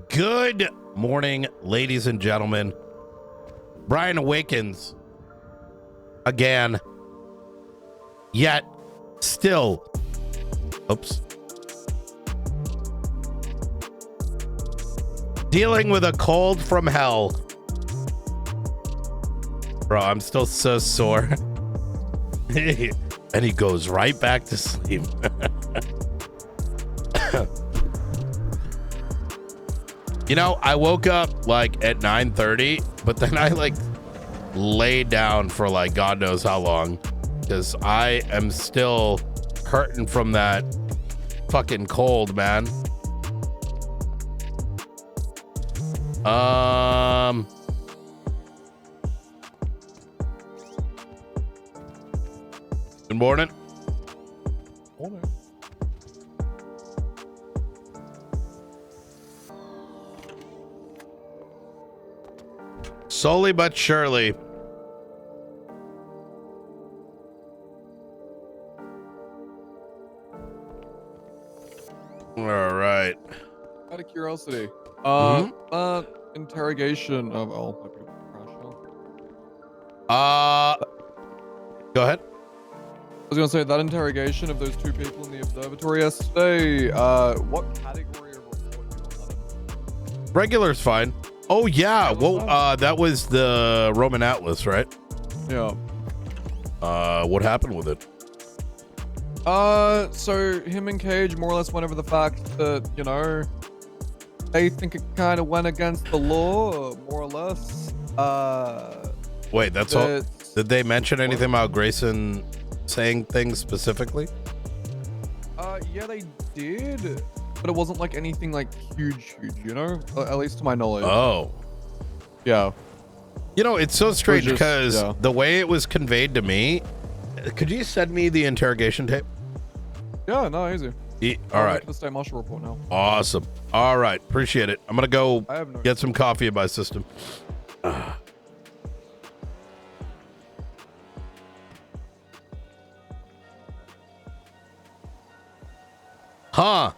Good morning, ladies and gentlemen. Brian awakens again, yet still, oops, dealing with a cold from hell. Bro, I'm still so sore. And he goes right back to sleep. You know, I woke up like at 9:30, but then I like laid down for like God knows how long because I am still hurting from that fucking cold, man. Good morning. Morning. Slowly but surely. All right. Out of curiosity, interrogation of Go ahead. I was gonna say that interrogation of those two people in the observatory yesterday. What category of report do you want that in? Regular's fine. Oh yeah. Well, that was the Roman Atlas, right? Yeah. What happened with it? So him and Cage more or less went over the fact that, you know, they think it kind of went against the law, more or less. Wait, that's all. Did they mention anything about Grayson saying things specifically? Yeah, they did, but it wasn't like anything like huge, you know, at least to my knowledge. Oh. Yeah. You know, it's so strange because yeah. the way it was conveyed to me. Could you send me the interrogation tape? Yeah, no, easy. All right. The state marshal report now. Awesome. All right. Appreciate it. I'm going to go no get some coffee in my system. Huh.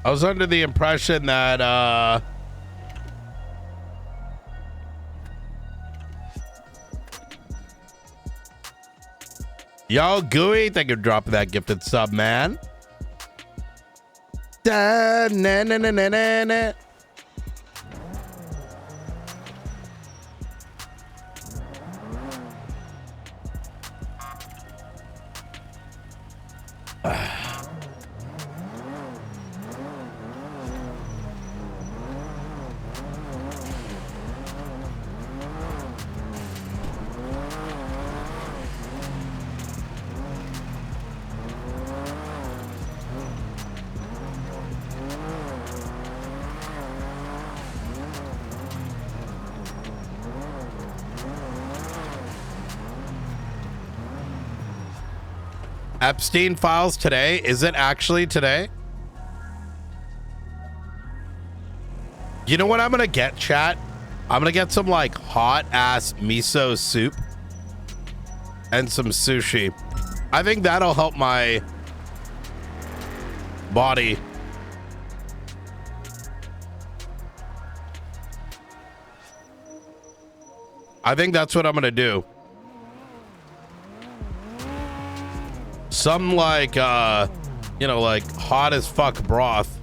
I was under the impression that, y'all gooey, thank you for dropping that gifted sub, man. Da, na, na, na, na, na, na. Epstein files today. Is it actually today? You know what I'm gonna get, chat? I'm gonna get some like hot ass miso soup and some sushi. I think that'll help my body. I think that's what I'm gonna do. Some like, you know, like hot as fuck broth.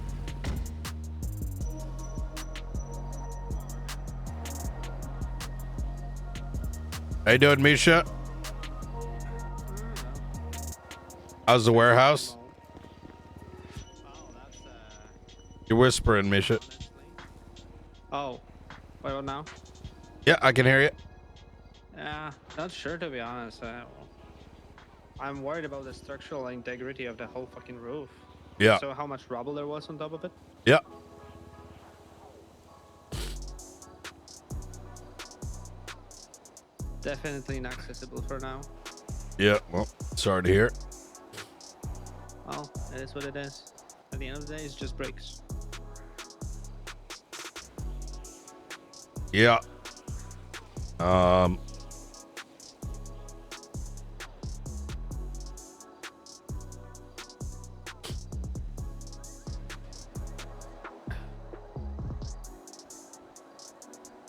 How you doing, Misha? How's the warehouse? You're whispering, Misha. Oh, what about now? Yeah, I can hear you. Yeah, not sure to be honest. I'm worried about the structural integrity of the whole fucking roof. Yeah. So how much rubble there was on top of it? Yeah. Definitely inaccessible for now. Yeah, well, sorry to hear. Well, it is what it is. At the end of the day, it's just bricks. Yeah.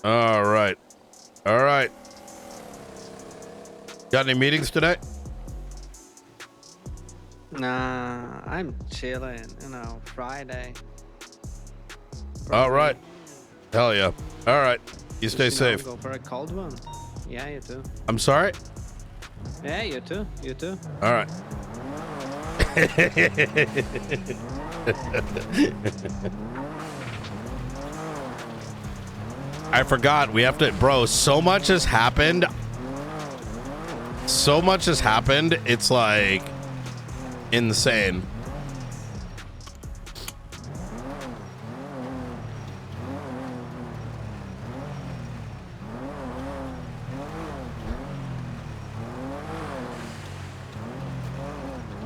All right. All right. Got any meetings today? Nah, I'm chilling. You know, Friday. All right. Hell yeah. All right. You stay safe. Go for a cold one. Yeah, you too. I'm sorry? Yeah, you too. You too. All right. I forgot. We have to, bro, so much has happened. So much has happened. It's like insane.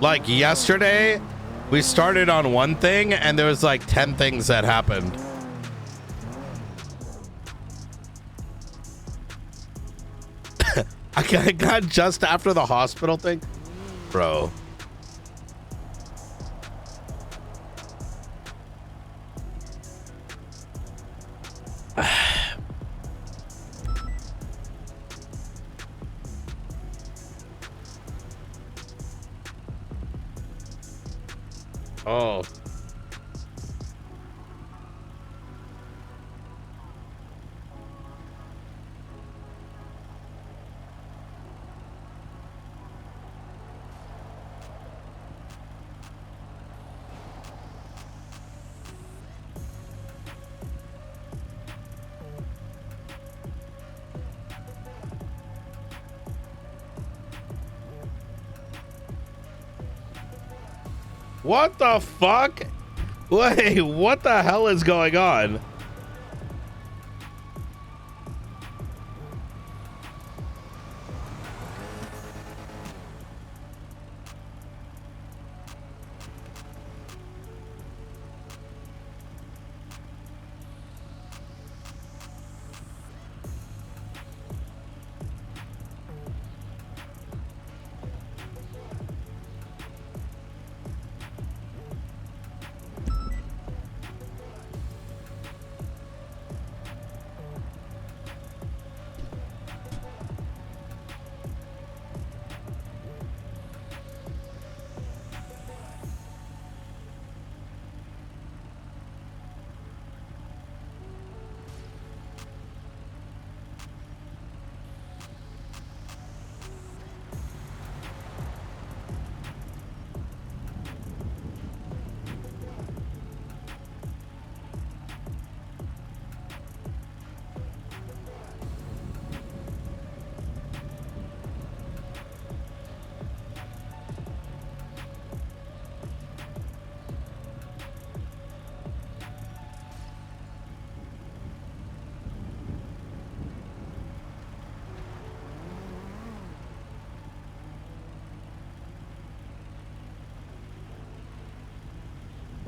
Like yesterday, we started on one thing and there was like 10 things that happened. I got just after the hospital thing, bro. Oh. What the fuck? Wait, what the hell is going on?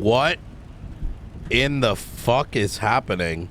What in the fuck is happening?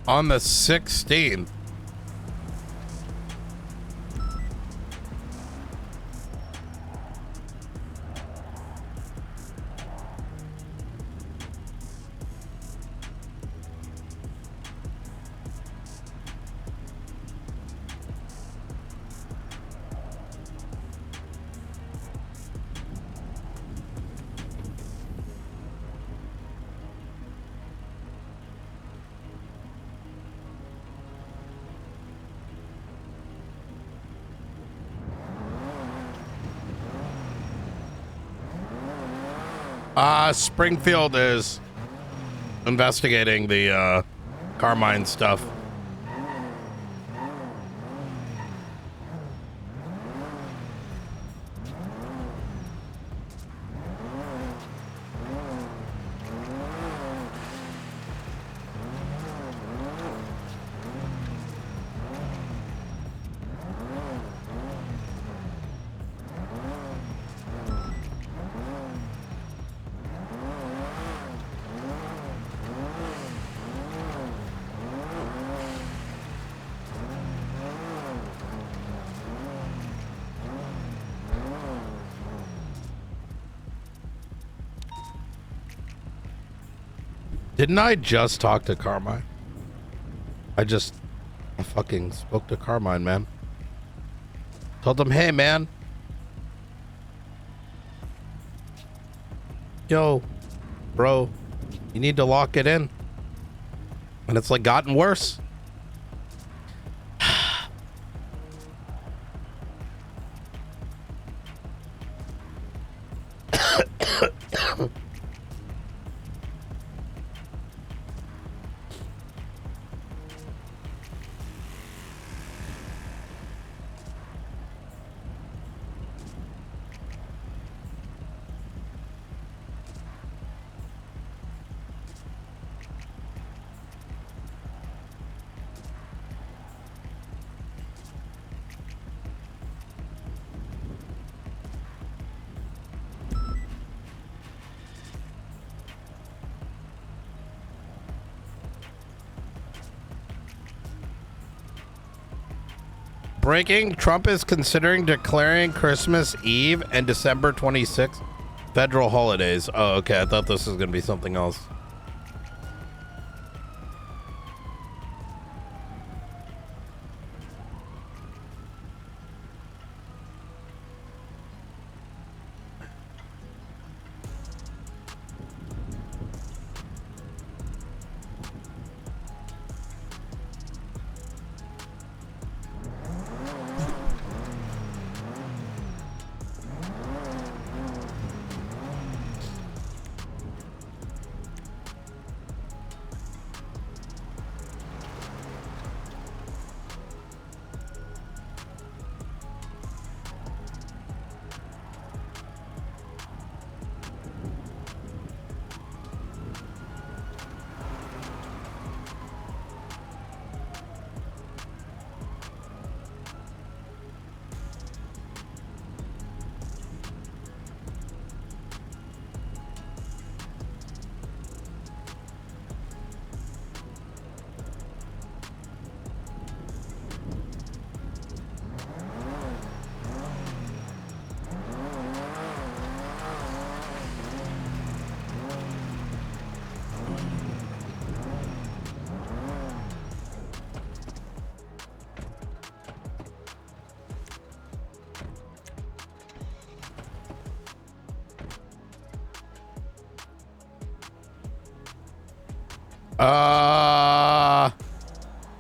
on the 16th. Springfield is investigating the Carmine stuff. Didn't I just talk to Carmine? I fucking spoke to Carmine, man. Told him, hey, man. Yo, bro, you need to lock it in. And it's like gotten worse. Breaking, Trump is considering declaring Christmas Eve and December 26th federal holidays. Oh, okay. I thought this was going to be something else.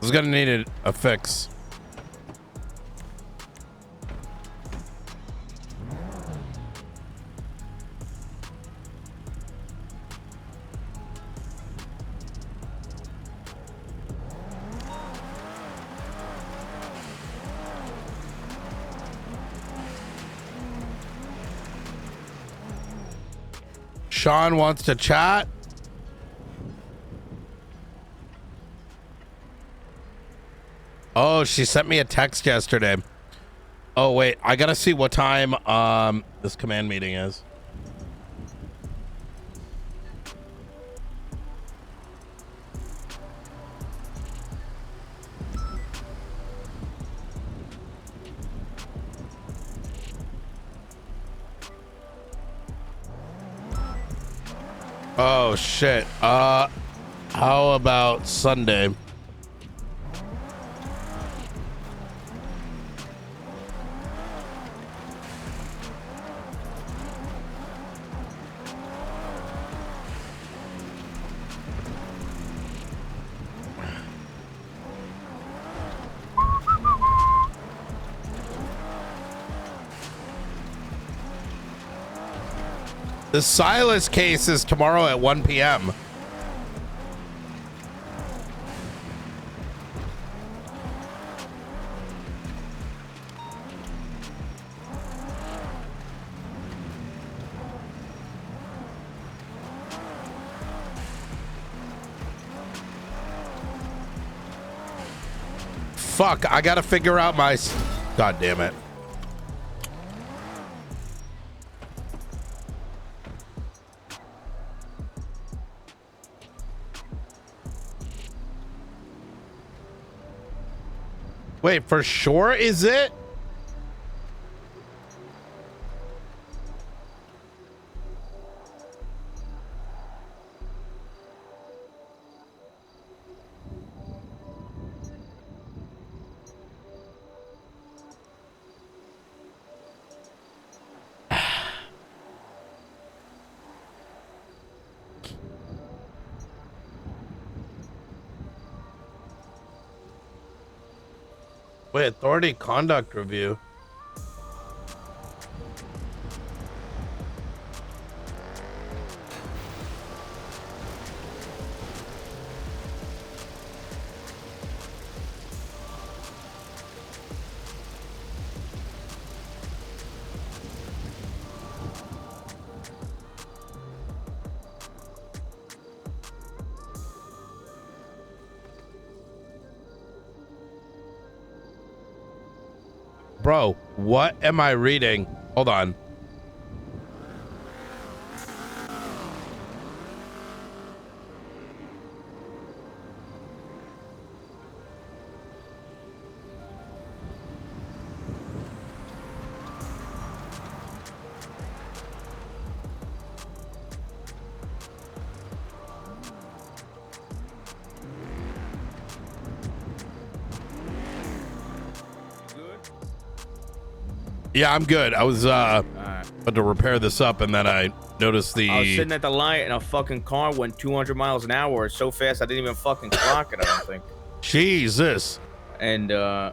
This is gonna need a fix. Sean wants to chat. Oh, she sent me a text yesterday. Oh, wait. I gotta see what time this command meeting is. Oh shit. How about Sunday? The Silas case is tomorrow at 1 p.m. Fuck, I gotta figure out my... God damn it. Wait, for sure is it? Wait, authority conduct review. Bro, what am I reading? Hold on. Yeah, I'm good. I was about to repair this up, and then I noticed the... I was sitting at the light, and a fucking car went 200 miles an hour so fast I didn't even fucking clock it, I don't think. Jesus. And, yeah,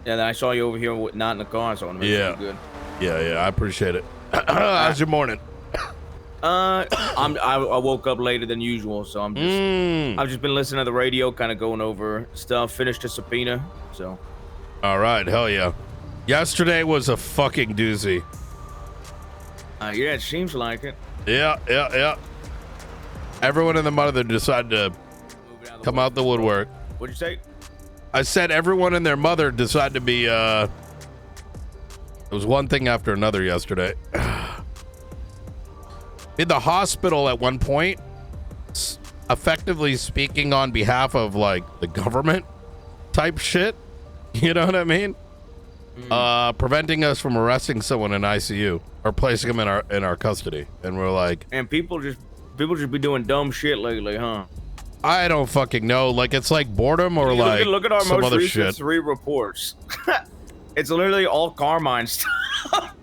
then I saw you over here with not in the car, so I want to make sure you're good. Yeah, I appreciate it. How's your morning? I woke up later than usual, so I'm just... I've just been listening to the radio, kind of going over stuff, finished a subpoena, so... All right, hell yeah. Yesterday was a fucking doozy. Yeah, it seems like it. Yeah. Everyone and the mother decided to come out the woodwork. What'd you say? I said everyone and their mother decided to be, it was one thing after another yesterday. In the hospital at one point, effectively speaking on behalf of, like, the government type shit. You know what I mean? Preventing us from arresting someone in ICU or placing them in our custody, and we're like, and people just be doing dumb shit lately, huh? I don't fucking know. Like, it's like boredom or like look at our some most other recent shit. 3 reports. It's literally all Carmine stuff.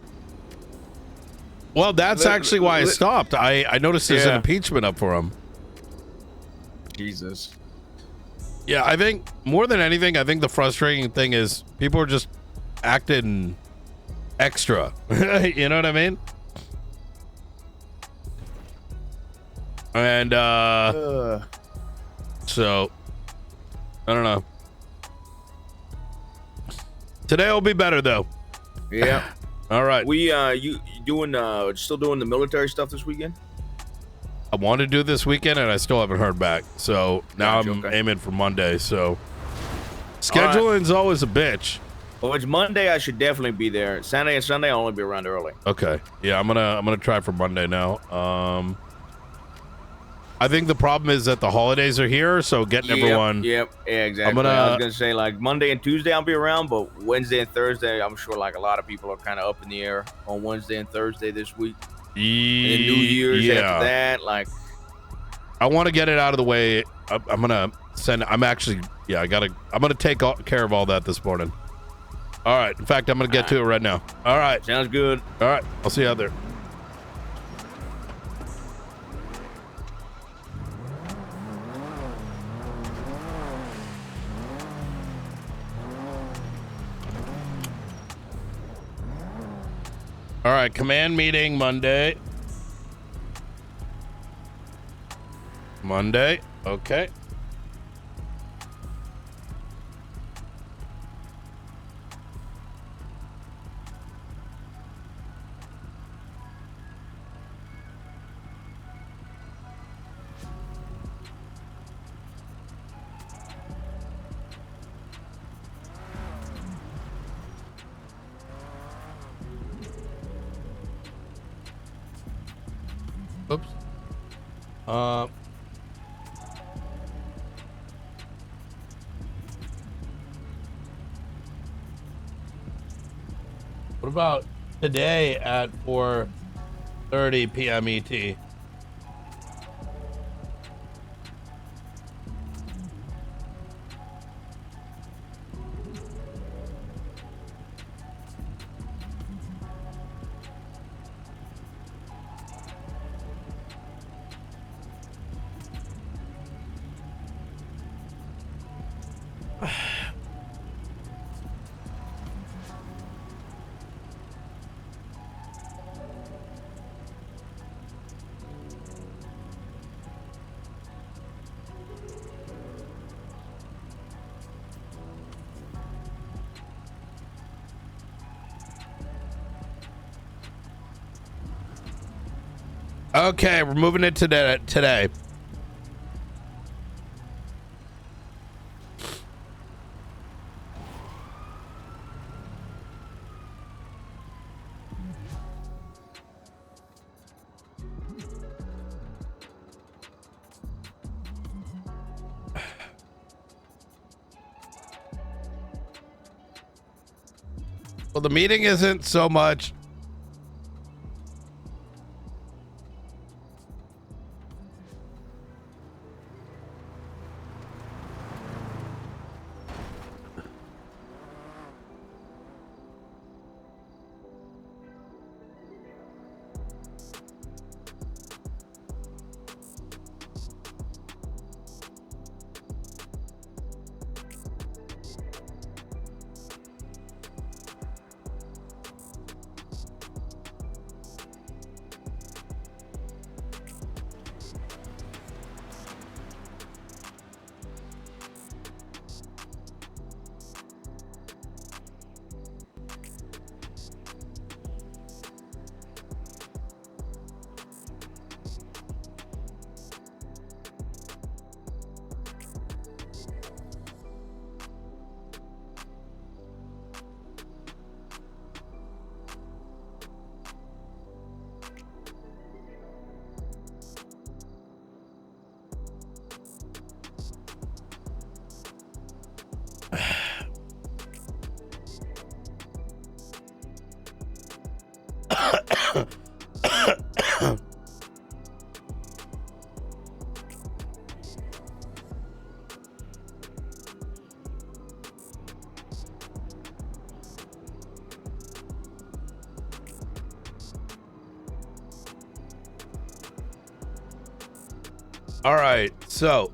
Well, that's actually why I stopped. I noticed there's an impeachment up for him. Jesus. Yeah, I think more than anything, I think the frustrating thing is people are just acting extra. You know what I mean? And so I don't know. Today will be better though. Yeah. All right. We you doing still doing the military stuff this weekend? I want to do this weekend and I still haven't heard back. So now I'm aiming for Monday. So scheduling's always a bitch. Well, it's Monday. I should definitely be there. Saturday and Sunday, I'll only be around early. Okay. Yeah, I'm gonna try for Monday now. I think the problem is that the holidays are here, so getting everyone. Yep. Yeah, exactly. I was gonna say like Monday and Tuesday I'll be around, but Wednesday and Thursday, I'm sure like a lot of people are kind of up in the air on Wednesday and Thursday this week. And then New Year's after that, like I want to get it out of the way. I'm gonna send. I'm actually, yeah. I'm gonna take care of all that this morning. All right. In fact, I'm gonna get to it right now. All right. Sounds good. All right. I'll see you out there. All right. Command meeting Monday. Monday. Okay. Oops. What about today at 4:30 p.m. ET? Okay, we're moving it to today. Well, the meeting isn't so much. All right, so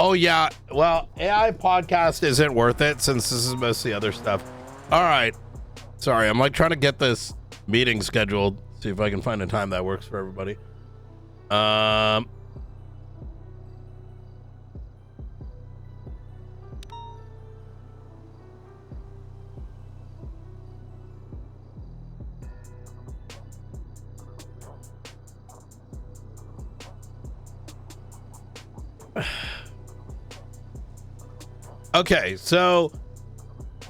Oh, yeah. Well, AI podcast isn't worth it since this is mostly other stuff. All right. Sorry, I'm like trying to get this meeting scheduled. See if I can find a time that works for everybody. Okay, so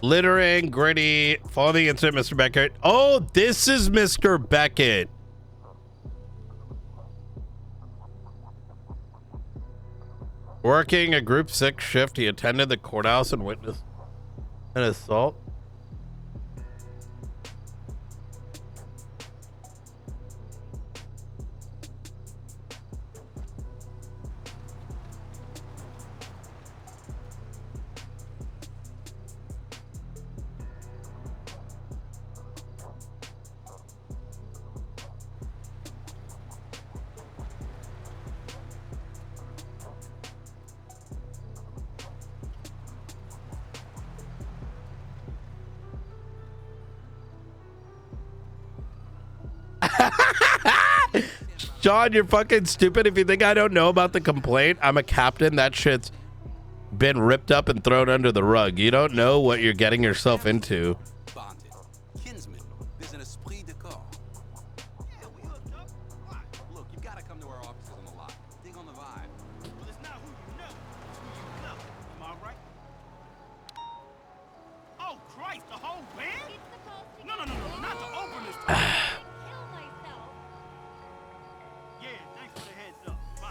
littering, gritty, follow the incident, Mr. Beckett. Oh, this is Mr. Beckett. Working a group 6 shift, he attended the courthouse and witnessed an assault. John, you're fucking stupid if you think I don't know about the complaint. I'm a captain. That shit's been ripped up and thrown under the rug. You don't know what you're getting yourself into. Kinsman, there's an esprit de corps. Yeah, we hooked up. Why? Look, you gotta come to our offices on the lot. Dig on the vibe. Well, it's not who you know. Who you know. Am I right? Oh, Christ, the whole band? No, not the openers. Yeah, thanks for the heads up. Bye.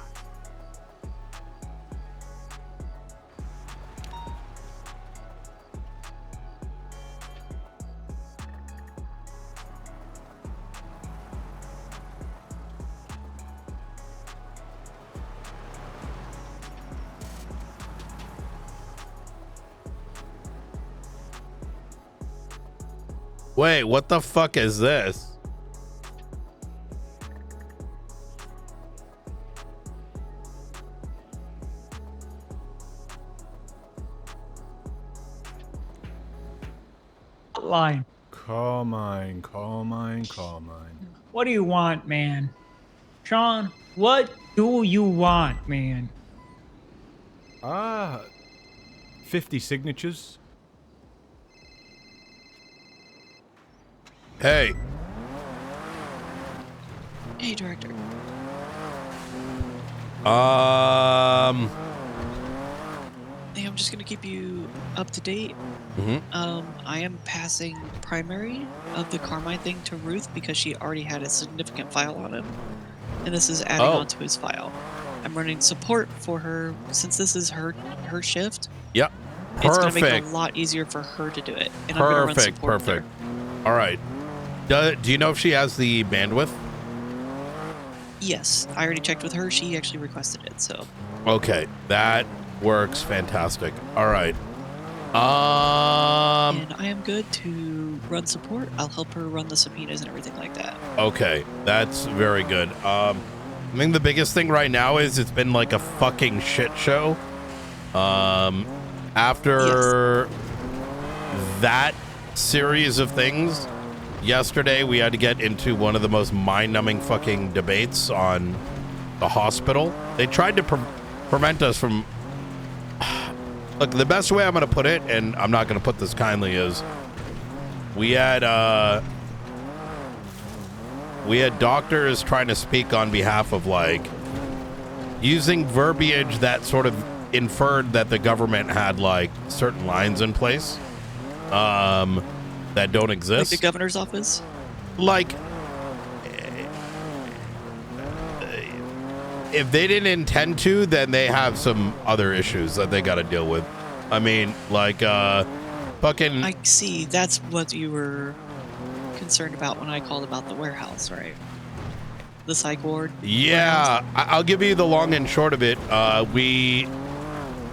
Wait, what the fuck is this? Line. Carmine. What do you want, man? Sean, what do you want, man? 50 signatures. Hey. Hey, Director. Hey, I'm just gonna keep you up to date. I am passing primary of the Carmine thing to Ruth because she already had a significant file on him, and this is adding on to his file. I'm running support for her since this is her shift. Yep. It's gonna make it a lot easier for her to do it. And I'm gonna run support with her. All right. Do you know if she has the bandwidth? Yes, I already checked with her. She actually requested it, so. Okay, that works fantastic. All right. And I am good to run support. I'll help her run the subpoenas and everything like that. Okay, that's very good. I think the biggest thing right now is it's been like a fucking shit show. After that series of things, yesterday we had to get into one of the most mind-numbing fucking debates on the hospital. They tried to prevent us from... Look, the best way I'm going to put it, and I'm not going to put this kindly, is we had doctors trying to speak on behalf of, like, using verbiage that sort of inferred that the government had, like, certain lines in place that don't exist. Like the governor's office? Like, if they didn't intend to, then they have some other issues that they got to deal with. I mean, like, fucking... I see. That's what you were concerned about when I called about the warehouse, right? The psych ward? Yeah. I'll give you the long and short of it.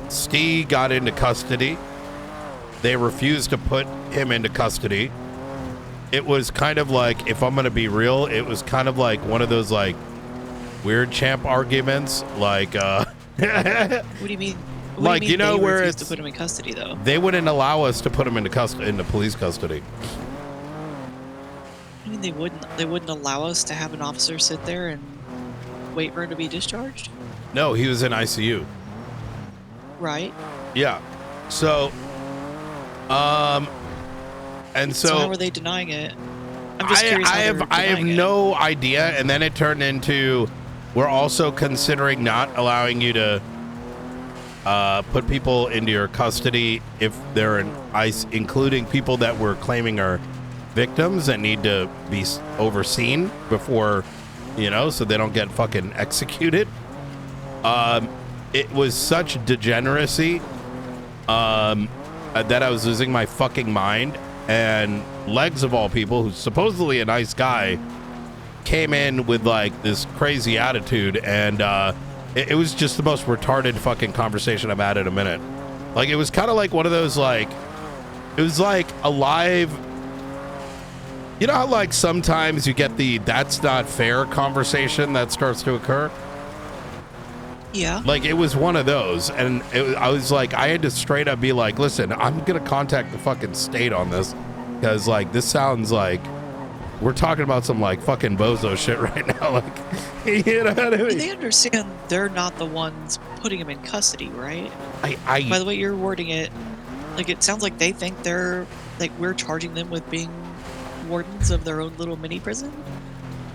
Steve got into custody. They refused to put him into custody. It was kind of like, if I'm going to be real, it was kind of like one of those, like, weird champ arguments. Like, What do you mean What do Like, mean you know, they where refused to it's put him in custody though? they wouldn't allow us to put him into police custody. I mean, they wouldn't allow us to have an officer sit there and wait for him to be discharged, No, he was in ICU. right? Yeah. So, and So so how were they denying it? I'm just curious. I how they were have denying it. no idea, and then it turned into we're also considering not allowing you to put people into your custody if they're in ICE, including people that we're claiming are victims that need to be overseen before, you know, so they don't get fucking executed. It was such degeneracy that I was losing my fucking mind. And Legs, of all people, who's supposedly a nice guy, came in with like this crazy attitude, and it was just the most retarded fucking conversation I've had in a minute. Like, it was kind of like one of those, like, it was like a live, you know how like sometimes you get the "that's not fair" conversation that starts to occur? Yeah. Like, it was one of those, and I was like, I had to straight up be like, listen, I'm gonna contact the fucking state on this, because like this sounds like we're talking about some like fucking bozo shit right now. Like, you know what I mean? They understand they're not the ones putting him in custody, right? I By the way you're wording it, like it sounds like they think they're like we're charging them with being wardens of their own little mini prison.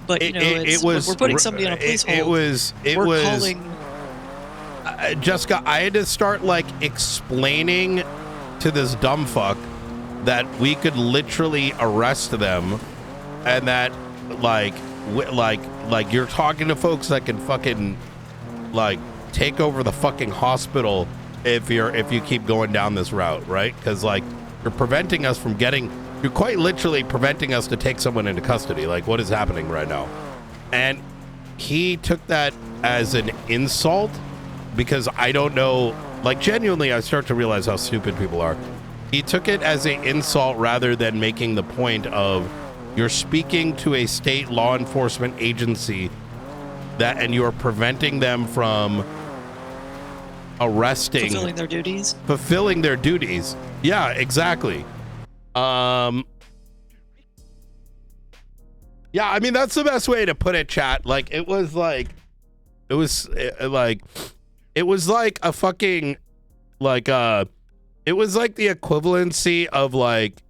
But you know, it's, when we're putting somebody on a police hold. We're calling. Jessica, I had to start like explaining to this dumb fuck that we could literally arrest them, and that like you're talking to folks that can fucking like take over the fucking hospital if you keep going down this route, right? Because like you're preventing us from you're quite literally preventing us to take someone into custody. Like, what is happening right now? And he took that as an insult. Because I don't know, like genuinely, I start to realize how stupid people are. He took it as an insult rather than making the point of you're speaking to a state law enforcement agency and you're preventing them from fulfilling their duties. Fulfilling their duties. Yeah, exactly. Yeah, I mean, that's the best way to put it, chat. Like, it was like a fucking, like, it was like the equivalency of like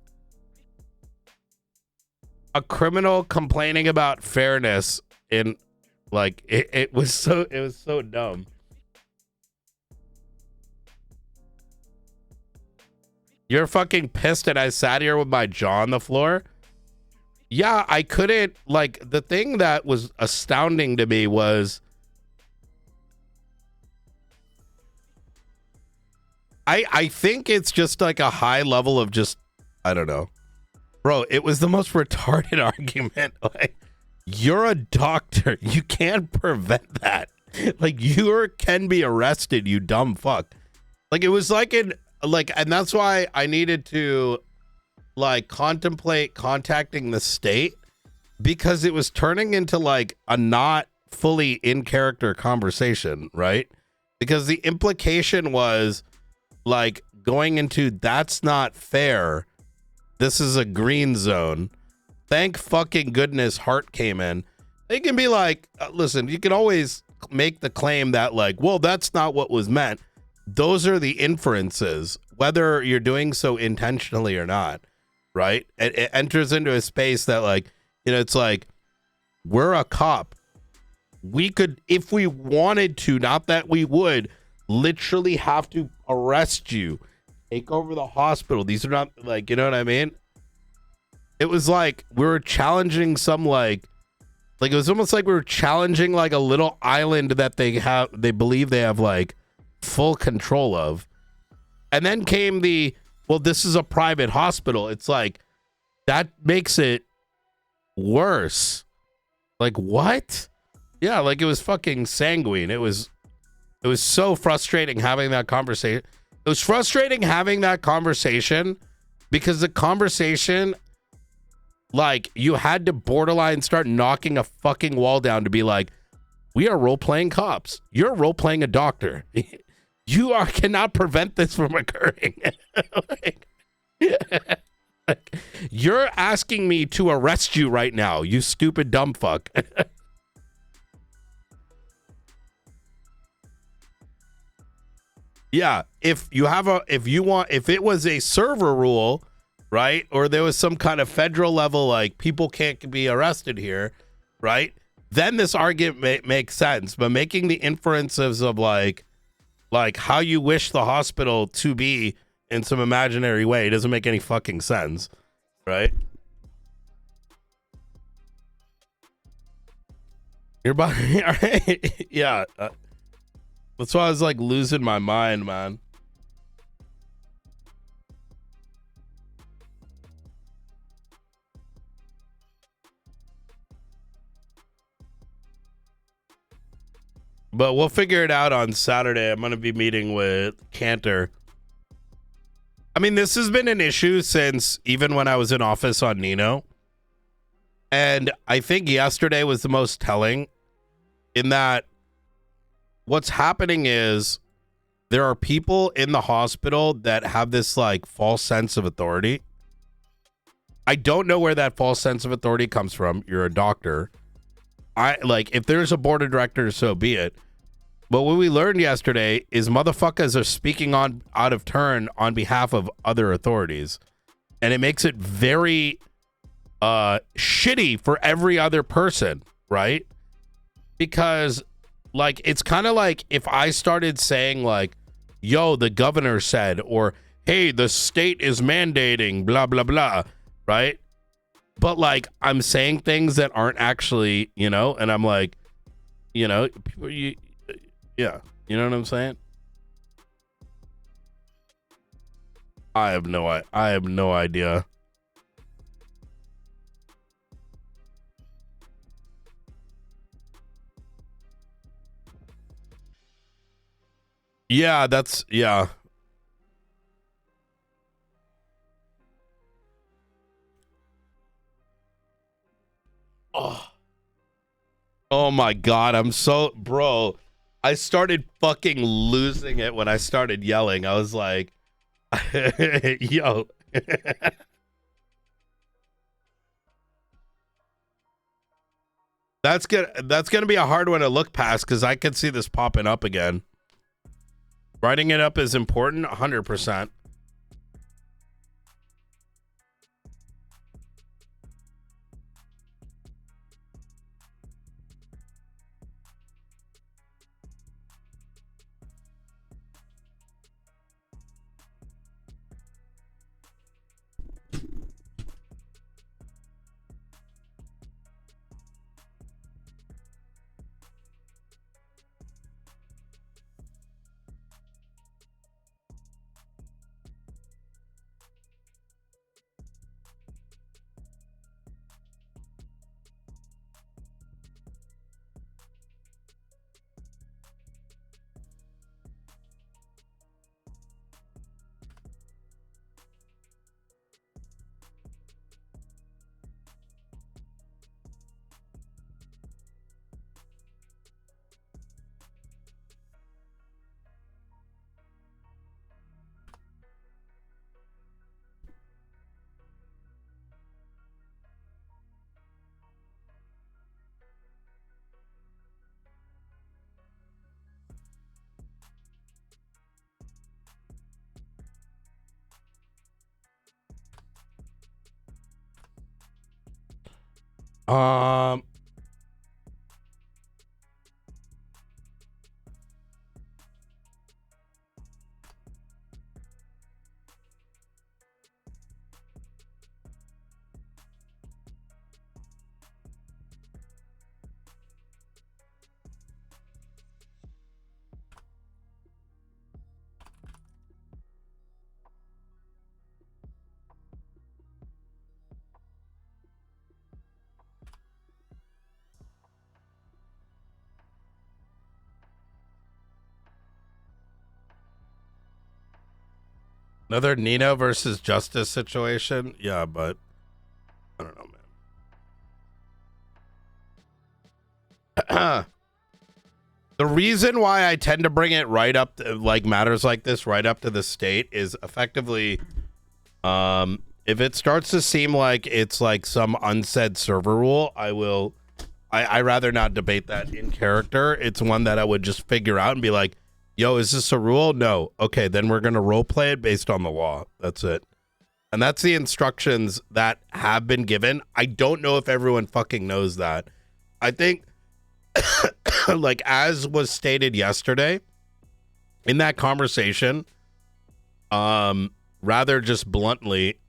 a criminal complaining about fairness in, like, it was so dumb. You're fucking pissed that I sat here with my jaw on the floor? Yeah, I couldn't, like, the thing that was astounding to me was I think it's just like a high level of just, I don't know. Bro, it was the most retarded argument. Like, you're a doctor. You can't prevent that. Like, you can be arrested, you dumb fuck. Like, it was like and that's why I needed to like contemplate contacting the state, because it was turning into like a not fully in character conversation, right? Because the implication was like going into "that's not fair. This is a green zone." Thank fucking goodness Hart came in. They can be like, listen, you can always make the claim that like, well, that's not what was meant. Those are the inferences, whether you're doing so intentionally or not, right? It enters into a space that like, you know, it's like, we're a cop. We could, if we wanted to, not that we would, literally have to arrest you, take over the hospital. These are not like, you know what I mean? It was like we were challenging some like it was almost like we were challenging like a little island that they believe they have like full control of. And then came the, well, this is a private hospital. It's like, that makes it worse. Like, what? Yeah, like it was fucking sanguine. It was so frustrating having that conversation. It was frustrating having that conversation because the conversation, like, you had to borderline start knocking a fucking wall down to be like, we are role-playing cops. You're role-playing a doctor. You cannot prevent this from occurring. Like, you're asking me to arrest you right now, you stupid dumb fuck. Yeah, if it was a server rule, right? Or there was some kind of federal level, like people can't be arrested here, right? Then this argument makes sense. But making the inferences of like how you wish the hospital to be in some imaginary way doesn't make any fucking sense, right? Your body, all right? Yeah. That's why I was like losing my mind, man. But we'll figure it out on Saturday. I'm going to be meeting with Cantor. I mean, this has been an issue since even when I was in office on Nino. And I think yesterday was the most telling in that what's happening is there are people in the hospital that have this like false sense of authority. I don't know where that false sense of authority comes from. You're a doctor. If there's a board of directors, so be it. But what we learned yesterday is motherfuckers are speaking out of turn on behalf of other authorities. And it makes it very shitty for every other person, right? Because like it's kind of like if I started saying like, yo, the governor said, or hey, the state is mandating, blah, blah, blah, right? But like I'm saying things that aren't actually, you know, and I'm like, you know, yeah, you know what I'm saying? I have no idea. Yeah, yeah. Oh my God, bro, I started fucking losing it when I started yelling. I was like, yo. That's gonna be a hard one to look past because I could see this popping up again. Writing it up is important, 100%. Um, another Nino versus Justice situation. Yeah, but I don't know, man. The reason why I tend to bring it right up to, like matters like this right up to the state is effectively if it starts to seem like it's like some unsaid server rule, I rather not debate that in character. It's one that I would just figure out and be like, yo, is this a rule? No. Okay, then we're gonna role play it based on the law. That's it. And that's the instructions that have been given. I don't know if everyone fucking knows that. I think like as was stated yesterday in that conversation, rather just bluntly,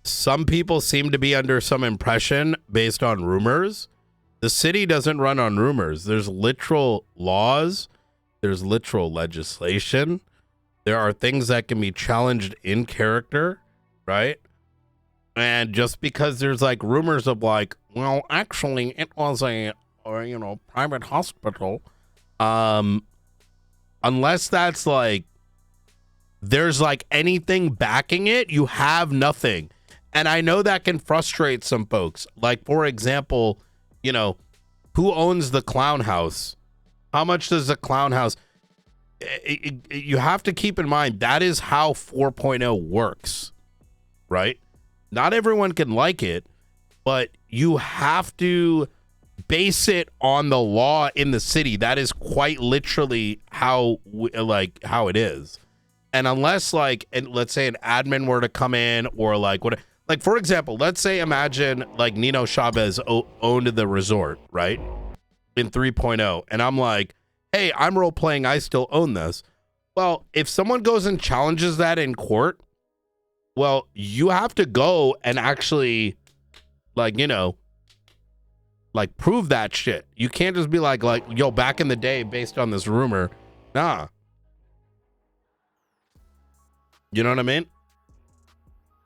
some people seem to be under some impression based on rumors. The city doesn't run on rumors. There's literal laws. There's literal legislation. There are things that can be challenged in character, right? And just because there's like rumors of like, well, actually it was a private hospital, unless that's like there's like anything backing it, you have nothing. And I know that can frustrate some folks. Like, for example, who owns the clown house? How much does the clown house? You have to keep in mind that is how 4.0 works, right? Not everyone can like it, but you have to base it on the law in the city. That is quite literally how it is. And unless let's say an admin were to come in or for example, let's say imagine like Nino Chavez owned the resort, right? In 3.0. And I'm like, hey, I'm role playing. I still own this. Well, if someone goes and challenges that in court, well, you have to go and actually prove that shit. You can't just be like, yo, back in the day based on this rumor. Nah. You know what I mean?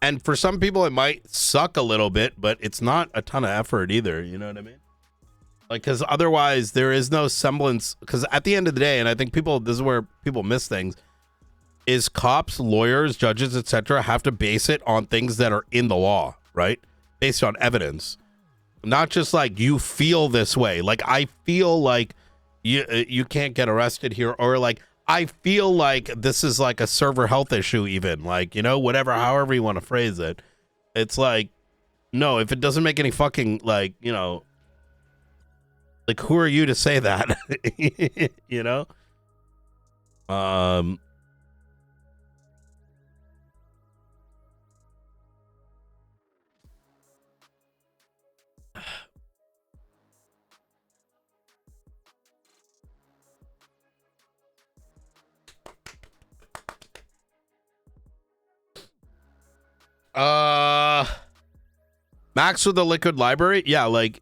And for some people, it might suck a little bit, but it's not a ton of effort either. You know what I mean? Because otherwise there is no semblance. Because at the end of the day, and I think this is where people miss things, is cops, lawyers, judges, etc. have to base it on things that are in the law, right? Based on evidence. Not just like you feel this way. Like I feel like you can't get arrested here, or like I feel like this is like a server health issue, even whatever, however you want to phrase it. It's like, no, if it doesn't make any fucking who are you to say that? Max with the Liquid Library. Yeah, like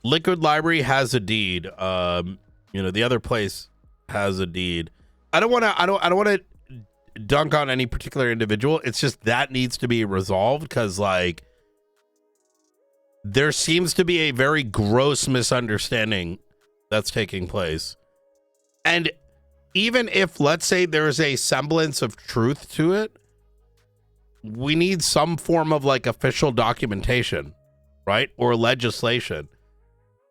Liquid Library has a deed. The other place has a deed. I don't want to dunk on any particular individual. It's just that needs to be resolved because there seems to be a very gross misunderstanding that's taking place. And even if, let's say, there's a semblance of truth to it, we need some form of official documentation, right? Or legislation.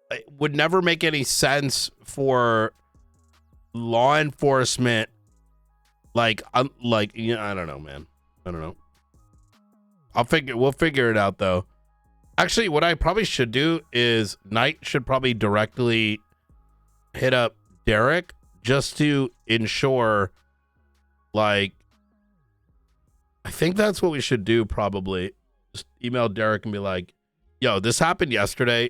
It would never make any sense for law enforcement. I don't know, man. I don't know. We'll figure it out though. Actually, what I probably should do is Knight should probably directly hit up Derek just to ensure I think that's what we should do probably. Just email Derek and be like, yo, this happened yesterday.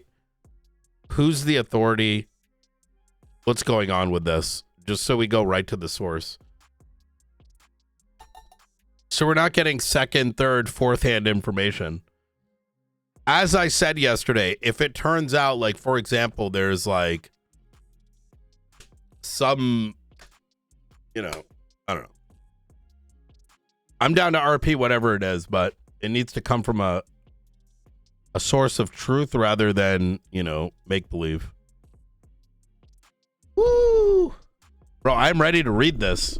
Who's the authority? What's going on with this? Just so we go right to the source. So we're not getting second, third, fourth hand information. As I said yesterday, if it turns out for example, there's some, I don't know. I'm down to RP whatever it is, but it needs to come from a source of truth rather than, make believe. Woo! Bro, I'm ready to read this.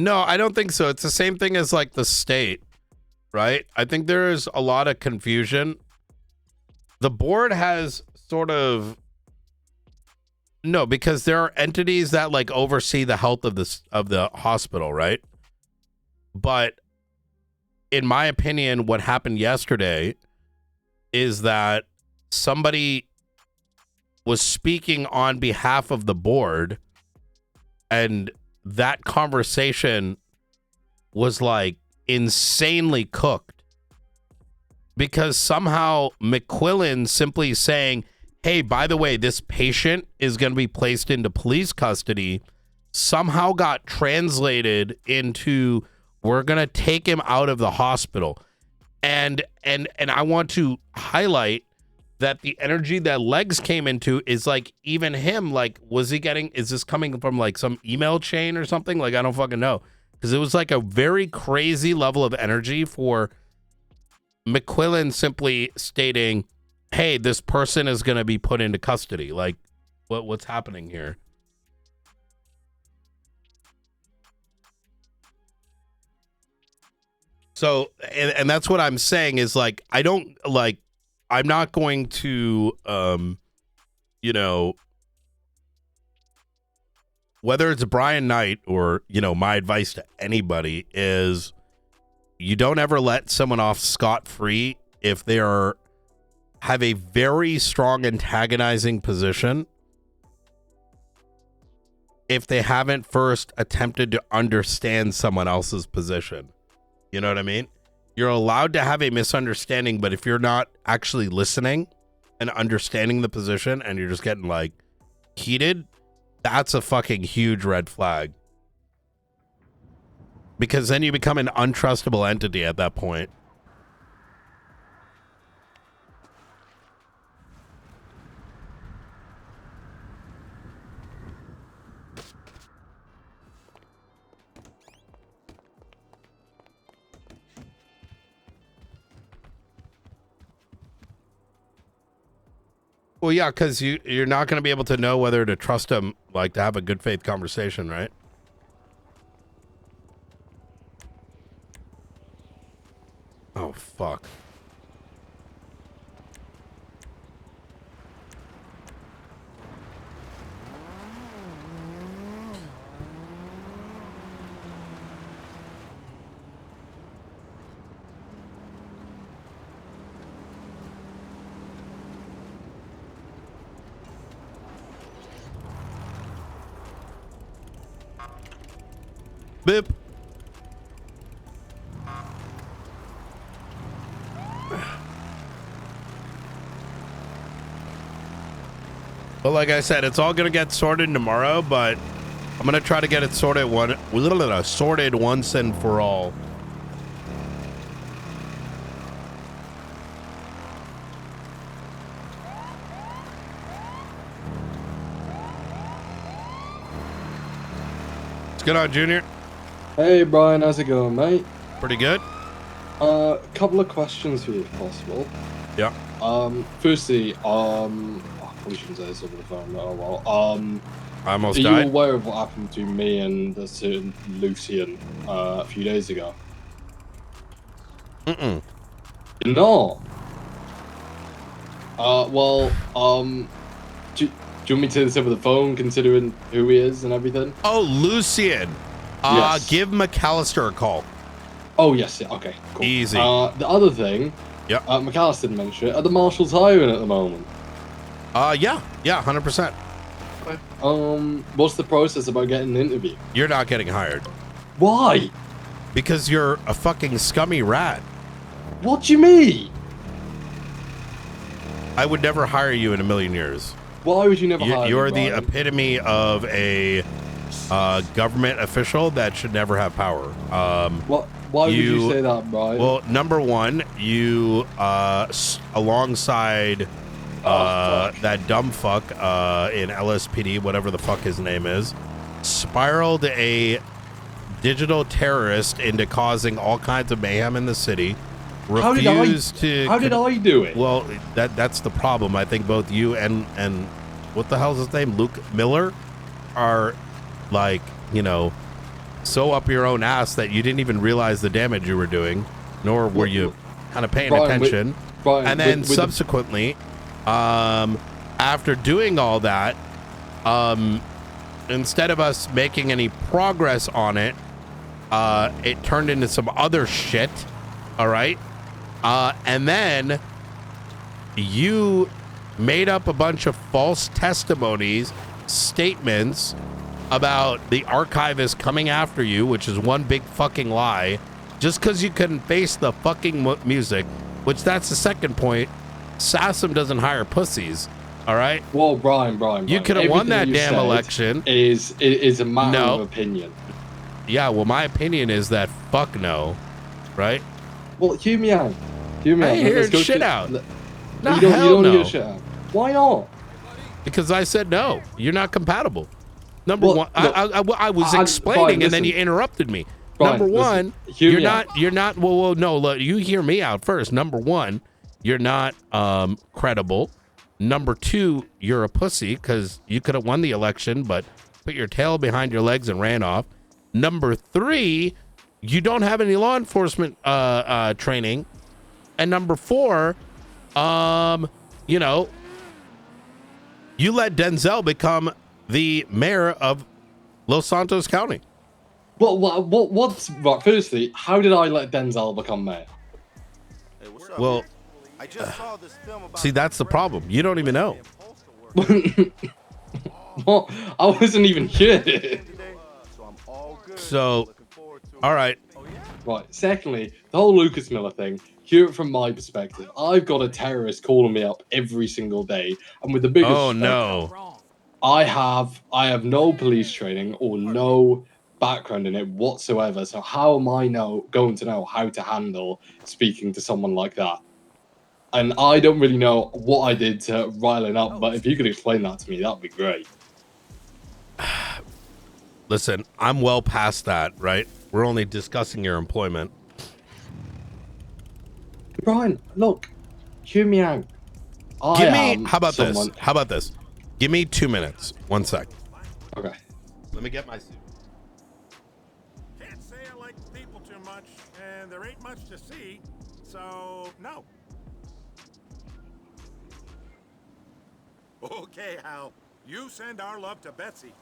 No, I don't think so. It's the same thing as like the state, right? I think there is a lot of confusion. The board has sort of no, because there are entities that like oversee the health of the hospital, right? But in my opinion, what happened yesterday is that somebody was speaking on behalf of the board, and that conversation was like insanely cooked because somehow McQuillan simply saying, hey, by the way, this patient is going to be placed into police custody, somehow got translated into we're going to take him out of the hospital. And I want to highlight that the energy that Legs came into is like even him, like, is this coming from like some email chain or something? Like, I don't fucking know. Because it was like a very crazy level of energy for McQuillan simply stating, hey, this person is going to be put into custody. Like, what's happening here? So, and that's what I'm saying is like, I'm not going to, you know, whether it's Brian Knight or, you know, my advice to anybody is you don't ever let someone off scot-free if they have a very strong antagonizing position, if they haven't first attempted to understand someone else's position. You know what I mean? You're allowed to have a misunderstanding, but if you're not actually listening and understanding the position and you're just getting like heated, that's a fucking huge red flag. Because then you become an untrustable entity at that point. Well, yeah, because you're not going to be able to know whether to trust them, like to have a good faith conversation, right? Oh, fuck. Bip. Well, like I said, it's all gonna get sorted tomorrow, but I'm gonna try to get it sorted once and for all. What's going on, Junior? Hey Brian, how's it going, mate? Pretty good. Couple of questions for you, if possible. Yeah. Firstly, I probably shouldn't say this over the phone. Oh well. I almost are died. you aware of what happened to me and a certain Lucian a few days ago? Mm-mm. You're not. Well, do you want me to say this over the phone, considering who he is and everything? Oh, Lucian. Yes. Give McAllister a call. Oh, yes, yeah, okay, cool. Easy. The other thing, yep. McAllister didn't mention it, are the marshals hiring at the moment? Yeah, 100%. What's the process about getting an interview? You're not getting hired. Why? Because you're a fucking scummy rat. What do you mean? I would never hire you in a million years. Why would you never hire me, You're the Brian? epitome of a government official that should never have power. Why would you say that, Brian? Well, number one, you alongside that dumb fuck in LSPD, whatever the fuck his name is, spiraled a digital terrorist into causing all kinds of mayhem in the city. How did I do it? Well, that's the problem. I think both you and what the hell's his name, Luke Miller, are like, you know, so up your own ass that you didn't even realize the damage you were doing, nor were you kind of paying attention. And then subsequently, after doing all that, instead of us making any progress on it, it turned into some other shit. All right. And then you made up a bunch of false testimonies, statements about the archivist coming after you, which is one big fucking lie, just because you couldn't face the fucking music, which that's the second point. SASM doesn't hire pussies. All right. Well, Brian, you could have won that damn election. Is a matter of opinion. Yeah. Well, my opinion is that fuck no. Right. Well, hear me out. I ain't hearing shit out. You don't hear shit out. Why not? Because I said no. You're not compatible. Number one, I was explaining, and then you interrupted me. Number one, you're not. Well, no. Look, you hear me out first. Number one, you're not credible. Number two, you're a pussy because you could have won the election, but put your tail behind your legs and ran off. Number three, you don't have any law enforcement training. And number four, you let Denzel become the mayor of Los Santos County. What's right? Firstly, how did I let Denzel become mayor? Hey, what's up, well, I just saw this film about see, that's the problem. You don't even know. What? I wasn't even here. So, all right. Right. Secondly, the whole Lucas Miller thing. Hear it from my perspective. I've got a terrorist calling me up every single day, and with the biggest. Oh no. I have no police training or no background in it whatsoever. So how am I going to know how to handle speaking to someone like that? And I don't really know what I did to rile it up, but if you could explain that to me, that'd be great. Listen, I'm well past that, right? We're only discussing your employment. Brian, look, hear me out. How about this? Give me 2 minutes. 1 sec. Okay. Let me get my suit. Can't say I like people too much, and there ain't much to see, so no. Okay, Hal. You send our love to Betsy.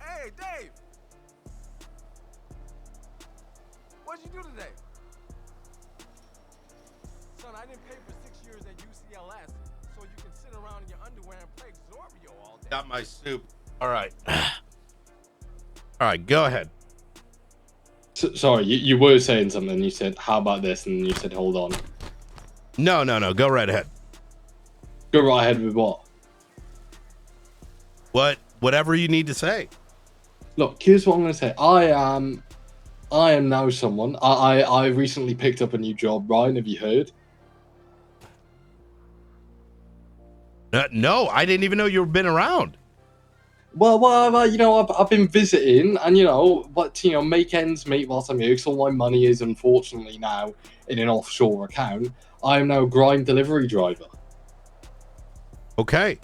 Hey, Dave! What'd you do today? Son, I didn't pay for 6 years at UCLS, so you can sit around in your underwear and play Zorbio all day. Got my soup. All right. All right, go ahead. Sorry, you were saying something. You said, how about this? And you said, hold on. No. Go right ahead. Go right ahead with what? Whatever you need to say. Look, here's what I'm going to say. I am now someone. I recently picked up a new job. Ryan, have you heard? No, I didn't even know you've been around. Well, I've been visiting, and make ends meet whilst I'm here. Because all my money is unfortunately now in an offshore account. I am now a grind delivery driver. Okay,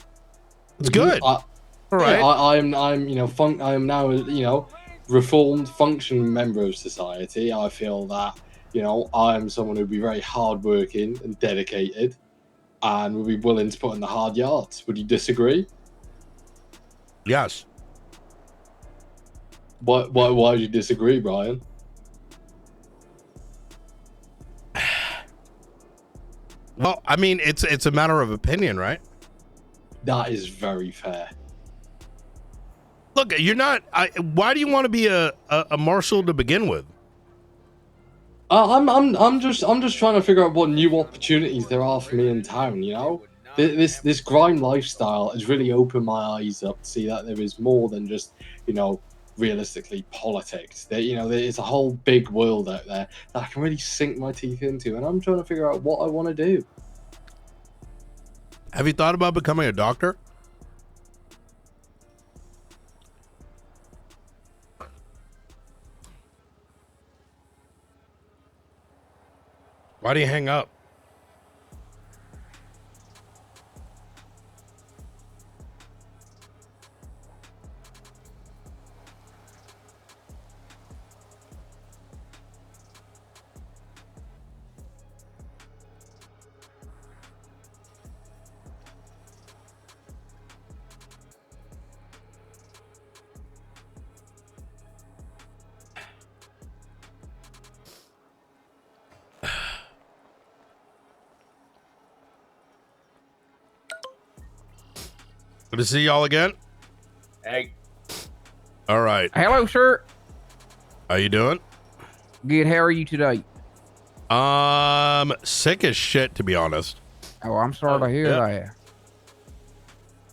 it's good. All right. Yeah, I am now a reformed, functioning member of society. I feel that I am someone who'd be very hardworking and dedicated, and would be willing to put in the hard yards. Would you disagree? Yes. Why do you disagree, Brian? Well, I mean, it's a matter of opinion, right? That is very fair. Look, you're not. Why do you want to be a marshal to begin with? I'm just trying to figure out what new opportunities there are for me in town. This grind lifestyle has really opened my eyes up to see that there is more than just realistically politics. There's a whole big world out there that I can really sink my teeth into, and I'm trying to figure out what I want to do. Have you thought about becoming a doctor? Why do you hang up? Good to see y'all again. Hey. All right. Hello, sir. How you doing? Good. How are you today? Sick as shit, to be honest. Oh, I'm sorry to hear that.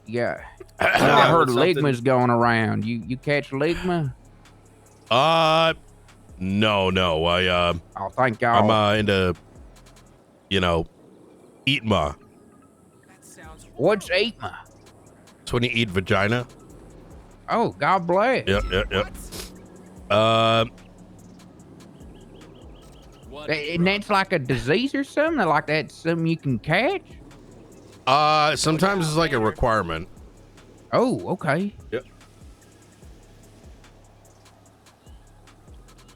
Yeah. Yeah, I heard something- ligma's going around. You catch ligma? No. Oh, thank God. I'm into, eatma. What's eatma? It's when you eat vagina. Oh, God bless. Yep. And that's like a disease or something? Like that's something you can catch? Sometimes it's like a requirement. Oh, okay. Yep.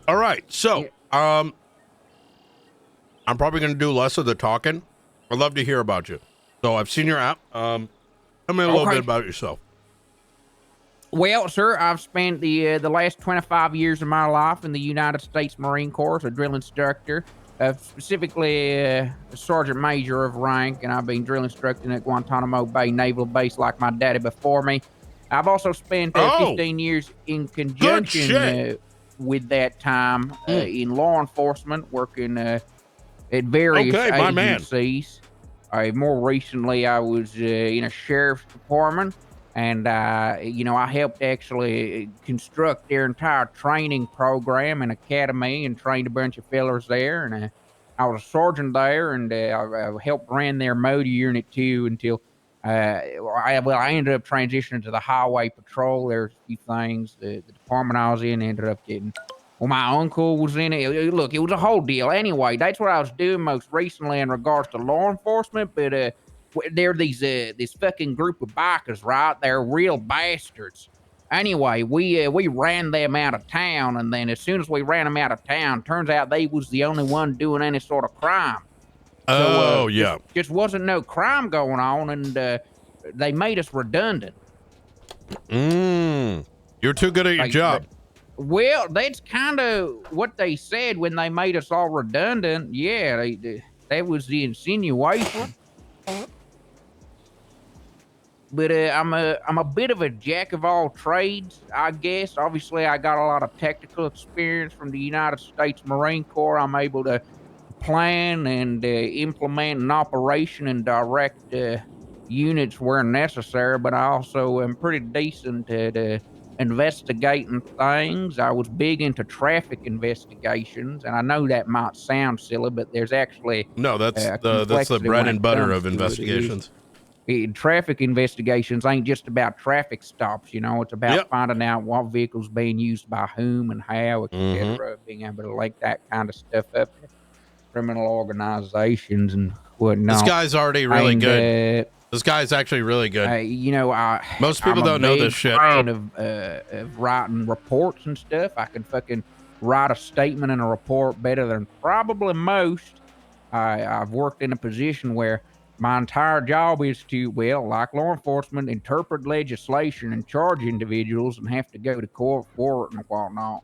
All right. So, I'm probably going to do less of the talking. I'd love to hear about you. So I've seen your app. Tell me a little bit about yourself. Well, sir, I've spent the last 25 years of my life in the United States Marine Corps as a drill instructor, specifically a sergeant major of rank, and I've been drill instructing at Guantanamo Bay Naval Base like my daddy before me. I've also spent 15 years in conjunction with that time in law enforcement, working at various agencies. More recently, I was in a sheriff's department. And, I helped actually construct their entire training program and academy and trained a bunch of fellers there. And I was a sergeant there, and I helped run their motor unit too until, I ended up transitioning to the highway patrol. There's a few things. The department I was in ended up getting, my uncle was in it. Look, it was a whole deal. Anyway, that's what I was doing most recently in regards to law enforcement, but, they're this fucking group of bikers, right? They're real bastards. Anyway, we ran them out of town, and then as soon as we ran them out of town, turns out they was the only one doing any sort of crime. Just wasn't no crime going on, and they made us redundant. You're too good at your job. Well, that's kind of what they said when they made us all redundant. Yeah, that was the insinuation. But I'm a bit of a jack of all trades, I guess. Obviously, I got a lot of technical experience from the United States Marine Corps. I'm able to plan and implement an operation and direct units where necessary, but I also am pretty decent at investigating things. I was big into traffic investigations, and I know that might sound silly, but there's actually that's the bread and butter of investigations. Traffic investigations ain't just about traffic stops, it's about finding out what vehicle's being used by whom and how, etc. Being able to link that kind of stuff up to criminal organizations and whatnot. This guy's already really good. This guy's actually really good. Most people don't know this shit. I'm a big fan of writing reports and stuff. I can fucking write a statement and a report better than probably most. I've worked in a position where my entire job is to, like law enforcement, interpret legislation and charge individuals and have to go to court for it and whatnot.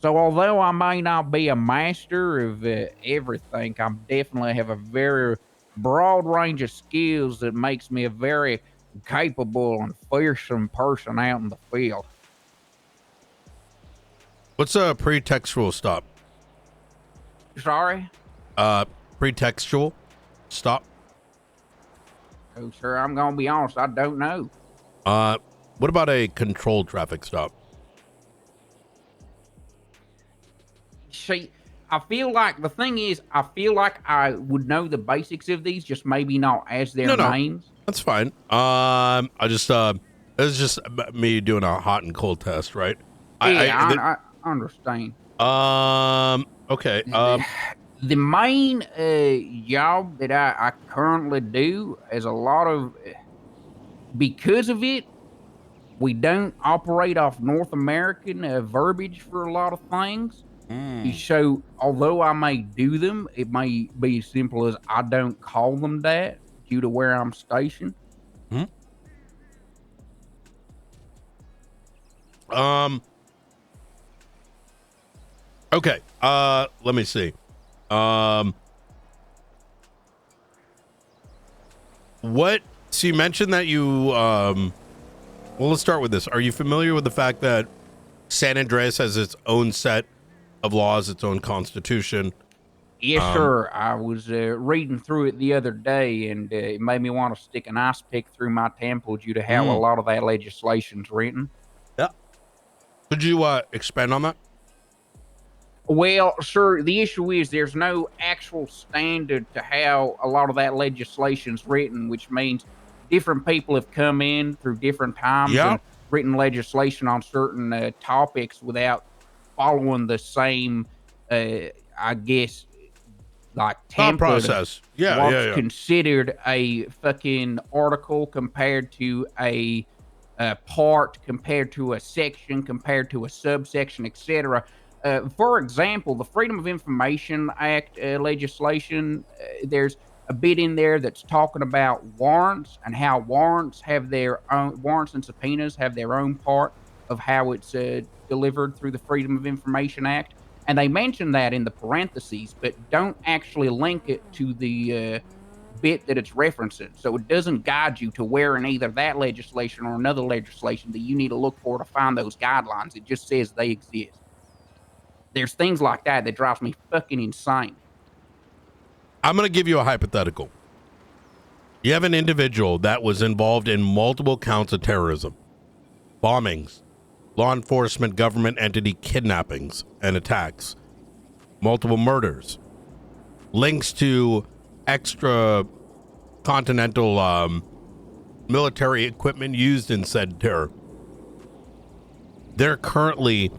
So although I may not be a master of everything, I definitely have a very broad range of skills that makes me a very capable and fearsome person out in the field. What's a pretextual stop? Sorry? Pretextual stop. Oh, sir, I'm going to be honest, I don't know. What about a controlled traffic stop? See, I feel like the thing is, I feel like I would know the basics of these, just maybe not as their names. That's fine. It's just me doing a hot and cold test, right? I understand. Okay. The main job that I currently do is a lot of, because of it, we don't operate off North American verbiage for a lot of things. So although I may do them, it may be as simple as I don't call them that due to where I'm stationed. Okay. Let me see. What? So you mentioned that you. Well, let's start with this. Are you familiar with the fact that San Andreas has its own set of laws, its own constitution? Yes, sir. I was reading through it the other day, and it made me want to stick an ice pick through my temple due to how a lot of that legislation's written. Yeah. Could you expand on that? Well, sir, the issue is there's no actual standard to how a lot of that legislation's written, which means different people have come in through different times and written legislation on certain topics without following the same, I guess, like Thought template process. of what's considered a fucking article compared to a part, compared to a section, compared to a subsection, etc. For example, the Freedom of Information Act legislation, there's a bit in there that's talking about warrants and how warrants have their own, warrants and subpoenas have their own part of how it's delivered through the Freedom of Information Act. And they mention that in the parentheses, but don't actually link it to the bit that it's referencing. So it doesn't guide you to where in either that legislation or another legislation that you need to look for to find those guidelines. It just says they exist. There's things like that that drives me fucking insane. I'm going to give you a hypothetical. You have an individual that was involved in multiple counts of terrorism, bombings, law enforcement, government entity kidnappings and attacks, multiple murders, links to extra continental military equipment used in said terror. They're currently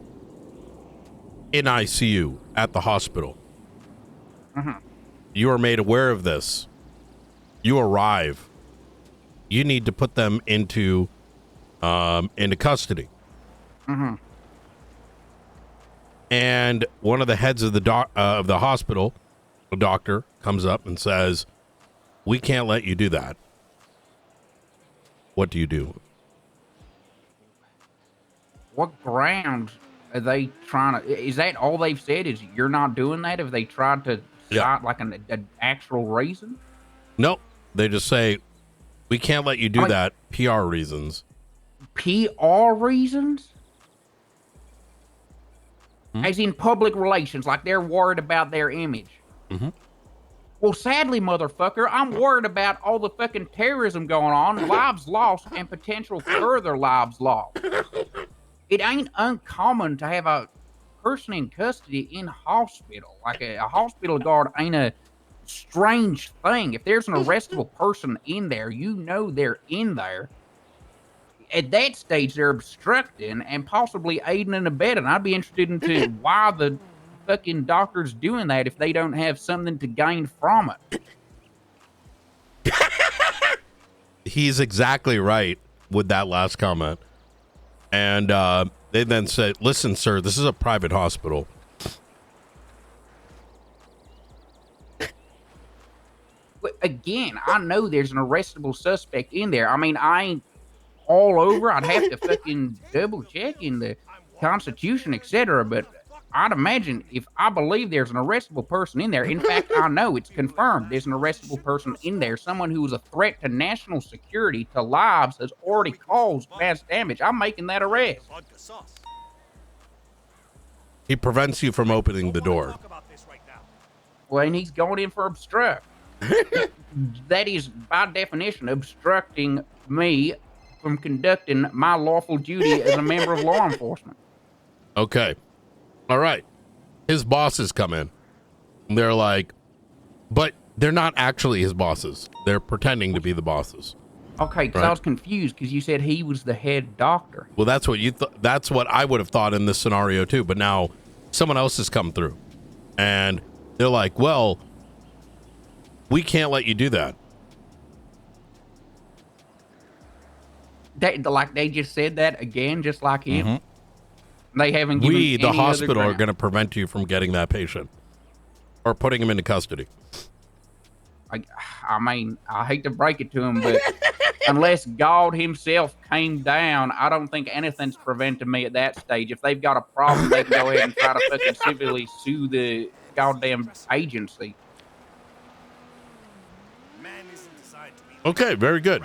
in ICU at the hospital. You are made aware of this. You arrive. You need to put them into custody. And one of the heads of the hospital, a doctor, comes up and says, "We can't let you do that." What do you do? What grounds are they trying to? Is that all they've said? Is you're not doing that? Have they tried to cite like an actual reason? Nope. They just say, "We can't let you do that." PR reasons. PR reasons? As in public relations, like they're worried about their image. Well, sadly, motherfucker, I'm worried about all the fucking terrorism going on, lives lost, and potential further lives lost. It ain't uncommon to have a person in custody in hospital. Like a hospital guard ain't a strange thing. If there's an arrestable person in there, you know they're in there. At that stage, they're obstructing and possibly aiding and abetting. I'd be interested into why the fucking doctor's doing that if they don't have something to gain from it. He's exactly right with that last comment. And they then said, "Listen, sir, this is a private hospital." But again, I know there's an arrestable suspect in there. I mean, I ain't all over. I'd have to fucking double check in the Constitution, etc. But I'd imagine if I believe there's an arrestable person in there, in fact, I know it's confirmed there's an arrestable person in there, someone who is a threat to national security, to lives, has already caused mass damage. I'm making that arrest. He prevents you from opening the door. Well, and he's going in for obstruct. That is, by definition, obstructing me from conducting my lawful duty as a member of law enforcement. Okay. All right. His bosses come in. They're like, but they're not actually his bosses. They're pretending to be the bosses. Okay, because I was confused because you said he was the head doctor. Well, that's what you that's what I would have thought in this scenario too. But now someone else has come through, and They're like, well, we can't let you do that. They just said that again, just like him. They haven't given We, the any hospital, other are going to prevent you from getting that patient or putting him into custody. I mean, I hate to break it to him, but unless God himself came down, I don't think anything's preventing me at that stage. If they've got a problem, they can go ahead and try to fucking civilly sue the goddamn agency. Man isn't designed to be. Okay, very good.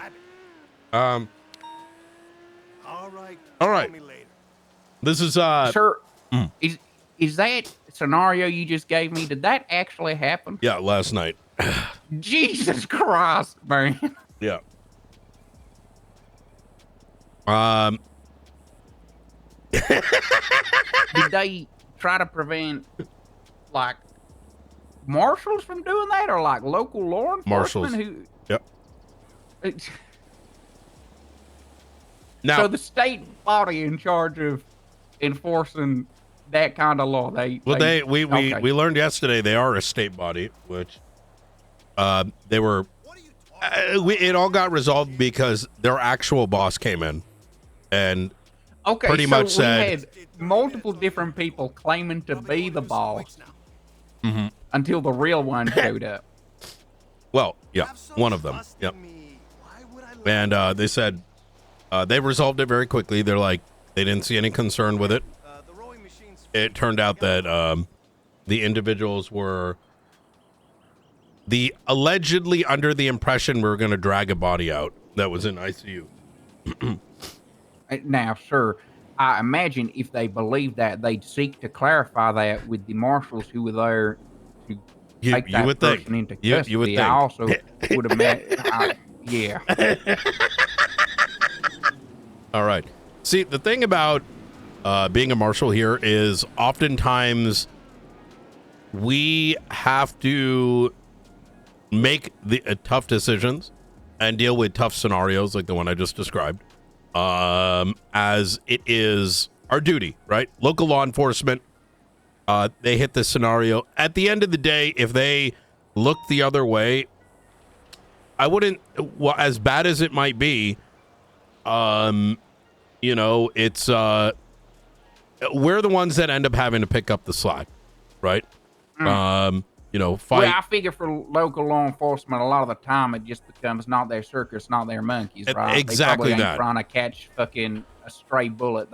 All right. All right. Call me later. This is Sir, is that scenario you just gave me? Did that actually happen? Yeah, last night. Jesus Christ, man. Yeah. Did they try to prevent like marshals from doing that, or like local law enforcement? Marshals. Yep. Now, So the state body in charge of enforcing that kind of law, we okay. learned yesterday they are a state body, which they were. It all got resolved because their actual boss came in and pretty so much said we had multiple different people claiming to be the boss until the real one showed up. Well, yeah, one of them. Yep. And they said they resolved it very quickly. They're like, they didn't see any concern with it. It turned out that the individuals were allegedly under the impression we were going to drag a body out that was in ICU. Now, sir, I imagine if they believed that, they'd seek to clarify that with the marshals who were there to take that would person think. into custody. You would think. I also would imagine, yeah. All right. See, the thing about being a marshal here is oftentimes we have to make the tough decisions and deal with tough scenarios like the one I just described, as it is our duty, right? Local law enforcement, they hit this scenario. At the end of the day, if they look the other way, I wouldn't, well, as bad as it might be, you know, it's we're the ones that end up having to pick up the slack, right? You know, fight. Well, I figure for local law enforcement, a lot of the time it just becomes not their circus, not their monkeys, right? Exactly they probably that. ain't trying to catch fucking a stray bullet.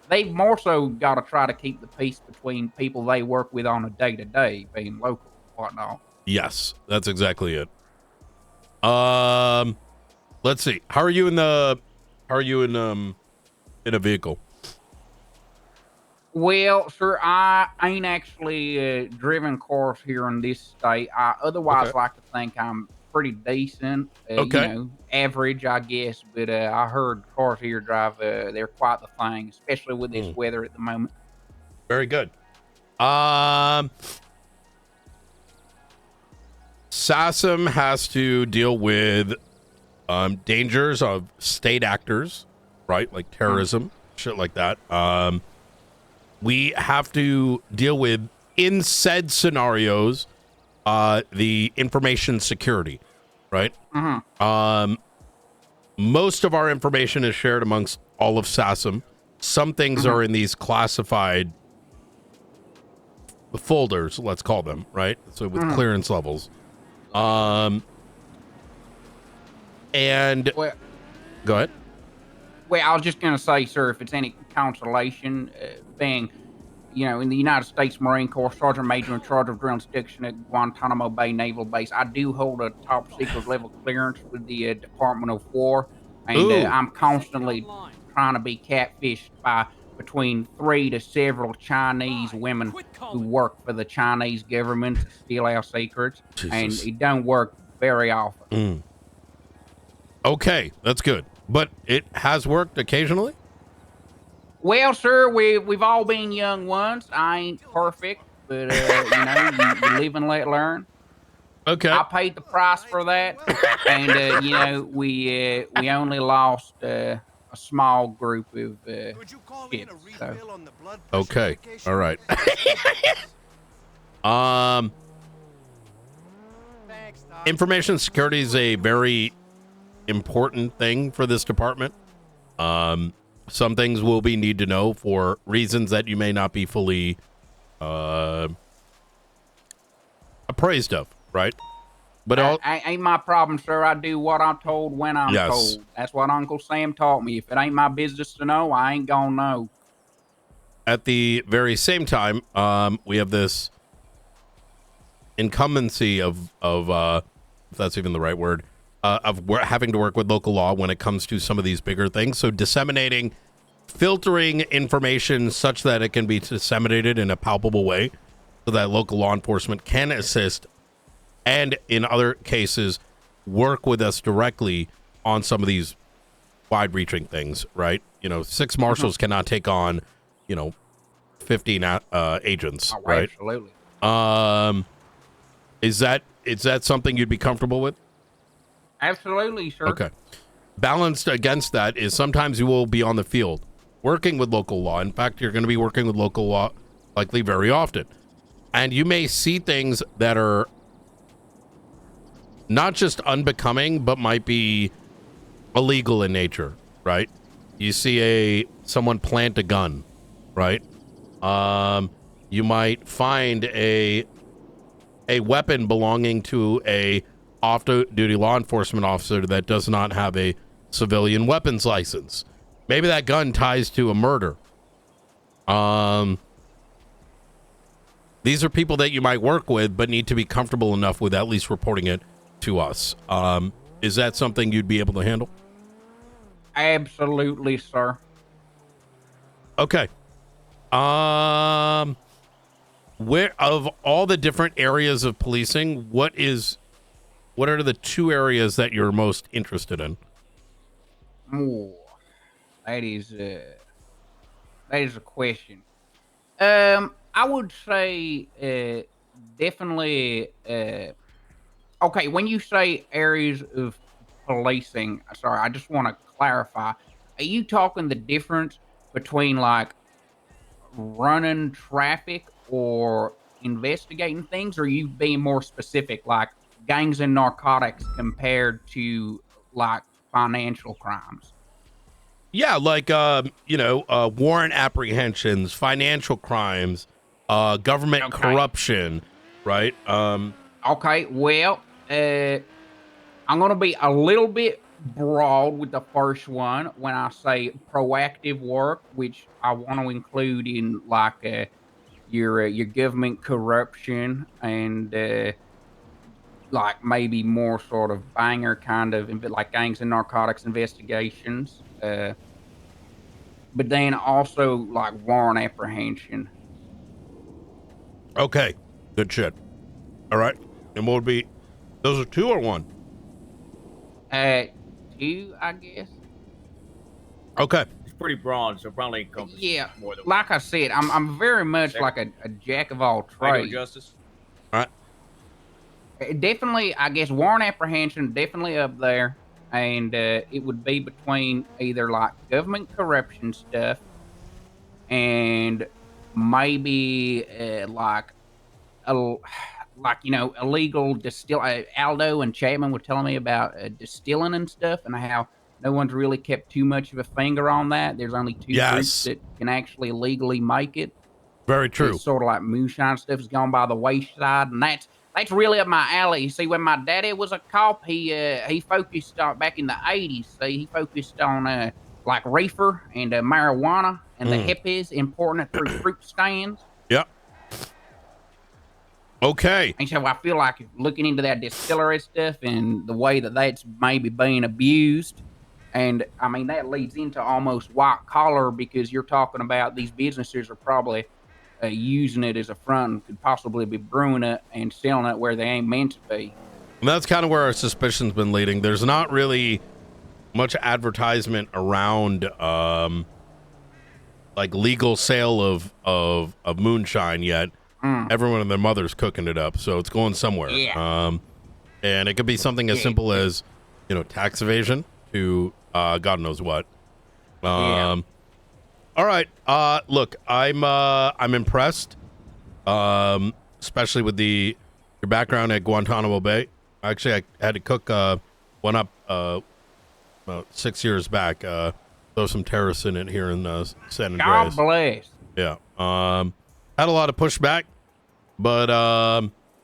They've more so got to try to keep the peace between people they work with on a day-to-day, being local and whatnot. Yes, that's exactly it. Let's see. How are you in a vehicle? Well, sir, I ain't actually driven cars here in this state. I otherwise like to think I'm pretty decent. Okay. You know, average, I guess. But I heard cars here drive, they're quite the thing, especially with this weather at the moment. Very good. SASM has to deal with dangers of state actors, right? Like terrorism, shit like that. We have to deal with, in said scenarios, the information security, right? Most of our information is shared amongst all of SASM. Some things are in these classified folders, let's call them, right? So with clearance levels. And Well, go ahead. Well, I was just going to say, sir, if it's any consolation, being, you know, in the United States Marine Corps, Sergeant Major in charge of drill inspection at Guantanamo Bay Naval Base, I do hold a top secret level clearance with the Department of War, and I'm constantly trying to be catfished by between 3 to several Chinese women who work for the Chinese government to steal our secrets, and it don't work very often. Okay, that's good. But it has worked occasionally? Well, sir, we've all been young once. I ain't perfect, but, you know, you live and let learn. Okay. I paid the price for that, and, you know, we only lost a small group of kids. So. Okay, all right. information security is a very important thing for this department. Some things will be need to know for reasons that you may not be fully appraised of, right? But ain't my problem, sir. I do what I'm told when I'm told. That's what Uncle Sam taught me. If it ain't my business to know, I ain't gonna know. At the very same time, we have this incumbency of if that's even the right word, of having to work with local law when it comes to some of these bigger things. So disseminating, filtering information such that it can be disseminated in a palpable way so that local law enforcement can assist and in other cases work with us directly on some of these wide-reaching things, right? 6 marshals cannot take on 15 agents, Oh, right? Absolutely. Is that something you'd be comfortable with? Absolutely, sir. Okay. Balanced against that is sometimes you will be on the field working with local law. In fact, you're going to be working with local law likely very often. And you may see things that are not just unbecoming, but might be illegal in nature, right? You see someone plant a gun, right? You might find a weapon belonging to a off-duty law enforcement officer that does not have a civilian weapons license. Maybe that gun ties to a murder. These are people that you might work with, but need to be comfortable enough with at least reporting it to us. Is that something you'd be able to handle? Absolutely, sir. Okay. Where of all the different areas of policing, what are the 2 areas that you're most interested in? Oh, that is a question. I would say definitely. Okay, when you say areas of policing, sorry, I just want to clarify. Are you talking the difference between like running traffic or investigating things, or are you being more specific, like gangs and narcotics compared to like financial crimes? Yeah, like warrant apprehensions, financial crimes, government corruption, right? Okay, well, I'm going to be a little bit broad with the first one when I say proactive work, which I want to include in like your government corruption and like maybe more sort of banger kind of like gangs and narcotics investigations. But then also like warrant apprehension. Okay, good shit. All right, and what would be? Those are 2 or 1? 2, I guess. Okay. It's pretty broad, so probably encompasses Yeah, more than like I said, I'm very much like a jack of all trades. Justice. All right. Definitely, I guess warrant apprehension definitely up there, and it would be between either like government corruption stuff and maybe illegal distill. Aldo and Chapman were telling me about distilling and stuff, and how no one's really kept too much of a finger on that. There's only 2 groups that can actually legally make it. Very true. It's sort of like moonshine stuff has gone by the wayside, and that's really up my alley. You see, when my daddy was a cop, he focused on back in the 80s. See, he focused on like reefer and marijuana and the hippies importing it through fruit stands. Yep. Okay. And so I feel like looking into that distillery stuff and the way that that's maybe being abused. And I mean, that leads into almost white collar, because you're talking about these businesses are probably using it as a front and could possibly be brewing it and selling it where they ain't meant to be. And that's kind of where our suspicion's been leading. There's not really much advertisement around like legal sale of moonshine yet. Everyone and their mother's cooking it up, so it's going somewhere. Yeah. And it could be something as simple as, tax evasion to God knows what. All right. Look, I'm impressed, especially with your background at Guantanamo Bay. Actually, I had to cook one up about 6 years back. Throw some terrace in it here in San Andreas. God bless. Yeah. Had a lot of pushback, but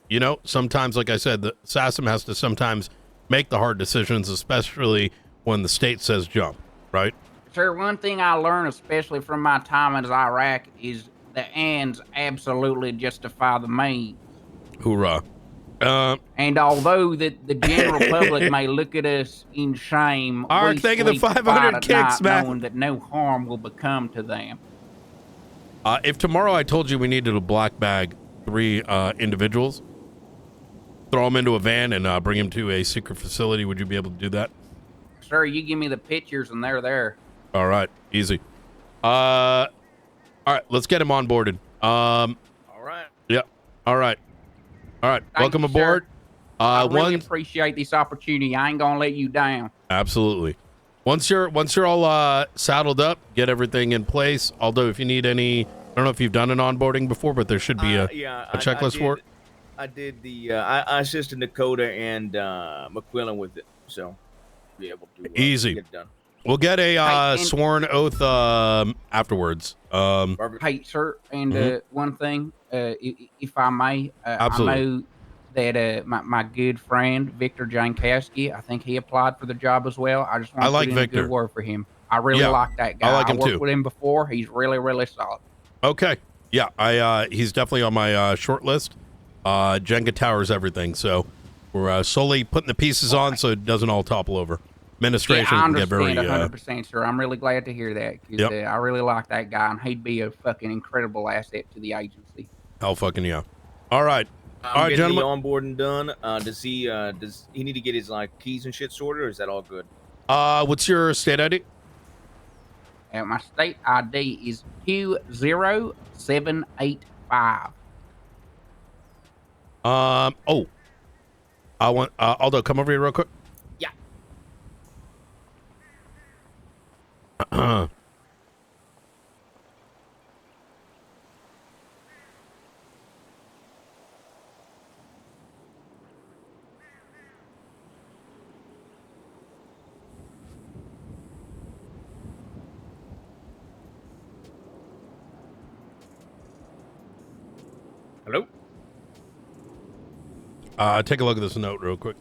you know, sometimes, like I said, the SASM has to sometimes make the hard decisions, especially when the state says jump, right? Sir, one thing I learned, especially from my time in Iraq, is the ends absolutely justify the means. Hoorah. And although the general public may look at us in shame, Ark, we thank you the sleep 500 quiet at kicks, night man. knowing that no harm will become to them. If tomorrow I told you we needed a black bag 3 individuals, throw them into a van and bring them to a secret facility, would you be able to do that? Sir, you give me the pictures and they're there. All right, easy. All right, let's get him onboarded. All right. Yeah. All right. Welcome you, aboard. Sir. I really appreciate this opportunity. I ain't gonna let you down. Absolutely. Once you're all saddled up, get everything in place. Although if you need any, I don't know if you've done an onboarding before, but there should be a checklist for it. I did the I assisted Dakota and McQuillan with it, so be able to Easy. get it done. We'll get a sworn oath afterwards. Hey, sir, and one thing, if I may, Absolutely. I know that my good friend Victor Jankowski, I think he applied for the job as well. I just want to put in a good word for him. I really like that guy. I like him worked too. with him before. He's really, really solid. Okay. Yeah, he's definitely on my short list. Jenga towers everything, so we're slowly putting the pieces on so it doesn't all topple over. Administration can get very 100%, sir. I'm really glad to hear that because I really like that guy, and he'd be a fucking incredible asset to the agency. Hell fucking yeah. All right. All right, gentlemen. Onboarding done. Does he need to get his keys and shit sorted, or is that all good? What's your state ID? My state ID is 20785. I want Aldo, come over here real quick. Yeah. Hello? Take a look at this note real quick.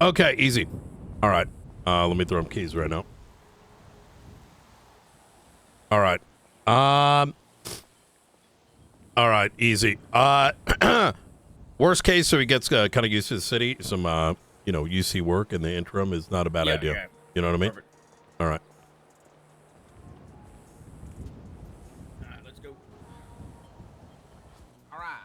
Okay, easy. All right. Let me throw him keys right now. All right. All right, easy. Worst case, so he gets kind of used to the city. Some, UC work in the interim is not a bad idea. Yeah. You know what I mean? Perfect. All right. All right, let's go. All right.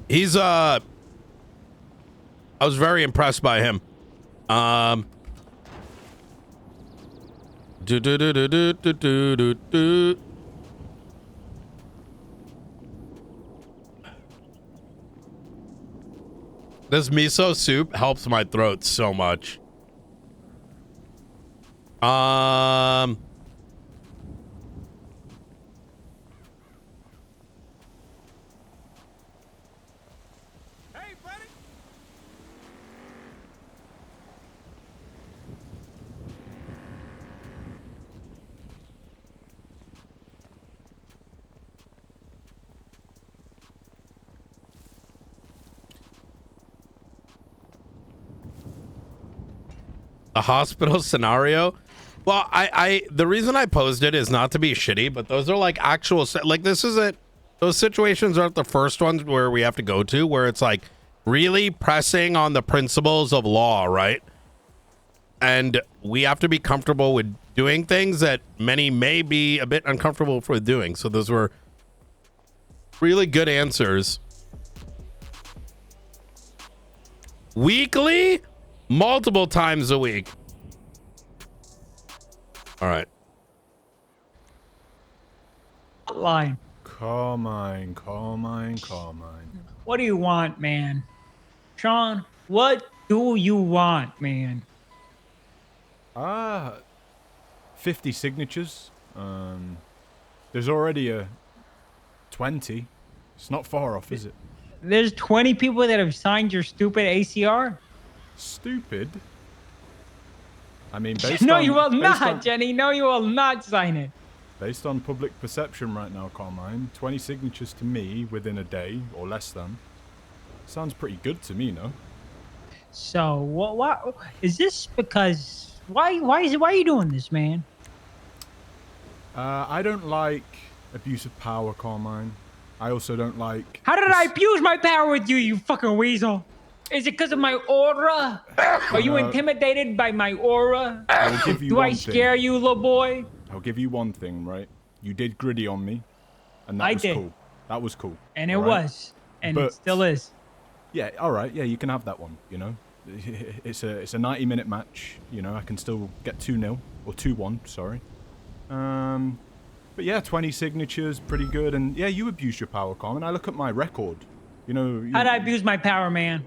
He's I was very impressed by him. Do do do do do do do do do. This miso soup helps my throat so much. A hospital scenario. Well, the reason I posed it is not to be shitty, but those are like actual, like this isn't, those situations aren't the first ones where we have to go to, where it's like really pressing on the principles of law, right? And we have to be comfortable with doing things that many may be a bit uncomfortable for doing. So those were really good answers. Weekly? Multiple times a week. All right. Line. Carmine. What do you want, man? Sean, what do you want, man? 50 signatures. There's already a 20. It's not far off, is it? There's 20 people that have signed your stupid ACR? Stupid? I mean, based no, on... you will based not, on- Jenny. No, you will not sign it. Based on public perception right now, Carmine, 20 signatures to me within a day, or less than. Sounds pretty good to me, no? So, what is this because... Why are you doing this, man? I don't like abuse of power, Carmine. I also don't like... How did I abuse my power with you, you fucking weasel? Is it because of my aura? Are you intimidated by my aura? I will give you Do one I scare you, little boy? I'll give you one thing, right? You did gritty on me, and that I was did. cool. That was cool. And it all right? was. And it still is. Yeah, all right. Yeah, you can have that one, you know? It's a 90-minute match, you know? I can still get 2-0, or 2-1, sorry. But yeah, 20 signatures, pretty good. And yeah, you abuse your power, Carmen. I look at my record, you know... How'd I abuse my power, man?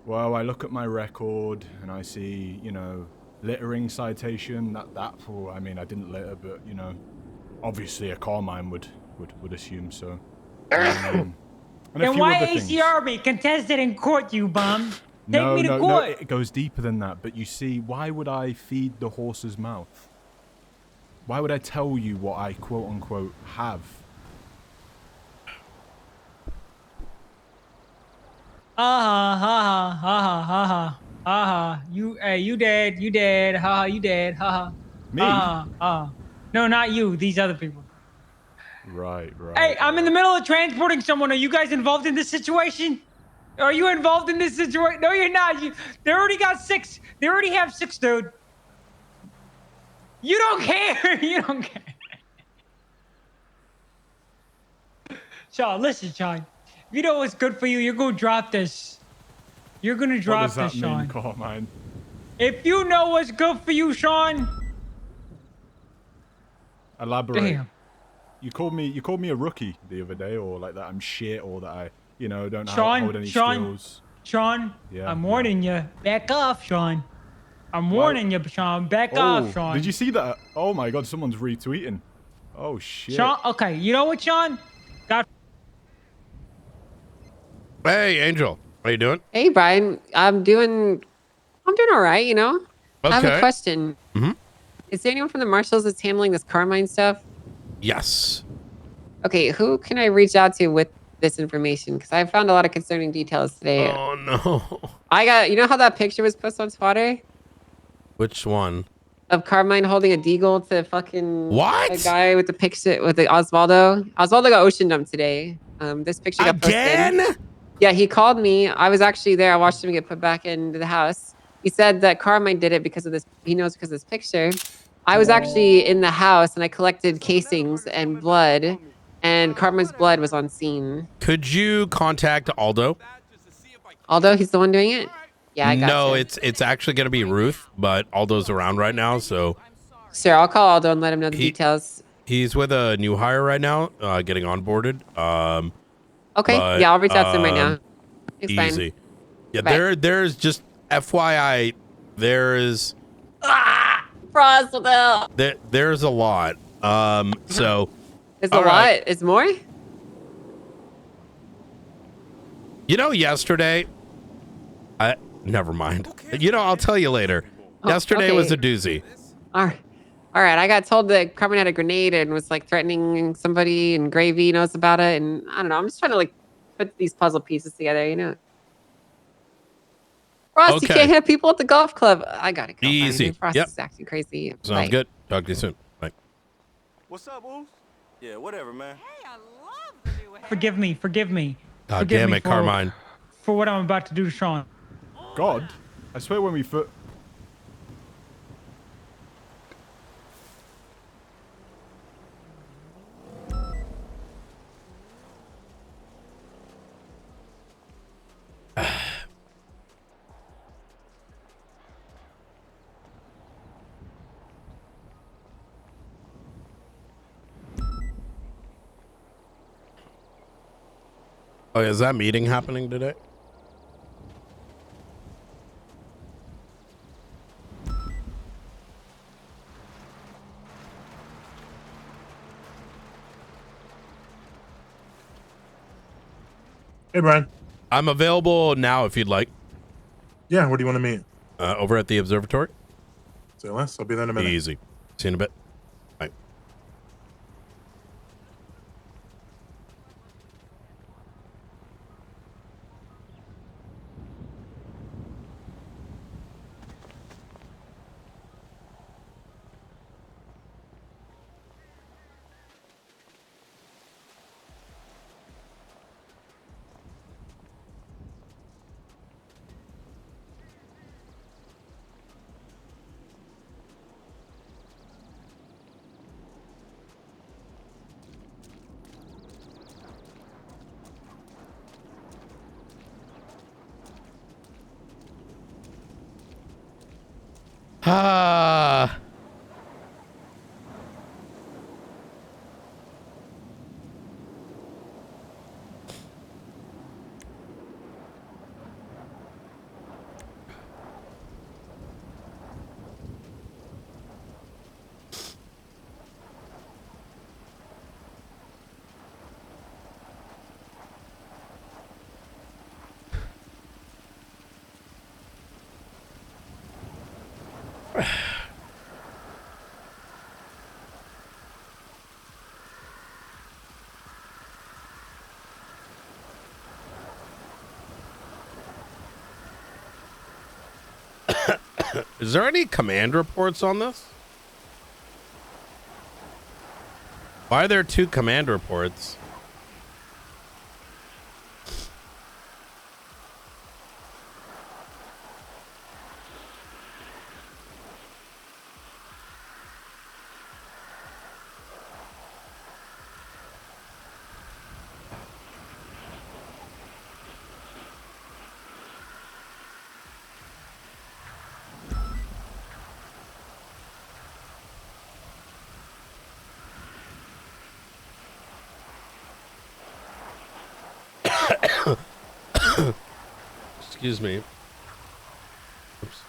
Well, I look at my record and I see, you know, littering citation. I mean, I didn't litter, but you know, obviously a Carmine would assume so. And Then why ACR me? Contested in court, you bum. Take me to court. No, it goes deeper than that. But you see, why would I feed the horse's mouth? Why would I tell you what I quote unquote have? You dead, haha, you dead, haha. Me? No, not you, these other people. Right. Hey, I'm in the middle of transporting someone. Are you guys involved in this situation? Are you involved in this situation? No, you're not. They already got 6. They already have 6, dude. You don't care. You don't care. Sean, listen, Sean. If you know what's good for you, you're going to drop this. You're going to drop this, Sean. What does that mean, Carmine? If you know what's good for you, Sean. Elaborate. Damn. You called me a rookie the other day, or like that I'm shit, or that I, you know, don't hold any skills. Sean, Yeah, I'm warning you. Back off, Sean. I'm warning you, Sean. Back off, Sean. Did you see that? Oh my God, someone's retweeting. Oh shit. Sean, okay, you know what, Sean? Hey, Angel. How you doing? Hey, Brian. I'm doing all right, you know? I have a question. Mm-hmm. Is there anyone from the Marshals that's handling this Carmine stuff? Yes. Okay, who can I reach out to with this information? Because I found a lot of concerning details today. Oh, no. You know how that picture was posted on Twitter? Which one? Of Carmine holding a deagle to fucking... What? The guy with the picture, with the Osvaldo. Osvaldo got ocean dumped today. This picture got posted. Again? Yeah, he called me. I was actually there. I watched him get put back into the house. He said that Carmine did it because of this. He knows because of this picture. I was actually in the house and I collected casings and blood, and Carmine's blood was on scene. Could you contact Aldo? Aldo, he's the one doing it? Yeah, I got No, you. it's actually going to be Ruth, but Aldo's around right now, so Sure, I'll call Aldo and let him know the details. He's with a new hire right now, getting onboarded. Okay, but, yeah, I'll reach out to him right now. It's fine. Easy. Yeah, Bye. there's just FYI, there's Frostville. there's a lot. So It's a all lot. right. It's more. You know, yesterday, never mind. You know, I'll tell you later. Oh, Yesterday was a okay. doozy. All right. I got told that Carmen had a grenade and was like threatening somebody, and Gravy knows about it. And I don't know. I'm just trying to like put these puzzle pieces together, you know. Frost, you Okay. can't hit people at the golf club. I gotta go. Easy. Finally. Frost Yep. is acting crazy. Sounds Bye. good. Talk to you soon. Bye. What's up, Oos? Yeah, whatever, man. Forgive me. God Forgive damn me it, Carmine. for what I'm about to do to Sean. God, I swear when we first... Oh, is that meeting happening today? Hey, Brian. I'm available now if you'd like. Yeah, where do you want to meet? Over at the observatory. Say less. I'll be there in a minute. Easy. See you in a bit. Bye. Ah. Is there any command reports on this? Why are there 2 command reports? Excuse me. Oops.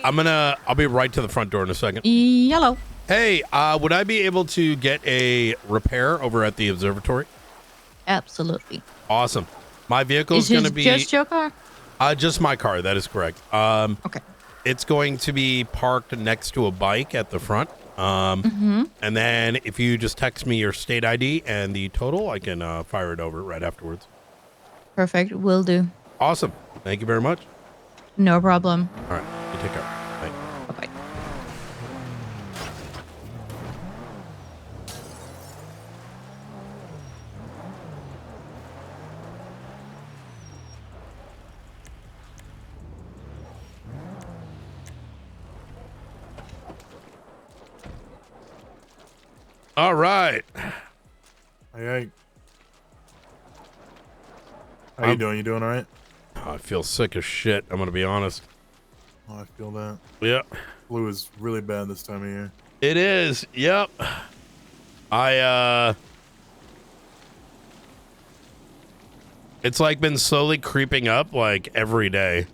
I'll be right to the front door in a second. Yellow. Hey, would I be able to get a repair over at the observatory? Absolutely. Awesome. My vehicle is going to be just your car? Just my car. That is correct. Okay. It's going to be parked next to a bike at the front. Mm-hmm. And then if you just text me your state ID and the total, I can fire it over right afterwards. Perfect. Will do. Awesome. Thank you very much. No problem. All right. You take care. Bye. Bye-bye. All right. Hey. How you doing? You doing all right? I feel sick as shit. I'm going to be honest. Oh, I feel that. Yeah. Flu is really bad this time of year. It is. Yep. It's like been slowly creeping up like every day.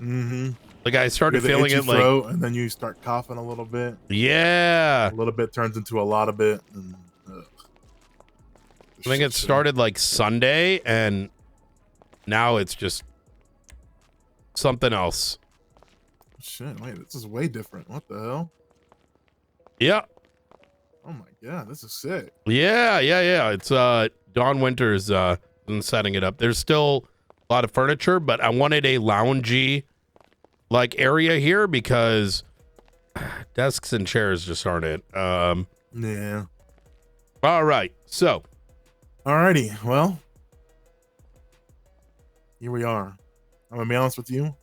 Mm-hmm. Like I started feeling it like, throat, and then you start coughing a little bit. Yeah. A little bit turns into a lot of bit. And, I think it started like Sunday, and now it's just something else. Shit, wait, this is way different. What the hell? Yeah. Oh my god, this is sick. Yeah. It's Dawn Winters been setting it up. There's still a lot of furniture, but I wanted a loungy like area here because desks and chairs just aren't it. Yeah. All right. So. Alrighty. Well, here we are. I'm gonna be honest with you.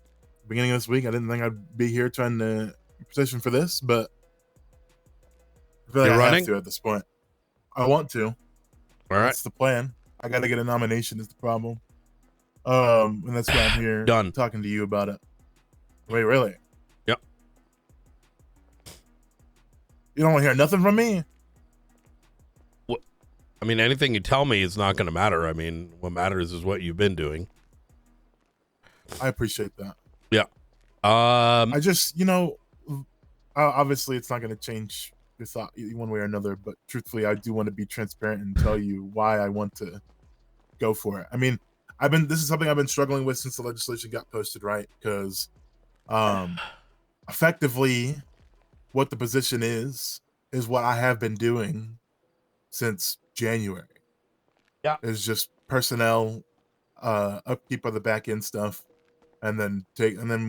Beginning of this week, I didn't think I'd be here trying to petition for this, but I feel like You're I running? have to at this point. I want to. All right. That's the plan. I got to get a nomination is the problem. And that's why I'm here Done. talking to you about it. Wait, really? Yep. You don't want to hear nothing from me? What? I mean, anything you tell me is not going to matter. I mean, what matters is what you've been doing. I appreciate that. Yeah. I just, obviously it's not going to change your thought one way or another, but truthfully, I do want to be transparent and tell you why I want to go for it. I mean, this is something I've been struggling with since the legislation got posted, right? Because effectively what the position is what I have been doing since January. Yeah. It's just personnel, upkeep of the back end stuff, and then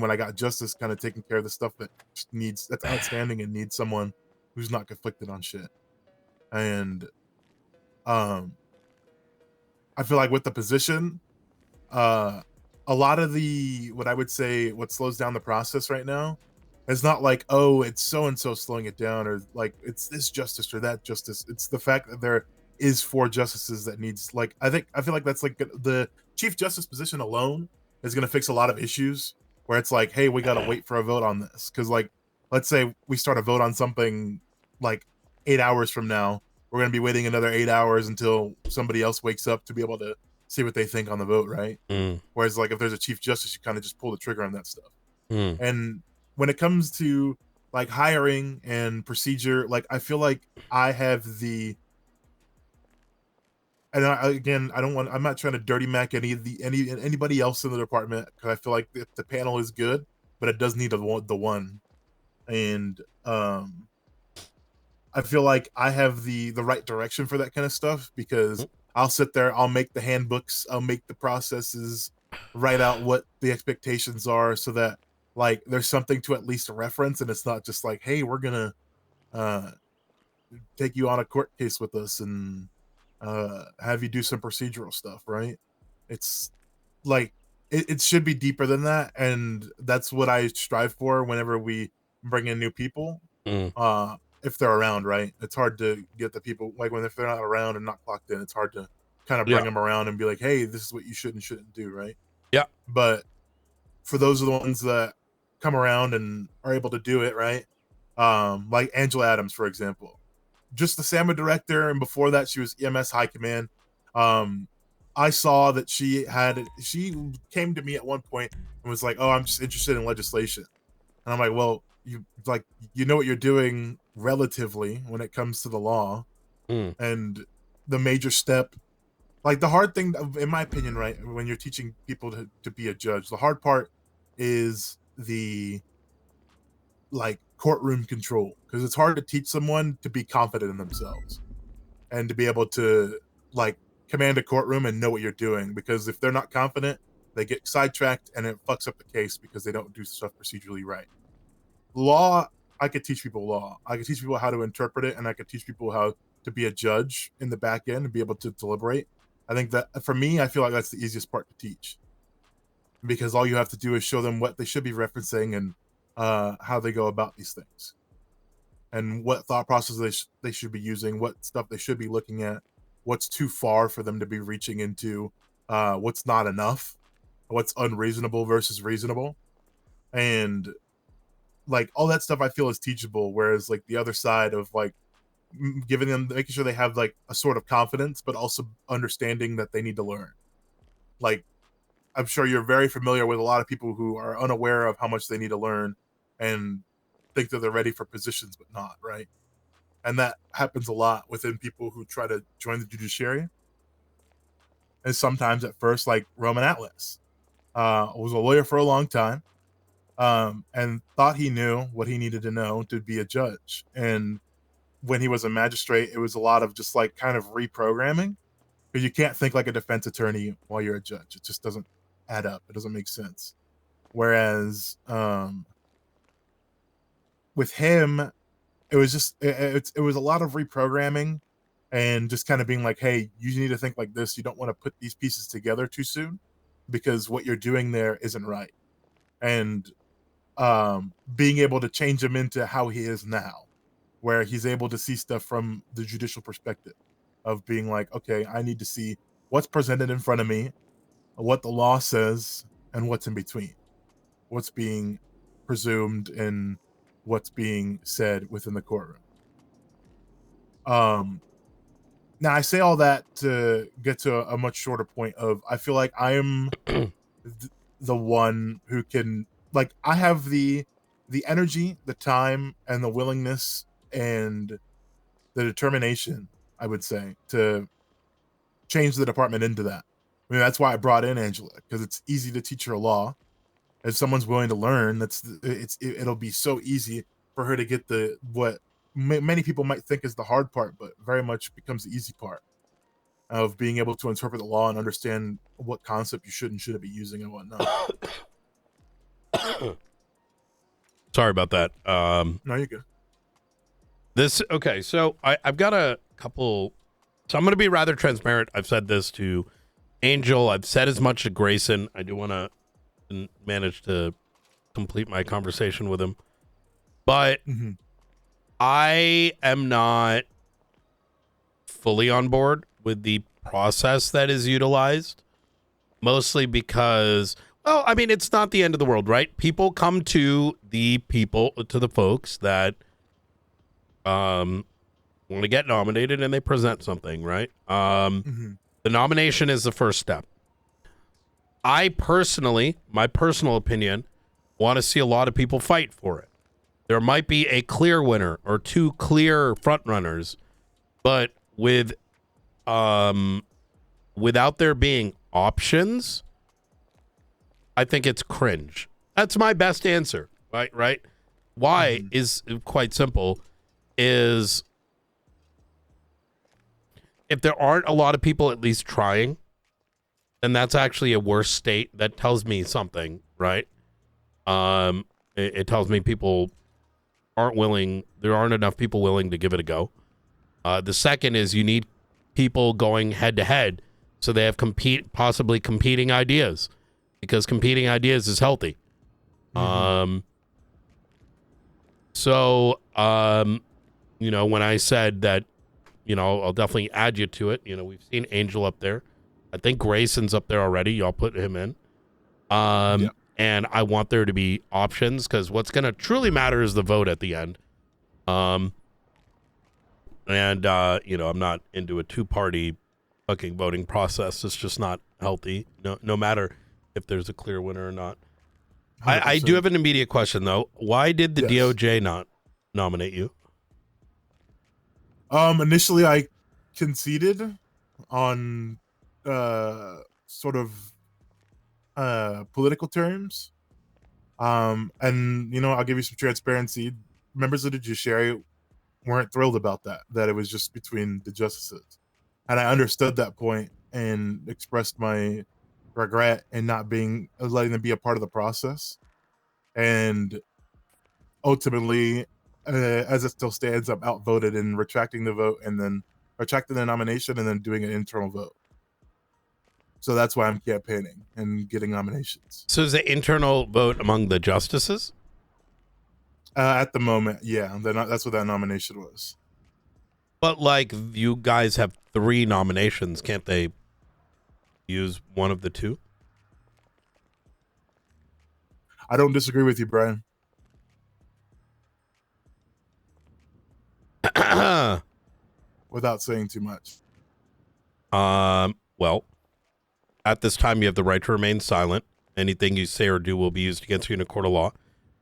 when I got justice, kind of taking care of the stuff that's outstanding and needs someone who's not conflicted on shit. And I feel like with the position, a lot of what slows down the process right now is not like, oh, it's so and so slowing it down, or like it's this justice or that justice. It's the fact that there is 4 justices that needs, like, I feel like that's like the chief justice position alone is going to fix a lot of issues where it's like, hey, we got to wait for a vote on this. Because, like, let's say we start a vote on something like 8 hours from now, we're going to be waiting another 8 hours until somebody else wakes up to be able to see what they think on the vote, right? Whereas, like, if there's a chief justice, you kind of just pull the trigger on that stuff. And when it comes to like hiring and procedure, like, I feel like I have I'm not trying to dirty mac anybody else in the department, because I feel like the panel is good, but it does need the one. And I feel like I have the right direction for that kind of stuff, because I'll sit there, I'll make the handbooks, I'll make the processes, write out what the expectations are, so that like there's something to at least reference, and it's not just like, hey, we're gonna take you on a court case with us and have you do some procedural stuff, right? It's like it should be deeper than that, and that's what I strive for whenever we bring in new people. If they're around, right? It's hard to get the people, like, if they're not around and not clocked in, it's hard to kind of bring them around and be like, hey, this is what you should and shouldn't do, right? Yeah. But for those are the ones that come around and are able to do it, right? Like Angela Adams, for example, just the SAMA director, and before that she was EMS High Command. I saw that she came to me at one point and was like, oh, I'm just interested in legislation. And I'm like, well, you know what you're doing relatively when it comes to the law, and the major step, like the hard thing, in my opinion, right, when you're teaching people to be a judge, the hard part is the like courtroom control, because it's hard to teach someone to be confident in themselves and to be able to like command a courtroom and know what you're doing, because if they're not confident, they get sidetracked and it fucks up the case because they don't do stuff procedurally right. Law, I could teach people law. I could teach people how to interpret it, and I could teach people how to be a judge in the back end and be able to deliberate. I think that for me, I feel like that's the easiest part to teach, because all you have to do is show them what they should be referencing and how they go about these things, and what thought process they should be using, what stuff they should be looking at, what's too far for them to be reaching into, what's not enough, what's unreasonable versus reasonable, and like all that stuff I feel is teachable. Whereas like the other side of like giving them, making sure they have like a sort of confidence, but also understanding that they need to learn. Like I'm sure you're very familiar with a lot of people who are unaware of how much they need to learn and think that they're ready for positions, but not, right? And that happens a lot within people who try to join the judiciary. And sometimes at first, like Roman Atlas, was a lawyer for a long time, and thought he knew what he needed to know to be a judge. And when he was a magistrate, it was a lot of just like kind of reprogramming, because you can't think like a defense attorney while you're a judge. It just doesn't add up. It doesn't make sense. Whereas with him, it was just it was a lot of reprogramming and just kind of being like, hey, you need to think like this. You don't want to put these pieces together too soon, because what you're doing there isn't right. And being able to change him into how he is now, where he's able to see stuff from the judicial perspective of being like, okay, I need to see what's presented in front of me, what the law says, and what's in between, what's being presumed and what's being said within the courtroom. Now I say all that to get to a much shorter point of, I feel like I am the one who can, like, I have the energy, the time, and the willingness and the determination, I would say, to change the department into that. I mean, that's why I brought in Angela, because it's easy to teach her law. If someone's willing to learn, it'll be so easy for her to get the what many people might think is the hard part, but very much becomes the easy part of being able to interpret the law and understand what concept you should and shouldn't be using and whatnot. Sorry about that. No, you're good. Okay, so I've got a couple. So I'm going to be rather transparent. I've said this to Angel. I've said as much to Grayson. I do want to manage to complete my conversation with him. But I am not fully on board with the process that is utilized, mostly because, well, I mean, it's not the end of the world, right? People come to the folks that want to get nominated, and they present something, right? The nomination is the first step. I personally, my personal opinion, want to see a lot of people fight for it. There might be a clear winner or two clear front runners, but without there being options, I think it's cringe. That's my best answer, right? Why is quite simple, is if there aren't a lot of people at least trying, then that's actually a worse state. That tells me something, right? It tells me people aren't willing. There aren't enough people willing to give it a go. The second is you need people going head to head, so they have possibly competing ideas, because competing ideas is healthy. You know, when I said that, you know, I'll definitely add you to it. You know, we've seen Angel up there. I think Grayson's up there already. Y'all put him in. And I want there to be options, because what's going to truly matter is the vote at the end. You know, I'm not into a two-party fucking voting process. It's just not healthy, no matter if there's a clear winner or not. I do 100%. have an immediate question though. Why did the Yes. DOJ not nominate you? Initially I conceded on sort of political terms. And you know, I'll give you some transparency. Members of the judiciary weren't thrilled about that it was just between the justices. And I understood that point and expressed my regret in not letting them be a part of the process. And ultimately, as it still stands, I'm outvoted in retracting the vote and then retracting the nomination and then doing an internal vote. So that's why I'm campaigning and getting nominations. So is the internal vote among the justices? At the moment, yeah, that's what that nomination was. But like you guys have 3 nominations, can't they use one of the 2? I don't disagree with you, Brian. Without saying too much. Well, at this time, you have the right to remain silent. Anything you say or do will be used against you in a court of law.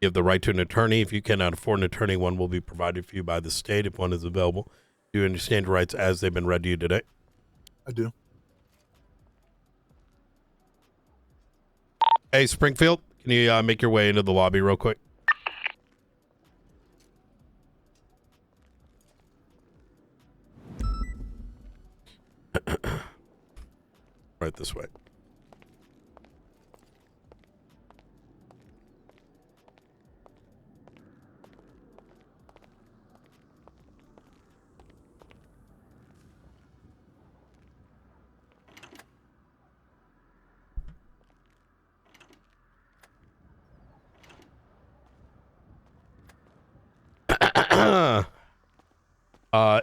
You have the right to an attorney. If you cannot afford an attorney, one will be provided for you by the state if one is available. Do you understand your rights as they've been read to you today? I do. Hey, Springfield, can you make your way into the lobby real quick? Right this way.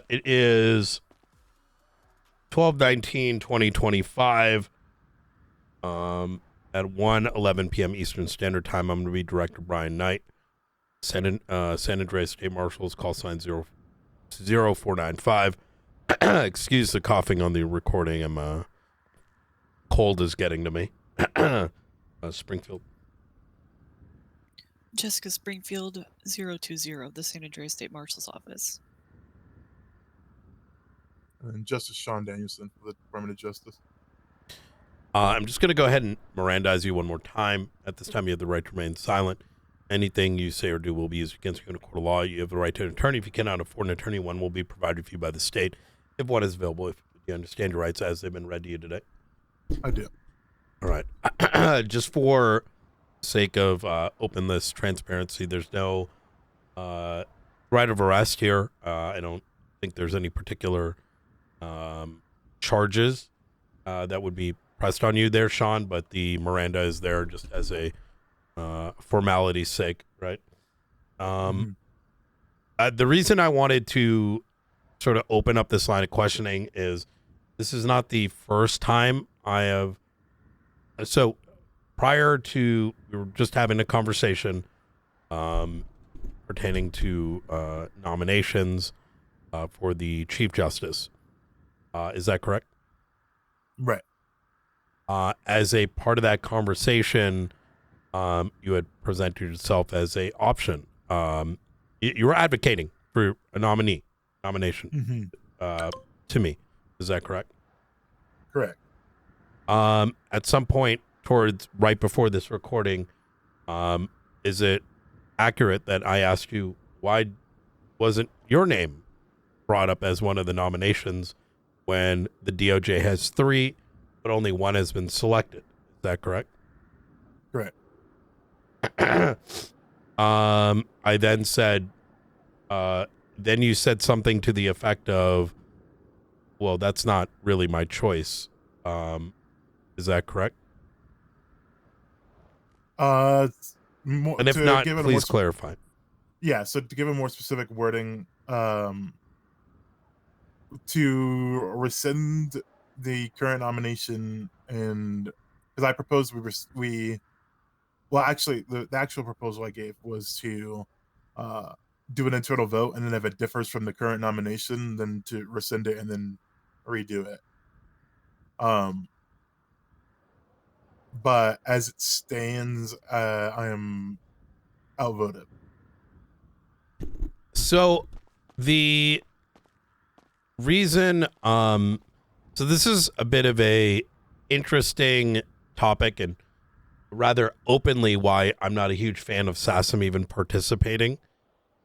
It is 12/19/2025 at 1:11 p.m. Eastern Standard Time. I'm going to be Director Brian Knight, San Andreas State Marshals, call sign 0495. Excuse the coughing on the recording. I'm cold is getting to me. Springfield. Jessica Springfield, 020, the San Andreas State Marshal's Office. And Justice Sean Danielson for the Department of Justice. I'm just going to go ahead and Mirandize you one more time. At this time, you have the right to remain silent. Anything you say or do will be used against you in a court of law. You have the right to an attorney. If you cannot afford an attorney, one will be provided for you by the state. If one is available, if you understand your rights as they've been read to you today. I do. All right. Just for sake of open list transparency, there's no right of arrest here. I don't think there's any particular charges that would be pressed on you there, Sean, but the Miranda is there just as a formality's sake, right? The reason I wanted to sort of open up this line of questioning is this is not the first time I have. So prior to, we were just having a conversation pertaining to nominations for the Chief Justice. Is that correct? Right. As a part of that conversation, you had presented yourself as a option. You were advocating for a nomination to me. Is that correct? Correct. At some point towards right before this recording, is it accurate that I asked you why wasn't your name brought up as one of the nominations when the DOJ has 3, but only 1 has been selected? Is that correct? Correct. I then said, then you said something to the effect of, well, that's not really my choice. Is that correct? And if not, please clarify. Yeah, so to give a more specific wording, to rescind the current nomination, and because I proposed well, actually, the actual proposal I gave was to do an internal vote, and then if it differs from the current nomination, then to rescind it and then redo it. but as it stands, I am outvoted. So the reason, so this is a bit of a interesting topic and rather openly why I'm not a huge fan of SASM even participating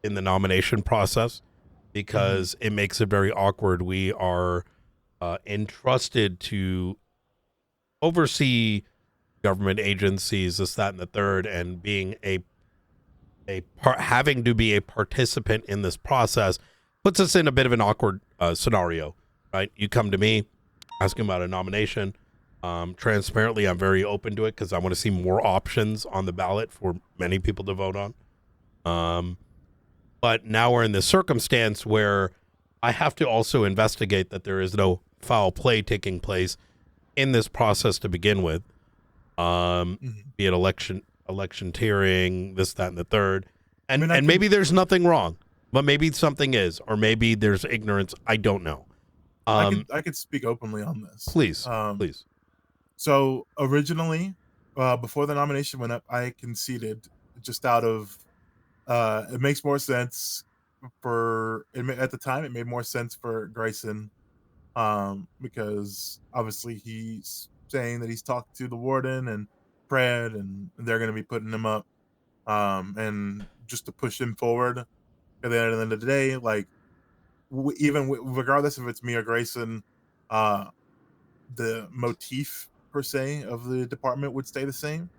in the nomination process, because it makes it very awkward. We are entrusted to oversee government agencies, this, that, and the third, and being having to be a participant in this process puts us in a bit of an awkward scenario, right? You come to me asking about a nomination. Transparently, I'm very open to it because I want to see more options on the ballot for many people to vote on. But now we're in this circumstance where I have to also investigate that there is no foul play taking place in this process to begin with. Be it electioneering, this, that, and the third. And maybe there's nothing wrong, but maybe something is, or maybe there's ignorance. I don't know. I could speak openly on this. Please, please. So originally, before the nomination went up, I conceded just out of it makes more sense at the time. It made more sense for Grayson, because obviously he's saying that he's talked to the warden and Fred, and they're going to be putting him up, and just to push him forward. At the end of the day, like regardless if it's me or Grayson, the motif per se of the department would stay the same,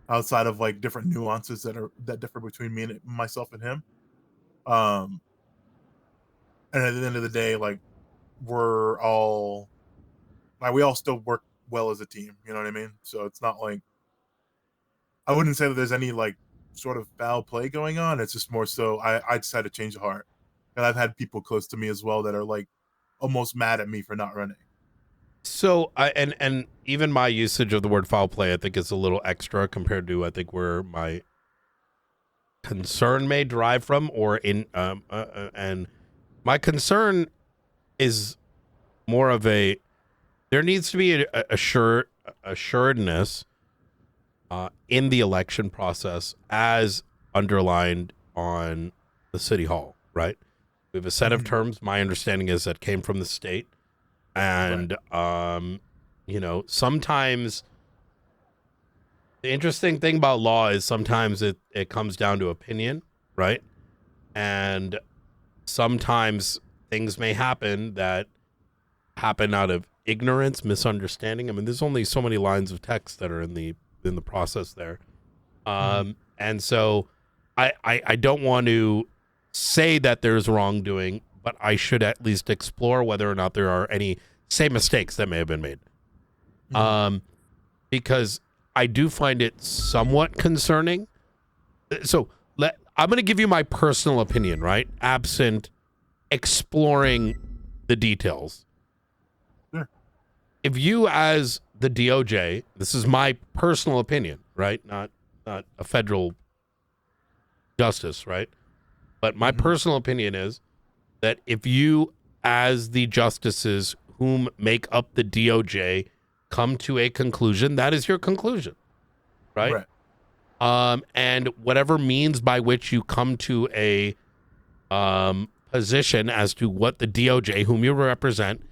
outside of like different nuances that differ between me and myself and him. And at the end of the day, like we all still work well as a team. You know what I mean? So it's not like, I wouldn't say that there's any like sort of foul play going on. It's just more so I decided to change the heart, and I've had people close to me as well that are like almost mad at me for not running. So and even my usage of the word foul play, I think, is a little extra compared to I think where my concern may derive from, or in and my concern is more of there needs to be a assuredness in the election process as underlined on the city hall, right? We have a set of terms. My understanding is that came from the state. And, sometimes the interesting thing about law is sometimes it comes down to opinion, right? And sometimes things may happen that happen out of ignorance, misunderstanding. I mean, there's only so many lines of text that are in the process there. And so I don't want to say that there's wrongdoing, but I should at least explore whether or not there are any same mistakes that may have been made. Because I do find it somewhat concerning. So I'm going to give you my personal opinion, right? Absent exploring the details. Sure. If you, as the DOJ, this is my personal opinion, right? Not a federal justice, right? But my personal opinion is that if you, as the justices whom make up the DOJ, come to a conclusion, that is your conclusion, right? And whatever means by which you come to a position as to what the DOJ, whom you represent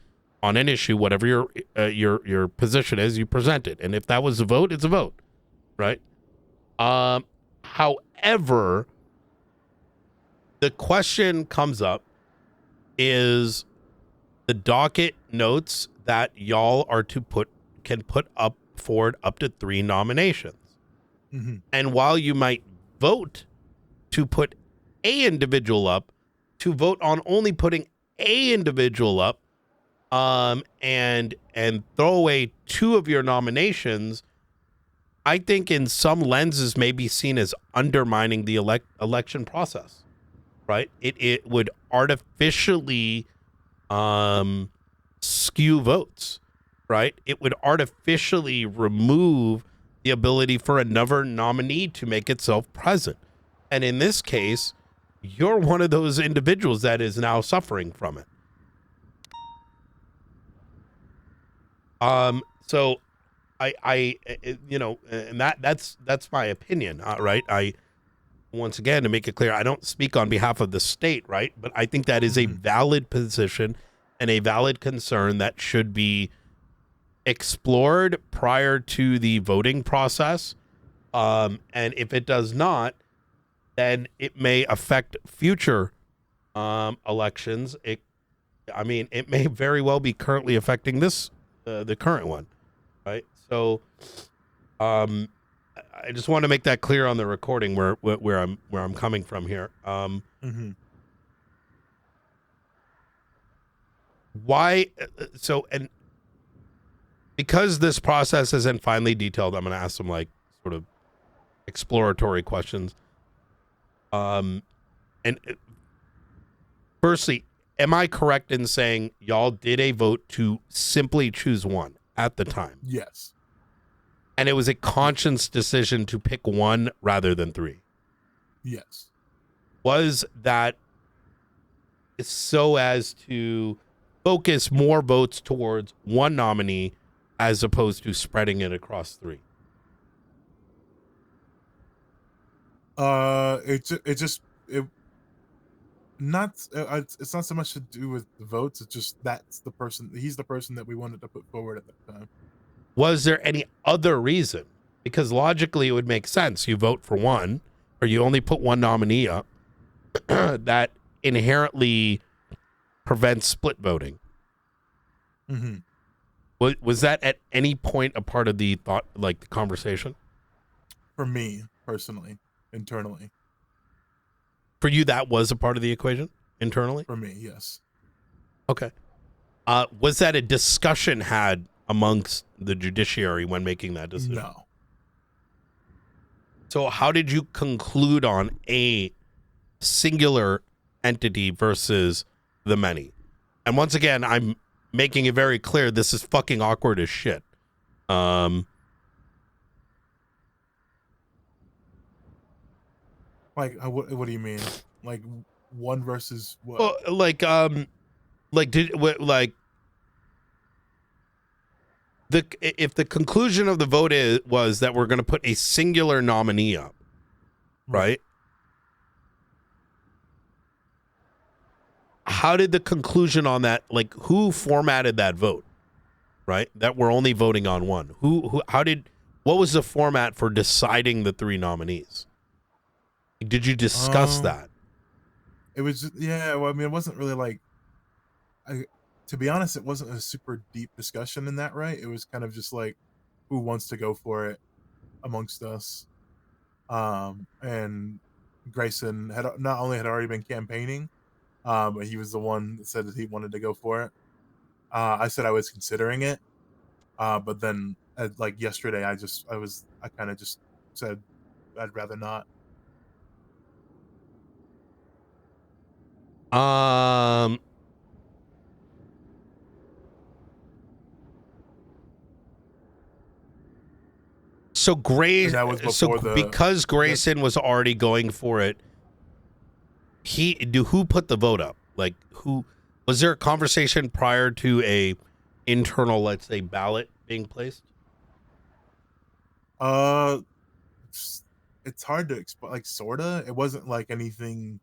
on an issue, whatever your position is, you present it. And if that was a vote, it's a vote, right? However, the question comes up is the docket notes that y'all are can put up forward up to 3 nominations. And while you might vote to put a individual up, to vote on only putting a individual up, and throw away 2 of your nominations, I think in some lenses may be seen as undermining the election process, right? It would artificially skew votes, right? It would artificially remove the ability for another nominee to make itself present. And in this case, you're one of those individuals that is now suffering from it. So you know, and that's my opinion, right? Once again, to make it clear, I don't speak on behalf of the state, right? But I think that is a valid position and a valid concern that should be explored prior to the voting process. And if it does not, then it may affect future elections. It may very well be currently affecting this, the current one, right? So, I just want to make that clear on the recording where I'm coming from here. Why? So, and because this process isn't finally detailed, I'm going to ask some like sort of exploratory questions. Firstly, am I correct in saying y'all did a vote to simply choose one at the time? Yes. And it was a conscious decision to pick one rather than three? Yes. Was that so as to focus more votes towards one nominee as opposed to spreading it across three? It's not so much to do with the votes. It's just he's the person that we wanted to put forward at that time. Was there any other reason? Because logically it would make sense. You vote for one, or you only put one nominee up. That inherently prevents split voting. Was that at any point a part of the thought, like the conversation? For me, personally, internally. For you, that was a part of the equation internally? For me, yes. Okay. Was that a discussion had amongst the judiciary when making that decision? No. So how did you conclude on a singular entity versus the many? And once again, I'm making it very clear this is fucking awkward as shit. Like, what do you mean? Like one versus what? Well, if the conclusion of the vote was that we're going to put a singular nominee up, right? How did the conclusion on that, like, who formatted that vote, right? That we're only voting on one. What was the format for deciding the three nominees? Did you discuss that? It was, yeah. Well, I mean, it wasn't really like, to be honest, it wasn't a super deep discussion in that, right? It was kind of just like, who wants to go for it amongst us? And Grayson had not only had already been campaigning, but he was the one that said that he wanted to go for it. I said I was considering it, but then like yesterday, I kind of just said I'd rather not. So because Grayson was already going for it, who put the vote up? Like, who was there a conversation prior to a internal, let's say, ballot being placed? It's hard to explain. Like, sorta. It wasn't like anything.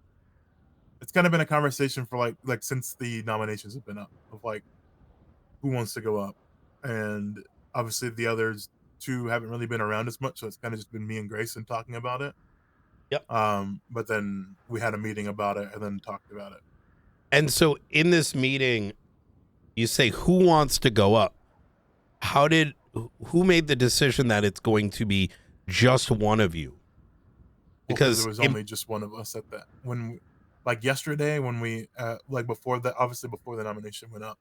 It's kind of been a conversation for like since the nominations have been up of like who wants to go up, and obviously the others two haven't really been around as much, so it's kind of just been me and Grayson talking about it. Yep. But then we had a meeting about it and then talked about it. And so in this meeting, you say who wants to go up. Who made the decision that it's going to be just one of you? Because there was only just one of us at that. Like yesterday, when we like before the nomination went up,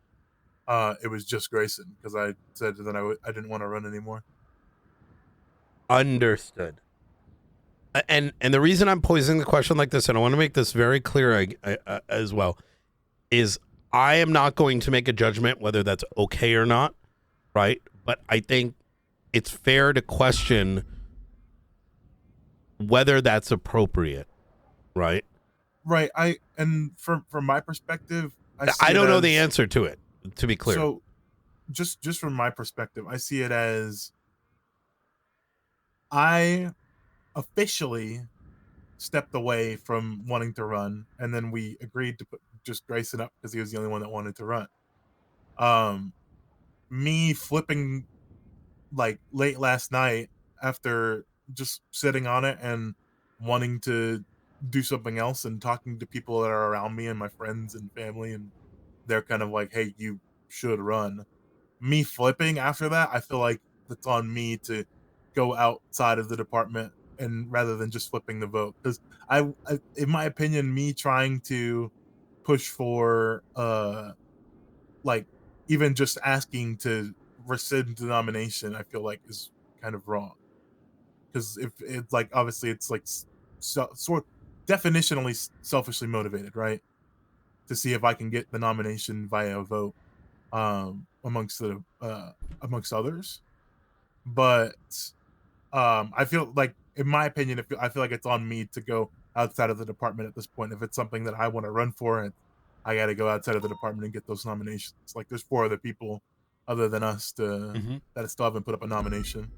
it was just Grayson, because I said that I didn't want to run anymore. Understood. And the reason I'm posing the question like this, and I want to make this very clear as well, is I am not going to make a judgment whether that's okay or not, right? But I think it's fair to question whether that's appropriate, right? Right. From my perspective, I don't know the answer to it, to be clear. So just from my perspective, I see it as I officially stepped away from wanting to run, and then we agreed to put just Grayson up because he was the only one that wanted to run. Me flipping like late last night after just sitting on it and wanting to do something else and talking to people that are around me and my friends and family, and they're kind of like, hey, you should run. Me flipping after that, I feel like it's on me to go outside of the department and rather than just flipping the vote, because I in my opinion, me trying to push for like even just asking to rescind the nomination, I feel like is kind of wrong, because if it's like obviously it's like sort definitionally selfishly motivated, right, to see if I can get the nomination via a vote amongst others. But I feel like, in my opinion, I feel like it's on me to go outside of the department at this point. If it's something that I want to run for, and I got to go outside of the department and get those nominations. Like there's 4 other people other than us that still haven't put up a nomination.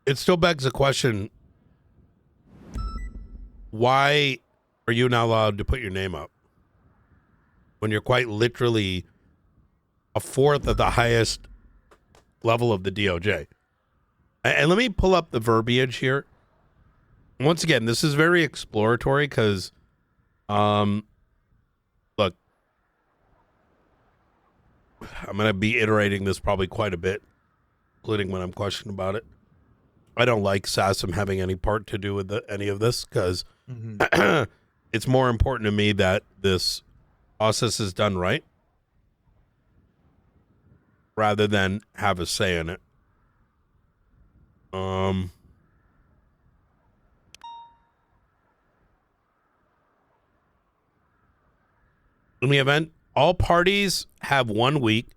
It still begs the question, why are you not allowed to put your name up when you're quite literally a 4th at the highest level of the DOJ? And let me pull up the verbiage here. Once again, this is very exploratory because, look, I'm going to be iterating this probably quite a bit, including when I'm questioned about it. I don't like SASM having any part to do with any of this because it's more important to me that this process is done right rather than have a say in it. In the event, all parties have 1 week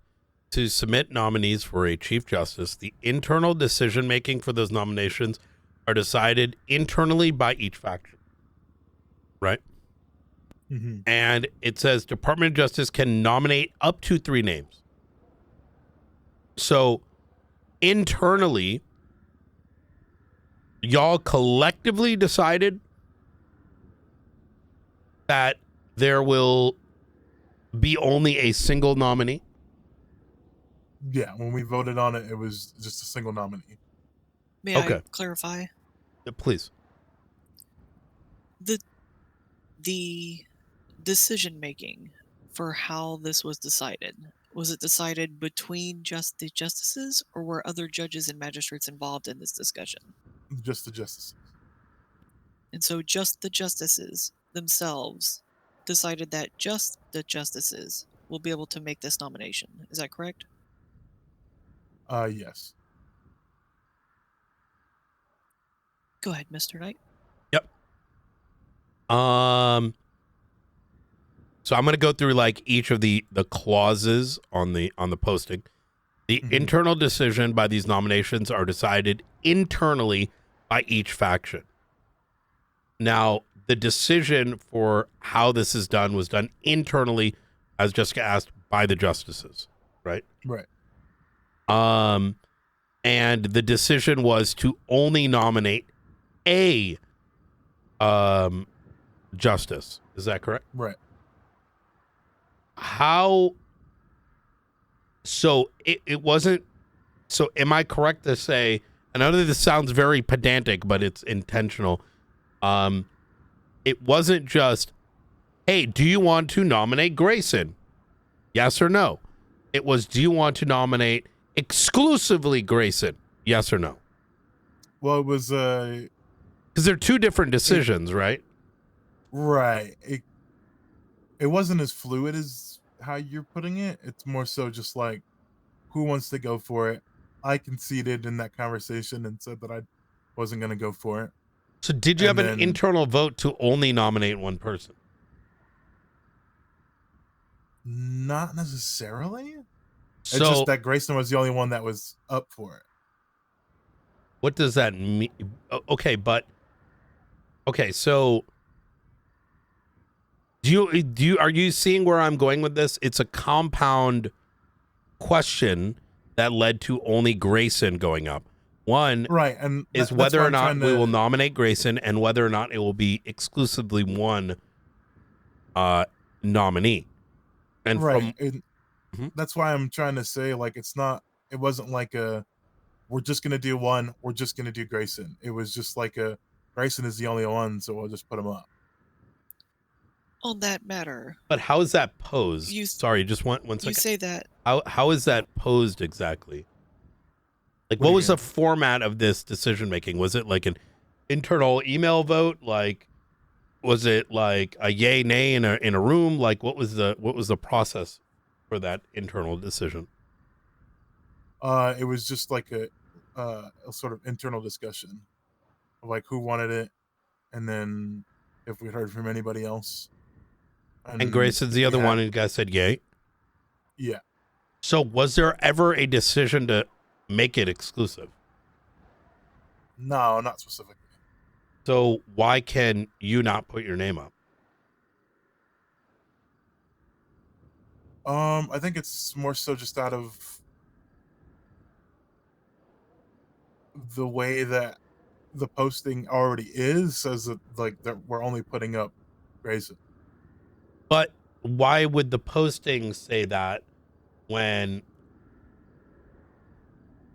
to submit nominees for a Chief Justice. The internal decision-making for those nominations are decided internally by each faction. Right? And it says Department of Justice can nominate up to 3 names. So, internally, y'all collectively decided that there will be only a single nominee? Yeah, when we voted on it, it was just a single nominee. May I clarify? Please. The decision making for how this was decided, was it decided between just the justices, or were other judges and magistrates involved in this discussion? Just the justices. And so just the justices themselves decided that just the justices will be able to make this nomination. Is that correct? Yes. Go ahead, Mr. Knight. Yep. So I'm going to go through like each of the clauses on the posting. The internal decision by these nominations are decided internally by each faction. Now, the decision for how this is done was done internally, as Jessica asked, by the justices, right? Right. And the decision was to only nominate a justice. Is that correct? Right. How? So it wasn't. So am I correct to say? I know that this sounds very pedantic, but it's intentional. It wasn't just, hey, do you want to nominate Grayson? Yes or no? It was, do you want to nominate exclusively Grayson? Yes or no? Well, it was because they're 2 different decisions, right? Right. It wasn't as fluid as how you're putting it. It's more so just like, who wants to go for it? I conceded in that conversation and said that I wasn't going to go for it. So did you have an internal vote to only nominate one person? Not necessarily. So, it's just that Grayson was the only one that was up for it. What does that mean? Okay, so are you seeing where I'm going with this? It's a compound question that led to only Grayson going up. One Right, and is that's whether why or I'm not trying we will to- nominate Grayson, and whether or not it will be exclusively one nominee. And right. from That's why I'm trying to say, like, it wasn't like we're just gonna do one, we're just gonna do Grayson. It was just like Grayson is the only one, so we'll just put him up. On that matter, But how is that posed? You- Sorry, just one second. you say that How is that posed exactly? Like, What do what you was mean? the format of this decision making? Was it like an internal email vote? Like, was it like a yay nay in a room? Like, what was the process for that internal decision? It was just like a sort of internal discussion of like who wanted it, and then if we heard from anybody else. And Grayson's if the we other had- one, and you guys said yay. Yeah. So, was there ever a decision to make it exclusive? No, not specifically. So, why can you not put your name up? I think it's more so just out of the way that the posting already is, says that like that we're only putting up Grayson. But why would the posting say that when,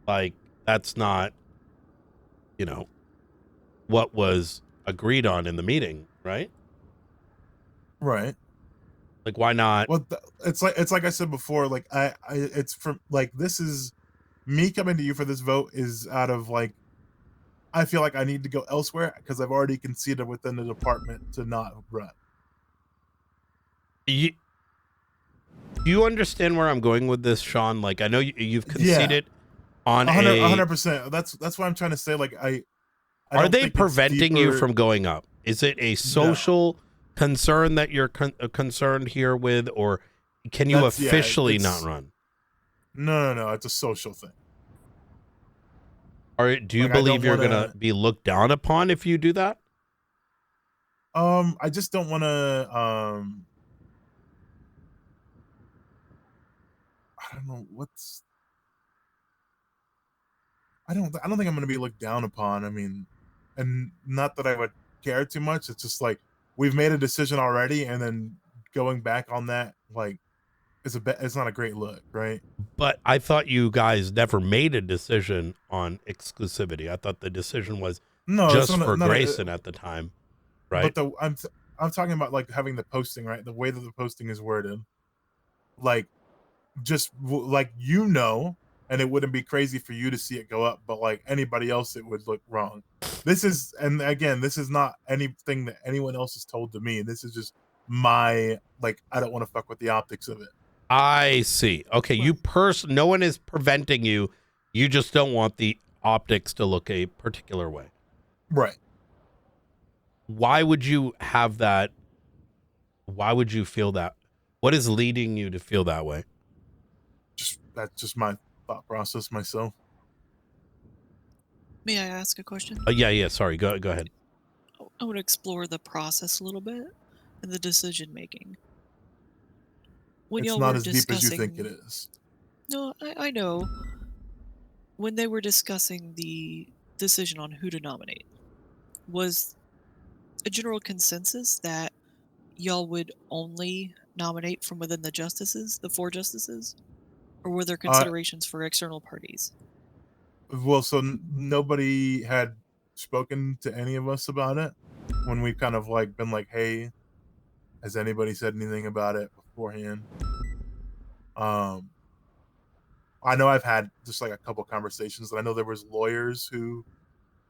like, that's not, what was agreed on in the meeting, right? Right. Like, why not? Well, it's like I said before. Like it's from like this is me coming to you for this vote is out of like I feel like I need to go elsewhere because I've already conceded within the department to not run. Do you understand where I'm going with this, Sean? Like, I know you've conceded on 100%. That's why I'm trying to say. Like, I are don't they think it's preventing you deeper- from going up? Is it a social concern that you're concerned here with, or can you That's- yeah, officially not it's- run? No. It's a social thing. Or do you Like, I don't believe you're wanna- gonna be looked down upon if you do that? I just don't want to. I don't know what's. I don't think I'm going to be looked down upon. I mean, and not that I would care too much. It's just like we've made a decision already, and then going back on that, like, it's not a great look, right? But I thought you guys never made a decision on exclusivity. I thought the decision was No, just it's not- for not a- Grayson at the time, right? But I'm talking about like having the posting, right? The way that the posting is worded, like just like and it wouldn't be crazy for you to see it go up, but like anybody else, it would look wrong. This is, and again, this is not anything that anyone else has told to me. This is just my like I don't want to fuck with the optics of it. I see. Okay, no one is preventing you. You just don't want the optics to look a particular way. Right. Why would you have that? Why would you feel that? What is leading you to feel that way? That's just my thought process myself. May I ask a question? Yeah. Sorry. Go ahead. I want to explore the process a little bit and the decision making. When It's y'all not were as deep as you discussing, think it is. No, I know. When they were discussing the decision on who to nominate, was a general consensus that y'all would only nominate from within the justices, the 4 justices? Or were there considerations for external parties? Well, so nobody had spoken to any of us about it when we kind of like been like, hey, has anybody said anything about it beforehand? I know I've had just like a couple conversations, and I know there was lawyers who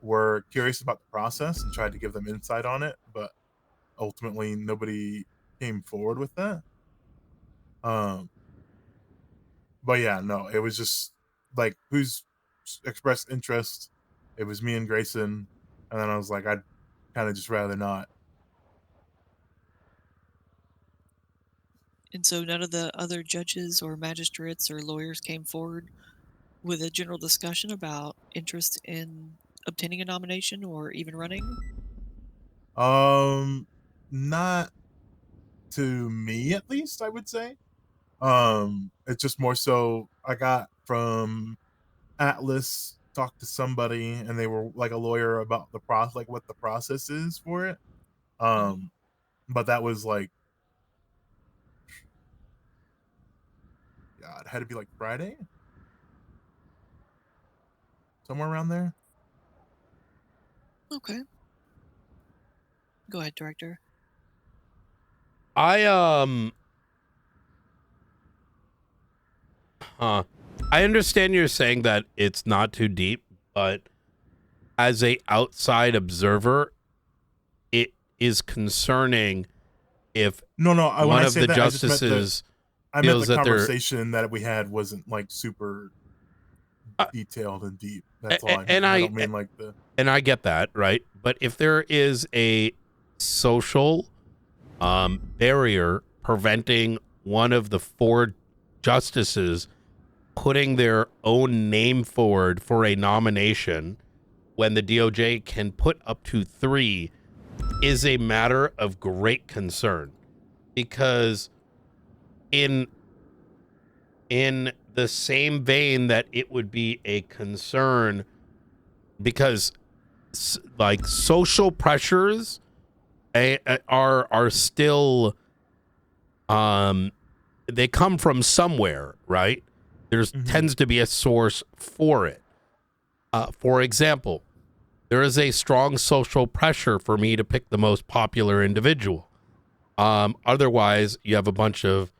were curious about the process and tried to give them insight on it, but ultimately nobody came forward with that. But yeah, no, it was just like who's expressed interest. It was me and Grayson, and then I was like, I'd kind of just rather not. And so none of the other judges or magistrates or lawyers came forward with a general discussion about interest in obtaining a nomination or even running? Not to me, at least, I would say. It's just more so I got from Atlas, talked to somebody, and they were like a lawyer about the process, like what the process is for it. But that was like, God, it had to be like Friday, somewhere around there. Okay. Go ahead, director. I understand you're saying that it's not too deep, but as a outside observer, it is concerning if No, when one I of say the that, justices I meant feels the that they're conversation that we had wasn't like super detailed and deep. That's all I mean. and I don't mean like the. and I get that, right? But if there is a social barrier preventing one of the 4 justices putting their own name forward for a nomination when the DOJ can put up to 3 is a matter of great concern, because in the same vein that it would be a concern because like social pressures are still they come from somewhere, right? There's tends to be a source for it. For example, there is a strong social pressure for me to pick the most popular individual. Otherwise, you have a bunch of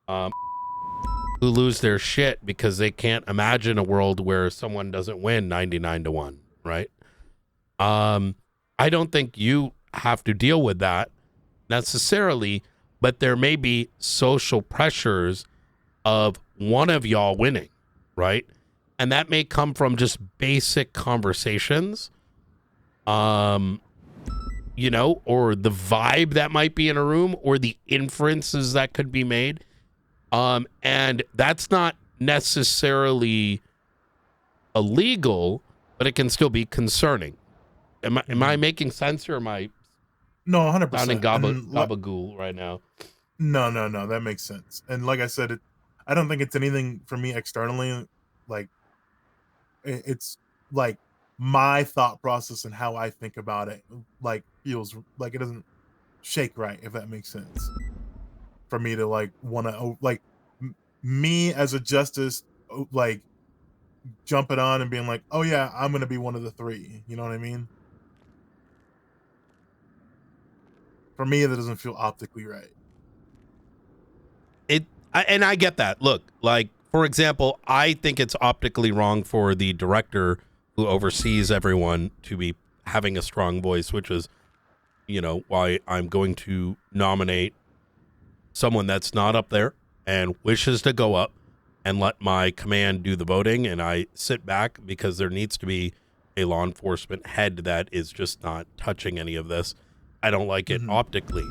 who lose their shit because they can't imagine a world where someone doesn't win 99-1, right? I don't think you have to deal with that necessarily, but there may be social pressures of one of y'all winning, right? And that may come from just basic conversations, you know, or the vibe that might be in a room, or the inferences that could be made. And that's not necessarily illegal, but it can still be concerning. Am I making sense, or am I No, 100%. sounding gabagool right now? No, that makes sense. And like I said, I don't think it's anything for me externally. Like, it's like my thought process and how I think about it, like, feels like it doesn't shake right, if that makes sense. For me to like want to like me as a justice, like jumping on and being like, oh yeah, I'm gonna be one of the 3. You know what I mean? For me, that doesn't feel optically right. And I get that. Look, like, for example, I think it's optically wrong for the director who oversees everyone to be having a strong voice, which is, you know, why I'm going to nominate someone that's not up there and wishes to go up and let my command do the voting. And I sit back because there needs to be a law enforcement head that is just not touching any of this. I don't like it optically.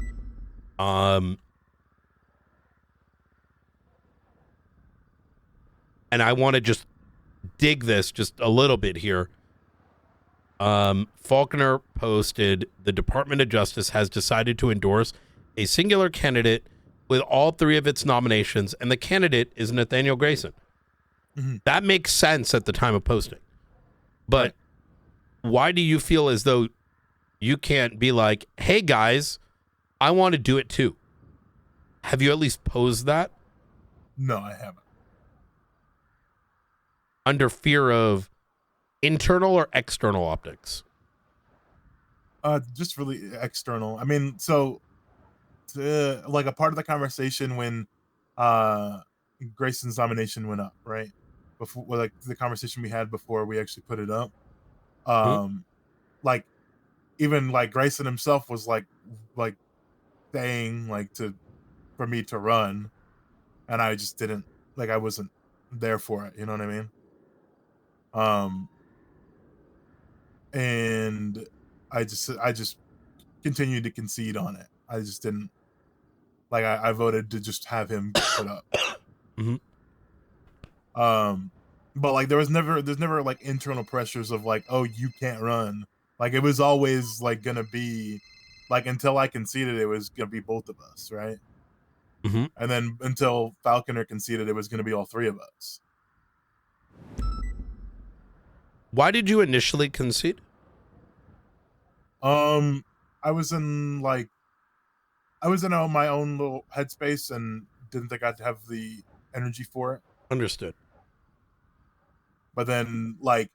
And I want to just dig this just a little bit here. Faulkner posted, the Department of Justice has decided to endorse a singular candidate with all 3 of its nominations, and the candidate is Nathaniel Grayson. That makes sense at the time of posting. But why do you feel as though you can't be like, hey guys, I want to do it too? Have you at least posed that? No, I haven't. Under fear of internal or external optics? Just really external. I mean, so like a part of the conversation when Grayson's nomination went up, right? Before, like the conversation we had before we actually put it up. Like even like Grayson himself was like saying like for me to run, and I just didn't, like, I wasn't there for it, you know what I mean? And I just continued to concede on it. I just didn't, like, I voted to just have him put up. But like there's never like internal pressures of like, oh, you can't run. Like it was always like gonna be like, until I conceded, it was gonna be both of us, right? Mhm. And then until Falconer conceded, it was going to be all three of us. Why did you initially concede? I was in my own little headspace and didn't think I'd have the energy for it. Understood. But then like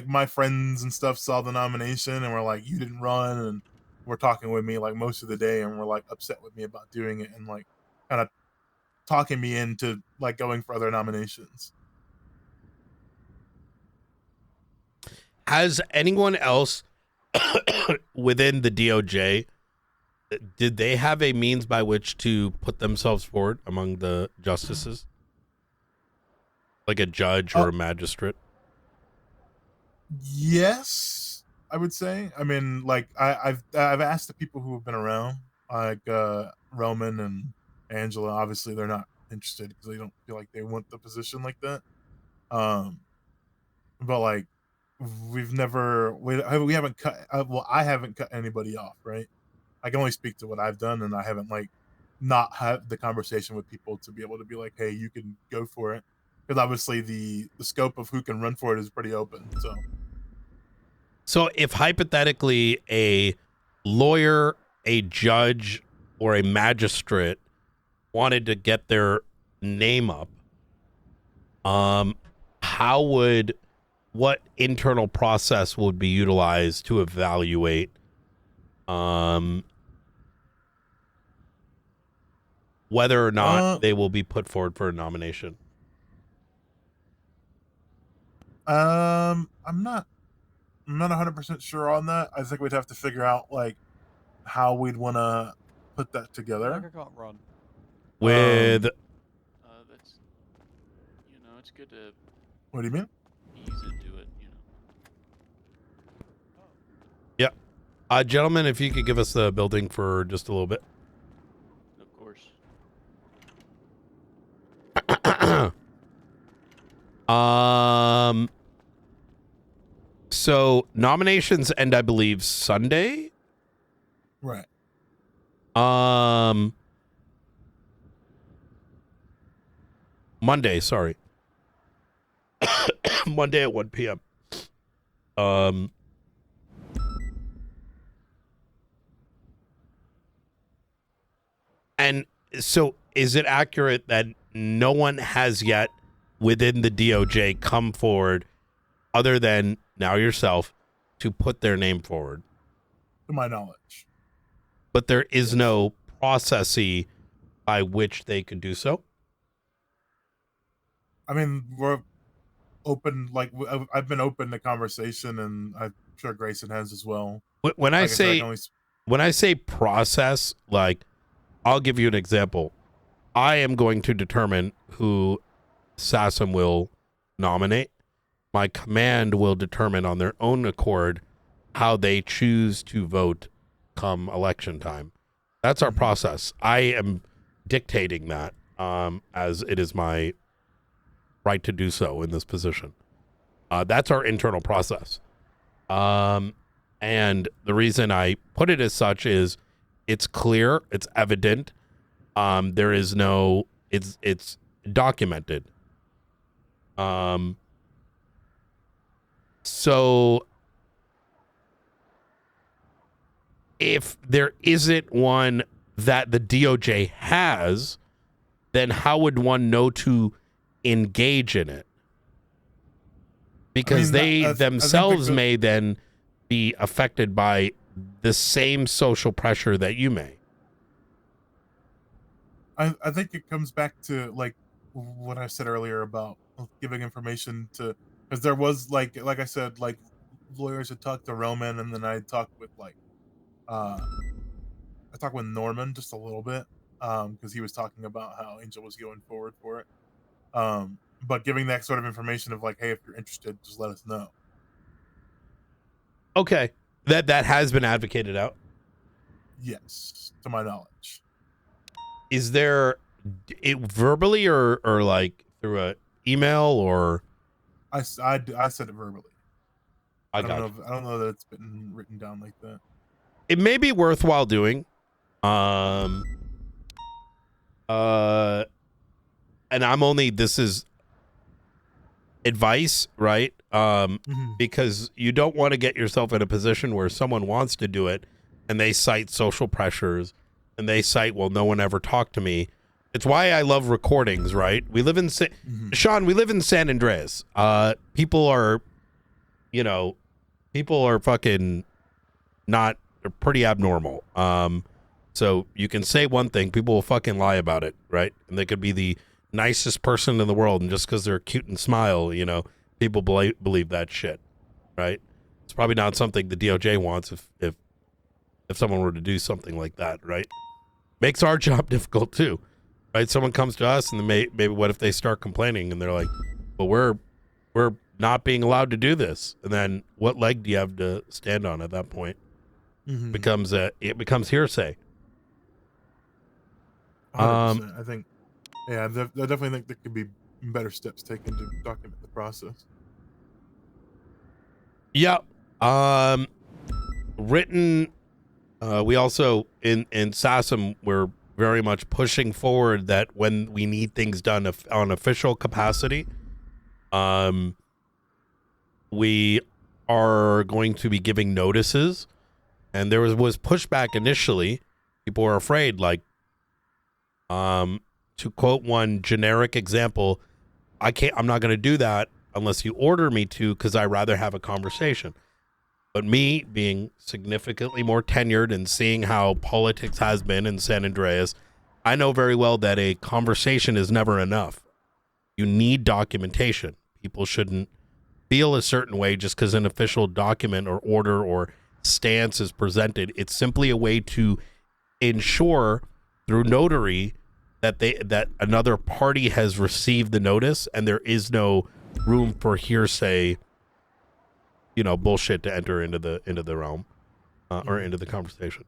my friends and stuff saw the nomination and were like, you didn't run, and were talking with me like most of the day and were like upset with me about doing it and like kind of talking me into like going for other nominations. Has anyone else within the DOJ, did they have a means by which to put themselves forward among the justices? Like a judge or a magistrate? Yes, I would say. I mean, like I've asked the people who have been around, like Roman and Angela. Obviously, they're not interested because they don't feel like they want the position like that. But like we haven't cut. Well, I haven't cut anybody off, right? I can only speak to what I've done, and I haven't like not had the conversation with people to be able to be like, hey, you can go for it, because obviously the scope of who can run for it is pretty open. So if hypothetically a lawyer, a judge, or a magistrate wanted to get their name up, what internal process would be utilized to evaluate whether or not they will be put forward for a nomination? I'm not 100% sure on that. I think we'd have to figure out like how we'd want to put that together. I can't run. With That's, it's good to what do you mean? ease into it, Yeah. Gentlemen, if you could give us the building for just a little bit. Of course. So nominations end, I believe, Sunday. Right. Monday, sorry. Monday at 1 p.m. And so is it accurate that no one has yet within the DOJ come forward, other than now yourself, to put their name forward? To my knowledge. But there is no processy by which they could do so? I mean, we're open. Like I've been open to conversation, and I'm sure Grayson has as well. When I Like said, I say can only when I say process, like, I'll give you an example. I am going to determine who SASM will nominate. My command will determine on their own accord how they choose to vote come election time. That's our process. I am dictating that as it is my right to do so in this position. That's our internal process. And the reason I put it as such is it's clear, it's evident. There is no, it's documented. So if there isn't one that the DOJ has, then how would one know to engage in it? Because they themselves may then be affected by the same social pressure that you may. I think it comes back to like what I said earlier about giving information to, because there was like I said, like lawyers had talked to Roman, and then I talked with I talked with Norman just a little bit because he was talking about how Angel was going forward for it. But giving that sort of information of like, hey, if you're interested, just let us know. Okay, that has been advocated out. Yes, to my knowledge. Is there it verbally or like through a email or? I said it verbally. I don't know that it's been written down like that. It may be worthwhile doing. and this is advice, right? Because you don't want to get yourself in a position where someone wants to do it and they cite social pressures and they cite, well, no one ever talked to me. It's why I love recordings, right? We live in Sean, we live in San Andreas. People are fucking they're pretty abnormal. So you can say one thing, people will fucking lie about it, right? And they could be the nicest person in the world, and just because they're cute and smile, people believe that shit, right? It's probably not something the DOJ wants if someone were to do something like that, right? Makes our job difficult too, right? Someone comes to us and maybe what if they start complaining and they're like, well, we're not being allowed to do this, and then what leg do you have to stand on at that point? It becomes hearsay. 100%. I think, I definitely think there could be better steps taken to document the process. Yeah. Written. We also in SASM, we're very much pushing forward that when we need things done on official capacity, we are going to be giving notices. And there was pushback initially. People were afraid, to quote one generic example, I'm not going to do that unless you order me to, because I'd rather have a conversation. But me being significantly more tenured and seeing how politics has been in San Andreas, I know very well that a conversation is never enough. You need documentation. People shouldn't feel a certain way just because an official document or order or stance is presented. It's simply a way to ensure through notary that another party has received the notice and there is no room for hearsay, bullshit to enter into the realm or into the conversation.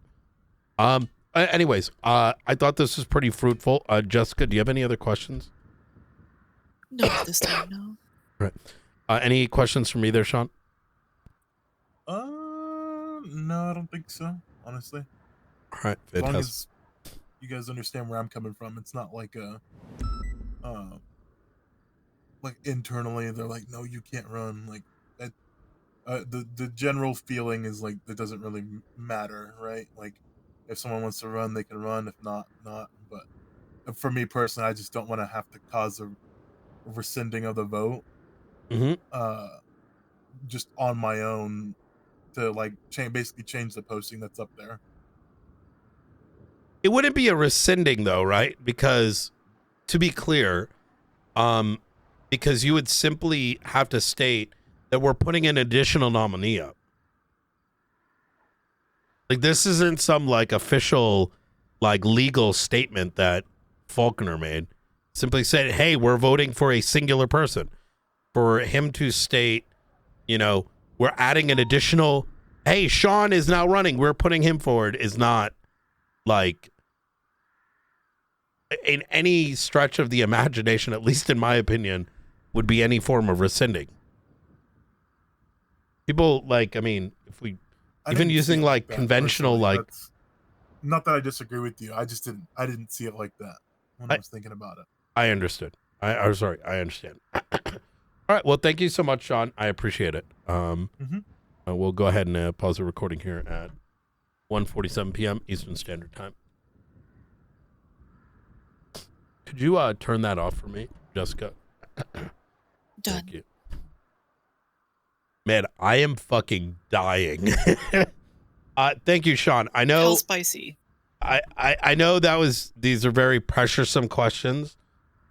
Anyways, I thought this was pretty fruitful. Jessica, do you have any other questions? No, this time, no. Right. Any questions from me there, Sean? No, I don't think so, honestly. All right, as long as you guys understand where I'm coming from, it's not like like internally they're like, no, you can't run. Like that, the general feeling is like it doesn't really matter, right? Like if someone wants to run, they can run. If not, not. But for me personally, I just don't want to have to cause a rescinding of the vote. Just on my own to basically change the posting that's up there. It wouldn't be a rescinding though, right? Because to be clear, because you would simply have to state that we're putting an additional nominee up. Like this isn't some official legal statement that Faulkner made. Simply said, hey, we're voting for a singular person. For him to state, we're adding an additional, hey, Sean is now running, we're putting him forward, is not in any stretch of the imagination, at least in my opinion, would be any form of rescinding. People if we even using conventional not that I disagree with you, I didn't see it like that when I was thinking about it. I understood. I understand. All right, well, thank you so much, Sean. I appreciate it. We'll go ahead and pause the recording here at 1:47 p.m. Eastern Standard Time. Could you turn that off for me, Jessica? Done. Thank you. Man, I am fucking dying. Thank you, Sean. I know. How spicy? I know these are very pressuresome questions.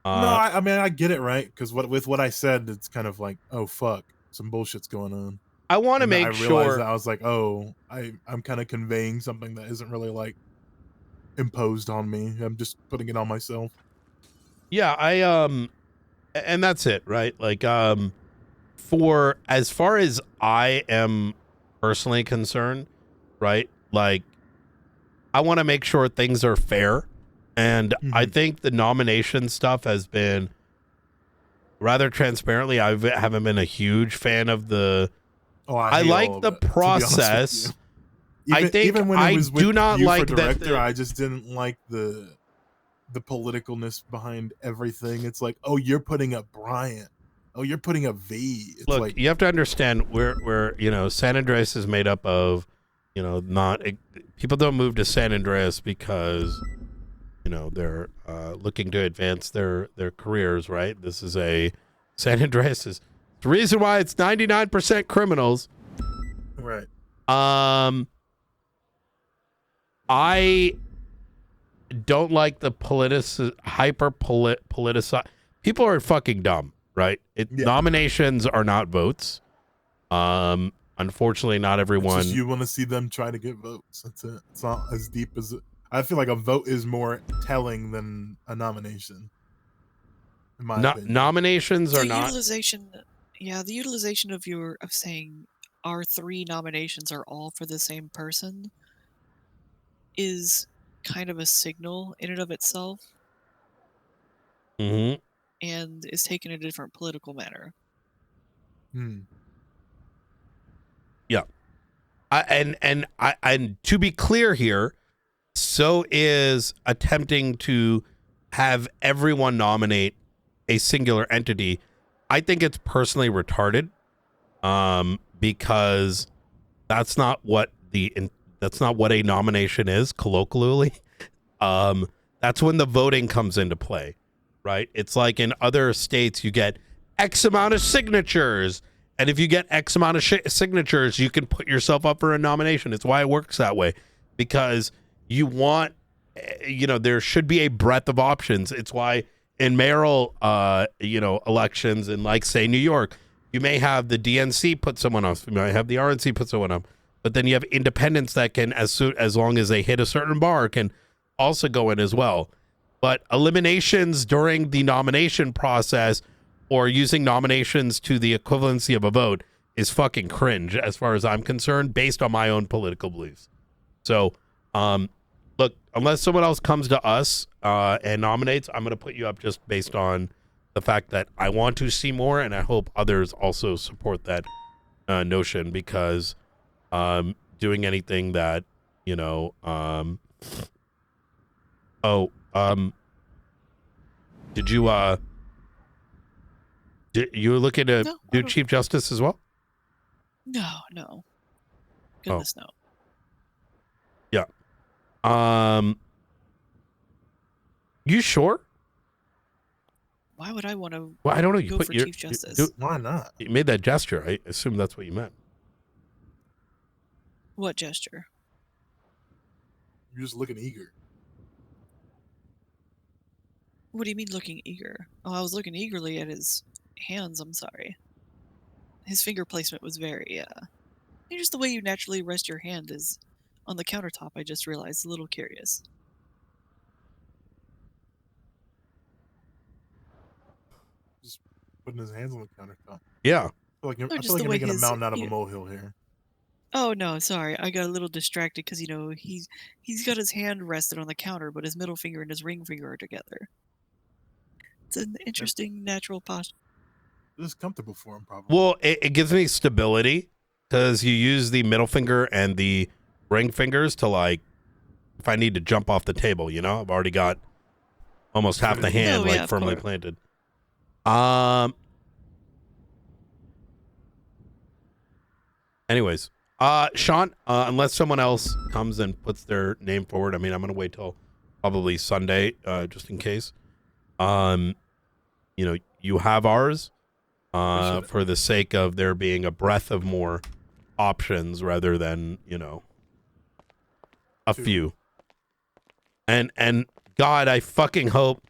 No, I mean I get it, right? Because with what I said, it's kind of like, oh fuck, some bullshit's going on. I want to make sure. I realized that I was like, oh, I'm kind of conveying something that isn't really imposed on me. I'm just putting it on myself. Yeah, and that's it, right? For as far as I am personally concerned, right? I want to make sure things are fair. And I think the nomination stuff has been rather transparently. I haven't been a huge fan of the. Oh, I like the process. I think even when I do not like director, that. I just didn't like the the politicalness behind everything. It's like, oh, you're putting up Bryant. Oh, you're putting up V. It's Look, like, you have to understand we're San Andreas is made up of, not people don't move to San Andreas because they're looking to advance their careers, right? This is San Andreas is the reason why it's 99% criminals. right. I don't like the politicized. People are fucking dumb, right? Nominations are not votes. Unfortunately, not everyone. It's just you want to see them try to get votes. That's it. It's not as deep as I feel like a vote is more telling than a nomination. In my opinion. Nominations are the not. Utilization, the utilization of saying our 3 nominations are all for the same person is kind of a signal in and of itself. Mm-hmm. And is taken in a different political manner. Yeah. And to be clear here, so is attempting to have everyone nominate a singular entity. I think it's personally retarded, because that's not what a nomination is colloquially. That's when the voting comes into play, right? It's like in other states, you get X amount of signatures. And if you get X amount of signatures, you can put yourself up for a nomination. It's why it works that way, because you want, there should be a breadth of options. It's why in mayoral, elections in, like, say, New York, you may have the DNC put someone up, you might have the RNC put someone up, but then you have independents that can, as long as they hit a certain bar, can also go in as well. But eliminations during the nomination process or using nominations to the equivalency of a vote is fucking cringe as far as I'm concerned, based on my own political beliefs. So, look, unless someone else comes to us and nominates, I'm going to put you up just based on the fact that I want to see more, and I hope others also support that notion, because doing anything that, did you looking to do Chief Justice as well? No. Goodness, no. Yeah. You sure? Why would I want to Well, I don't know. You go put for your, Chief Justice? Why not? You made that gesture. I assume that's what you meant. What gesture? You're just looking eager. What do you mean looking eager? Oh, I was looking eagerly at his hands, I'm sorry. His finger placement was very, just the way you naturally rest your hand is on the countertop, I just realized, a little curious. Just putting his hands on the countertop. Yeah. I feel like you're making a mountain out of a molehill here. Oh, no, sorry. I got a little distracted because, he's got his hand rested on the counter, but his middle finger and his ring finger are together. It's an interesting natural posture. It's comfortable for him, probably. Well, it gives me stability, because you use the middle finger and the ring fingers to, like, if I need to jump off the table, I've already got almost half the hand firmly planted. Anyways, Sean, unless someone else comes and puts their name forward, I mean, I'm gonna wait till probably Sunday, just in case. You have ours, for the sake of there being a breadth of more options rather than, a few. And God, I fucking hope,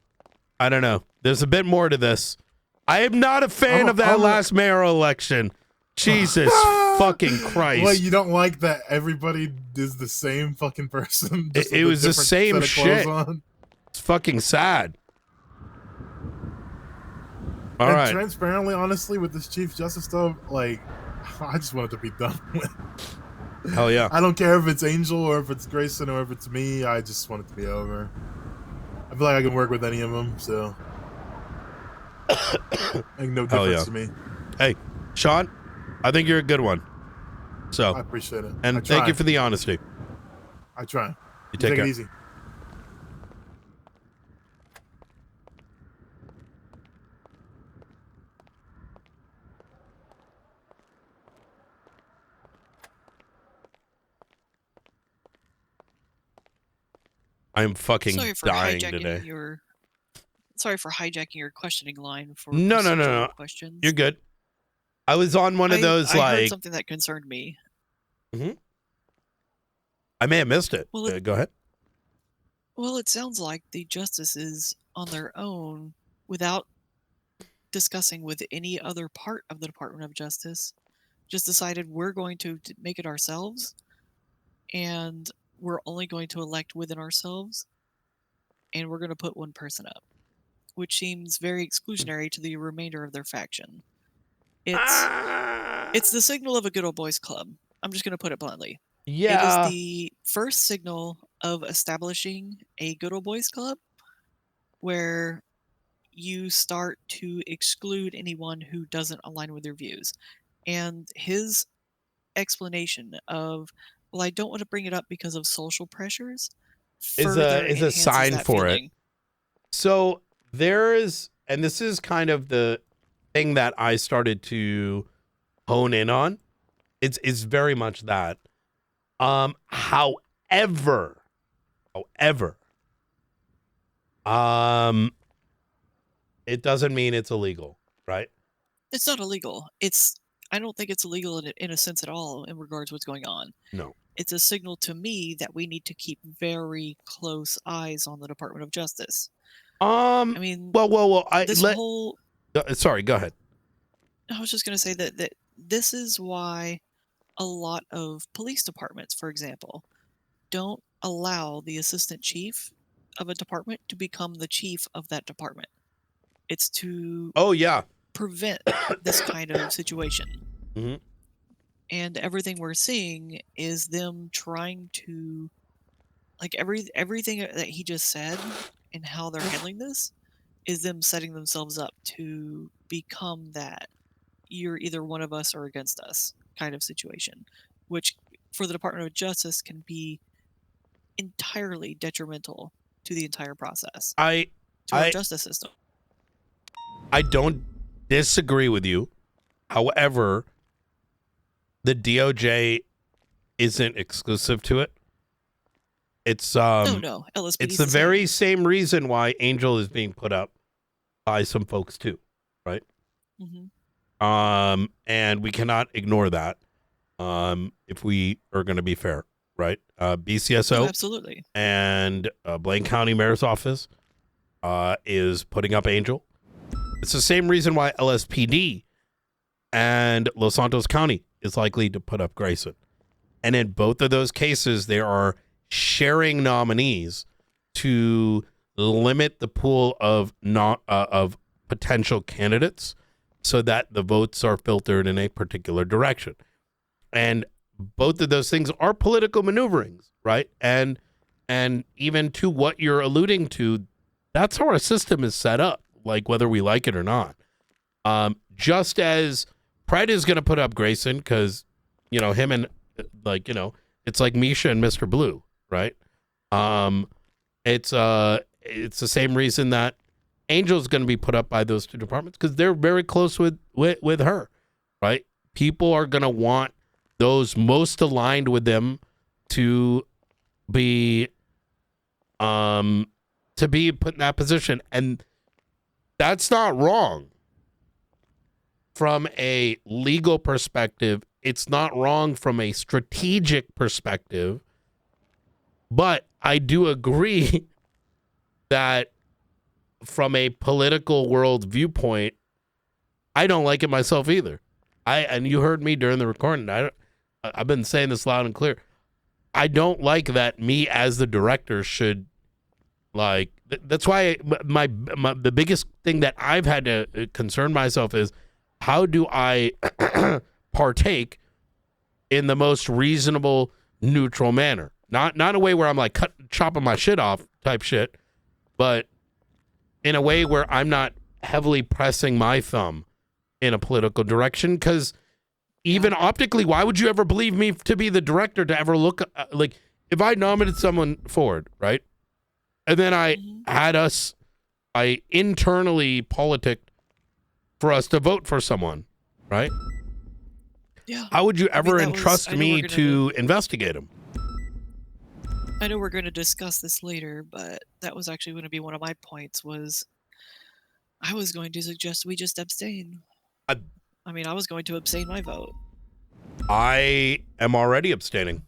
I don't know, there's a bit more to this. I am not a fan of that last mayoral election. Jesus fucking Christ. Well, you don't like that everybody is the same fucking person? It was the same shit. It's fucking sad. All right. Transparently, honestly, with this Chief Justice stuff, like, I just want it to be done with. Hell yeah. I don't care if it's Angel or if it's Grayson or if it's me. I just want it to be over. I feel like I can work with any of them, so. Make no difference to me. Hey, Sean, I think you're a good one. So I appreciate it. And thank you for the honesty. I try. You take it care. easy. I'm fucking Sorry for dying hijacking today. Sorry for hijacking your questioning line for No, procedural questions. You're good. I was on one of those I heard like. something that concerned me. I may have missed it. Well, Go ahead. Well, it sounds like the justices on their own, without discussing with any other part of the Department of Justice, just decided we're going to make it ourselves, and we're only going to elect within ourselves, and we're going to put one person up, which seems very exclusionary to the remainder of their faction. It's the signal of a good old boys club. I'm just going to put it bluntly. Yeah. It is the first signal of establishing a good old boys club where you start to exclude anyone who doesn't align with your views. And his explanation of, well, I don't want to bring it up because of social pressures, is a sign for it. So there is, and this is kind of the thing that I started to hone in on. It's very much that. However, it doesn't mean it's illegal, right? It's not illegal. I don't think it's illegal in a sense at all in regards to what's going on. No. It's a signal to me that we need to keep very close eyes on the Department of Justice. I mean, well. Sorry, go ahead. I was just going to say that this is why a lot of police departments, for example, don't allow the assistant chief of a department to become the chief of that department. It's to prevent this kind of situation. Mm-hmm. And everything we're seeing is them trying to, like, everything that he just said and how they're handling this is them setting themselves up to become that you're either one of us or against us kind of situation, which for the Department of Justice can be entirely detrimental to the entire process. To our justice system. I don't disagree with you. However, the DOJ isn't exclusive to it. It's no. LSPD it's the very same reason why Angel is being put up by some folks too, right? Mm-hmm. And we cannot ignore that. If we are going to be fair, right? BCSO absolutely. And Blaine County Mayor's Office is putting up Angel. It's the same reason why LSPD and Los Santos County is likely to put up Grayson. And in both of those cases, there are sharing nominees to limit the pool of of potential candidates so that the votes are filtered in a particular direction. And both of those things are political maneuverings, right? And even to what you're alluding to, that's how our system is set up, like whether we like it or not. Just as Pred is going to put up Grayson because, him and it's like Misha and Mr. Blue, right? It's the same reason that Angel's going to be put up by those two departments because they're very close with her, right? People are going to want those most aligned with them to be put in that position, and that's not wrong. From a legal perspective, it's not wrong from a strategic perspective, but I do agree that from a political world viewpoint, I don't like it myself either. And you heard me during the recording. I've been saying this loud and clear. I don't like that me as the director should that's why the biggest thing that I've had to concern myself is how do I partake in the most reasonable, neutral manner? Not a way where I'm like chopping my shit off type shit, but in a way where I'm not heavily pressing my thumb in a political direction. Because even optically, why would you ever believe me to be the director to ever look like if I nominated someone forward, right? And then I internally politicked for us to vote for someone, right? Yeah. How would you ever entrust me to investigate him? I know we're going to discuss this later, but that was actually going to be one of my points. Was I was going to suggest we just abstain. I mean, I was going to abstain my vote. I am already abstaining.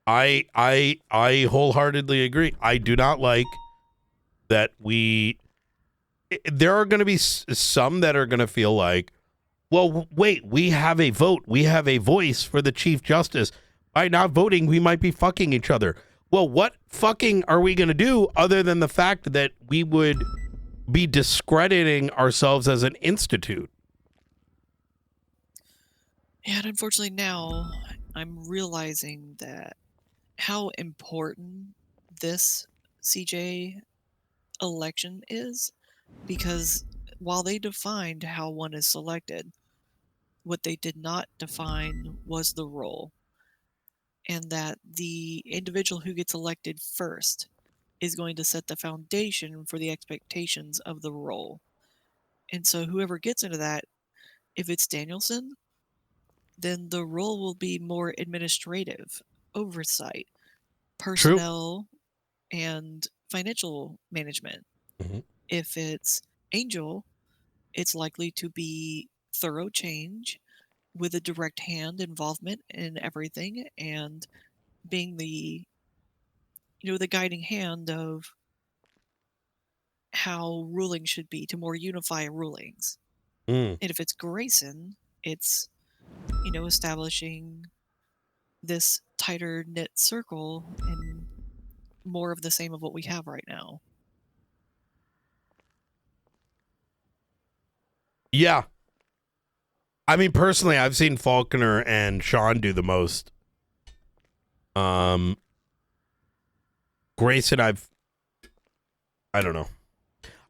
I wholeheartedly agree. I do not like that there are going to be some that are going to feel like, well, wait, we have a vote. We have a voice for the Chief Justice. By not voting, we might be fucking each other. Well, what fucking are we going to do other than the fact that we would be discrediting ourselves as an institute? And unfortunately now, I'm realizing that how important this CJ election is, because while they defined how one is selected, what they did not define was the role. And that the individual who gets elected first is going to set the foundation for the expectations of the role. And so whoever gets into that, if it's Danielson, then the role will be more administrative, oversight, personnel, and financial management. If it's Angel, it's likely to be thorough change with a direct hand involvement in everything and being the the guiding hand of how ruling should be to more unify rulings. And if it's Grayson, it's establishing this tighter knit circle and more of the same of what we have right now. Yeah. I mean, personally, I've seen Faulkner and Sean do the most. Grayson, I don't know.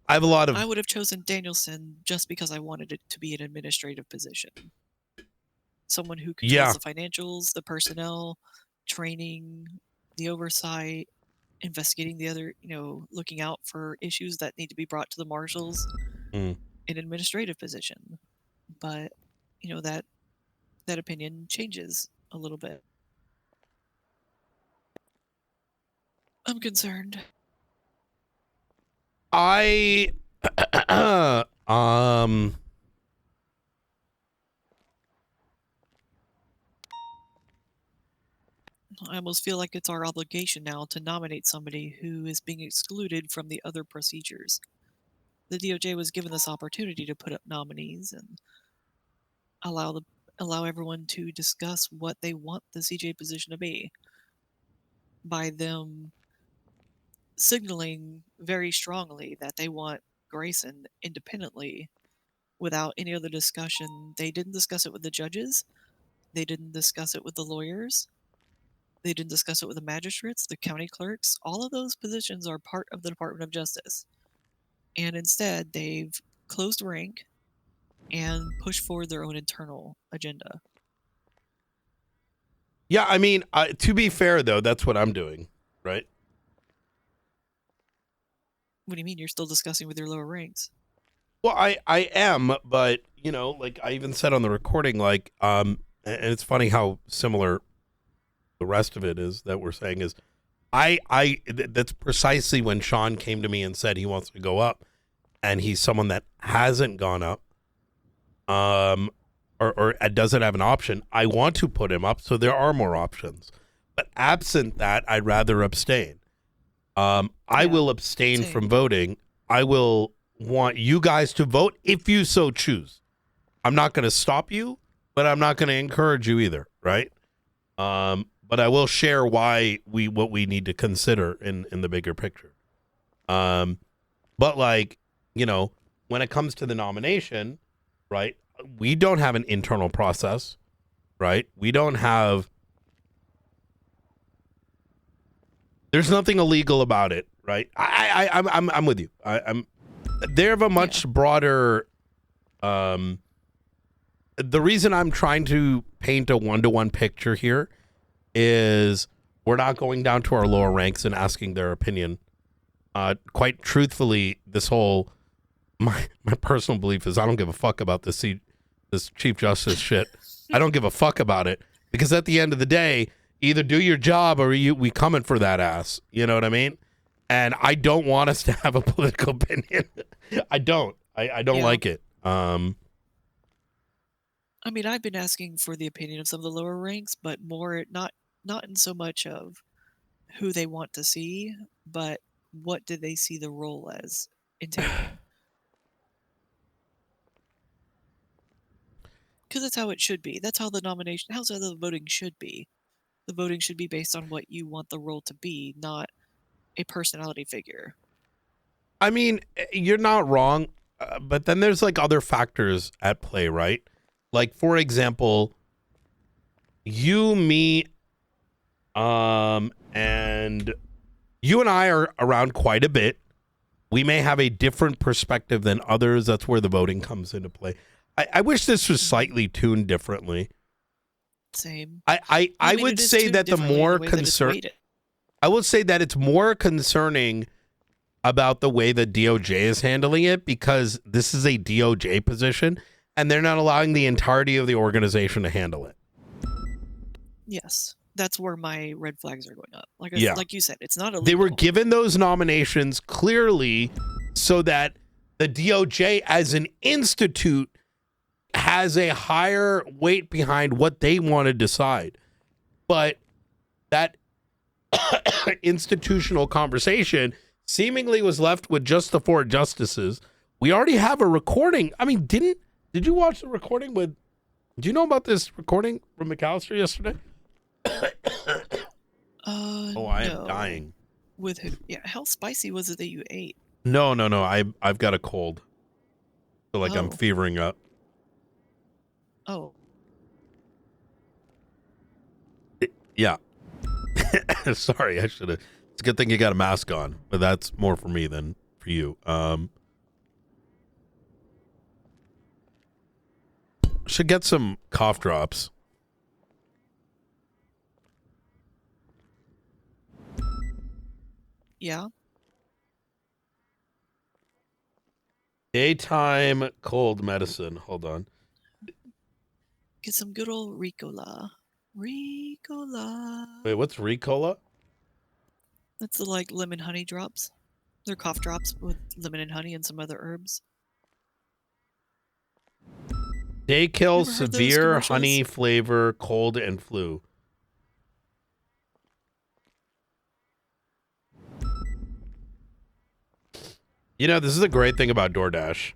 I have a lot of... I would have chosen Danielson just because I wanted it to be an administrative position. Someone who controls the financials, the personnel, training, the oversight, investigating the other, looking out for issues that need to be brought to the marshals. An administrative position. But, that opinion changes a little bit. I'm concerned. I almost feel like it's our obligation now to nominate somebody who is being excluded from the other procedures. The DOJ was given this opportunity to put up nominees and allow everyone to discuss what they want the CJ position to be. By them signaling very strongly that they want Grayson independently without any other discussion. They didn't discuss it with the judges. They didn't discuss it with the lawyers. They didn't discuss it with the magistrates, the county clerks. All of those positions are part of the Department of Justice. And instead, they've closed rank and pushed forward their own internal agenda. Yeah, I mean, to be fair, though, that's what I'm doing, right? What do you mean? You're still discussing with your lower ranks? Well, I am, but, like I even said on the recording, like, and it's funny how similar the rest of it is that we're saying is, that's precisely when Sean came to me and said he wants to go up, and he's someone that hasn't gone up, or doesn't have an option. I want to put him up, so there are more options. But absent that, I'd rather abstain. I will abstain from voting. I will want you guys to vote if you so choose. I'm not going to stop you, but I'm not going to encourage you either, right? But I will share what we need to consider in the bigger picture. But like, when it comes to the nomination, right? We don't have an internal process, right? We don't have. There's nothing illegal about it, right? I'm with you. They have a much broader. The reason I'm trying to paint a one-to-one picture here is we're not going down to our lower ranks and asking their opinion. Quite truthfully, my personal belief is I don't give a fuck about this Chief Justice shit. I don't give a fuck about it. Because at the end of the day, either do your job or we coming for that ass. You know what I mean? And I don't want us to have a political opinion. I don't. I don't like it. I mean, I've been asking for the opinion of some of the lower ranks, but more not in so much of who they want to see, but what do they see the role as entailing? Because that's how it should be. That's how the nomination, how the voting should be. The voting should be based on what you want the role to be, not a personality figure. I mean, you're not wrong, but then there's like other factors at play, right? Like, for example, you, me, and you and I are around quite a bit. We may have a different perspective than others. That's where the voting comes into play. I wish this was slightly tuned differently. Same. I mean, would it is say tuned that the differently in more the way that it's concern, weighted. I will say that it's more concerning about the way the DOJ is handling it, because this is a DOJ position and they're not allowing the entirety of the organization to handle it. Yes, that's where my red flags are going up. Like Yeah. like you said, it's not illegal. They were given those nominations clearly so that the DOJ as an institute has a higher weight behind what they want to decide. But that institutional conversation seemingly was left with just the 4 justices. We already have a recording. I mean, did you watch the recording with, do you know about this recording from McAllister yesterday? Oh, I am dying. With who? Yeah, how spicy was it that you ate? No. I've got a cold. So like I'm fevering up. Oh. Yeah. Sorry, I should have. It's a good thing you got a mask on, but that's more for me than for you. Should get some cough drops. Yeah. Daytime cold medicine. Hold on. Get some good old Ricola. Ricola. Wait, what's Ricola? That's the like lemon honey drops. They're cough drops with lemon and honey and some other herbs. Day kill, Never heard those severe commercials? honey flavor, cold and flu. You know, this is a great thing about DoorDash.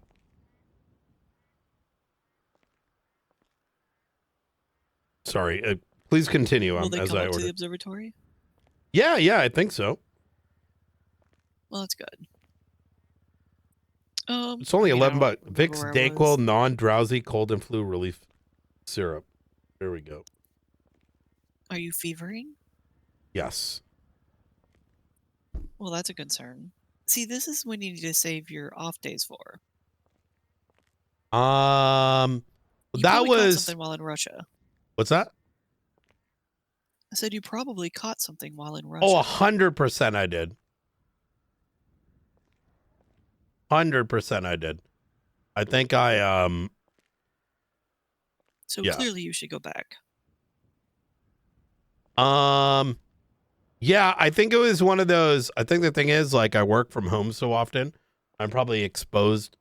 Sorry, please continue Will they as come I up to order. the observatory? Yeah, I think so. Well, that's good. It's only you 11 know, bucks. Vicks where I Dayquil was- non-drowsy cold and flu relief syrup. There we go. Are you fevering? Yes. Well, that's a concern. See, this is when you need to save your off days for. You That probably caught was something while in Russia. what's that? I said you probably caught something while in Russia. Oh, 100% I did. 100% I did. I think I So yeah. clearly you should go back. Yeah, I think it was one of those. I think the thing is, like, I work from home so often, I'm probably exposed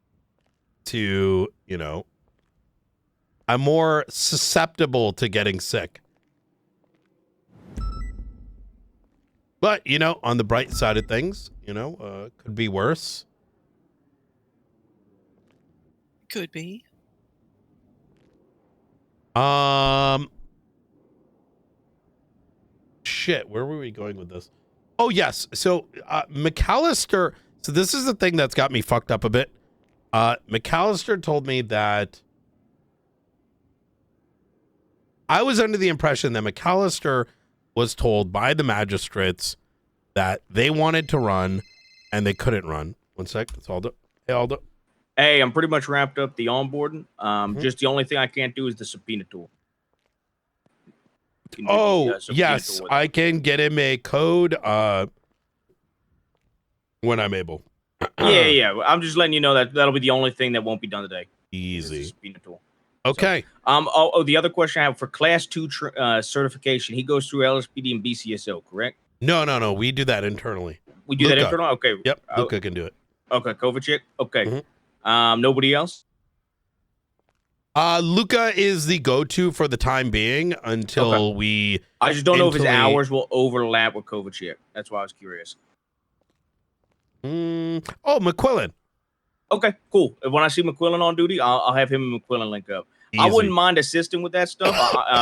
to, you know, I'm more susceptible to getting sick. But, you know, on the bright side of things, you know, could be worse. Could be. Shit, where were we going with this? Oh, yes. So, McAllister. So, this is the thing that's got me fucked up a bit. McAllister told me that I was under the impression that McAllister was told by the magistrates that they wanted to run and they couldn't run. One sec. It's Aldo. Hey, Aldo. Hey, I'm pretty much wrapped up the onboarding. Just the only thing I can't do is the subpoena tool. You can do Oh, the, subpoena yes. tool. I can get him a code when I'm able. Yeah. I'm just letting you know that that'll be the only thing that won't be done today. Easy. Subpoena tool. Okay. The other question I have for Class 2 certification, he goes through LSPD and BCSO, correct? No. We do that internally. We do that Luca. internally? Okay. Yep, Luca can do it. Okay, Kovacic? Okay. Mm-hmm. Nobody else? Luca is the go-to for the time being until we. I just don't know if his hours will overlap with Kovacic. That's why I was curious. Oh, McQuillan. Okay, cool. When I see McQuillan on duty, I'll have him and McQuillan link up. Easy. I wouldn't mind assisting with that stuff,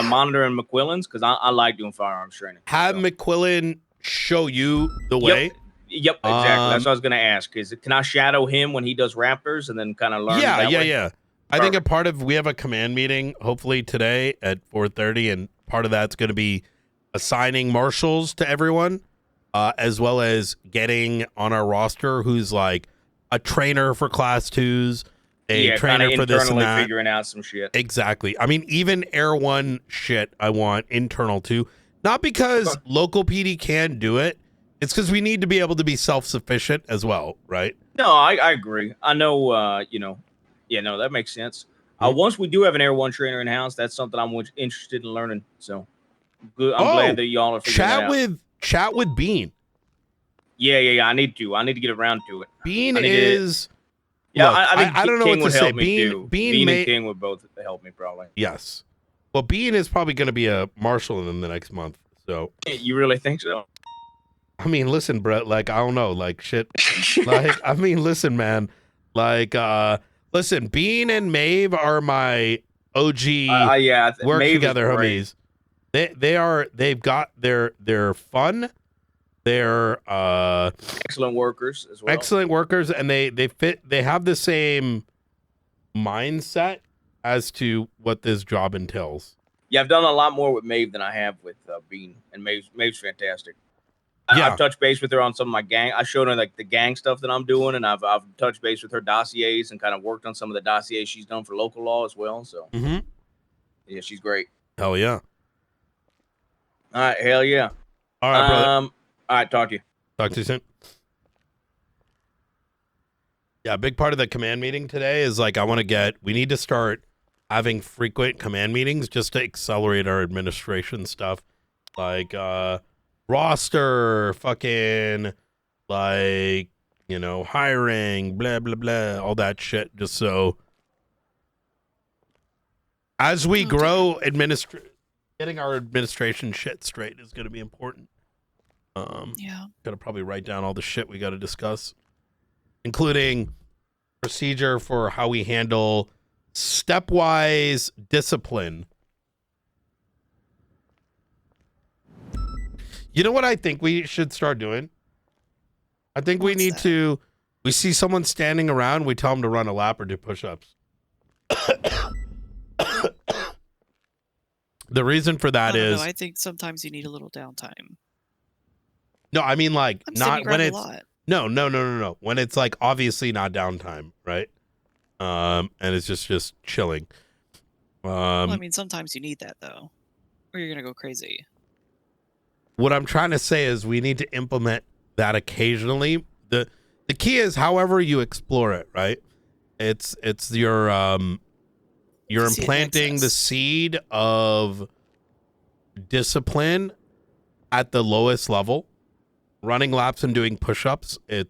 monitoring McQuillan's, because I like doing firearms training. Have McQuillan show you the way. Yep, exactly. That's what I was going to ask. Can I shadow him when he does Raptors and then kind of learn? Yeah. I think we have a command meeting hopefully today at 4:30, and part of that's going to be assigning marshals to everyone, as well as getting on our roster who's like a trainer for Class 2s, a trainer for this and that. Figuring out some shit. Exactly. I mean, even Air 1 shit I want internal too. Not because local PD can do it. It's because we need to be able to be self-sufficient as well, right? No, I agree. I know, that makes sense. Once we do have an Air 1 trainer in-house, that's something I'm interested in learning. So good. I'm glad that y'all are figuring that out. Chat with Bean. Yeah. I need to get around to it. Bean is... Yeah, look, I think I don't know King what to would say. help me too. Bean and King would both help me probably. Yes. Well, Bean is probably going to be a marshal in the next month. So you really think so? I mean, listen, Brett. Like, I don't know. Like, shit. Like, I mean, listen, man. Like, listen. Bean and Maeve are my OG work Maeve together homies. They've got they're fun. They're excellent workers as well. Excellent workers, and they have the same mindset as to what this job entails. Yeah, I've done a lot more with Maeve than I have with Bean, and Maeve's fantastic. I've touched base with her on some of my gang. I showed her like the gang stuff that I'm doing, and I've touched base with her dossiers and kind of worked on some of the dossiers she's done for local law as well. So yeah, she's great. Hell yeah. All right, hell yeah. All right, brother. All right, talk to you. Talk to you soon. Yeah, a big part of the command meeting today is like we need to start having frequent command meetings just to accelerate our administration stuff. Like roster, fucking like, hiring, blah, blah, blah, all that shit. Just so as we grow, getting our administration shit straight is going to be important. Gotta probably write down all the shit we got to discuss, including procedure for how we handle stepwise discipline. You know what I think we should start doing? I think we see someone standing around, we tell them to run a lap or do push-ups. The reason for that is I think sometimes you need a little downtime. No, I mean like not when it's no. When it's like obviously not downtime, right? And it's just chilling. Well, I mean, sometimes you need that though, or you're gonna go crazy. What I'm trying to say is we need to implement that occasionally. The key is however you explore it, right? It's you're implanting the seed of discipline at the lowest level. Running laps and doing push-ups, they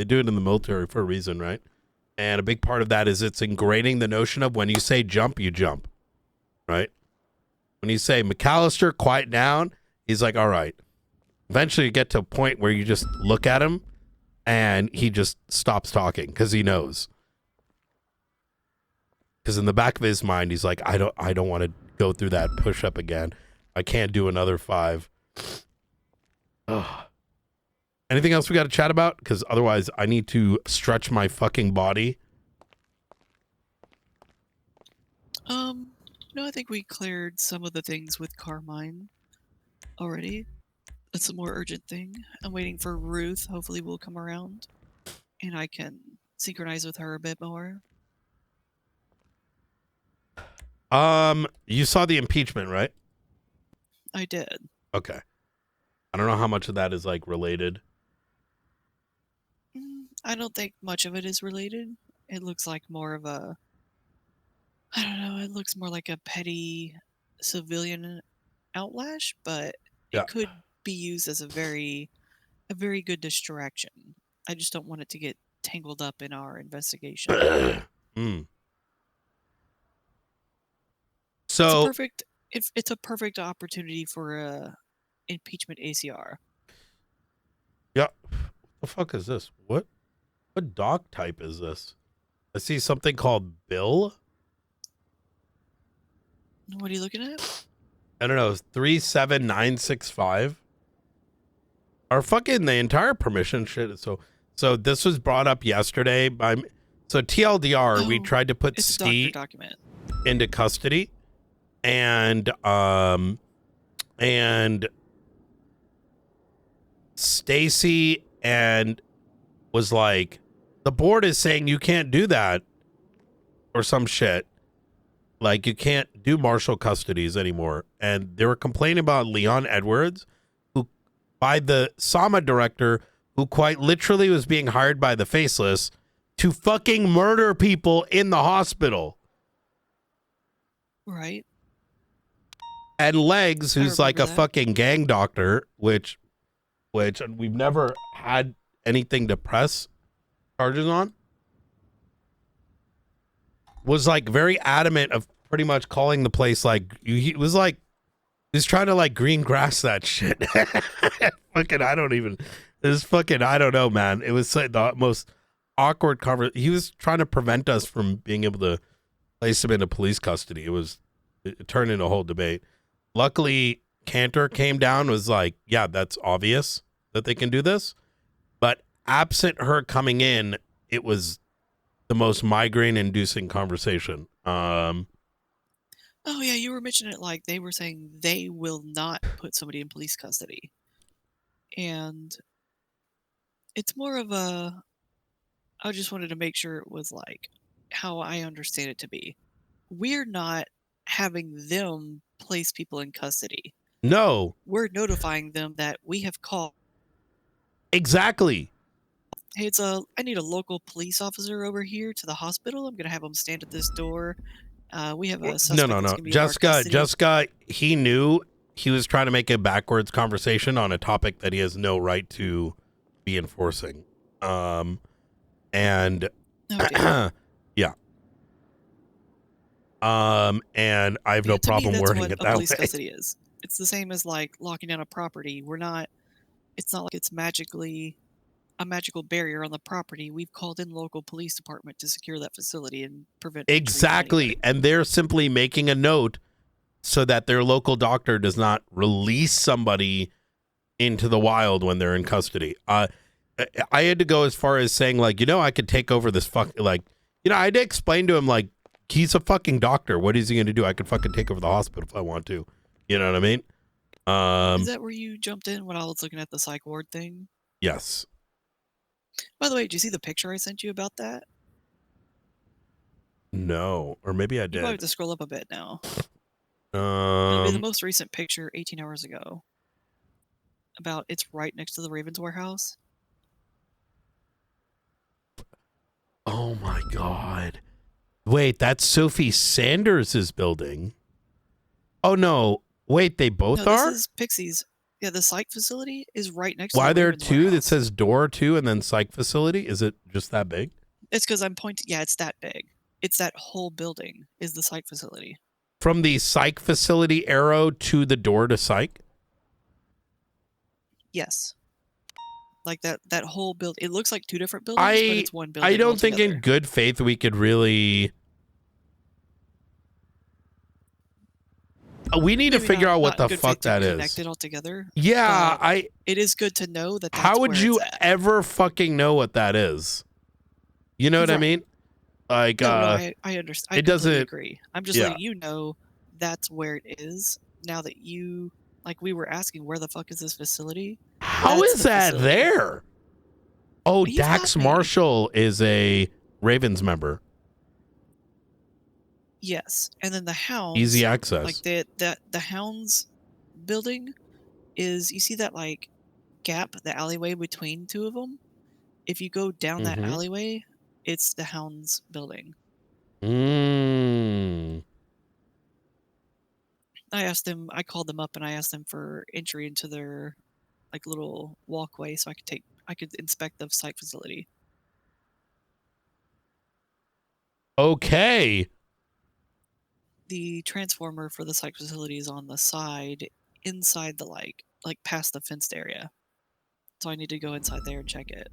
do it in the military for a reason, right? And a big part of that is it's ingraining the notion of when you say jump, you jump, right? When you say, McAllister, quiet down, he's like, all right. Eventually you get to a point where you just look at him and he just stops talking because he knows. Because in the back of his mind, he's like, I don't want to go through that push-up again. I can't do another 5. Ugh. Anything else we got to chat about? Because otherwise I need to stretch my fucking body. No, I think we cleared some of the things with Carmine already. That's a more urgent thing. I'm waiting for Ruth. Hopefully will come around and I can synchronize with her a bit more. You saw the impeachment, right? I did. Okay. I don't know how much of that is like related. I don't think much of it is related. It looks like more of a I don't know. It looks more like a petty civilian outlash, but Yeah. it could be used as a very good distraction. I just don't want it to get tangled up in our investigation. Mm. It's a So perfect. It's a perfect opportunity for a impeachment ACR. yeah, what the fuck is this? What dog type is this? I see something called Bill. What are you looking at? I don't know, 37965. Our fucking the entire permission shit. So this was brought up yesterday by TLDR. We tried to put It's a doctor Steve document. into custody, and Stacy and was like, the board is saying you can't do that or some shit. Like you can't do martial custodies anymore. And they were complaining about Leon Edwards, who by the Sama director, who quite literally was being hired by the Faceless to fucking murder people in the hospital. Right. And Legs, who's like a that. fucking gang doctor, which we've never had anything to press charges on, was like very adamant of pretty much calling the place like he was trying to like green grass that shit. Fucking I don't know, man. It was like the most awkward conversation. He was trying to prevent us from being able to place him into police custody. It turned into a whole debate. Luckily, Cantor came down, was like, yeah, that's obvious that they can do this. But absent her coming in, it was the most migraine-inducing conversation. Oh yeah, you were mentioning it like they were saying they will not put somebody in police custody. And it's more of a, I just wanted to make sure it was like how I understand it to be. We're not having them place people in custody. No. We're notifying them that we have called. Exactly. Hey, I need a local police officer over here to the hospital. I'm going to have them stand at this door. We have a suspect No. that's going to be in our custody. Jessica, he knew he was trying to make a backwards conversation on a topic that he has no right to be enforcing. And yeah. And I have no problem wording it that way. Police custody is. It's the same as like locking down a property. It's not like it's a magical barrier on the property. We've called in local police department to secure that facility and prevent Exactly. And they're simply making a note so that their local doctor does not release somebody into the wild when they're in custody. I had to go as far as saying like, I could take over this I had to explain to him like, he's a fucking doctor. What is he going to do? I could fucking take over the hospital if I want to. You know what I mean? Is that where you jumped in when I was looking at the psych ward thing? Yes. By the way, did you see the picture I sent you about that? No, or maybe I You did. probably have to scroll up a bit now. It'll be the Um, most recent picture 18 hours ago. It's right next to the Ravens warehouse. oh my God. Wait, that's Sophie Sanders' building. Oh no. Wait, they both No, are? this is Pixie's. Yeah, the psych facility is right next to Why the there are Ravens two that warehouse. says door 2 and then psych facility? Is it just that big? It's because I'm pointing. Yeah, it's that big. It's that whole building is the psych facility. From the psych facility arrow to the door to psych? Yes. Like that whole build. It looks like two different buildings, but it's one building. I don't think altogether. in good faith we could really. We need to Maybe figure not- out what not the good fuck faith to that is. connect it all together. Yeah, but it is good to know that. That's how would where you it's at. ever fucking know what that is? You know what I Right. mean? Like, No, I understand. I it completely doesn't agree. I'm just yeah. letting you know that's where it is. Now that we were asking, where the fuck is this facility? How That's is the that facility. there? Oh, You've Dax got me. Marshall is a Ravens member. Yes, and then the Hounds. Easy access. Like the Hounds building is. You see that like gap, the alleyway between two of them. If you go down that Mhm. alleyway, it's the Hounds building. I asked them. I called them up and I asked them for entry into their like little walkway so I could inspect the site facility. Okay. The transformer for the site facility is on the side inside the like past the fenced area. So I need to go inside there and check it.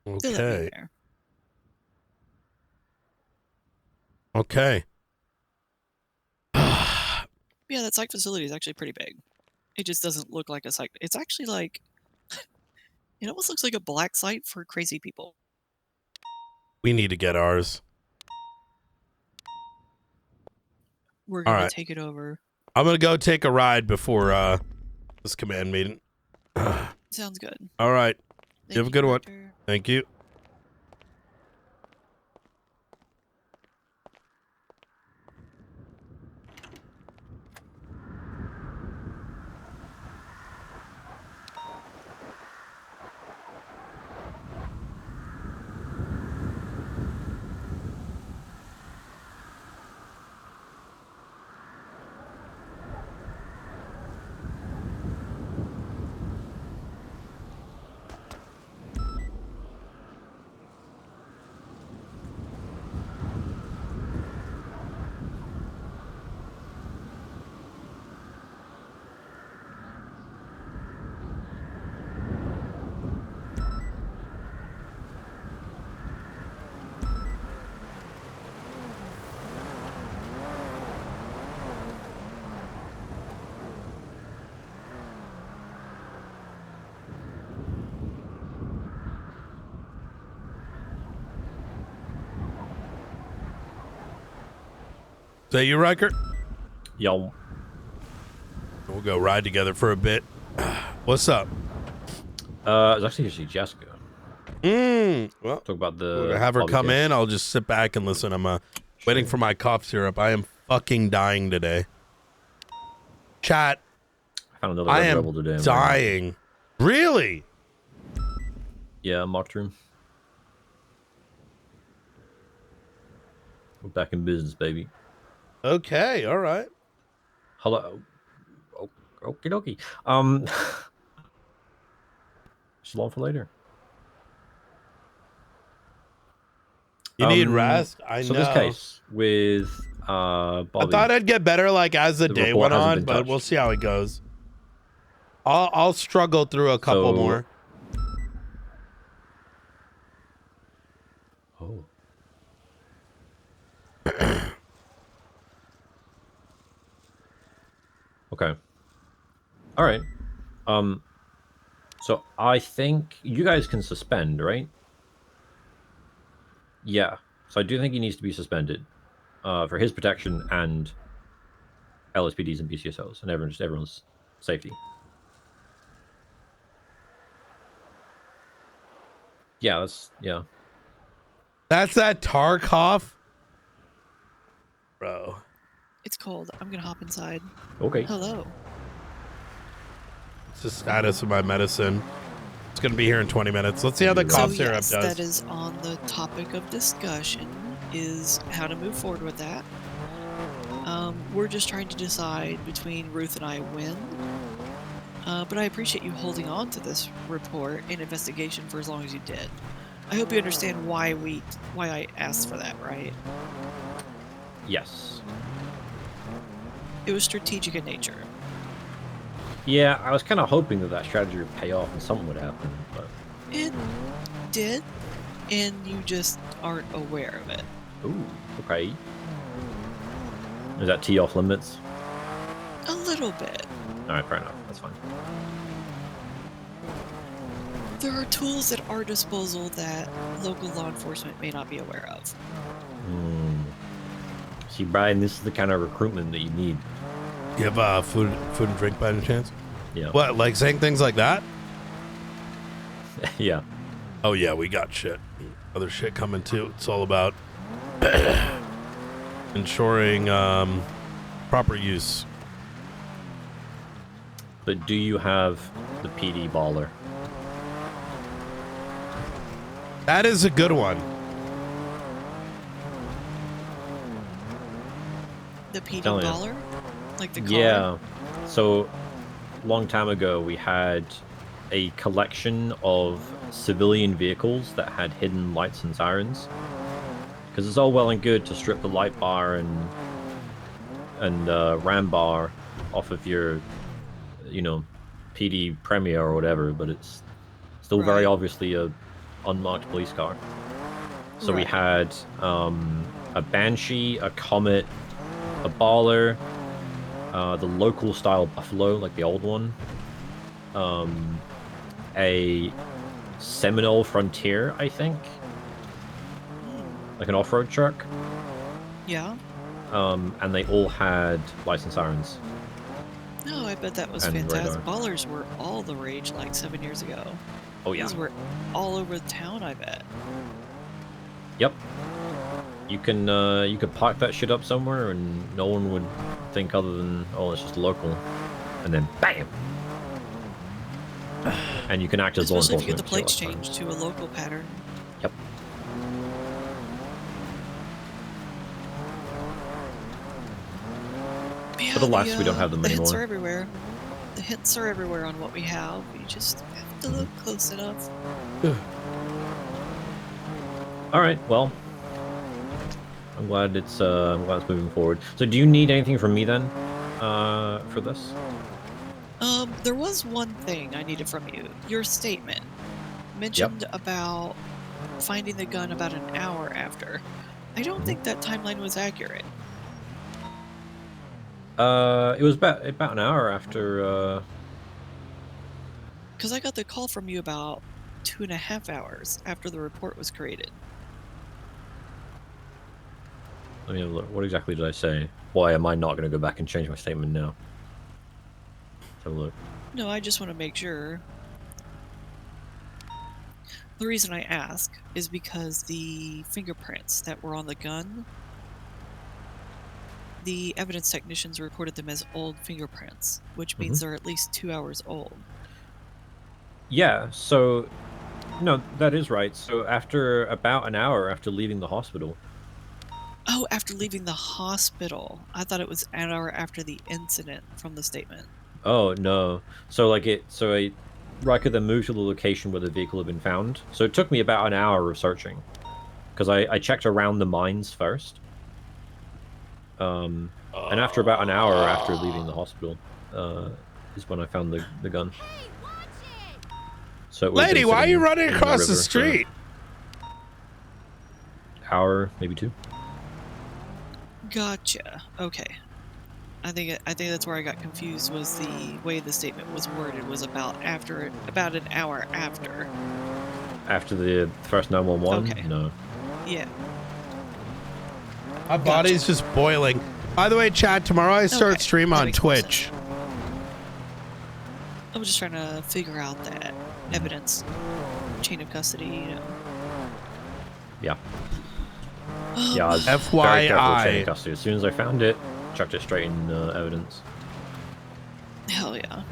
They let me in Okay. there. Okay. Yeah, that site facility is actually pretty big. It just doesn't look like a site. It's actually like, it almost looks like a black site for crazy people. We need to get ours. We're All going right. to take it over. I'm going to go take a ride before this command meeting. Sounds good. All right. Thank You have a you, good one. Director. Thank you. Is that you, Riker? Yo. We'll go ride together for a bit. What's up? It's actually Jessica. Well, talk about the. have her come in. I'll just sit back and listen. I'm waiting for my cough syrup. I am fucking dying today. Chat. I found another I red am rebel today. dying. Really? Yeah, mocked room. We're back in business, baby. Okay, all right. Hello. Okie dokie. So long for later. You need rest? I so know. this case with Bobby. I thought I'd get better like as the day report went hasn't on, been but touched. we'll see how it goes. I'll struggle through a couple So- more. Oh. Okay. All right. So I think you guys can suspend, right? Yeah. So I do think he needs to be suspended for his protection and LSPDs and BCSOs and everyone's safety. Yeah, That's that Tarkov? Bro. It's cold. I'm going to hop inside. Okay. Hello. It's the status of my medicine. It's going to be here in 20 minutes. Let's see how the cough So syrup yes, does. that is on the topic of discussion, is how to move forward with that. We're just trying to decide between Ruth and I when. But I appreciate you holding on to this report and investigation for as long as you did. I hope you understand why I asked for that, right? Yes. It was strategic in nature. Yeah, I was kind of hoping that strategy would pay off and something would happen, but It did, and you just aren't aware of it. ooh, okay. Is that T off limits? A little bit. All right, fair enough. That's fine. There are tools at our disposal that local law enforcement may not be aware of. See, Brian, this is the kind of recruitment that you need. You have food and drink by any chance? Yeah. What, like saying things like that? Yeah. Oh, yeah, we got shit. Other shit coming too. It's all about ensuring proper use. But do you have the PD baller? That is a good one. The PD Telling you. baller? Like the car? Yeah. So, long time ago, we had a collection of civilian vehicles that had hidden lights and sirens. Because it's all well and good to strip the light bar and RAM bar off of your, you know, PD Premier or whatever, but it's still very obviously a unmarked police car. So we had a Banshee, a Comet, a Baller, the local style Buffalo, like the old one, a Seminole Frontier, I think, like an off-road truck. Yeah. And they all had lights and sirens. No, I bet that was And fantastic. radar. Ballers were all the rage like 7 years ago. Oh yeah. Those were all over the town, I bet. Yep. You can park that shit up somewhere and no one would think other than, oh, it's just local. And then bam! And you can act as law Especially if you enforcement. get the plates changed to a local pattern. Yep. Yeah, But alas, we don't have them the hits are anymore. everywhere. The hits are everywhere on what we have. You just have to look close enough. Alright, well. I'm glad it's moving forward. So do you need anything from me then? For this? There was one thing I needed from you. Your statement mentioned about finding the gun about an hour after. I don't think that timeline was accurate. It was about an hour after, Because I got the call from you about 2.5 hours after the report was created. let me have a look. What exactly did I say? Why am I not going to go back and change my statement now? Let's have a look. No, I just want to make sure. The reason I ask is because the fingerprints that were on the gun, the evidence technicians reported them as old fingerprints, which means they're at least 2 hours old. Yeah, so... No, that is right. So after about an hour after leaving the hospital... Oh, after leaving the hospital. I thought it was an hour after the incident from the statement. Oh, no. So, like, Riker then moved to the location where the vehicle had been found. So it took me about an hour of searching. Because I checked around the mines first. And after about an hour after leaving the hospital, is when I found the gun. So it would've been Lady, why are you sitting running in across the river for street? Hour, maybe 2. Gotcha. Okay. I think that's where I got confused, was the way the statement was worded was about an hour after. After the first 911? Okay. No. Yeah. My body's just boiling. By the way, chat, tomorrow I start stream on Twitch. I was just trying to figure out that evidence chain of custody, you know. Yeah. Yeah, I was FYI. very careful with chain of custody. As soon as I found it, chucked it straight in evidence. Hell yeah.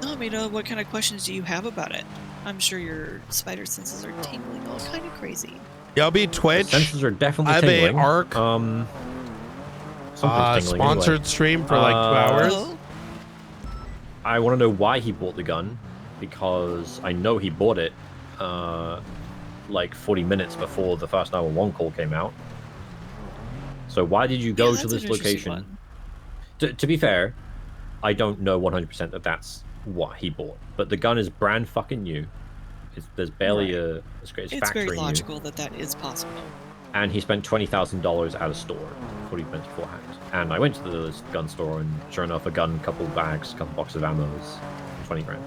No, I mean, what kind of questions do you have about it? I'm sure your spider senses are tingling all kind of crazy. Y'all be Twitch. Senses are definitely I have tingling. a ARC something's tingling sponsored anyway. stream for like 2 hours. Oh. I want to know why he bought the gun, because I know he bought it like 40 minutes before the first 911 call came out. So why did you go to this location? To be fair, I don't know 100% that that's what he bought, but the gun is brand fucking new. There's barely it's It's factory very new. logical that is possible. And he spent $20,000 at a store 40 minutes beforehand. And I went to the gun store, and sure enough, a gun, couple bags, couple boxes of ammo is 20 grand.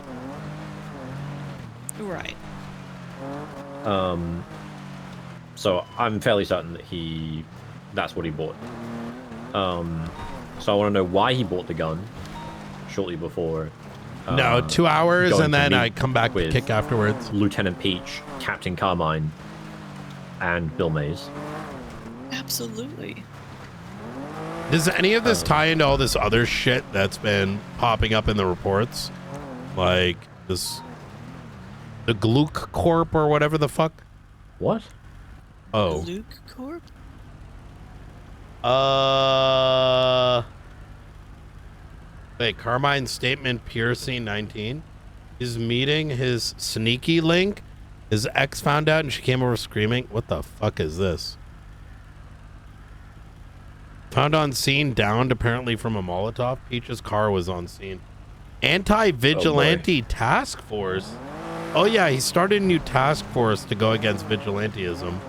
Right. So I'm fairly certain that that's what he bought. So I want to know why he bought the gun shortly before. No, 2 hours, going and to then meet I come back to with kick afterwards. Lieutenant Peach, Captain Carmine, and Bill Mays. Absolutely. Does any of this tie into all this other shit that's been popping up in the reports? Like the Gluck Corp or whatever the fuck? What? Oh. Luke Corp? Wait, Carmine's statement piercing 19. He's meeting his sneaky link. His ex found out and she came over screaming. What the fuck is this? Found on scene, downed apparently from a Molotov. Peach's car was on scene. Anti-vigilante task force. Oh yeah, he started a new task force to go against vigilantism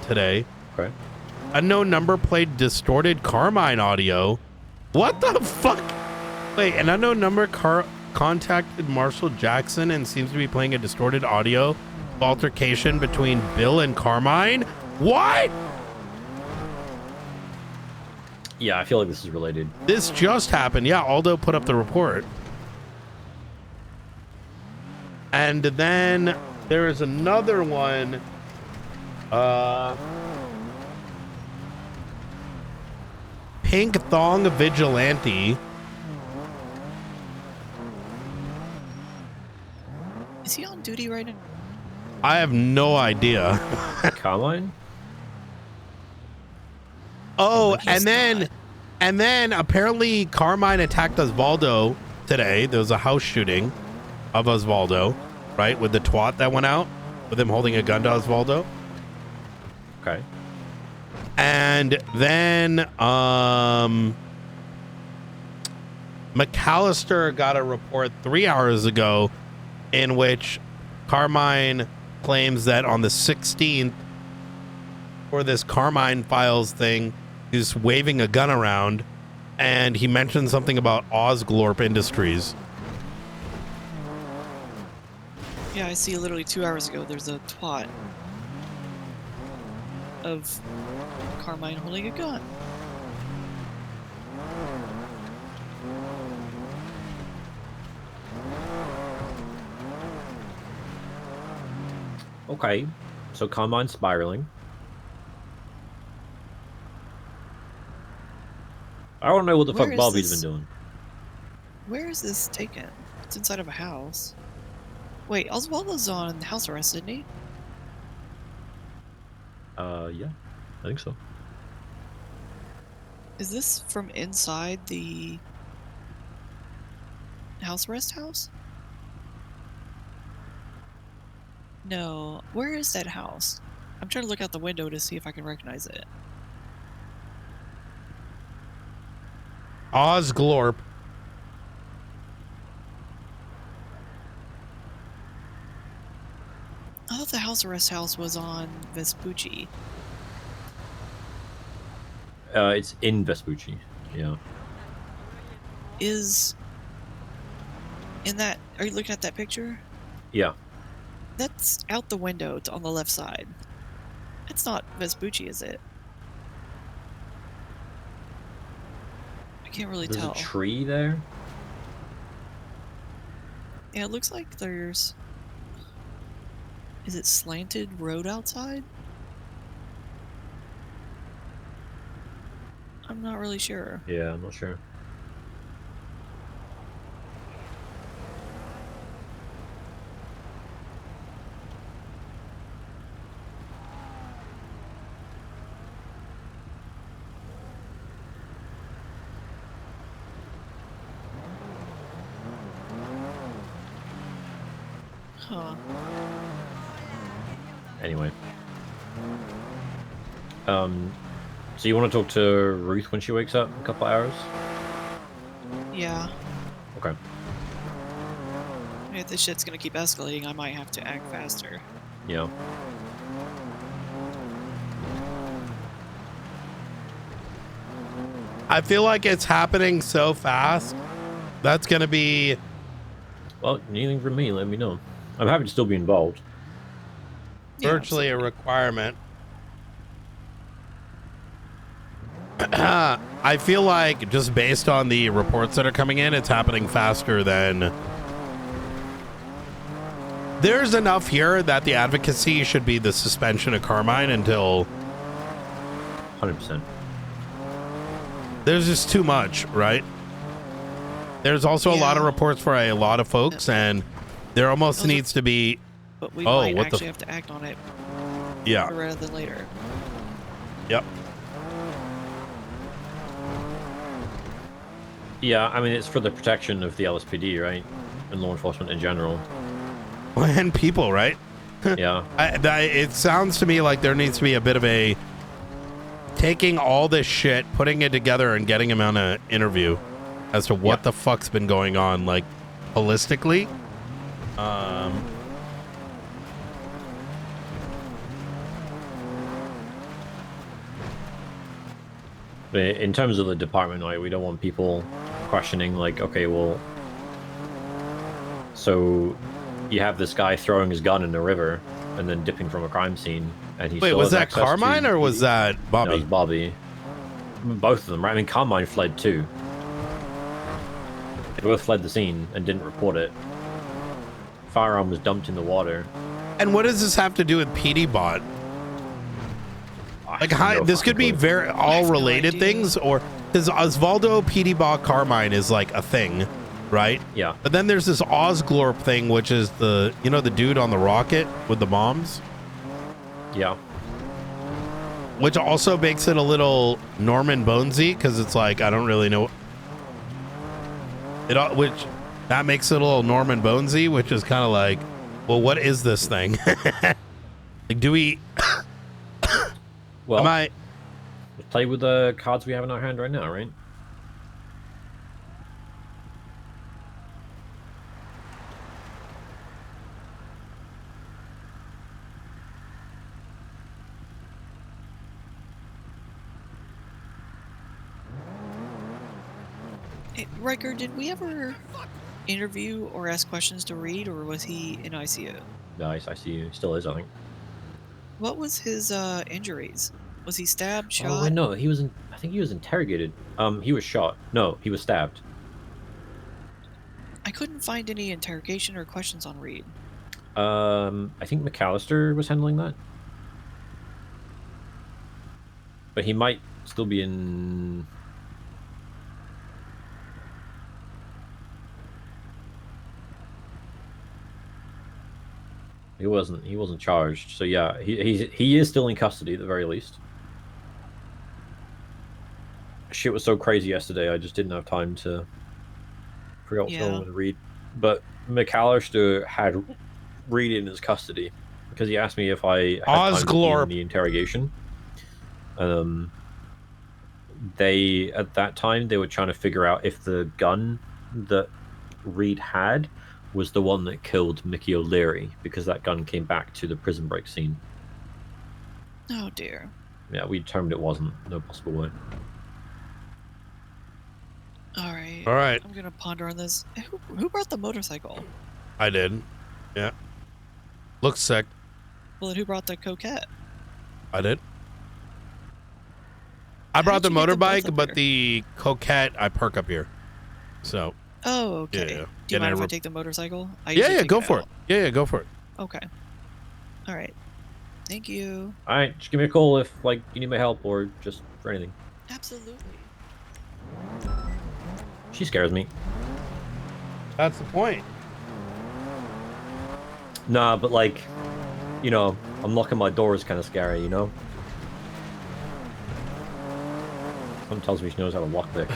today. Okay. Unknown number played distorted Carmine audio. What the fuck? Wait, an unknown number contacted Marshall Jackson and seems to be playing a distorted audio altercation between Bill and Carmine. What? Yeah, I feel like this is related. This just happened. Yeah, Aldo put up the report. And then there is another one. Pink Thong Vigilante. Is he on duty right now? I have no idea. Carmine? Oh, and then apparently Carmine attacked Osvaldo today. There was a house shooting of Osvaldo, right? With the twat that went out, with him holding a gun to Osvaldo. Okay. And then McAllister got a report 3 hours ago in which Carmine claims that on the 16th, for this Carmine Files thing, he's waving a gun around and he mentioned something about Osglorp Industries. Yeah, I see literally 2 hours ago there's a twat of Carmine holding a gun. Okay, so Carmine's spiraling. I don't know what the Where fuck is Bobby's this? been doing. Where is this taken? It's inside of a house. Wait, Osvaldo's on house arrest, isn't he? Yeah, I think so. Is this from inside the house arrest house? No. Where is that house? I'm trying to look out the window to see if I can recognize it. Osglorp. I thought the house arrest house was on Vespucci. It's in Vespucci. Yeah. Is in that? Are you looking at that picture? Yeah. That's out the window on the left side. It's not Vespucci, is it? I can't really There's tell. a tree there. Yeah, it looks like there's... Is it slanted road outside? I'm not really sure. Yeah, I'm not sure. Huh. Anyway. So you want to talk to Ruth when she wakes up in a couple hours? Yeah. Okay. If this shit's gonna keep escalating, I might have to act faster. Yeah. I feel like it's happening so fast. That's going to be... Well, anything from me, let me know. I'm happy to still be involved. virtually a requirement. I feel like just based on the reports that are coming in, it's happening faster than... There's enough here that the advocacy should be the suspension of Carmine until... 100%. There's just too much, right? There's also a lot of reports for a lot of folks, and there almost needs to be... But we oh, might what actually the... have to act on it Yeah. rather than later. Yep. Yeah, I mean, it's for the protection of the LSPD, right? And law enforcement in general. And people, right? Yeah. It sounds to me like there needs to be a bit of a taking all this shit, putting it together, and getting him on an interview as to what the fuck's been going on, like, holistically. But in terms of the department, like, we don't want people questioning, like, okay, well, so you have this guy throwing his gun in the river and then dipping from a crime scene, and he Wait, still was has that access Carmine to- or was that Bobby? No, it was Bobby. Both of them, right? I mean, Carmine fled too. They both fled the scene and didn't report it. Firearm was dumped in the water. And what does this have to do with PD Bot? Like, how, this could be very all related things, or because Osvaldo PD Bot Carmine is like a thing, right? Yeah. But then there's this Osglorp thing, which is the the dude on the rocket with the bombs. Yeah. Which also makes it a little Norman Bonesy, because it's like I don't really know. Which that makes it a little Norman Bonesy, which is kind of like, well, what is this thing? Like, do we? Well, let's play with the cards we have in our hand right now, right? Hey, Riker, did we ever interview or ask questions to Reed, or was he in ICU? Nice, I see you. Still is, I think. What was his injuries? Was he stabbed, shot? Oh, wait, no, he was. I think he was interrogated. He was shot. No, he was stabbed. I couldn't find any interrogation or questions on Reed. I think McAllister was handling that. But he might still be in. He wasn't charged. So yeah, he is still in custody at the very least. Shit was so crazy yesterday, I just didn't have time to figure out what's going on with Reed. But McAllister had Reed in his custody because he asked me if I had time to be in the interrogation. They at that time they were trying to figure out if the gun that Reed had was the one that killed Mickey O'Leary, because that gun came back to the prison break scene. Oh dear. Yeah, we determined it wasn't. No possible way. All right. All right. I'm gonna ponder on this. Who brought the motorcycle? I did. Yeah. Looks sick. Well, then who brought the coquette? I did. I brought the motorbike, but the coquette I park up here. So. Oh, okay. Yeah. Do you mind if I take the motorcycle? Yeah, go for it. Yeah, go for it. Okay. All right. Thank you. All right, just give me a call if you need my help or just for anything. Absolutely. She scares me. That's the point. Nah, but unlocking my door is kind of scary, you know? Someone tells me she knows how to lock pick.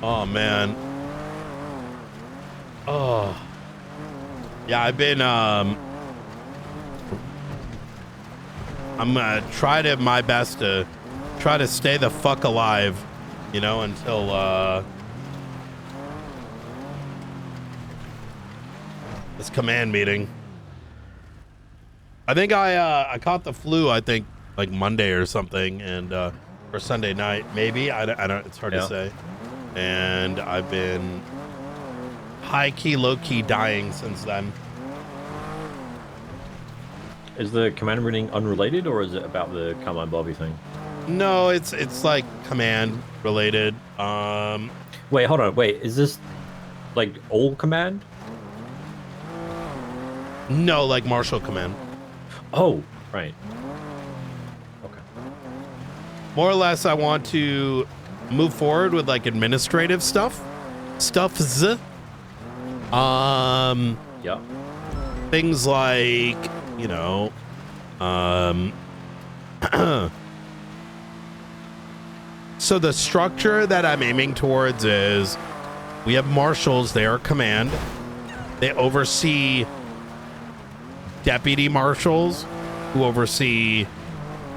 Oh, man. Oh. Yeah, I've been, I'm gonna try my best to try to stay the fuck alive, until, this command meeting. I think I caught the flu, I think, like Monday or something, and, or Sunday night, maybe. I don't, it's hard to say. And I've been high-key, low-key dying since then. Is the command meeting unrelated, or is it about the Carmine Bobby thing? No, it's like command related. Wait, hold on. Wait, is this like old command? No, like Marshall command. Oh, right. Okay. More or less, I want to move forward with like administrative stuff. Yeah. Things like, So the structure that I'm aiming towards is we have marshals, they are command. They oversee deputy marshals who oversee,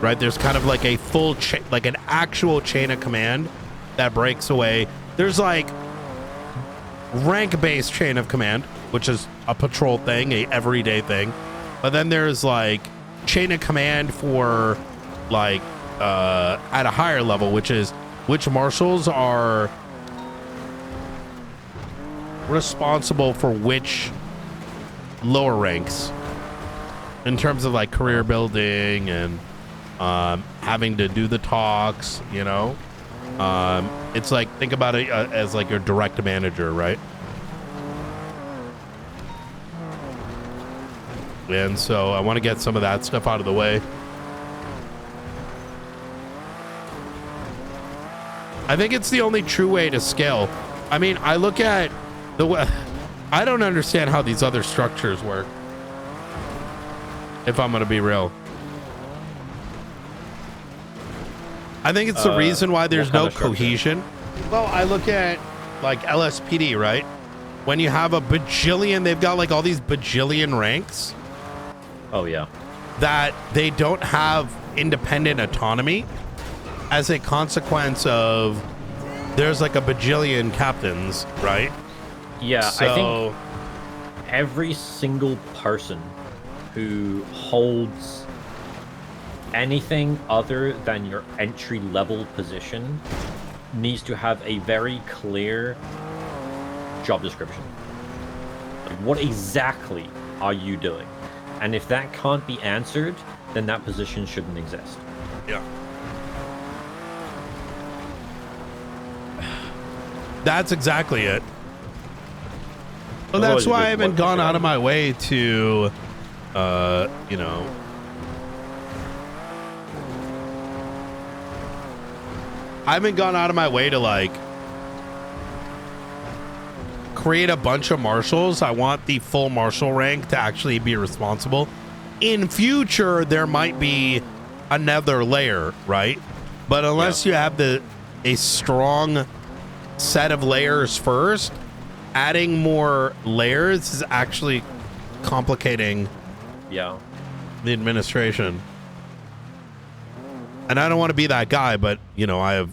right? There's kind of like a full chain, like an actual chain of command that breaks away. There's like rank-based chain of command, which is a patrol thing, a everyday thing. But then there's like chain of command for like at a higher level, which is which marshals are responsible for which lower ranks in terms of like career building and having to do the talks, you know. It's like, think about it as like your direct manager, right? And so I want to get some of that stuff out of the way. I think it's the only true way to scale. I mean, I look at the I don't understand how these other structures work, if I'm going to be real. I think it's the reason why there's no cohesion. Well, I look at like LSPD, right? When you have a bajillion, they've got like all these bajillion ranks. Oh, yeah. That they don't have independent autonomy as a consequence of there's like a bajillion captains, right? Yeah, so, I think every single person who holds anything other than your entry level position needs to have a very clear job description. Like, what exactly are you doing? And if that can't be answered, then that position shouldn't exist. Yeah. That's exactly it. Well, that's why I haven't gone out of my way to, you know, I haven't gone out of my way to like create a bunch of marshals. I want the full marshal rank to actually be responsible. In future, there might be another layer, right? But unless you have a strong set of layers first, adding more layers is actually complicating the administration. And I don't want to be that guy, but you know, I have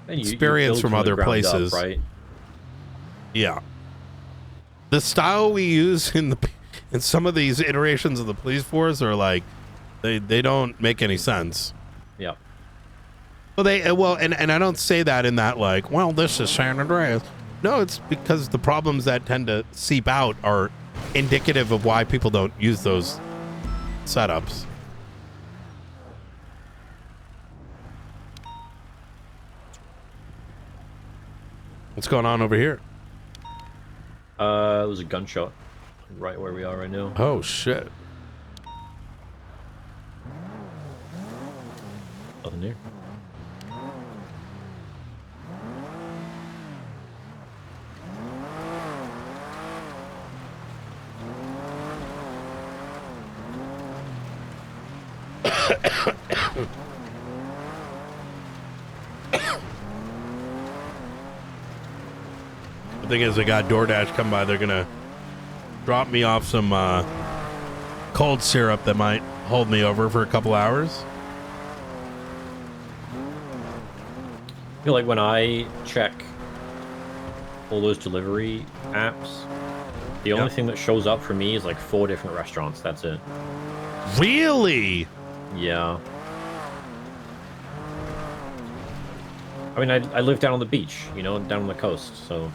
experience from other places, right? Yeah. The style we use in some of these iterations of the police force are like they don't make any sense. Yeah. Well, and I don't say that in that like, well, this is San Andreas. No, it's because the problems that tend to seep out are indicative of why people don't use those setups. What's going on over here? There's a gunshot right where we are right now. Oh, shit. Nothing here. The thing is, they got DoorDash come by. They're gonna drop me off some cold syrup that might hold me over for a couple hours. I feel like when I check all those delivery apps, the only thing that shows up for me is like 4 different restaurants. That's it. Really? Yeah. I mean, I live down on the beach, you know, down on the coast, so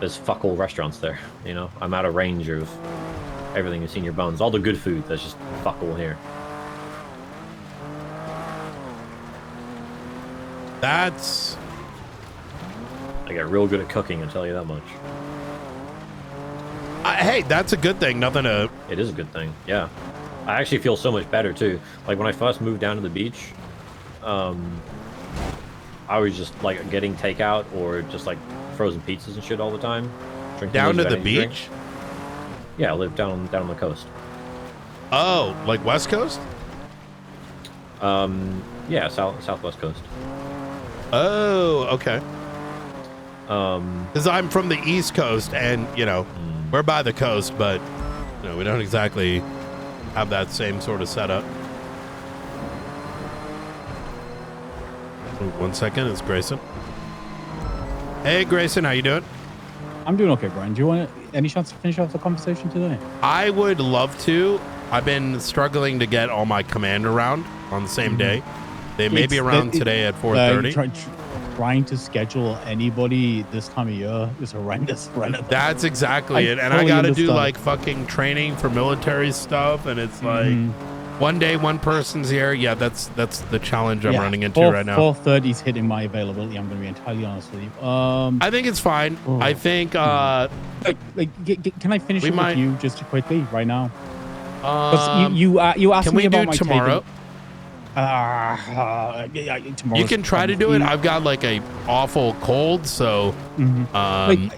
there's fuck all restaurants there, you know? I'm out of range of everything you've seen your bones. All the good food, there's just fuck all here. That's... I get real good at cooking, I'll tell you that much. Hey, that's a good thing. Nothing to... It is a good thing, yeah. I actually feel so much better, too. Like, when I first moved down to the beach, I was just, like, getting takeout or just, like, frozen pizzas and shit all the time. Down to the beach? Yeah, I live down on the coast. Oh, like West Coast? Yeah, southwest coast. Oh, okay. Because I'm from the East Coast, and we're by the coast, but we don't exactly have that same sort of setup. Oh, 1 second, it's Grayson. Hey, Grayson, how you doing? I'm doing okay, Brian. Do you want any chance to finish off the conversation today? I would love to. I've been struggling to get all my command around on the same day. They may be around today at 4:30. Trying to schedule anybody this time of year is horrendous. That's exactly it. And I got to do like fucking training for military stuff, and it's like one day one person's here. Yeah, that's the challenge I'm running into right now. 4:30 is hitting my availability. I'm going to be entirely honest with you. I think it's fine. I think. Can I finish it with you just quickly right now? You asked me about my tomorrow. Tomorrow. You can try to do it. I've got like a awful cold, so I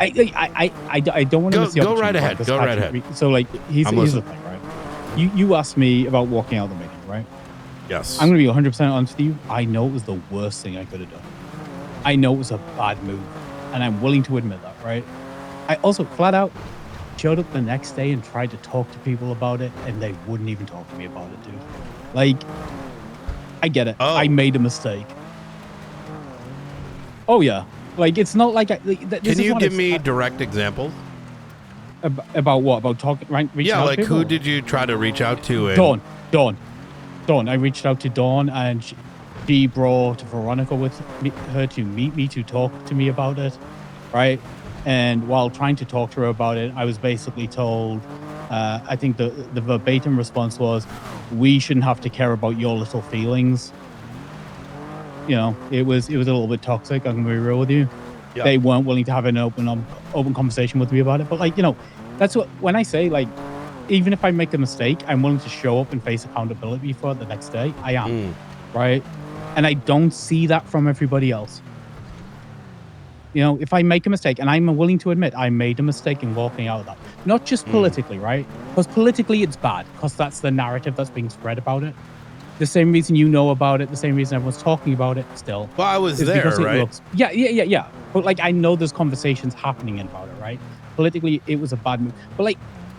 don't want to miss the go right ahead. Go right ahead. So here's the thing, right? You asked me about walking out of the meeting, right? Yes. I'm going to be 100% honest with you. I know it was the worst thing I could have done. I know it was a bad move, and I'm willing to admit that, right? I also flat out showed up the next day and tried to talk to people about it, and they wouldn't even talk to me about it, dude. I get it. I made a mistake. Oh yeah, it's not like Can you give me direct examples about what? About talking, right? Yeah, like who did you try to reach out to? Dawn. I reached out to Dawn, and she brought Veronica with her to meet me to talk to me about it, right? And while trying to talk to her about it, I was basically told, I think the verbatim response was, we shouldn't have to care about your little feelings. It was a little bit toxic. I'm going to be real with you. Yeah. They weren't willing to have an open conversation with me about it. But that's what, when I say even if I make a mistake, I'm willing to show up and face accountability for it the next day. I am, right? And I don't see that from everybody else. If I make a mistake, and I'm willing to admit I made a mistake in walking out of that, not just politically, right? Because politically it's bad, because that's the narrative that's being spread about it. The same reason you know about it, the same reason everyone's talking about it still. Well, I was there, right? Yeah. But I know there's conversations happening about it, right? Politically, it was a bad move. But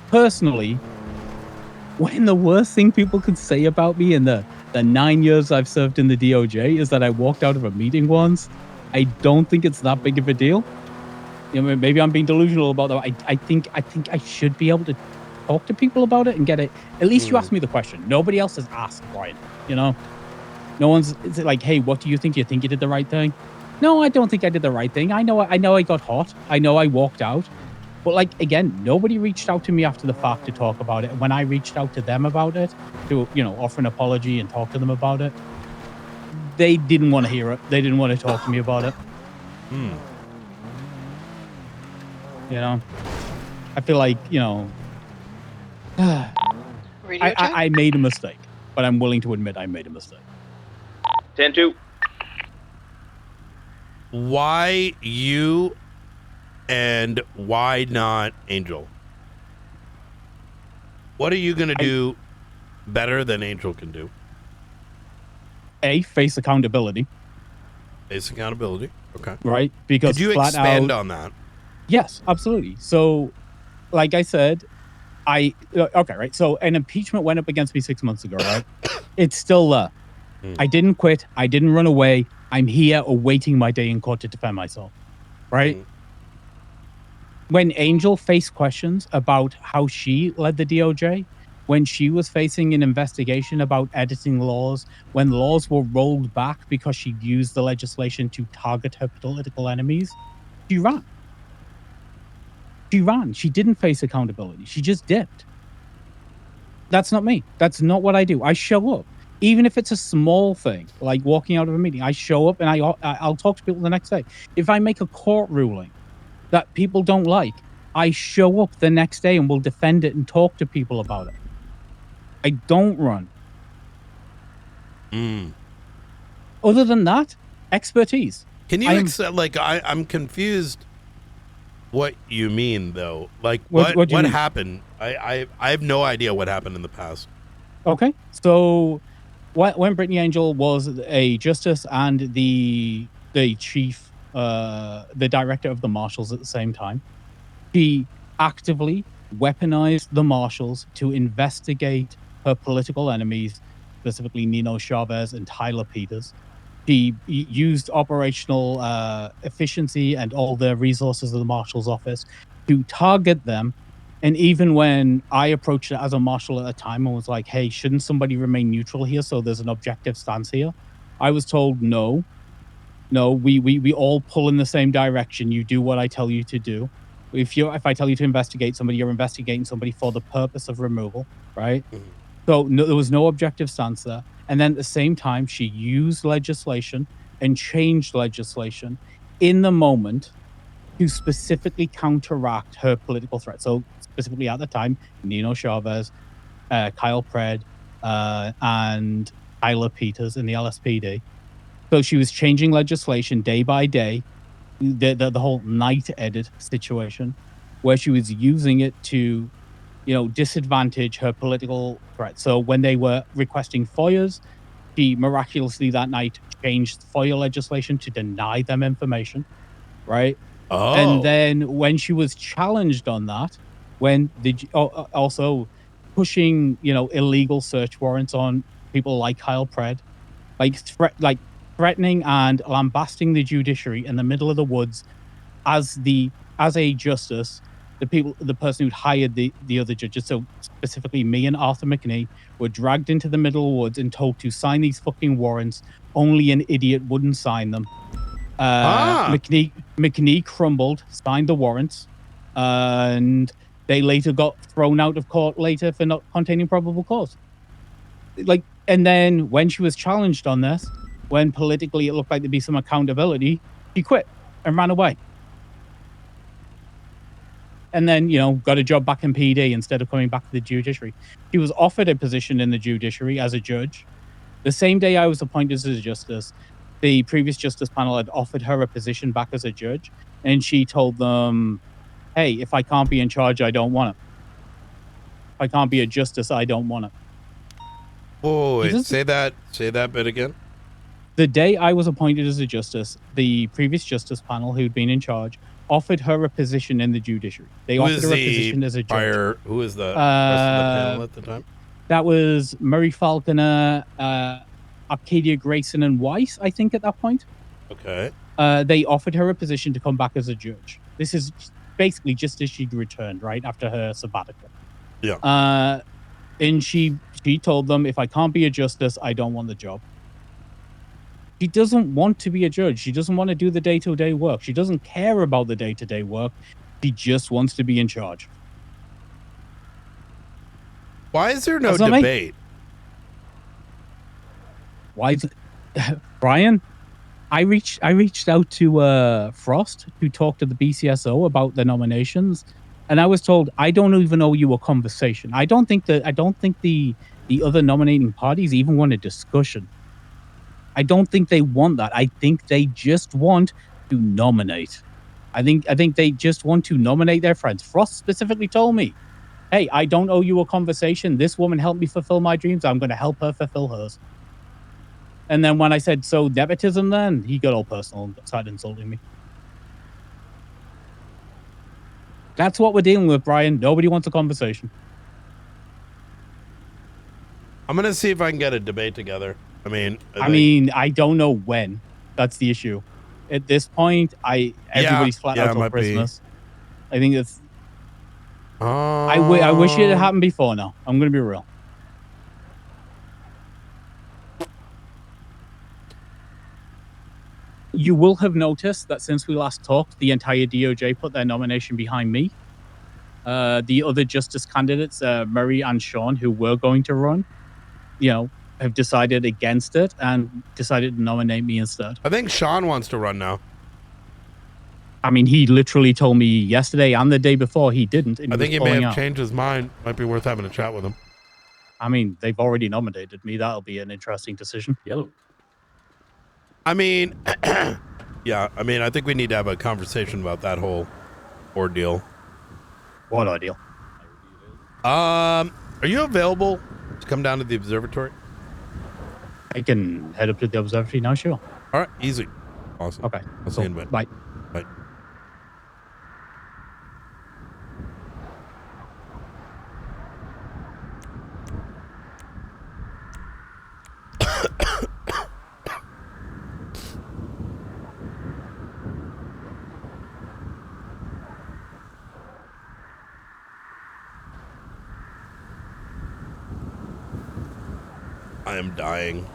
personally, when the worst thing people could say about me in the 9 years I've served in the DOJ is that I walked out of a meeting once, I don't think it's that big of a deal. Maybe I'm being delusional about that. I think I should be able to talk to people about it and get it. At least you asked me the question. Nobody else has asked, Brian. No one's like, hey, what do you think? You think you did the right thing? No, I don't think I did the right thing. I know I got hot. I know I walked out. But again, nobody reached out to me after the fact to talk about it. When I reached out to them about it, to offer an apology and talk to them about it, they didn't want to hear it. They didn't want to talk to me about it. I feel like, I made a mistake, but I'm willing to admit I made a mistake. 10-2. Why you and why not Angel? What are you going to do better than Angel can do? Face accountability. Face accountability. Okay. Right? Because could you expand on that? Yes, absolutely. So, like I said, okay, right? So an impeachment went up against me 6 months ago, right? It's still there. I didn't quit. I didn't run away. I'm here awaiting my day in court to defend myself, right? When Angel faced questions about how she led the DOJ, when she was facing an investigation about editing laws, when laws were rolled back because she used the legislation to target her political enemies, she ran. She didn't face accountability. She just dipped. That's not me. That's not what I do. I show up. Even if it's a small thing, like walking out of a meeting, I show up and I'll talk to people the next day. If I make a court ruling that people don't like, I show up the next day and will defend it and talk to people about it. I don't run. Other than that, expertise. Can you I'm confused what you mean though. Like what happened? I have no idea what happened in the past. Okay. So when Brittany Angel was a justice and the chief, the director of the marshals at the same time, she actively weaponized the marshals to investigate her political enemies, specifically Nino Chavez and Tyler Peters. She used operational efficiency and all the resources of the marshal's office to target them. And even when I approached it as a marshal at the time and was like, hey, shouldn't somebody remain neutral here so there's an objective stance here? I was told, no, we all pull in the same direction. You do what I tell you to do. If I tell you to investigate somebody, you're investigating somebody for the purpose of removal, right? So no, there was no objective stance there. And then at the same time, she used legislation and changed legislation in the moment to specifically counteract her political threat. So specifically at the time, Nino Chavez, Kyle Pred, and Tyler Peters in the LSPD. So she was changing legislation day by day, the whole night edit situation, where she was using it to, disadvantage her political threat. So when they were requesting FOIAs, she miraculously that night changed FOIA legislation to deny them information, right? Oh. And then when she was challenged on that, also pushing, illegal search warrants on people like Kyle Pred, like threatening and lambasting the judiciary in the middle of the woods as a justice, the person who'd hired the other judges, so specifically me and Arthur McNee, were dragged into the middle of the woods and told to sign these fucking warrants. Only an idiot wouldn't sign them. McNee crumbled, signed the warrants, and they later got thrown out of court later for not containing probable cause. And then when she was challenged on this, when politically it looked like there'd be some accountability, she quit and ran away. And then, got a job back in PD instead of coming back to the judiciary. She was offered a position in the judiciary as a judge. The same day I was appointed as a justice, the previous justice panel had offered her a position back as a judge. And she told them, hey, if I can't be in charge, I don't want it. If I can't be a justice, I don't want it. Oh, wait, say that bit again. The day I was appointed as a justice, the previous justice panel who'd been in charge offered her a position in the judiciary. They offered her a position as a judge. Who was the rest of the panel at the time? That was Murray Falconer, Arcadia Grayson, and Weiss, I think, at that point. Okay. They offered her a position to come back as a judge. This is basically just as she'd returned, right, after her sabbatical. Yeah. And she told them, if I can't be a justice, I don't want the job. She doesn't want to be a judge. She doesn't want to do the day-to-day work. She doesn't care about the day-to-day work. She just wants to be in charge. Why is there no debate? Why is Brian? I reached out to Frost, who talked to the BCSO about the nominations, and I was told I don't even owe you a conversation. I don't think the other nominating parties even want a discussion. I don't think they want that. I think they just want to nominate. I think they just want to nominate their friends. Frost specifically told me, hey, I don't owe you a conversation. This woman helped me fulfill my dreams. I'm going to help her fulfill hers. And then when I said, so nepotism then? He got all personal and started insulting me. That's what we're dealing with, Brian. Nobody wants a conversation. I'm going to see if I can get a debate together. I mean, I don't know when. That's the issue. At this point, everybody's flat out till Christmas. I think it's. I wish it had happened before now. I'm going to be real. You will have noticed that since we last talked, the entire DOJ put their nomination behind me. The other justice candidates, Murray and Sean, who were going to run, have decided against it and decided to nominate me instead. I think Sean wants to run now. I mean, he literally told me yesterday and the day before he didn't. I think he may have changed his mind. Might be worth having a chat with him. I mean, they've already nominated me. That'll be an interesting decision. Yellow. I mean, yeah. I mean, I think we need to have a conversation about that whole ordeal. What ordeal? Are you available to come down to the observatory? I can head up to the observatory now, sure. All right, easy. Awesome. Okay. I'll see you in a bit. Bye. Bye. I am dying.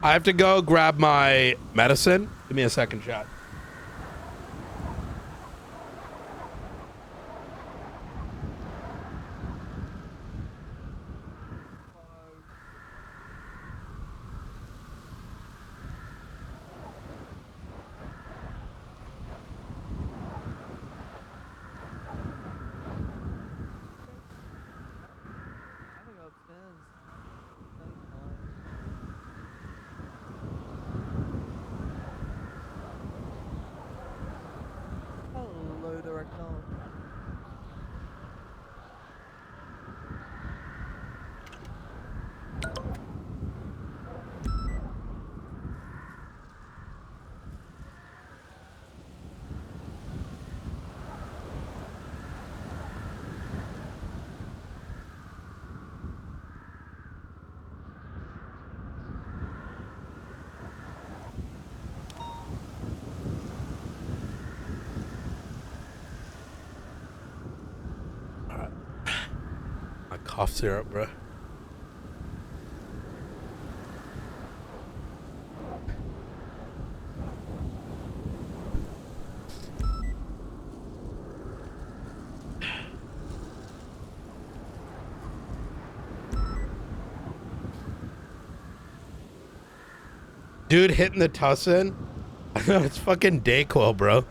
I have to go grab my medicine. Give me a second, chat. Hello, Director. My cough syrup, bro. Dude hitting the tussin. I know it's fucking Dayquil, bro.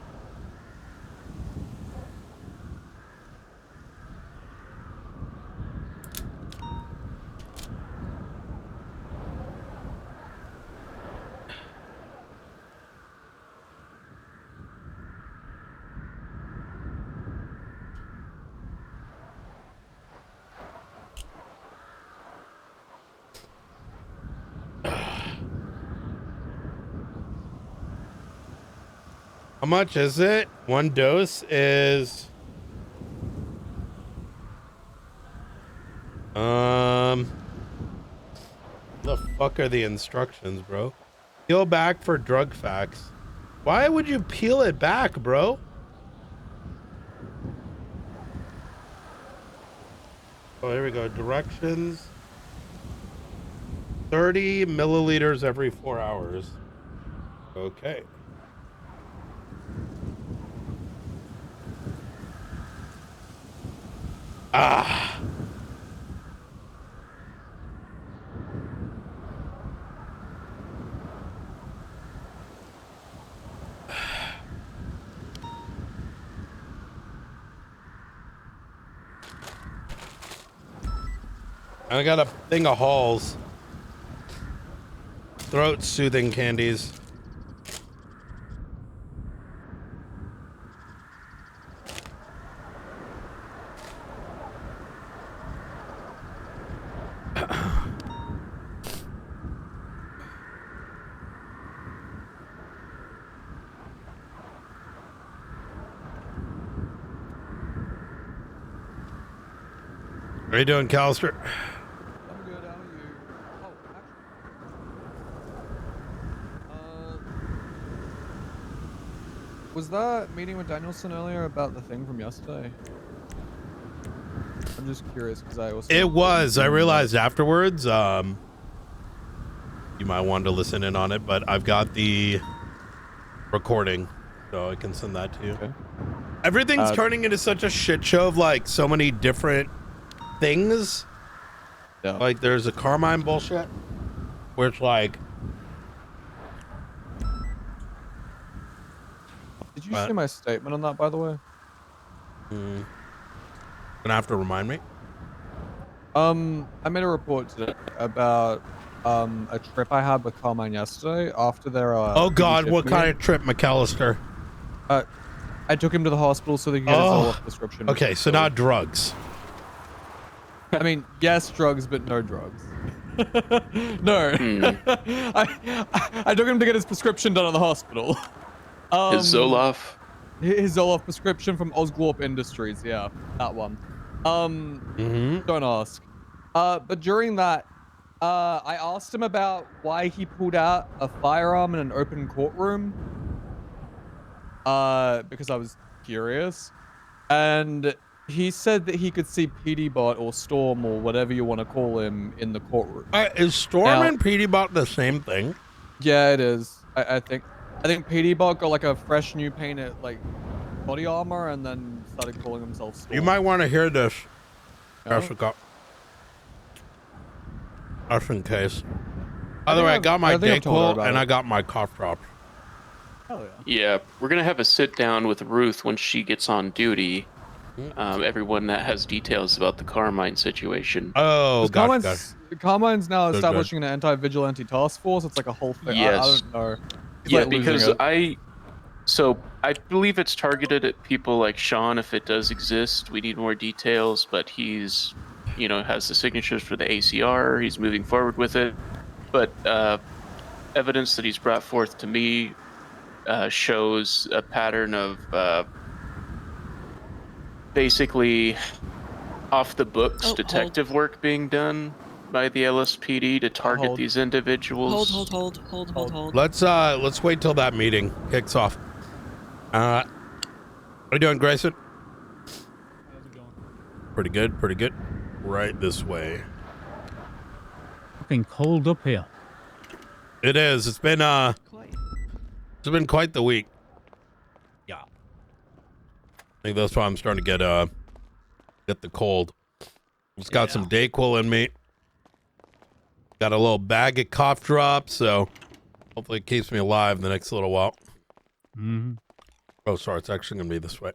How much is it? One dose is the fuck are the instructions, bro? Peel back for drug facts. Why would you peel it back, bro? Oh, here we go. Directions. 30 milliliters every 4 hours. Okay. Ah. I got a thing of Halls. Throat soothing candies. How you doing, Callister? I'm good. How are you? Oh, was that meeting with Danielson earlier about the thing from yesterday? I'm just curious because I also. It was. I realized afterwards. You might want to listen in on it, but I've got the recording, so I can send that to you. Okay. Everything's turning into such a shit show of like so many different things. Yeah. Like there's a Carmine bullshit, where it's like. Did you see my statement on that, by the way? Gonna have to remind me. I made a report today about a trip I had with Carmine yesterday after their. Oh God, what kind of trip, McAllister? I took him to the hospital so they could get his Zoloft prescription. Okay, so not drugs. I mean, yes, drugs, but no drugs. No. I took him to get his prescription done at the hospital. His Zoloft? His Zoloft prescription from Osglorp Industries, yeah, that one. Don't ask. But during that, I asked him about why he pulled out a firearm in an open courtroom. Because I was curious. And he said that he could see PD Bot or Storm or whatever you want to call him in the courtroom. Is Storm and PD Bot the same thing? Yeah, it is. I think PD Bot got like a fresh new painted like body armor and then started calling himself Storm. You might want to hear this. Just in case. By the way, I got my Dayquil and I got my cough drops. Hell Yeah, we're gonna have a sit down with Ruth when she gets on duty. Everyone that has details about the Carmine situation. Oh, Carmine's now Good, establishing an anti-vigilante task force. It's like a whole thing. Yes. I don't know. He's Yeah, like losing because it. I believe it's targeted at people like Sean. If it does exist, we need more details. But he's, has the signatures for the ACR. He's moving forward with it. But evidence that he's brought forth to me shows a pattern of basically off the books detective work being done by the LSPD to target these individuals. Hold. Let's wait till that meeting kicks off. How you doing, Grayson? How's it going? Pretty good. Right this way. Fucking cold up here. It is. It's been quite the week. Yeah. I think that's why I'm starting to get the cold. Just got some Dayquil in me. Got a little bag of cough drops, so hopefully it keeps me alive the next little while. Mm-hmm. Oh, sorry, it's actually gonna be this way.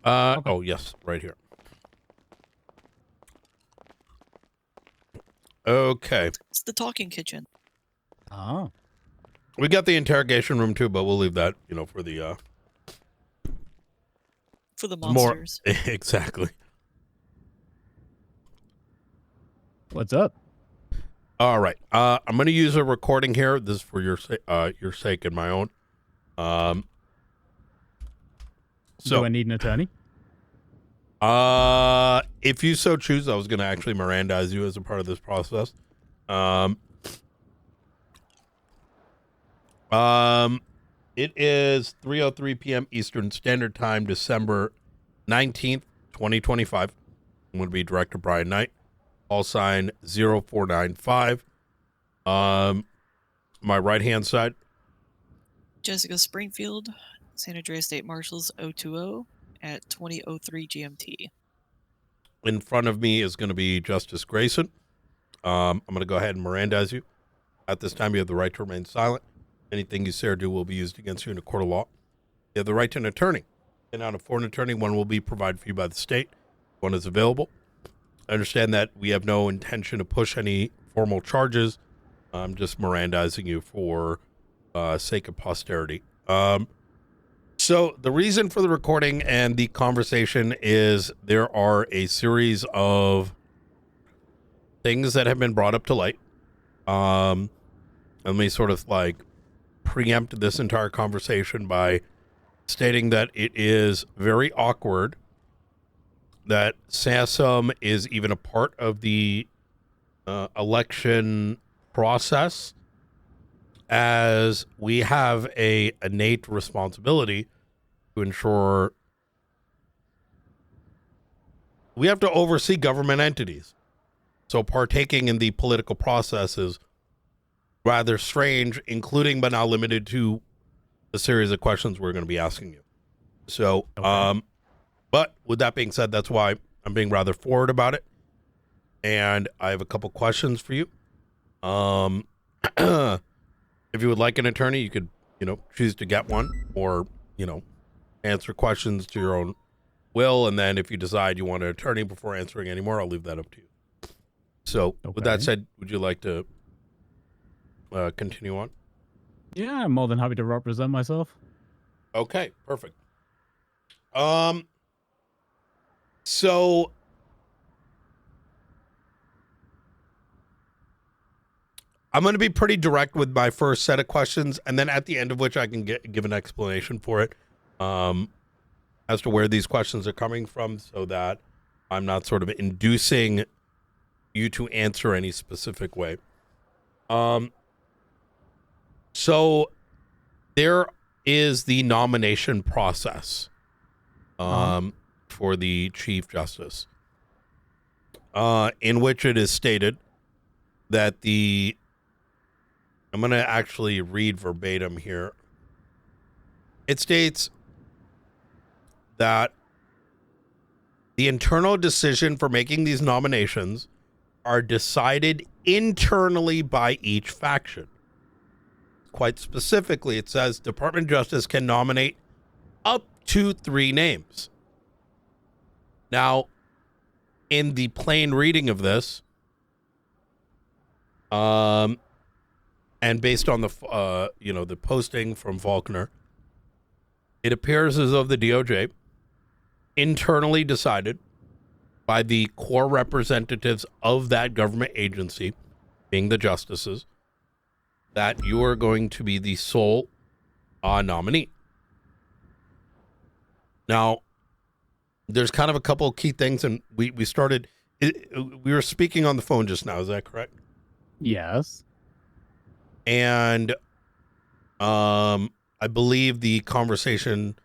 Oh yes, right here. Okay. It's the talking kitchen. Oh. We got the interrogation room too, but we'll leave that, for the For the monsters. More exactly. What's up? All right. I'm going to use a recording here. This is for your sake and my own. So Do I need an attorney? If you so choose, I was going to actually Mirandize you as a part of this process. It is 3:03 p.m. Eastern Standard Time, December 19th, 2025. I'm going to be Director Brian Knight. Call sign 0495. My right-hand side. Jessica Springfield, San Andreas State Marshals 020 at 20:03 GMT. In front of me is going to be Justice Grayson. I'm going to go ahead and Mirandize you. At this time, you have the right to remain silent. Anything you say or do will be used against you in a court of law. You have the right to an attorney. And out of for an attorney, one will be provided for you by the state. One is available. I understand that we have no intention to push any formal charges. I'm just Mirandizing you for sake of posterity. So the reason for the recording and the conversation is there are a series of things that have been brought up to light. Let me sort of preempt this entire conversation by stating that it is very awkward that SASM is even a part of the election process, as we have a innate responsibility to ensure we have to oversee government entities. So partaking in the political process is rather strange, including but not limited to the series of questions we're going to be asking you. So, but with that being said, that's why I'm being rather forward about it. And I have a couple questions for you. If you would like an attorney, you could, choose to get one, or, answer questions to your own will. And then if you decide you want an attorney before answering any more, I'll leave that up to you. So with that said, would you like to continue on? Yeah, I'm more than happy to represent myself. Okay, perfect. So I'm going to be pretty direct with my first set of questions, and then at the end of which I can give an explanation for it, as to where these questions are coming from, so that I'm not sort of inducing you to answer any specific way. So there is the nomination process for the Chief Justice, in which it is stated that I'm going to actually read verbatim here. It states that the internal decision for making these nominations are decided internally by each faction. Quite specifically, it says Department of Justice can nominate up to 3 names. Now, in the plain reading of this, and based on the the posting from Faulkner, it appears as though the DOJ internally decided by the core representatives of that government agency, being the justices, that you are going to be the sole nominee. Now, there's kind of a couple of key things, and we were speaking on the phone just now. Is that correct? Yes. And I believe the conversation,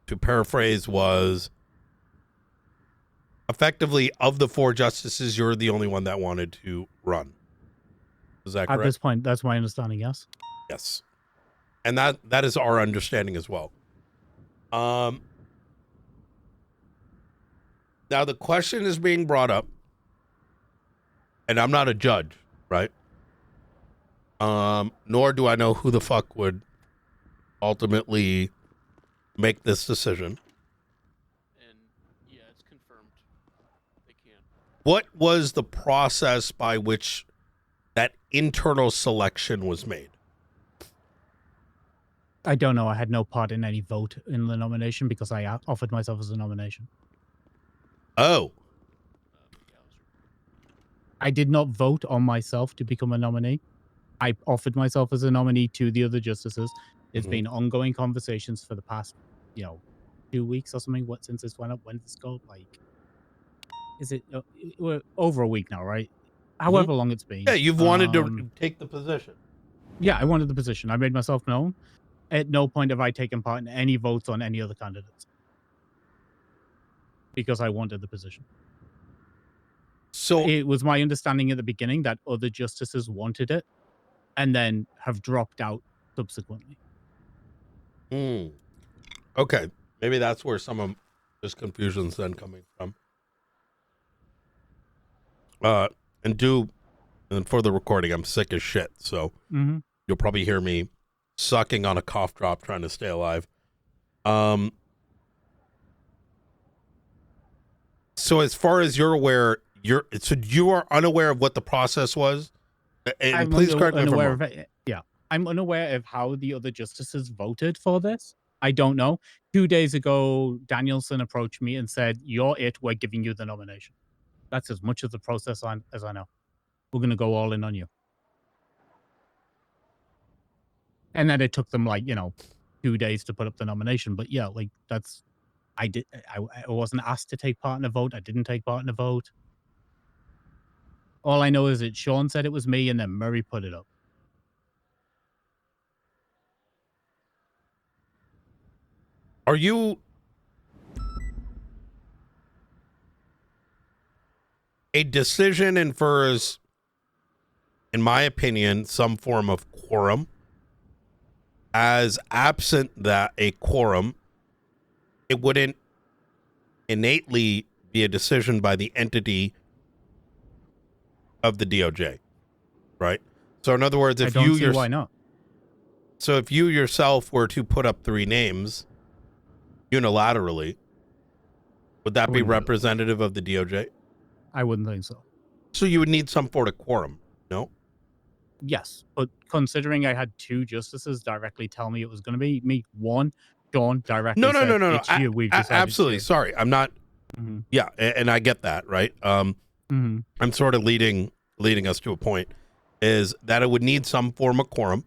to paraphrase, was effectively, of the 4 justices, you're the only one that wanted to run. Is that correct? At this point, that's my understanding, yes. Yes. And that is our understanding as well. Now the question is being brought up, and I'm not a judge, right? Nor do I know who the fuck would ultimately make this decision. And yeah, it's confirmed. They can. What was the process by which that internal selection was made? I don't know. I had no part in any vote in the nomination because I offered myself as a nomination. Oh. I did not vote on myself to become a nominee. I offered myself as a nominee to the other justices. There's been ongoing conversations for the past, 2 weeks or something. Since this went up? When did this go? Is it we're over a week now, right? However long it's been. Yeah, you've wanted to take the position. Yeah, I wanted the position. I made myself known. At no point have I taken part in any votes on any other candidates because I wanted the position. So it was my understanding at the beginning that other justices wanted it and then have dropped out subsequently. Okay. Maybe that's where some of this confusion's then coming from. And for the recording, I'm sick as shit, so you'll probably hear me sucking on a cough drop trying to stay alive. So as far as you're aware, you are unaware of what the process was? And please correct me if I'm wrong. Yeah, I'm unaware of how the other justices voted for this. I don't know. 2 days ago, Danielson approached me and said, "You're it. We're giving you the nomination." That's as much of the process as I know. We're going to go all in on you. And then it took them 2 days to put up the nomination. But yeah, that's I did. I wasn't asked to take part in a vote. I didn't take part in a vote. All I know is that Sean said it was me, and then Murray put it up. Are you a decision infers, in my opinion, some form of quorum. As absent that a quorum, it wouldn't innately be a decision by the entity of the DOJ, right? So in other words, I if don't you see why not. So if you yourself were to put up 3 names unilaterally, would that be representative of the DOJ? I wouldn't think so. So you would need some sort of quorum, no? Yes, but considering I had 2 justices directly tell me it was going to be me, one, Sean directly No. said, it's you. We've decided Absolutely. it's you. Sorry, I'm not. Mhm. Yeah, and I get that, right? Mhm. I'm sort of leading us to a point is that it would need some form of quorum,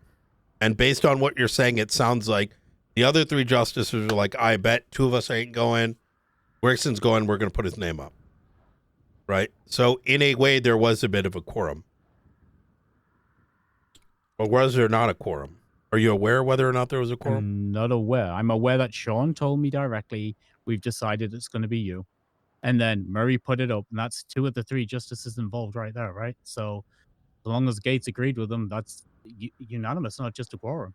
and based on what you're saying, it sounds like the other 3 justices are like, I bet 2 of us ain't going. Grixon's going. We're going to put his name up, right? So in a way, there was a bit of a quorum. Or was there not a quorum? Are you aware whether or not there was a quorum? I'm not aware. I'm aware that Sean told me directly, we've decided it's going to be you. And then Murray put it up, and that's 2 of the 3 justices involved right there, right? So as long as Gates agreed with them, that's unanimous, not just a quorum.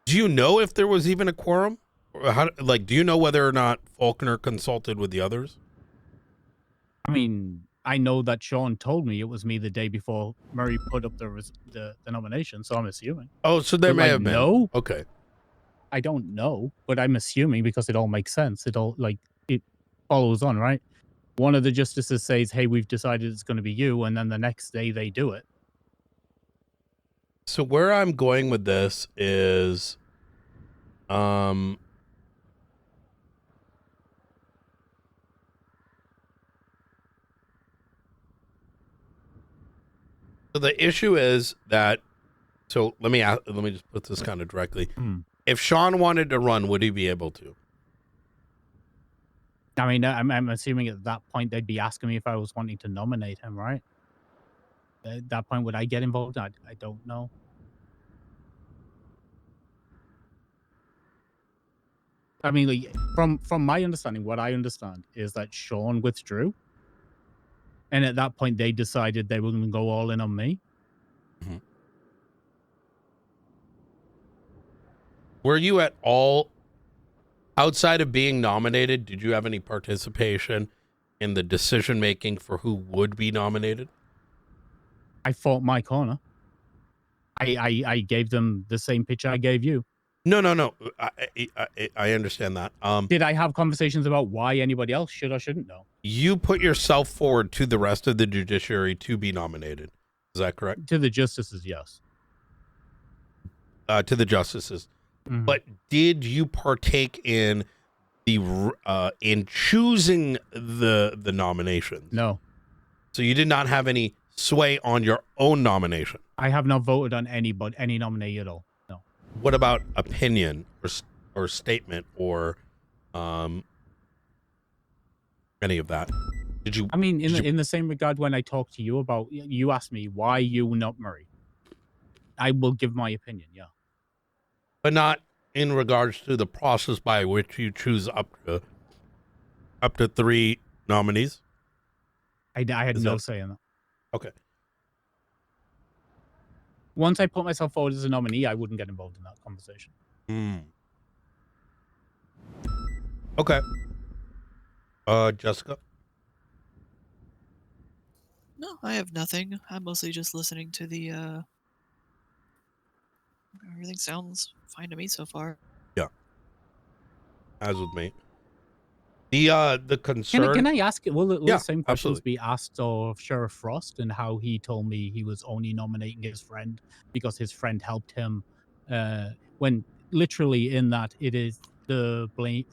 Do you know if there was even a quorum? Or how, do you know whether or not Faulkner consulted with the others? I mean, I know that Sean told me it was me the day before Murray put up the nomination, so I'm assuming. Oh, so there But, may have been. No, Okay. I don't know, but I'm assuming because it all makes sense. It all it follows on, right? One of the justices says, "Hey, we've decided it's going to be you," and then the next day they do it. So where I'm going with this is, so the issue is that, so let me just put this kind of directly. If Sean wanted to run, would he be able to? I mean, I'm assuming at that point they'd be asking me if I was wanting to nominate him, right? At that point, would I get involved? I don't know. I mean, like, from my understanding, what I understand is that Sean withdrew, and at that point they decided they were going to go all in on me. Were you at all, outside of being nominated, did you have any participation in the decision making for who would be nominated? I fought my corner. I gave them the same pitch I gave you. No. I understand that. Did I have conversations about why anybody else should or shouldn't know? You put yourself forward to the rest of the judiciary to be nominated. Is that correct? To the justices, yes. To the justices. But did you partake in the in choosing the nominations? No. So you did not have any sway on your own nomination. I have not voted on any nominee at all. No. What about opinion or statement or any of that? Did you? I mean, in the same regard, when I talked to you about, you asked me why you not Murray. I will give my opinion, yeah. But not in regards to the process by which you choose up to 3 nominees. I had no say in that. Okay. Once I put myself forward as a nominee, I wouldn't get involved in that conversation. Okay. Jessica? No, I have nothing. I'm mostly just listening to the, everything sounds fine to me so far. Yeah. As with me. The concern... Can I ask, will Yeah, the same questions absolutely. be asked of Sheriff Frost and how he told me he was only nominating his friend because his friend helped him, when literally in that it is the Blaine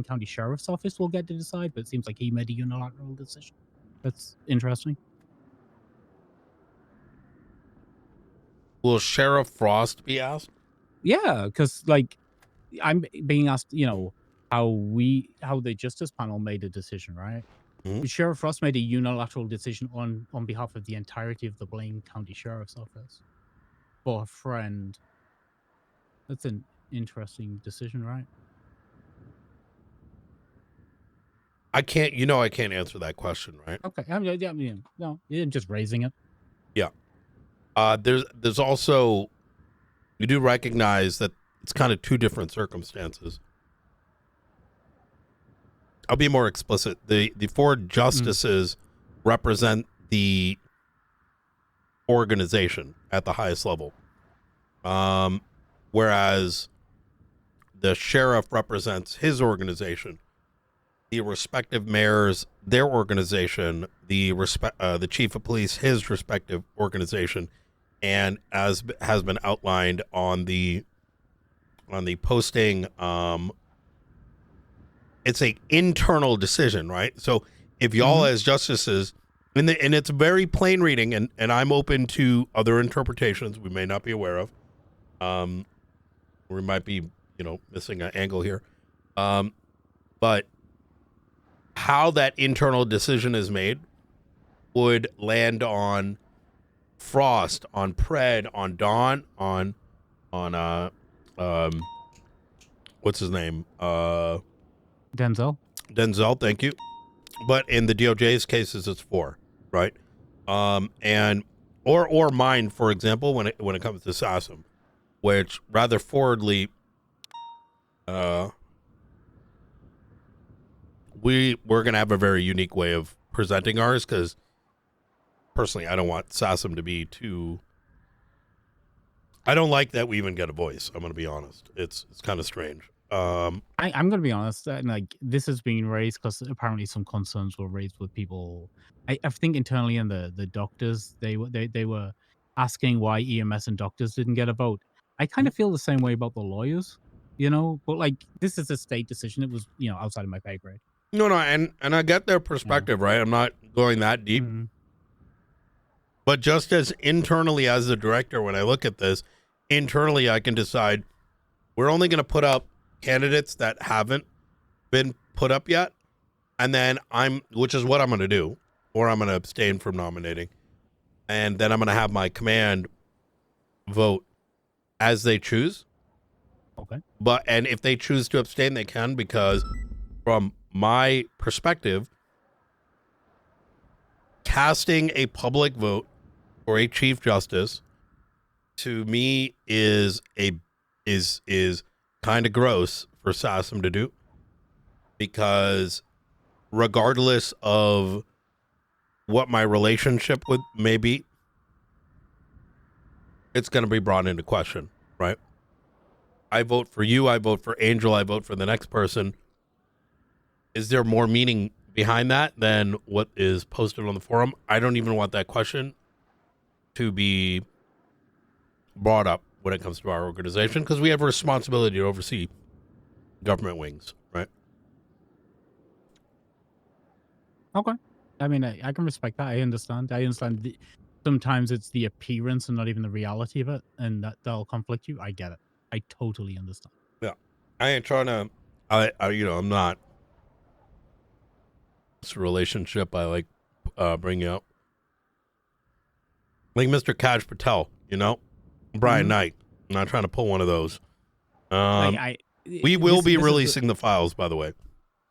County Sheriff's Office will get to decide, but it seems like he made a unilateral decision. That's interesting. Will Sheriff Frost be asked? Yeah, because like I'm being asked, how the justice panel made a decision, right? Sheriff Frost made a unilateral decision on behalf of the entirety of the Blaine County Sheriff's Office for a friend. That's an interesting decision, right? I can't answer that question, right? Okay, no, I'm just raising it. Yeah. There's also, you do recognize that it's kind of two different circumstances. I'll be more explicit. The four justices represent the organization at the highest level, whereas the sheriff represents his organization. The respective mayors, their organization, the chief of police, his respective organization, and as has been outlined on the posting, it's a internal decision, right? So if y'all as justices, and it's very plain reading, and I'm open to other interpretations we may not be aware of, we might be missing an angle here, but how that internal decision is made would land on Frost, on Pred, on Dawn, on what's his name? Denzel, thank you. But in the DOJ's cases, it's 4, right? And or mine, for example, when it comes to SASM, which rather forwardly, we're gonna have a very unique way of presenting ours, because personally, I don't want SASM to be too. I don't like that we even get a voice. I'm gonna be honest. It's kind of strange. I'm gonna be honest, and like this is being raised because apparently some concerns were raised with people. I think internally in the doctors, they were asking why EMS and doctors didn't get a vote. I kind of feel the same way about the lawyers, but like this is a state decision. It was outside of my pay grade. No, and I get their perspective, right? I'm not going that deep. But just as internally as the director, when I look at this, internally I can decide we're only going to put up candidates that haven't been put up yet. And then which is what I'm going to do, or I'm going to abstain from nominating. And then I'm going to have my command vote as they choose. Okay. And if they choose to abstain, they can, because from my perspective, casting a public vote for a chief justice to me is kind of gross for SASM to do, because regardless of what my relationship with may be, it's going to be brought into question, right? I vote for you, I vote for Angel, I vote for the next person. Is there more meaning behind that than what is posted on the forum? I don't even want that question to be brought up when it comes to our organization, because we have a responsibility to oversee government wings, right? Okay. I mean, I can respect that. I understand. Sometimes it's the appearance and not even the reality of it, and that'll conflict you. I get it. I totally understand. Yeah. I ain't trying to, I'm not, it's a relationship I like bringing up. Like Mr. Kaj Patel, Brian Knight. I'm not trying to pull one of those. We will be releasing the files, by the way,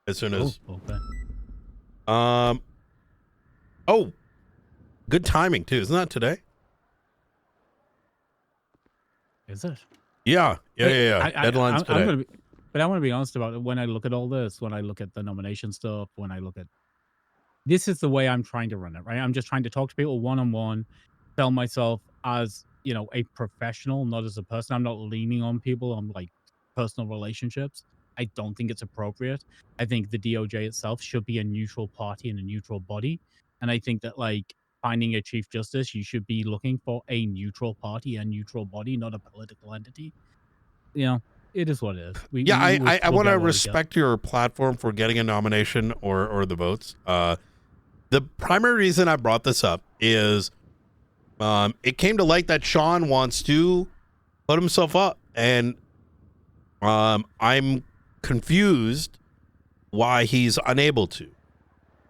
as soon as. Okay. Oh, good timing too. Isn't that today? Is it? Yeah. Deadline's today. But I want to be honest about it. When I look at all this, when I look at the nomination stuff, when I look at this, is the way I'm trying to run it, right? I'm just trying to talk to people one-on-one, tell myself as a professional, not as a person. I'm not leaning on people on like personal relationships. I don't think it's appropriate. I think the DOJ itself should be a neutral party and a neutral body. And I think that like finding a chief justice, you should be looking for a neutral party, a neutral body, not a political entity. It is what it is. I want to respect your platform for getting a nomination or the votes. The primary reason I brought this up is it came to light that Sean wants to put himself up, and I'm confused why he's unable to.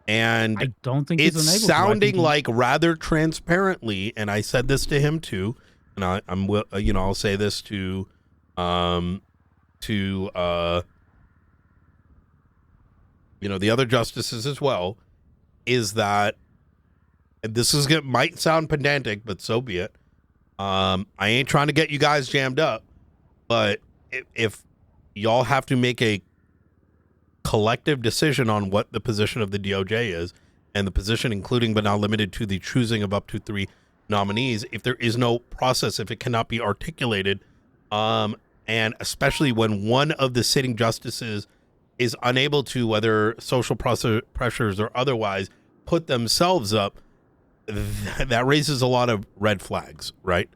And I don't think it's he's unable sounding to. like rather transparently, and I said this to him too, and I'll say this to the other justices as well, is that, and this might sound pedantic, but so be it. I ain't trying to get you guys jammed up, but if y'all have to make a collective decision on what the position of the DOJ is, and the position including but not limited to the choosing of up to 3 nominees, if there is no process, if it cannot be articulated, and especially when one of the sitting justices is unable to, whether social pressures or otherwise, put themselves up, that raises a lot of red flags, right?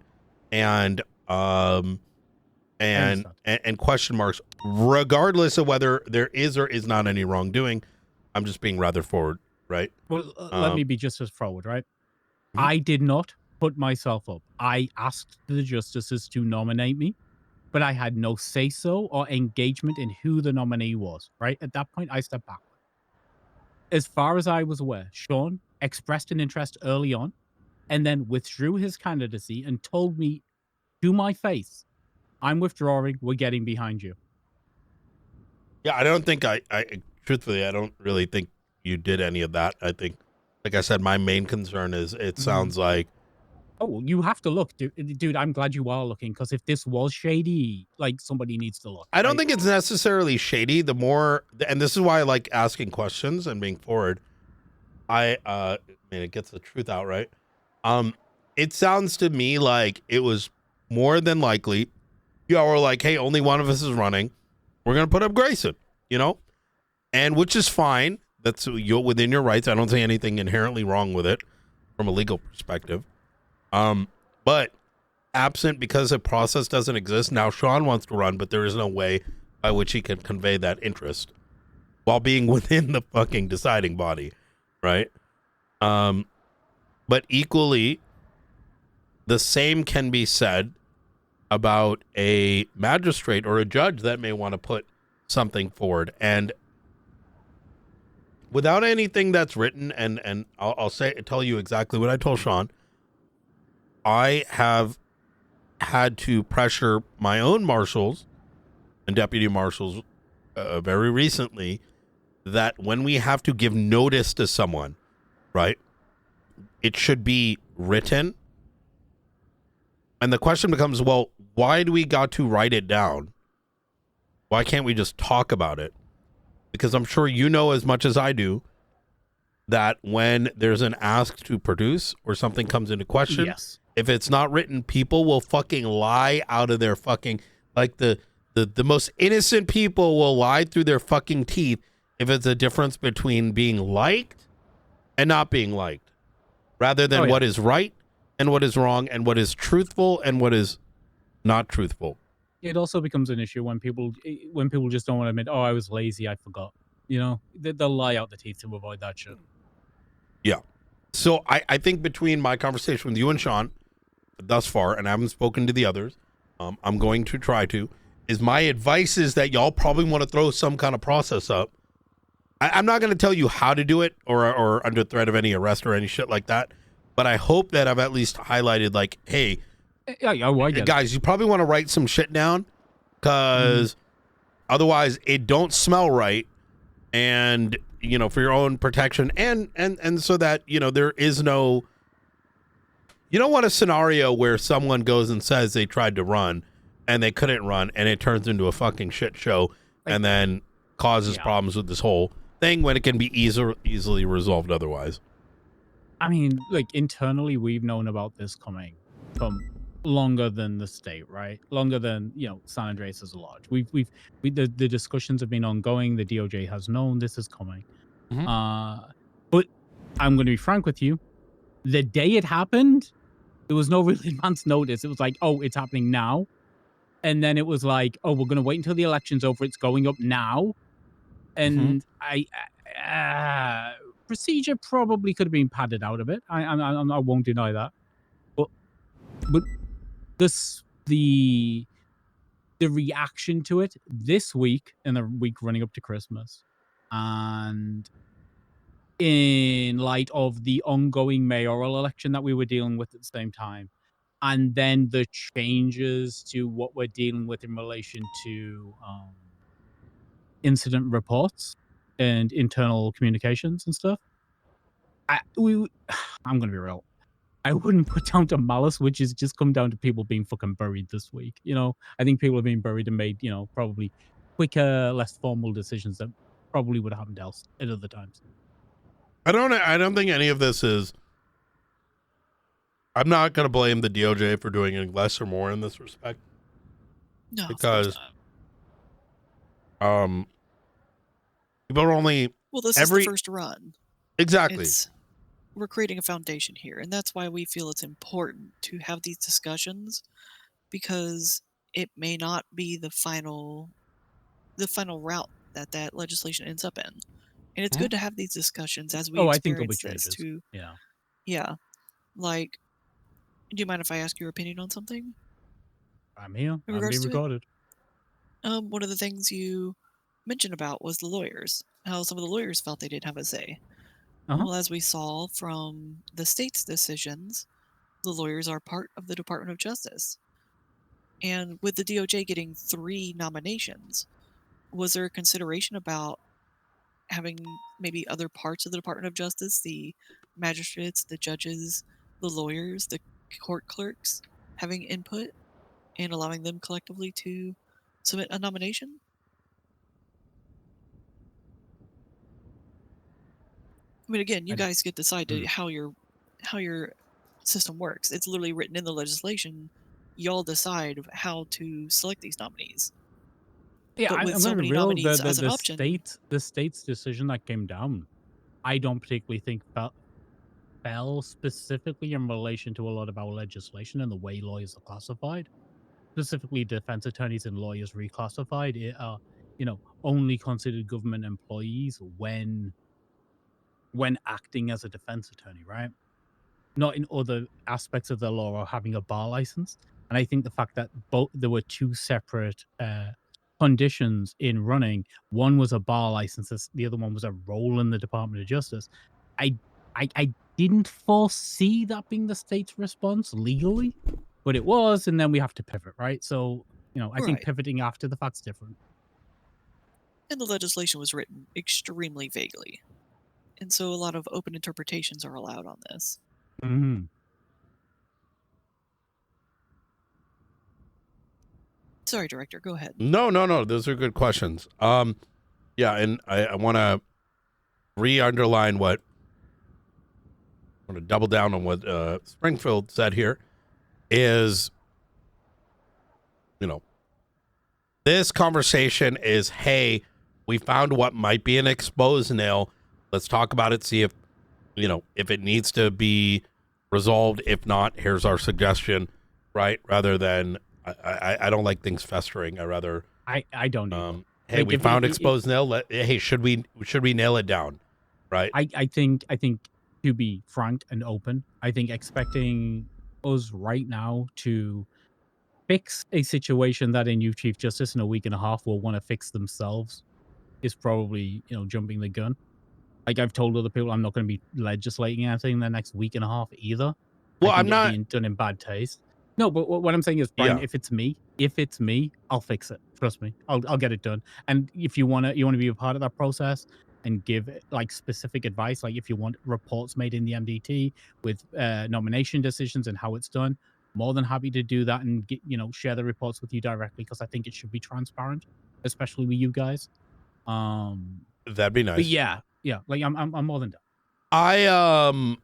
And question marks, regardless of whether there is or is not any wrongdoing. I'm just being rather forward, right? Well, let me be just as forward, right? I did not put myself up. I asked the justices to nominate me, but I had no say-so or engagement in who the nominee was, right? At that point, I stepped back. As far as I was aware, Sean expressed an interest early on and then withdrew his candidacy and told me to my face, I'm withdrawing, we're getting behind you. Yeah, I don't think I truthfully, I don't really think you did any of that. I think, like I said, my main concern is it sounds like... Oh, you have to look, dude. I'm glad you are looking, because if this was shady, like, somebody needs to look. I don't think it's necessarily shady. The more, and this is why I like asking questions and being forward. It gets the truth out, right? It sounds to me like it was more than likely, y'all were like, hey, only one of us is running. We're going to put up Grayson, and which is fine. That's within your rights. I don't see anything inherently wrong with it from a legal perspective. But absent, because a process doesn't exist, now Sean wants to run, but there is no way by which he can convey that interest while being within the fucking deciding body, right? But equally, the same can be said about a magistrate or a judge that may want to put something forward. And without anything that's written, and I'll tell you exactly what I told Sean, I have had to pressure my own marshals and deputy marshals very recently that when we have to give notice to someone, right, it should be written. And the question becomes, well, why do we got to write it down? Why can't we just talk about it? Because I'm sure you know as much as I do that when there's an ask to produce or something comes into question, yes, if it's not written, people will fucking lie out of their fucking, like the most innocent people will lie through their fucking teeth if it's a difference between being liked and not being liked, rather than what is right and what is wrong and what is truthful and what is not truthful. It also becomes an issue when people just don't want to admit, oh, I was lazy, I forgot. They'll lie out the teeth to avoid that shit. Yeah. So I think between my conversation with you and Sean thus far, and I haven't spoken to the others, I'm going to try to, is my advice is that y'all probably want to throw some kind of process up. I'm not going to tell you how to do it or under threat of any arrest or any shit like that, but I hope that I've at least highlighted, like, hey, guys, you probably want to write some shit down, because otherwise it don't smell right, and for your own protection, and so that there is no, you don't want a scenario where someone goes and says they tried to run and they couldn't run and it turns into a fucking shit show and then causes problems with this whole thing when it can be easily resolved otherwise. I mean, like, internally, we've known about this coming from longer than the state, right? Longer than, San Andreas as a lodge. The discussions have been ongoing. The DOJ has known this is coming. But I'm going to be frank with you. The day it happened, there was no real advance notice. It was like, oh, it's happening now. And then it was like, oh, we're going to wait until the election's over. It's going up now. And procedure probably could have been padded out a bit. I won't deny that. But but the reaction to it this week and the week running up to Christmas, and in light of the ongoing mayoral election that we were dealing with at the same time, and then the changes to what we're dealing with in relation to incident reports and internal communications and stuff. I'm gonna be real. I wouldn't put down to malice, which is just come down to people being fucking buried this week. You know, I think people have been buried and made, probably quicker, less formal decisions that probably would have happened else at other times. I don't think any of this is. I'm not going to blame the DOJ for doing any less or more in this respect. No, because people are only well, this is the first run. Exactly. We're creating a foundation here, and that's why we feel it's important to have these discussions, because it may not be the final route that legislation ends up in. And it's good to have these discussions as we I think there'll be experience this changes. to Yeah. Yeah. Like, do you mind if I ask your opinion on something? I'm here. In I'm regards being to it? recorded. One of the things you mentioned about was the lawyers. How some of the lawyers felt they didn't have a say. Well, as we saw from the state's decisions, the lawyers are part of the Department of Justice. And with the DOJ getting 3 nominations, was there a consideration about having maybe other parts of the Department of Justice, the magistrates, the judges, the lawyers, the court clerks, having input and allowing them collectively to submit a nomination? I mean, again, you guys get to decide how your system works. It's literally written in the legislation. Y'all decide how to select these nominees. Yeah, But I'm with going so to be many real. nominees as an option, The state's decision that came down, I don't particularly think fell specifically in relation to a lot of our legislation and the way lawyers are classified. Specifically, defense attorneys and lawyers reclassified it are, only considered government employees when acting as a defense attorney, right? Not in other aspects of the law or having a bar license. And I think the fact that there were 2 separate conditions in running. One was a bar license, the other one was a role in the Department of Justice. I didn't foresee that being the state's response legally, but it was, and then we have to pivot, right? So, I think Right. pivoting after the fact's different. and the legislation was written extremely vaguely. And so a lot of open interpretations are allowed on this. Mm-hmm. Sorry, Director, go ahead. No. Those are good questions. Yeah, and I want to re-underline I want to double down on what Springfield said here is, this conversation is, hey, we found what might be an exposed nail. Let's talk about it, see if it needs to be resolved. If not, here's our suggestion, right? Rather than, I don't like things festering. I rather... I don't either. Hey, we found exposed nail. Hey, should we nail it down? Right. I think to be frank and open, I think expecting us right now to fix a situation that a new Chief Justice in a week and a half will want to fix themselves is probably, jumping the gun. Like I've told other people, I'm not going to be legislating anything in the next week and a half either. Well, I think I'm not being done in bad taste. No, but what I'm saying is, Brian, Yeah. if it's me, I'll fix it. Trust me, I'll get it done. And if you want to be a part of that process and give like specific advice, like if you want reports made in the MDT with nomination decisions and how it's done, more than happy to do that and get, share the reports with you directly, because I think it should be transparent, especially with you guys. That'd be nice. But yeah, like I'm more than done.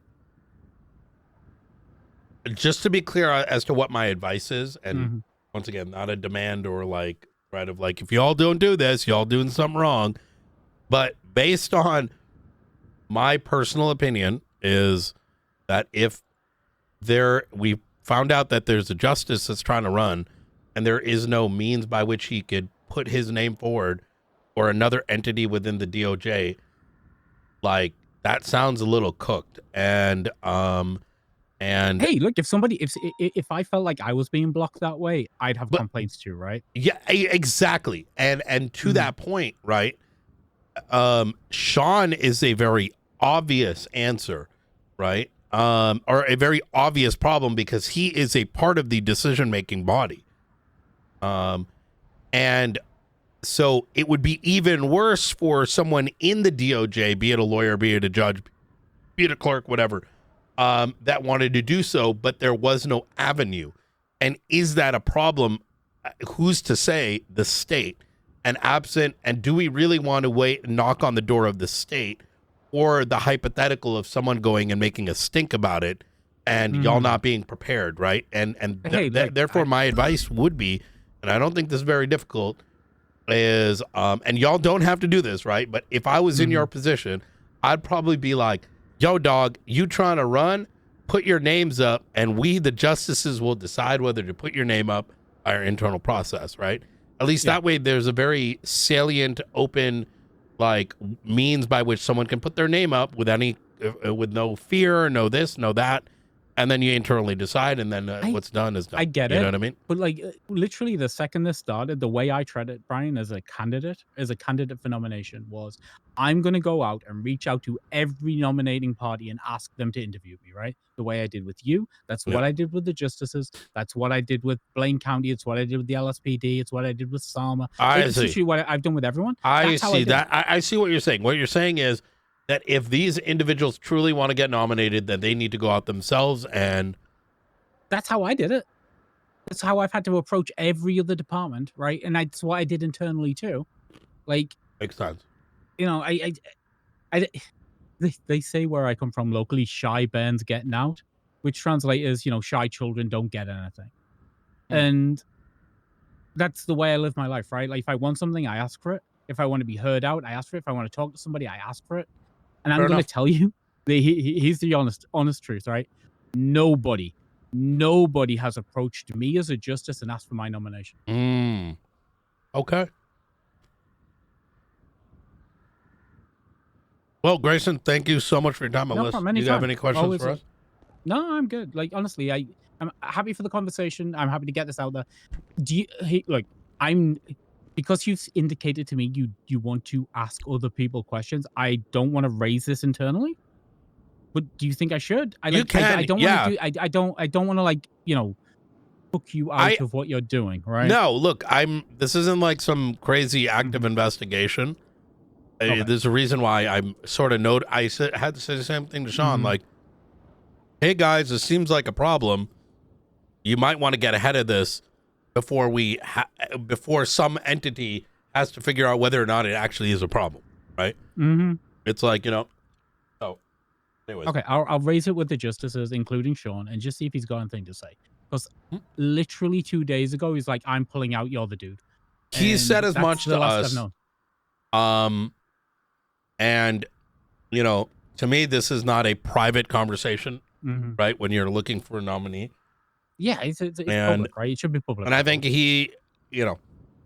Just to be clear as to what my advice is, and once again, not a demand or like threat of like, if y'all don't do this, y'all doing something wrong. But based on my personal opinion is that if we found out that there's a justice that's trying to run and there is no means by which he could put his name forward or another entity within the DOJ, like that sounds a little cooked. And And hey, look, if I felt like I was being blocked that way, I'd have complaints too, right? Yeah, exactly. And to that point, right? Sean is a very obvious answer, right? Or a very obvious problem because he is a part of the decision-making body. And so it would be even worse for someone in the DOJ, be it a lawyer, be it a judge, be it a clerk, whatever, that wanted to do so, but there was no avenue. And is that a problem? Who's to say? The state. And absent, and do we really want to wait and knock on the door of the state, or the hypothetical of someone going and making a stink about it and y'all not being prepared, right? And therefore my advice would be, and I don't think this is very difficult, is and y'all don't have to do this, right? But if I was in your position, I'd probably be like, yo, dog, you trying to run? Put your names up, and we, the justices, will decide whether to put your name up by our internal process, right? At least that way there's a very salient, open, like, means by which someone can put their name up with with no fear, no this, no that, and then you internally decide, and then what's done is done. I get it. You know what I mean? But like, literally, the second this started, the way I treated it, Brian, as a candidate for nomination, was I'm going to go out and reach out to every nominating party and ask them to interview me, right? The way I did with you. That's what I did with the justices. That's what I did with Blaine County. It's what I did with the LSPD. It's what I did with Salma. It's literally what I've done with everyone. I see that. I see what you're saying. What you're saying is that if these individuals truly want to get nominated, then they need to go out themselves, and that's how I did it. That's how I've had to approach every other department, right? And that's what I did internally too. Like, makes sense. You know, they say where I come from locally, shy burns getting out, which translates as, you know, shy children don't get anything. And that's the way I live my life, right? Like, if I want something, I ask for it. If I want to be heard out, I ask for it. If I want to talk to somebody, I ask for it. And I'm going to tell you, here's the honest truth, right? Nobody has approached me as a justice and asked for my nomination. Okay. Well, Grayson, thank you so much for your time on this. Do you have any questions for us? No, I'm good. Like, honestly, I'm happy for the conversation. I'm happy to get this out there. Because you've indicated to me you want to ask other people questions, I don't want to raise this internally. But do you think I should? I don't want to, like, you know, hook you out of what you're doing, right? No, look, this isn't like some crazy active investigation. There's a reason why I'm sort of I had to say the same thing to Sean, like, hey guys, this seems like a problem. You might want to get ahead of this before before some entity has to figure out whether or not it actually is a problem, right? It's like, you know. Oh, anyways. Okay, I'll raise it with the justices, including Sean, and just see if he's got anything to say. Because literally 2 days ago, he's like, "I'm pulling out. You're the dude." He said as much to us. And you know, to me, this is not a private conversation, right? When you're looking for a nominee. Yeah, it's public, right? It should be public. And I think he, you know,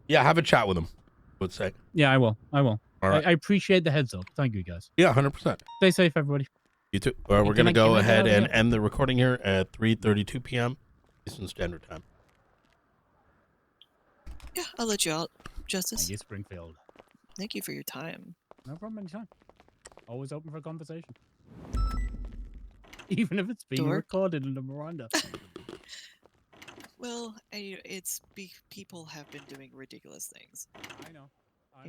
have a chat with him, I would say. Yeah, I will. All right. I appreciate the heads up. Thank you, guys. Yeah, 100%. Stay safe, everybody. You too. We're going to go ahead and end the recording here at 3:32 p.m. Eastern Standard Time. Yeah, I'll let you out, Justice. Thank you, Springfield. Thank you for your time. No problem, anytime. Always open for conversation. Even if it's being recorded in the Miranda. Well, people have been doing ridiculous things. I know. I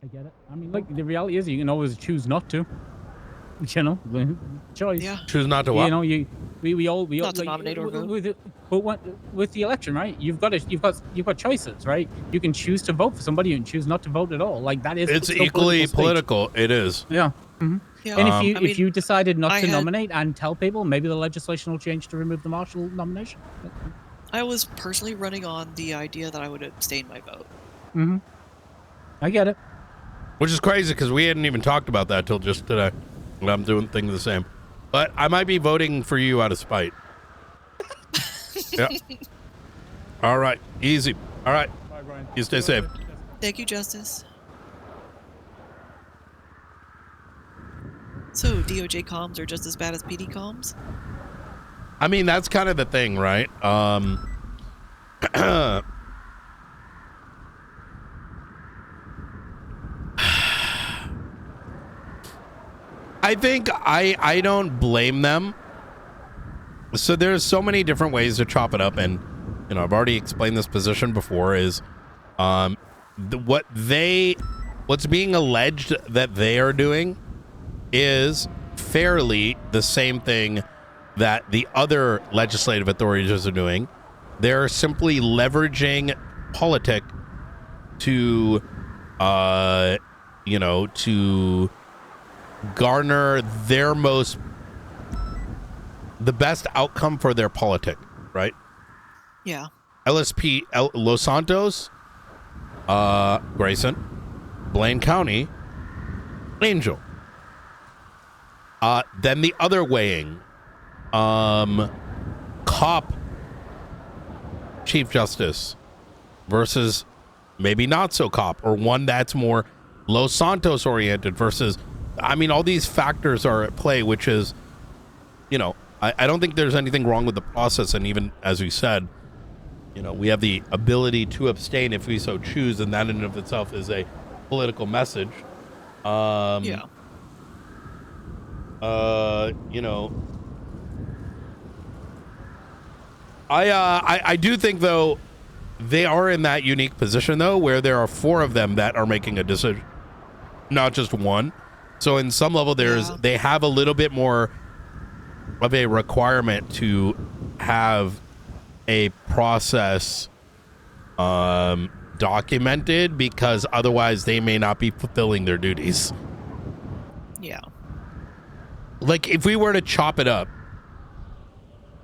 get it. I mean, like, the reality is you can always choose not to. You know, choice. Yeah. Choose not to what? You know, we all not to nominate or vote. With the election, right? You've got choices, right? You can choose to vote for somebody and choose not to vote at all. Like, that is. It's equally political. It is. Yeah. Yeah. And if you decided not to nominate and tell people, maybe the legislation will change to remove the marshal nomination. I was personally running on the idea that I would abstain my vote. I get it. Which is crazy because we hadn't even talked about that till just today. And I'm doing things the same. But I might be voting for you out of spite. Yeah. All right. Easy. All right. Bye, Brian. You stay safe. Thank you, Justice. So, DOJ comms are just as bad as PD comms? I mean, that's kind of the thing, right? I think I don't blame them. So there's so many different ways to chop it up, and you know, I've already explained this position before. Is what's being alleged that they are doing is fairly the same thing that the other legislative authorities are doing. They're simply leveraging politic to to garner the best outcome for their politic, right? Yeah. Los Santos, Grayson, Blaine County, Angel. Then the other weighing, cop Chief Justice versus maybe not so cop, or one that's more Los Santos oriented versus, I mean, all these factors are at play, which is, you know, I don't think there's anything wrong with the process. And even as we said, you know, we have the ability to abstain if we so choose. And that in and of itself is a political message. Yeah. You know, I do think, though, they are in that unique position, though, where there are 4 of them that are making a decision, not just one. So in some level, they have a little bit more of a requirement to have a process documented, because otherwise they may not be fulfilling their duties. Yeah. Like, if we were to chop it up,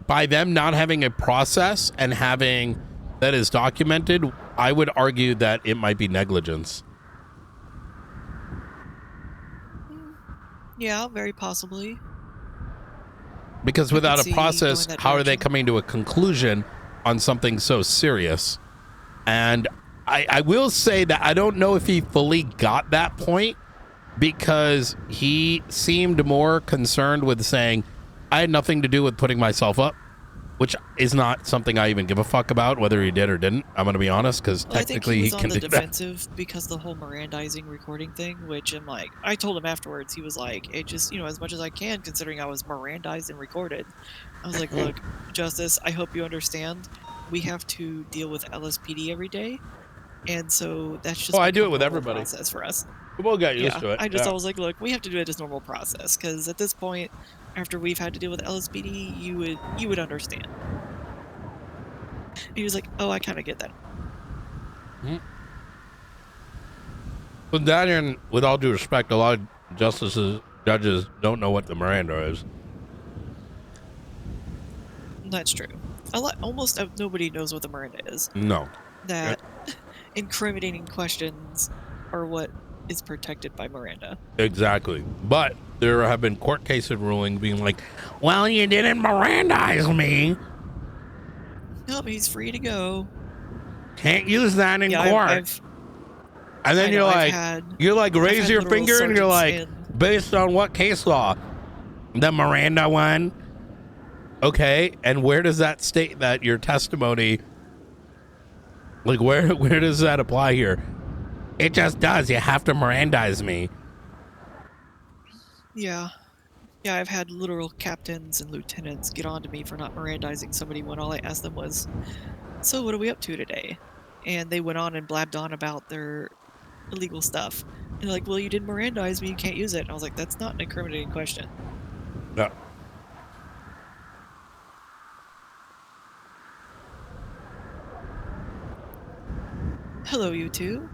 by them not having a process and having that is documented, I would argue that it might be negligence. Yeah, very possibly. Because without a process, how are they coming to a conclusion on something so serious? And I will say that I don't know if he fully got that point, because he seemed more concerned with saying, I had nothing to do with putting myself up, which is not something I even give a fuck about, whether he did or didn't. I'm going to be honest, because technically he can do that. I think he was on the defensive because the whole Mirandizing recording thing, which I'm like, I told him afterwards, he was like, it just, you know, as much as I can, considering I was Mirandized and recorded. I was like, look, Justice, I hope you understand. We have to deal with LSPD every day. And so that's just I do it with everybody. Process for us. We'll get used to it. I was like, look, we have to do it as normal process, because at this point, after we've had to deal with LSPD, you would understand. He was like, oh, I kind of get that. But that, and with all due respect, a lot of judges don't know what the Miranda is. That's true. Almost nobody knows what the Miranda is. No. That incriminating questions are what is protected by Miranda. Exactly. But there have been court cases ruling being like, well, you didn't Mirandize me. No, but he's free to go. Can't use that in court. And then you're like, raise your finger and you're like, based on what case law? The Miranda one? Okay, and where does that state that your testimony, like where does that apply here? It just does. You have to Mirandize me. Yeah. Yeah, I've had literal captains and lieutenants get on to me for not Mirandizing somebody when all I asked them was, so what are we up to today? And they went on and blabbed on about their illegal stuff. And they're like, well, you didn't Mirandize me, you can't use it. And I was like, that's not an incriminating question. No. Hello, you two.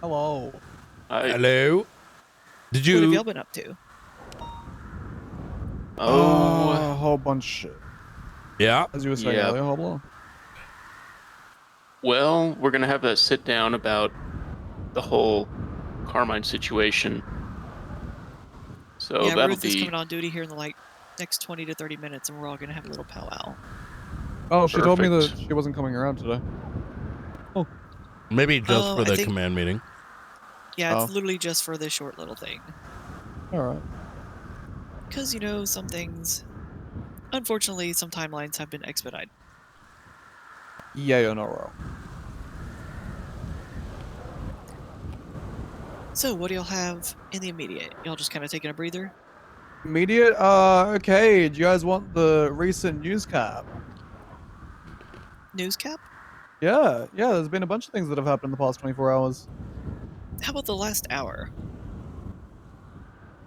Hello. Hello. Did you? What have y'all been up to? A whole bunch. Yeah. As you were saying earlier, Hoblo. Well, we're gonna have a sit down about the whole Carmine situation. So yeah, that'll Ruth is be coming on duty here in the next 20 to 30 minutes, and we're all gonna have a little powwow. Oh, she told me that Perfect. she wasn't coming around today. Oh, Maybe just Oh, for I the think- command meeting. Yeah, it's Oh. literally just for this short little thing. all right. Because, some things, unfortunately, some timelines have been expedited. Yeah, you're not wrong. So, what do y'all have in the immediate? Y'all just kind of taking a breather? Immediate. Okay. Do you guys want the recent news cap? News cap? Yeah. There's been a bunch of things that have happened in the past 24 hours. How about the last hour?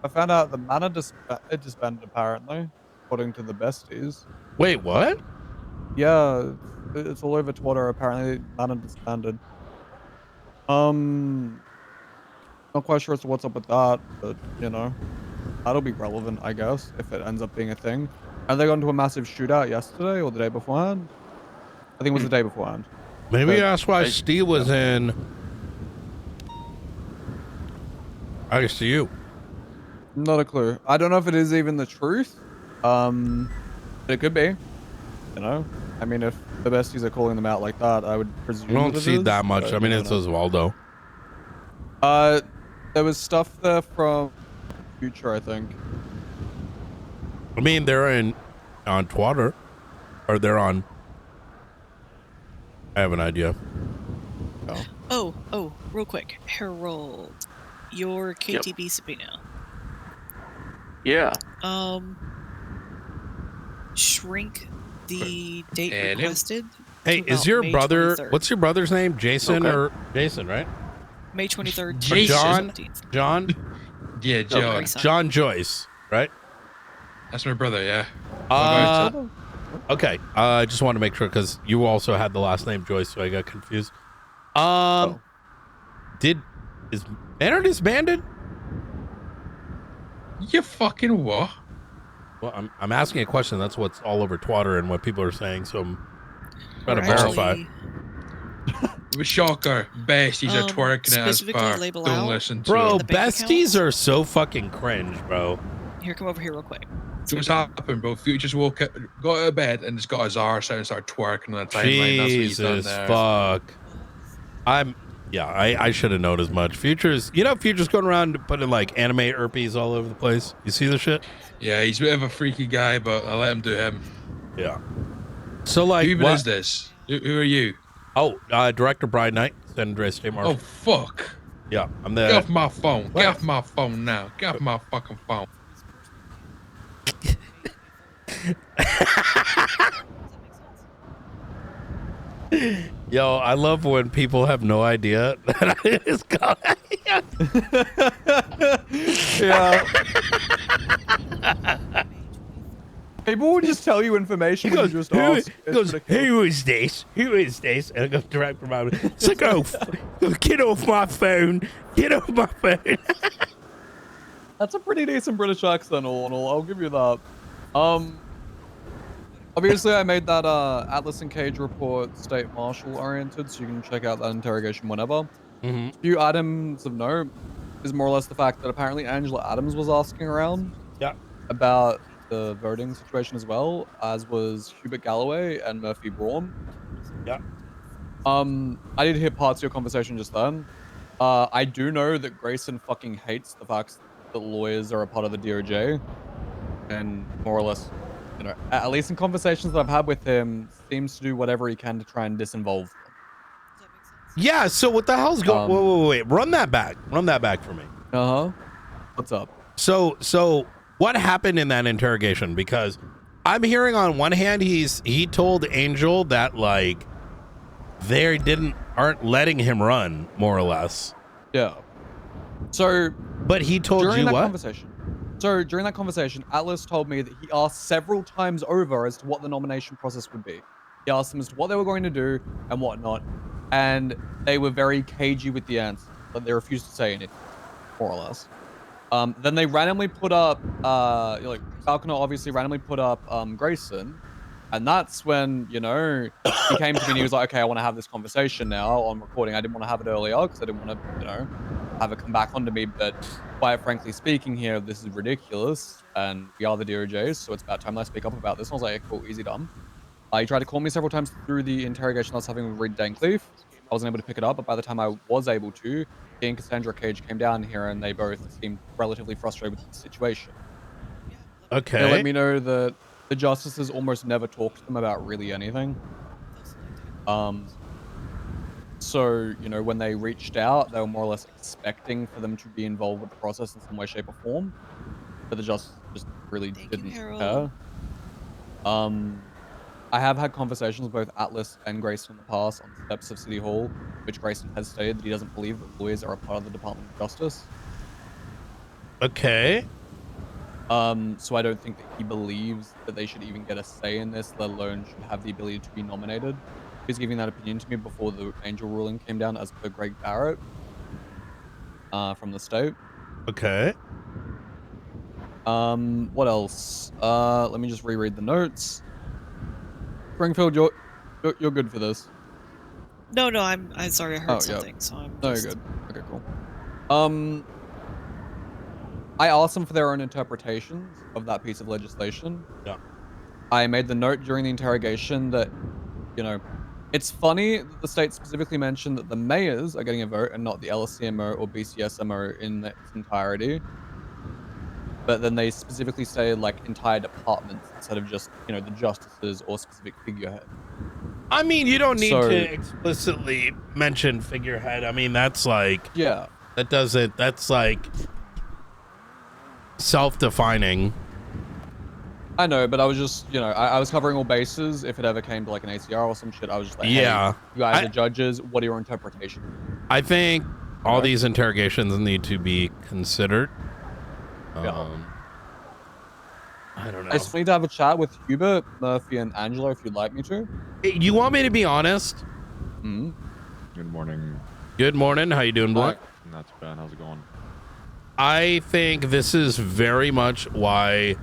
I found out the mana disbanded apparently, according to the besties. Wait, what? Yeah, it's all over Twitter. Apparently, mana disbanded. Not quite sure as to what's up with that, but that'll be relevant, I guess, if it ends up being a thing. And they got into a massive shootout yesterday or the day beforehand. I think it was the day beforehand. Maybe But that's why Steve was in ICU. Not a clue. I don't know if it is even the truth. But it could be. I mean, if the besties are calling them out like that, I would presume We don't that it see is, that much. but I mean, you it's don't know. Oswaldo. There was stuff there from Future, I think. I mean, they're on Twitter, or they're on. I have an idea. Oh, real quick. Harold, your KTB subpoena. Yeah. Shrink the date And requested. Hey, to is about your May brother? 23rd. What's your brother's name? Jason Okay. or Jason? Right? May 23rd. John. 17th. John. Yeah, John. Okay. John Joyce. Right? That's my brother. Yeah. Okay. I just wanted to make sure because you also had the last name Joyce, so I got confused. Is Banner disbanded? You fucking what? Well, I'm asking a question. That's what's all over Twitter and what people are saying. So I'm trying to Or verify. actually- Shocker. Besties are twerking as specifically fuck. label Don't out listen to Bro, in the bank besties are so fucking cringe, bro. Here, come over here real quick. So what's happened, bro? Future just got out of bed and just got his arse out and started twerking on the timeline. That's what he's done Jesus there. fuck. I should have known as much. Future's going around putting like anime herpes all over the place. You see the shit? Yeah, he's a bit of a freaky guy, but I let him do him. Yeah. So like, Who even what is this? Who are you? Oh, Director Brian Knight, San Andreas State Marshal. Oh fuck! Yeah, I'm the. Get off my phone! Get off my phone now! Get off my fucking phone! Yo, I love when people have no idea that it's going. Yeah. People will just tell you information when you just ask. He goes, who is this? Who is this? And I go, Director Brian. It's like, oh, get off my phone. Get off my phone. That's a pretty decent British accent, all in all. I'll give you that. Obviously, I made that Atlas and Cage report state marshal oriented, so you can check out that interrogation whenever. A few items of note is more or less the fact that apparently Angela Adams was asking around about the voting situation as well, as was Hubert Galloway and Murphy Braun. Yeah. I did hear parts of your conversation just then. I do know that Grayson fucking hates the fact that lawyers are a part of the DOJ, and more or less, at least in conversations that I've had with him, seems to do whatever he can to try and disinvolve them. Yeah, so what the hell's going? Wait. Run that back. Run that back for me. What's up? So what happened in that interrogation? Because I'm hearing on one hand he told Angel that like they aren't letting him run, more or less. Yeah. So, but he told during you that what? Conversation. So during that conversation, Atlas told me that he asked several times over as to what the nomination process would be. He asked them as to what they were going to do and whatnot, and they were very cagey with the answer. But they refused to say anything, more or less. Then they randomly put up, like Falconer obviously randomly put up Grayson, And that's when, you know, he came to me and he was like, okay, I want to have this conversation now on recording. I didn't want to have it earlier because I didn't want to, you know, have it come back onto me. But quite frankly speaking here, this is ridiculous. And we are the DOJs, so it's about time I speak up about this. And I was like, cool, easy done. He tried to call me several times through the interrogation I was having with Reed Dancleaf. I wasn't able to pick it up, but by the time I was able to, he and Cassandra Cage came down here and they both seemed relatively frustrated with the situation. Okay. They let me know that the justices almost never talk to them about really anything. So, you know, when they reached out, they were more or less expecting for them to be involved with the process in some way, shape, or form. But the justice just really didn't care. I have had conversations with both Atlas and Grayson in the past on the steps of City Hall, which Grayson has stated that he doesn't believe that lawyers are a part of the Department of Justice. Okay. So I don't think that he believes that they should even get a say in this, let alone should have the ability to be nominated. He was giving that opinion to me before the Angel ruling came down, as per Greg Barrett from the state. Okay. What else? Let me just reread the notes. Springfield, you're good for this. No, I'm sorry, I heard something, so I'm No, you're good. Okay, cool. I asked them for their own interpretations of that piece of legislation. Yeah. I made the note during the interrogation that, you know, it's funny that the state specifically mentioned that the mayors are getting a vote and not the LSCMO or BCSMO in its entirety. But then they specifically say like entire departments instead of just, you know, the justices or specific figurehead. I mean, you don't need to explicitly mention figurehead. I mean, that's like, yeah, that's like self-defining. I know, but I was just, you know, I was covering all bases. If it ever came to like an ACR or some shit, I was just like, Yeah. hey, you guys are judges. What are your interpretations? I think all these interrogations need to be considered. I don't know. I still need to have a chat with Hubert, Murphy, and Angelo if you'd like me to. You want me to be honest? Mm-hmm. Good morning. Good morning. How you doing, Black? Not too bad. How's it going? I think this is very much why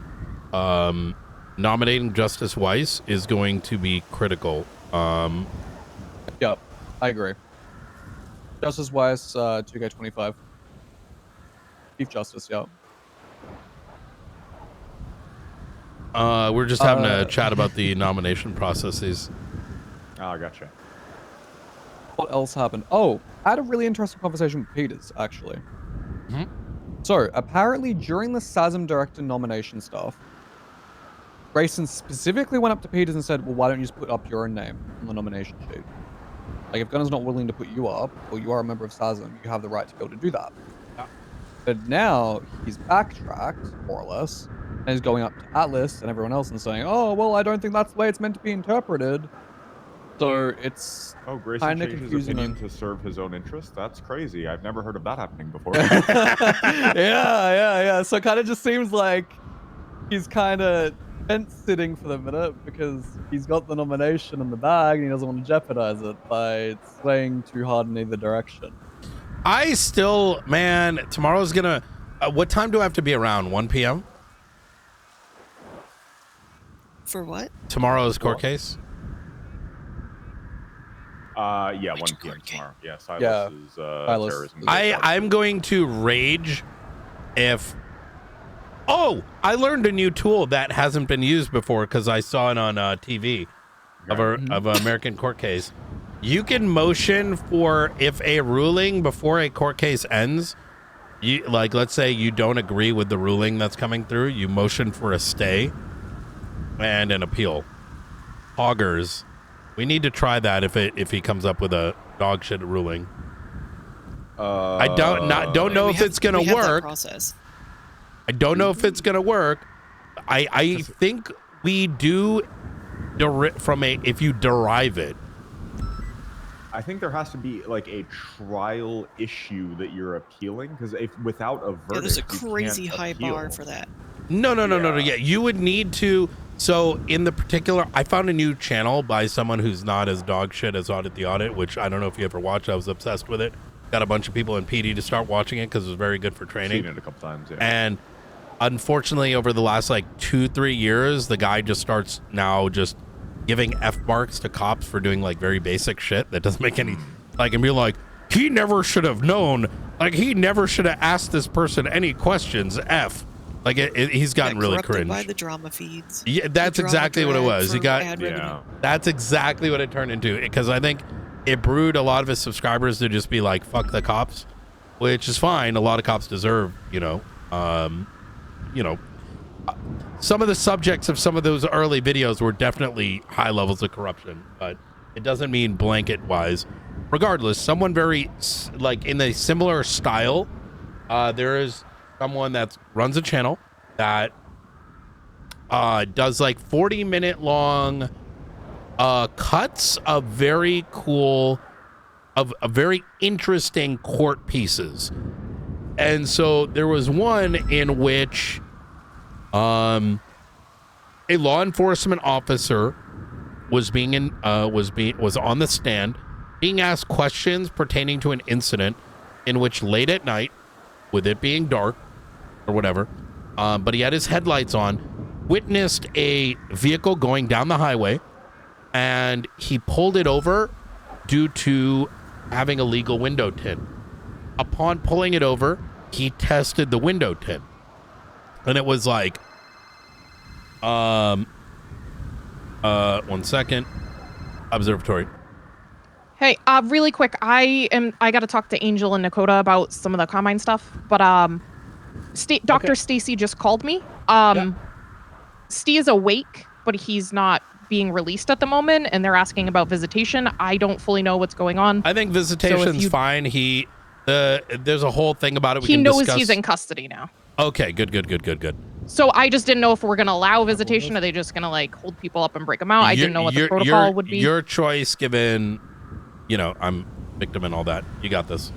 nominating Justice Weiss is going to be critical. Yep, I agree. Justice Weiss, 2K25. Chief Justice, yep. We're just having a chat about the nomination processes. Oh, I gotcha. What else happened? Oh, I had a really interesting conversation with Peters, actually. Mm-hmm. So, apparently during the SASM director nomination stuff, Grayson specifically went up to Peters and said, well, why don't you just put up your own name on the nomination sheet? Like, if Gunner's not willing to put you up, or you are a member of SASM, you have the right to be able to do that. Yeah. But now, he's backtracked, more or less, and is going up to Atlas and everyone else and saying, oh, well, I don't think that's the way it's meant to be interpreted. So it's Grayson kind of changed his confusing. opinion to serve his own interest? That's crazy. I've never heard of that happening before. yeah. So it kind of just seems like he's kind of fence-sitting for the minute because he's got the nomination in the bag and he doesn't want to jeopardize it by swaying too hard in either direction. I still, man, tomorrow's gonna, what time do I have to be around? 1 p.m.? For what? Tomorrow's court case? Yeah, 1 p.m. tomorrow. Yeah, Silas is terrorism. I'm going to rage if... Oh, I learned a new tool that hasn't been used before because I saw it on TV of an American court case. You can motion for if a ruling before a court case ends, you like, let's say you don't agree with the ruling that's coming through, you motion for a stay and an appeal. Hoggers. We need to try that if he comes up with a dog shit ruling. I don't know if it's gonna work. I don't know if it's gonna work. I think we do if you derive it. I think there has to be like a trial issue that you're appealing because if without a verdict, there's a you crazy can't high appeal. bar for that. No. Yeah, you would need to. So in the particular, I found a new channel by someone who's not as dog shit as Audit the Audit, which I don't know if you ever watched. I was obsessed with it. Got a bunch of people in PD to start watching it because it was very good for training. Seen it a couple times, yeah. And unfortunately, over the last like 2-3 years, the guy just starts now just giving F marks to cops for doing like very basic shit that doesn't make any like, and be like, he never should have known, like he never should have asked this person any questions. F, like he's gotten really cringe by the drama feeds. Yeah, that's exactly what it was. He got revenue. that's exactly what it turned into, because I think it brewed a lot of his subscribers to just be like, fuck the cops, which is fine. A lot of cops deserve, some of the subjects of some of those early videos were definitely high levels of corruption, but it doesn't mean blanket wise. Regardless, someone very like in a similar style, there is someone that runs a channel that does like 40-minute long cuts of very cool, of very interesting court pieces. And so there was one in which a law enforcement officer was on the stand being asked questions pertaining to an incident in which late at night, with it being dark or whatever, but he had his headlights on, witnessed a vehicle going down the highway, and he pulled it over due to having a legal window tint. Upon pulling it over, he tested the window tint, and it was like, 1 second, observatory. Hey, really quick, I got to talk to Angel and Nakota about some of the Carmine stuff, but Dr. Stacy just called me. Steve is awake, but he's not being released at the moment, and they're asking about visitation. I don't fully know what's going on. I think visitation's fine. There's a whole thing about it. He knows he's in custody now. Okay, good. So I just didn't know if we're gonna allow visitation. Are they just gonna like hold people up and break them out? I didn't know what the protocol would be. Your choice, given, I'm victim and all that. You got this.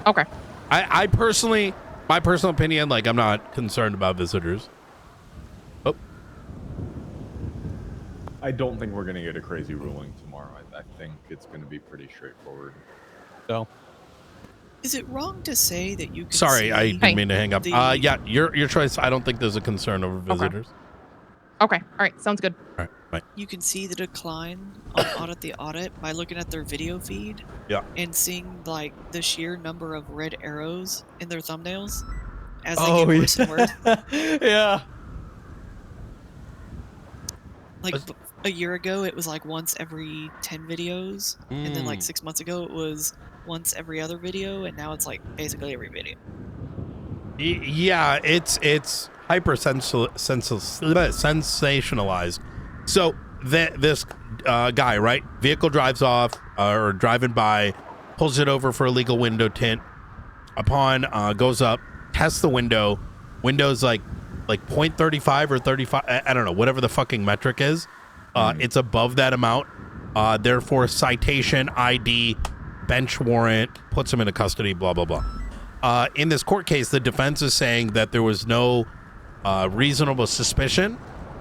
Okay. I personally, my personal opinion, like, I'm not concerned about visitors. Oh. I don't think we're going to get a crazy ruling tomorrow. I think it's going to be pretty straightforward. So, is it wrong to say that you can Sorry, I didn't mean to hang up. the- Yeah, your choice. I don't think there's a concern over visitors. Okay. All right. Sounds good. All right. Bye. You can see the decline on Audit the Audit by looking at their video feed Yeah. and seeing like the sheer number of red arrows in their thumbnails as they Oh, get worse and worse. yeah. Like a year ago, it was like once every 10 videos, and then like 6 months ago, it was once every other video, and now it's like basically every video. Yeah, it's hyper sensationalized. So this guy, right? Vehicle drives off or driving by, pulls it over for a legal window tint. Upon goes up, tests the window. Window's like 0.35 or 35. I don't know, whatever the fucking metric is. It's above that amount. Therefore, citation, ID, bench warrant, puts him into custody. Blah blah blah. In this court case, the defense is saying that there was no reasonable suspicion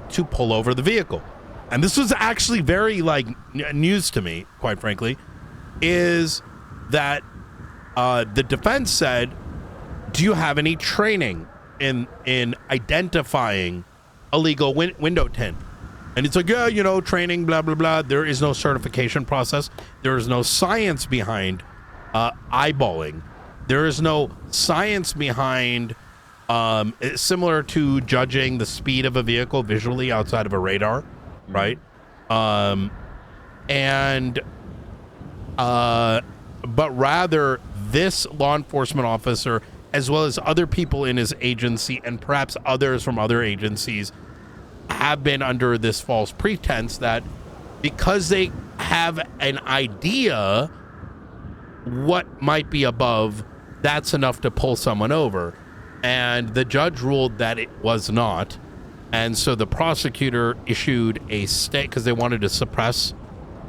to pull over the vehicle. And this was actually very news to me, quite frankly, is that the defense said, do you have any training in identifying illegal window tint? And it's like, yeah, training, blah, blah, blah. There is no certification process. There is no science behind eyeballing. There is no science behind similar to judging the speed of a vehicle visually outside of a radar, right? But rather this law enforcement officer, as well as other people in his agency and perhaps others from other agencies, have been under this false pretense that because they have an idea what might be above, that's enough to pull someone over. And the judge ruled that it was not. And so the prosecutor issued a stay because they wanted to suppress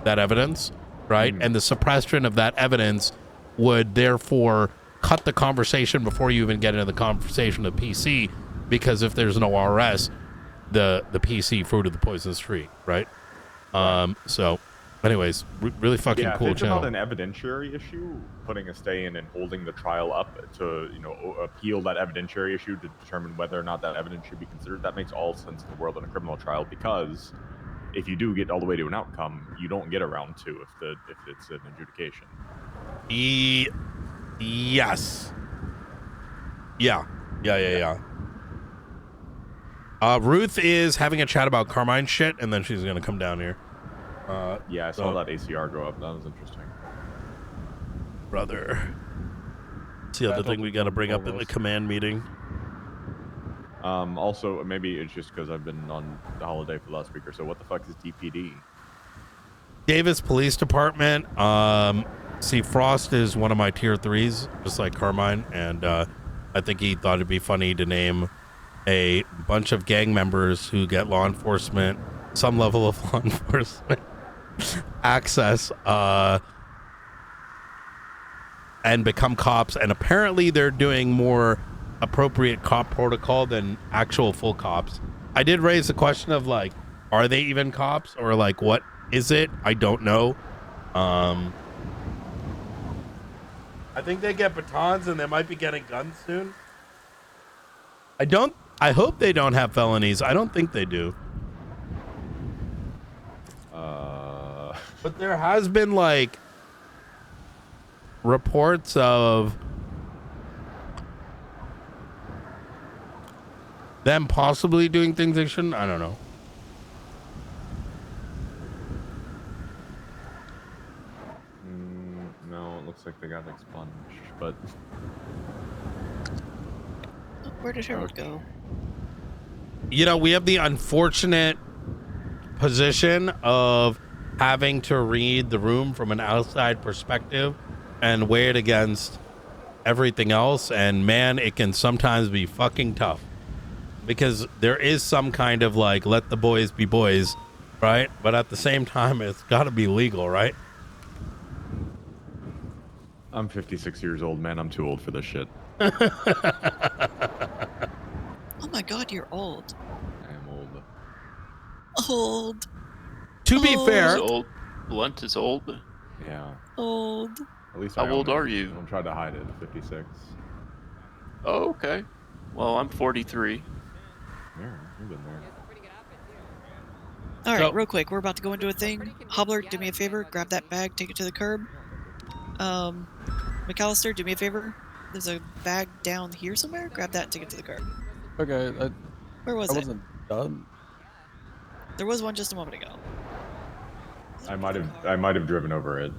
that evidence, right? And the suppression of that evidence would therefore cut the conversation before you even get into the conversation of PC, because if there's no RS, the PC, fruit of the poisonous tree, right? So anyways, really fucking cool it's channel. about an evidentiary issue, putting a stay in and holding the trial up to appeal that evidentiary issue to determine whether or not that evidence should be considered. That makes all sense in the world in a criminal trial, because if you do get all the way to an outcome, you don't get a round 2 if it's an adjudication. Yes. Yeah. Ruth is having a chat about Carmine shit, and then she's gonna come down here. Yeah, I saw that ACR go up. That was interesting. Brother. It's the other thing we gotta bring up in the command meeting. Also, maybe it's just because I've been on the holiday for the last week or so. What the fuck is DPD? Davis Police Department. See, Frost is one of my tier 3s, just like Carmine, and I think he thought it'd be funny to name a bunch of gang members who get law enforcement, some level of law enforcement access, and become cops. And apparently they're doing more appropriate cop protocol than actual full cops. I did raise the question of, like, are they even cops, or like, what is it? I don't know. I think they get batons, and they might be getting guns soon. I hope they don't have felonies. I don't think they do. But there has been, like, reports of them possibly doing things they shouldn't. I don't know. No, it looks like they got expunged, but... Where did Harold go? You know, we have the unfortunate position of having to read the room from an outside perspective and weigh it against everything else. And man, it can sometimes be fucking tough, because there is some kind of, like, let the boys be boys, right? But at the same time, it's got to be legal, right? I'm 56 years old, man. I'm too old for this shit. Oh my god, you're old. I am old. Old. To be fair, old. Blunt is old. Yeah. Old. At least How I old own it. are you? Don't try to hide it. 56. Oh, okay. Well, I'm 43. Yeah, you've been there. All right, real quick, we're about to go into a thing. Hobbler, do me a favor, grab that bag, take it to the curb. McAllister, do me a favor. There's a bag down here somewhere. Grab that, take it to the curb. Okay. Where was I it? wasn't done. There was one just a moment ago. I might have driven over it.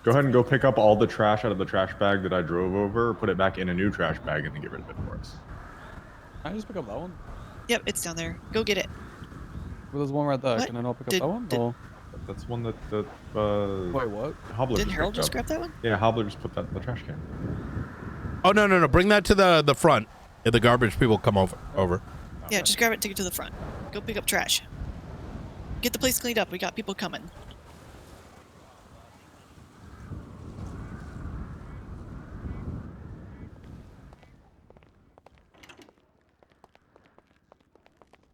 Go ahead and go pick up all the trash out of the trash bag that I drove over, put it back in a new trash bag, and then get rid of it for us. Can I just pick up that one? Yep, it's down there. Go get it. Well, there's one right there. What? Can I not pick up Did- that one? did- Or... That's one that Wait, what? Hobbler Didn't Harold picked just up. grab that one? Yeah, Hobbler just put that in the trash can. Oh, no. Bring that to the front. If the garbage people come over. Yeah, just grab it, take it to the front. Go pick up trash. Get the place cleaned up. We got people coming.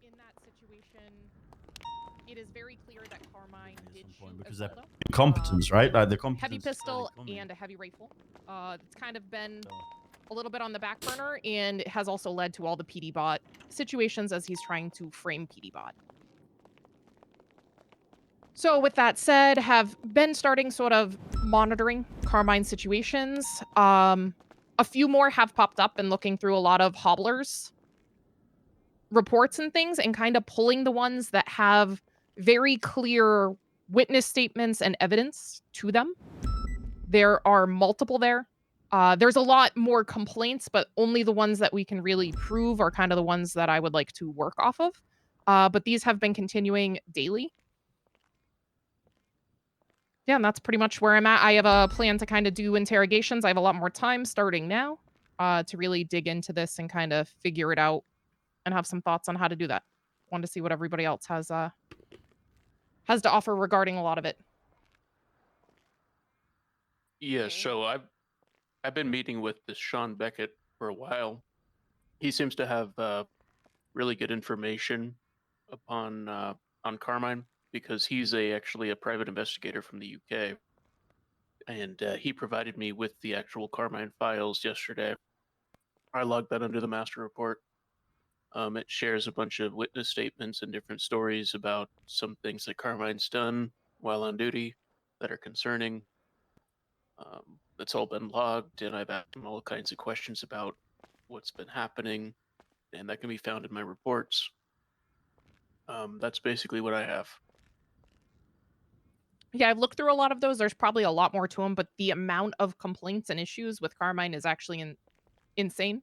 In that situation, it is very clear that Carmine did shoot because a they're solo. incompetence, right? Like the Heavy competence. pistol and a heavy rifle. It's kind of been a little bit on the back burner, and it has also led to all the PD bot situations as he's trying to frame PD bot. So with that said, have been starting sort of monitoring Carmine situations. A few more have popped up and looking through a lot of Hobbler's reports and things and kind of pulling the ones that have very clear witness statements and evidence to them. There are multiple there. There's a lot more complaints, but only the ones that we can really prove are kind of the ones that I would like to work off of. But these have been continuing daily. Yeah, and that's pretty much where I'm at. I have a plan to kind of do interrogations. I have a lot more time starting now to really dig into this and kind of figure it out and have some thoughts on how to do that. Wanted to see what everybody else has to offer regarding a lot of it. Yeah, so I've been meeting with this Sean Beckett for a while. He seems to have really good information on Carmine because he's actually a private investigator from the UK, and he provided me with the actual Carmine files yesterday. I logged that under the master report. It shares a bunch of witness statements and different stories about some things that Carmine's done while on duty that are concerning. It's all been logged, and I've asked him all kinds of questions about what's been happening, and that can be found in my reports. That's basically what I have. Yeah, I've looked through a lot of those. There's probably a lot more to them, but the amount of complaints and issues with Carmine is actually insane.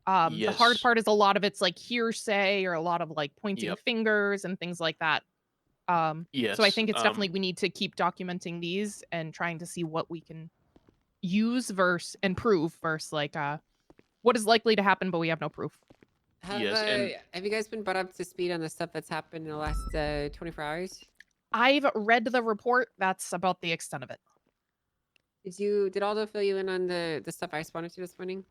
The hard Yes. part is a lot of it's like hearsay or a lot of like pointing Yep. fingers and things like that. So I Yes, think it's definitely we need to keep documenting these and trying to see what we can use versus and prove versus like what is likely to happen, but we have no proof. Have, Yes, and- have you guys been brought up to speed on the stuff that's happened in the last 24 hours? I've read the report. That's about the extent of it. Did Aldo fill you in on the stuff I responded to this morning?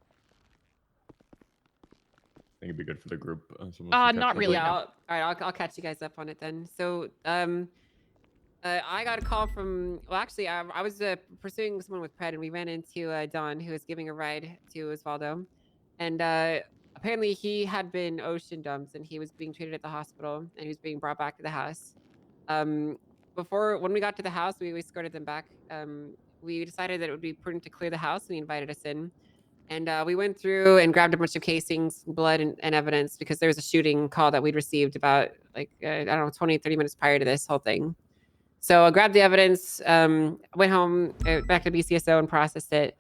I think it'd be good for the group. Not really. Yeah, No. all right, I'll catch you guys up on it then. So, I got a call from. Well, actually, I was pursuing someone with Pred, and we ran into Don, who was giving a ride to Osvaldo, and apparently he had been ocean dumped, and he was being treated at the hospital, and he was being brought back to the house. When we got to the house, we escorted them back. We decided that it would be prudent to clear the house, and he invited us in. And we went through and grabbed a bunch of casings, blood, and evidence because there was a shooting call that we'd received about, like, I don't know, 20, 30 minutes prior to this whole thing. So I grabbed the evidence, went home, back to BCSO and processed it.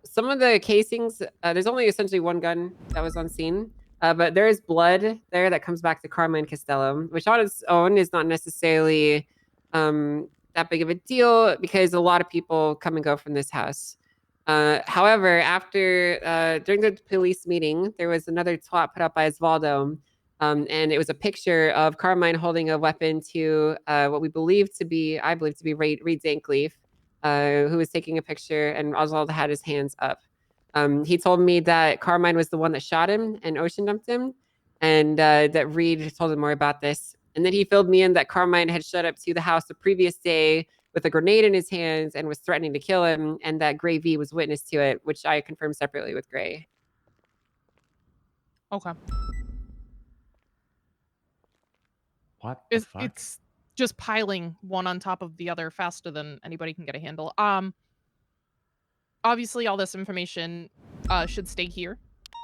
Some of the casings, there's only essentially one gun that was on scene, but there is blood there that comes back to Carmine Costello, which on its own is not necessarily that big of a deal because a lot of people come and go from this house. However, during the police meeting, there was another twat put up by Osvaldo, and it was a picture of Carmine holding a weapon to what I believe to be Reed Dankleaf, who was taking a picture, and Osvaldo had his hands up. He told me that Carmine was the one that shot him and ocean dumped him, and that Reed told him more about this. And then he filled me in that Carmine had showed up to the house the previous day with a grenade in his hands and was threatening to kill him, and that Gray V was witness to it, which I confirmed separately with Gray. Okay. What? It's just piling one on top of the other faster than anybody can get a handle. Obviously, all this information should stay here.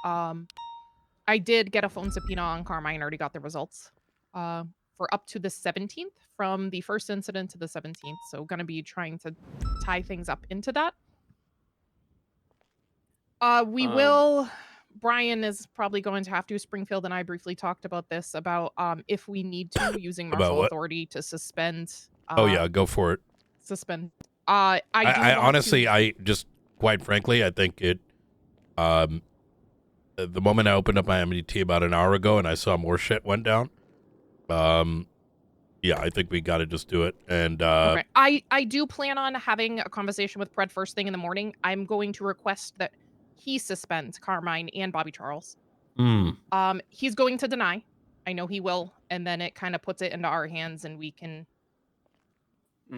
I did get a phone subpoena on Carmine. Already got the results. For up to the 17th, from the first incident to the 17th. So going to be trying to tie things up into that. We will. Brian is probably going to have to. Springfield and I briefly talked about this, about if we need to, using About martial what? authority to suspend. Oh yeah, go for it. Suspend. I honestly, I just, quite frankly, I think it. The moment I opened up my MDT about an hour ago and I saw more shit went down. Yeah, I think we got to just do it. And okay. I do plan on having a conversation with Pred first thing in the morning. I'm going to request that he suspend Carmine and Bobby Charles. He's going to deny. I know he will, and then it kind of puts it into our hands, and we can.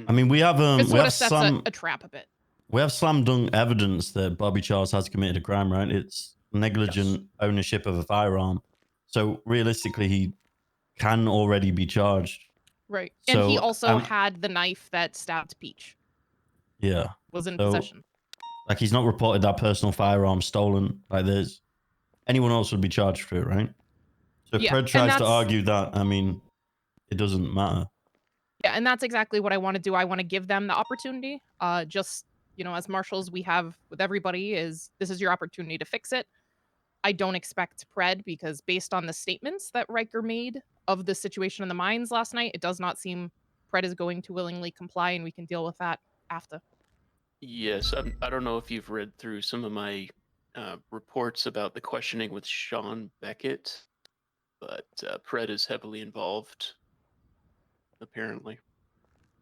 I mean, we have It we sort have of sets some a trap a bit. we have slam dunk evidence that Bobby Charles has committed a crime, right? It's negligent ownership of a firearm. So realistically, he can already be charged. Right, and he So, also had the knife that stabbed Peach. Yeah. Was in So, possession. Like, he's not reported that personal firearm stolen. Like, there's anyone else would be charged for it, right? So if Yeah, Pred and tries to that's- argue that, I mean, it doesn't matter. Yeah, and that's exactly what I want to do. I want to give them the opportunity. Just, as marshals, we have with everybody this is your opportunity to fix it. I don't expect Pred, because based on the statements that Riker made of the situation in the mines last night, it does not seem Pred is going to willingly comply, and we can deal with that after. Yes, I don't know if you've read through some of my reports about the questioning with Sean Beckett, but Pred is heavily involved, apparently.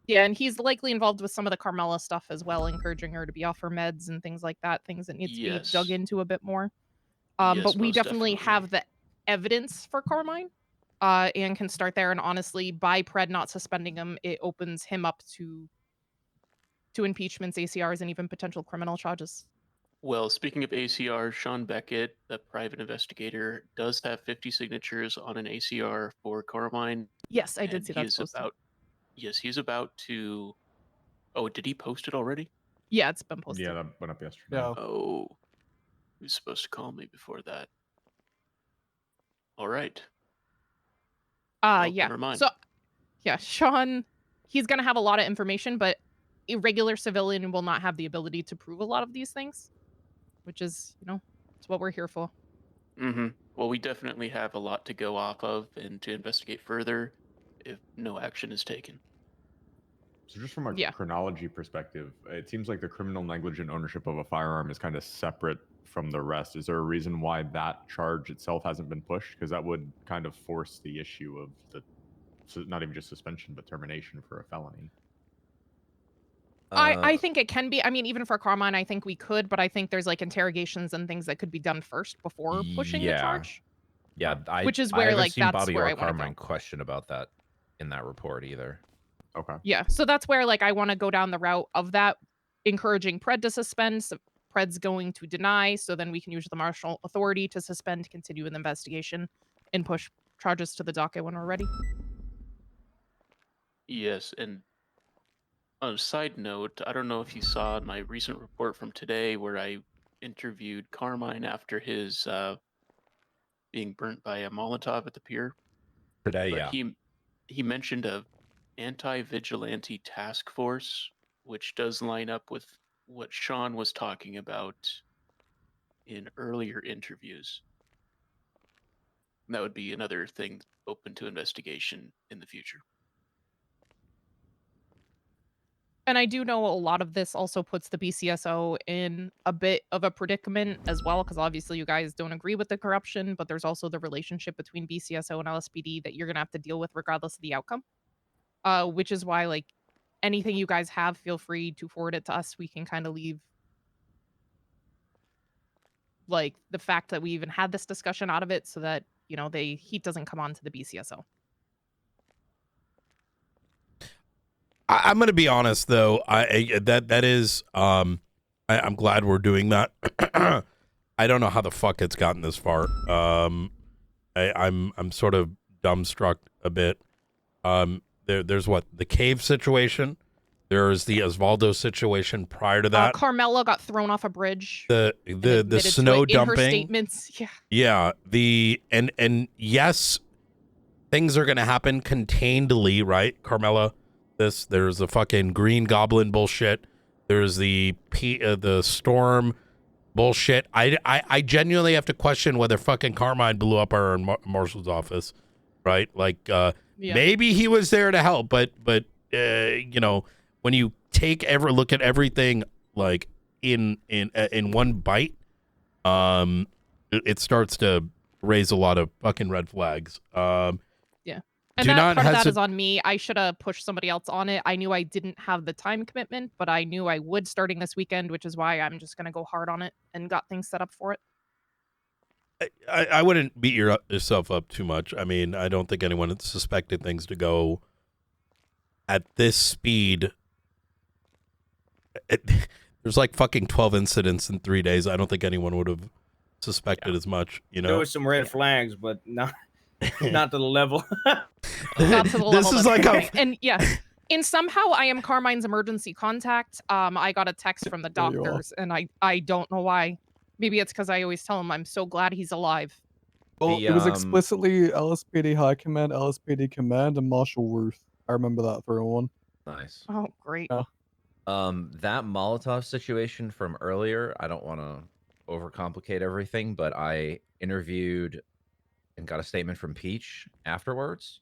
Yeah, and he's likely involved with some of the Carmela stuff as well, encouraging her to be off her meds and things like that, things that needs to be dug into a bit more. Yes, But we most definitely have the evidence for Carmine, and can start there. And honestly, by Pred not suspending him, it opens him up to impeachments, ACRs, and even potential criminal charges. Well, speaking of ACR, Sean Beckett, the private investigator, does have 50 signatures on an ACR for Carmine. Yes, I did and see he that is posted. about. Yes, he's about to. Oh, did he post it already? Yeah, it's been posted. Yeah, that went up yesterday. Yeah. Oh, he was supposed to call me before that. All right. Yeah. Never mind. So, yeah, Sean, he's gonna have a lot of information, but a regular civilian will not have the ability to prove a lot of these things, which is, it's what we're here for. Mm-hmm. Well, we definitely have a lot to go off of and to investigate further if no action is taken. So just from a Yeah. chronology perspective, it seems like the criminal negligent ownership of a firearm is kind of separate from the rest. Is there a reason why that charge itself hasn't been pushed? Because that would kind of force the issue of the, so not even just suspension, but termination for a felony. I think it can be. I mean, even for Carmine, I think we could, but I think there's like interrogations and things that could be done first before pushing the charge. Yeah, Which is I where, haven't like, seen that's Bobby where or I wanna go. Carmine question about that in that report either. Okay. Yeah, so that's where, like, I want to go down the route of that, encouraging Pred to suspend. So Pred's going to deny, so then we can use the martial authority to suspend, continue an investigation, and push charges to the docket when we're ready. Yes, and on a side note, I don't know if you saw my recent report from today where I interviewed Carmine after his being burnt by a Molotov at the pier. Today, But yeah. he mentioned a anti-vigilante task force, which does line up with what Sean was talking about in earlier interviews. And that would be another thing open to investigation in the future. And I do know a lot of this also puts the BCSO in a bit of a predicament as well, because obviously you guys don't agree with the corruption, but there's also the relationship between BCSO and LSPD that you're going to have to deal with regardless of the outcome. Which is why, like, anything you guys have, feel free to forward it to us. We can kind of leave, like, the fact that we even had this discussion out of it so that, the heat doesn't come on to the BCSO. I'm gonna be honest though. That is I'm glad we're doing that. I don't know how the fuck it's gotten this far. I'm sort of dumbstruck a bit. There's what, the cave situation. There's the Osvaldo situation prior to that. Carmela got thrown off a bridge. The snow in her dumping. statements. Yeah. Yeah. And yes, things are gonna happen containedly, right, Carmela? There's the fucking Green Goblin bullshit. There's the storm bullshit. I genuinely have to question whether fucking Carmine blew up our marshal's office, right? Like, maybe he was there to help, but when you look at everything like in one bite, it starts to raise a lot of fucking red flags. Yeah. And part of that is on me. I should have pushed somebody else on it. I knew I didn't have the time commitment, but I knew I would starting this weekend, which is why I'm just going to go hard on it and got things set up for it. I wouldn't beat yourself up too much. I mean, I don't think anyone suspected things to go at this speed. There's like fucking 12 incidents in 3 days. I don't think anyone would have suspected as much, There was some red flags, but not to the level. Not to the level This is that- like and yes. And somehow I am Carmine's emergency contact. I got a text from the There you are. doctors, and I don't know why. Maybe it's because I always tell him I'm so glad he's alive. Well, it was explicitly LSPD High Command, LSPD Command, and Marshal Ruth. I remember that 301. Nice. Oh, great. Yeah. That Molotov situation from earlier, I don't want to overcomplicate everything, but I interviewed and got a statement from Peach afterwards.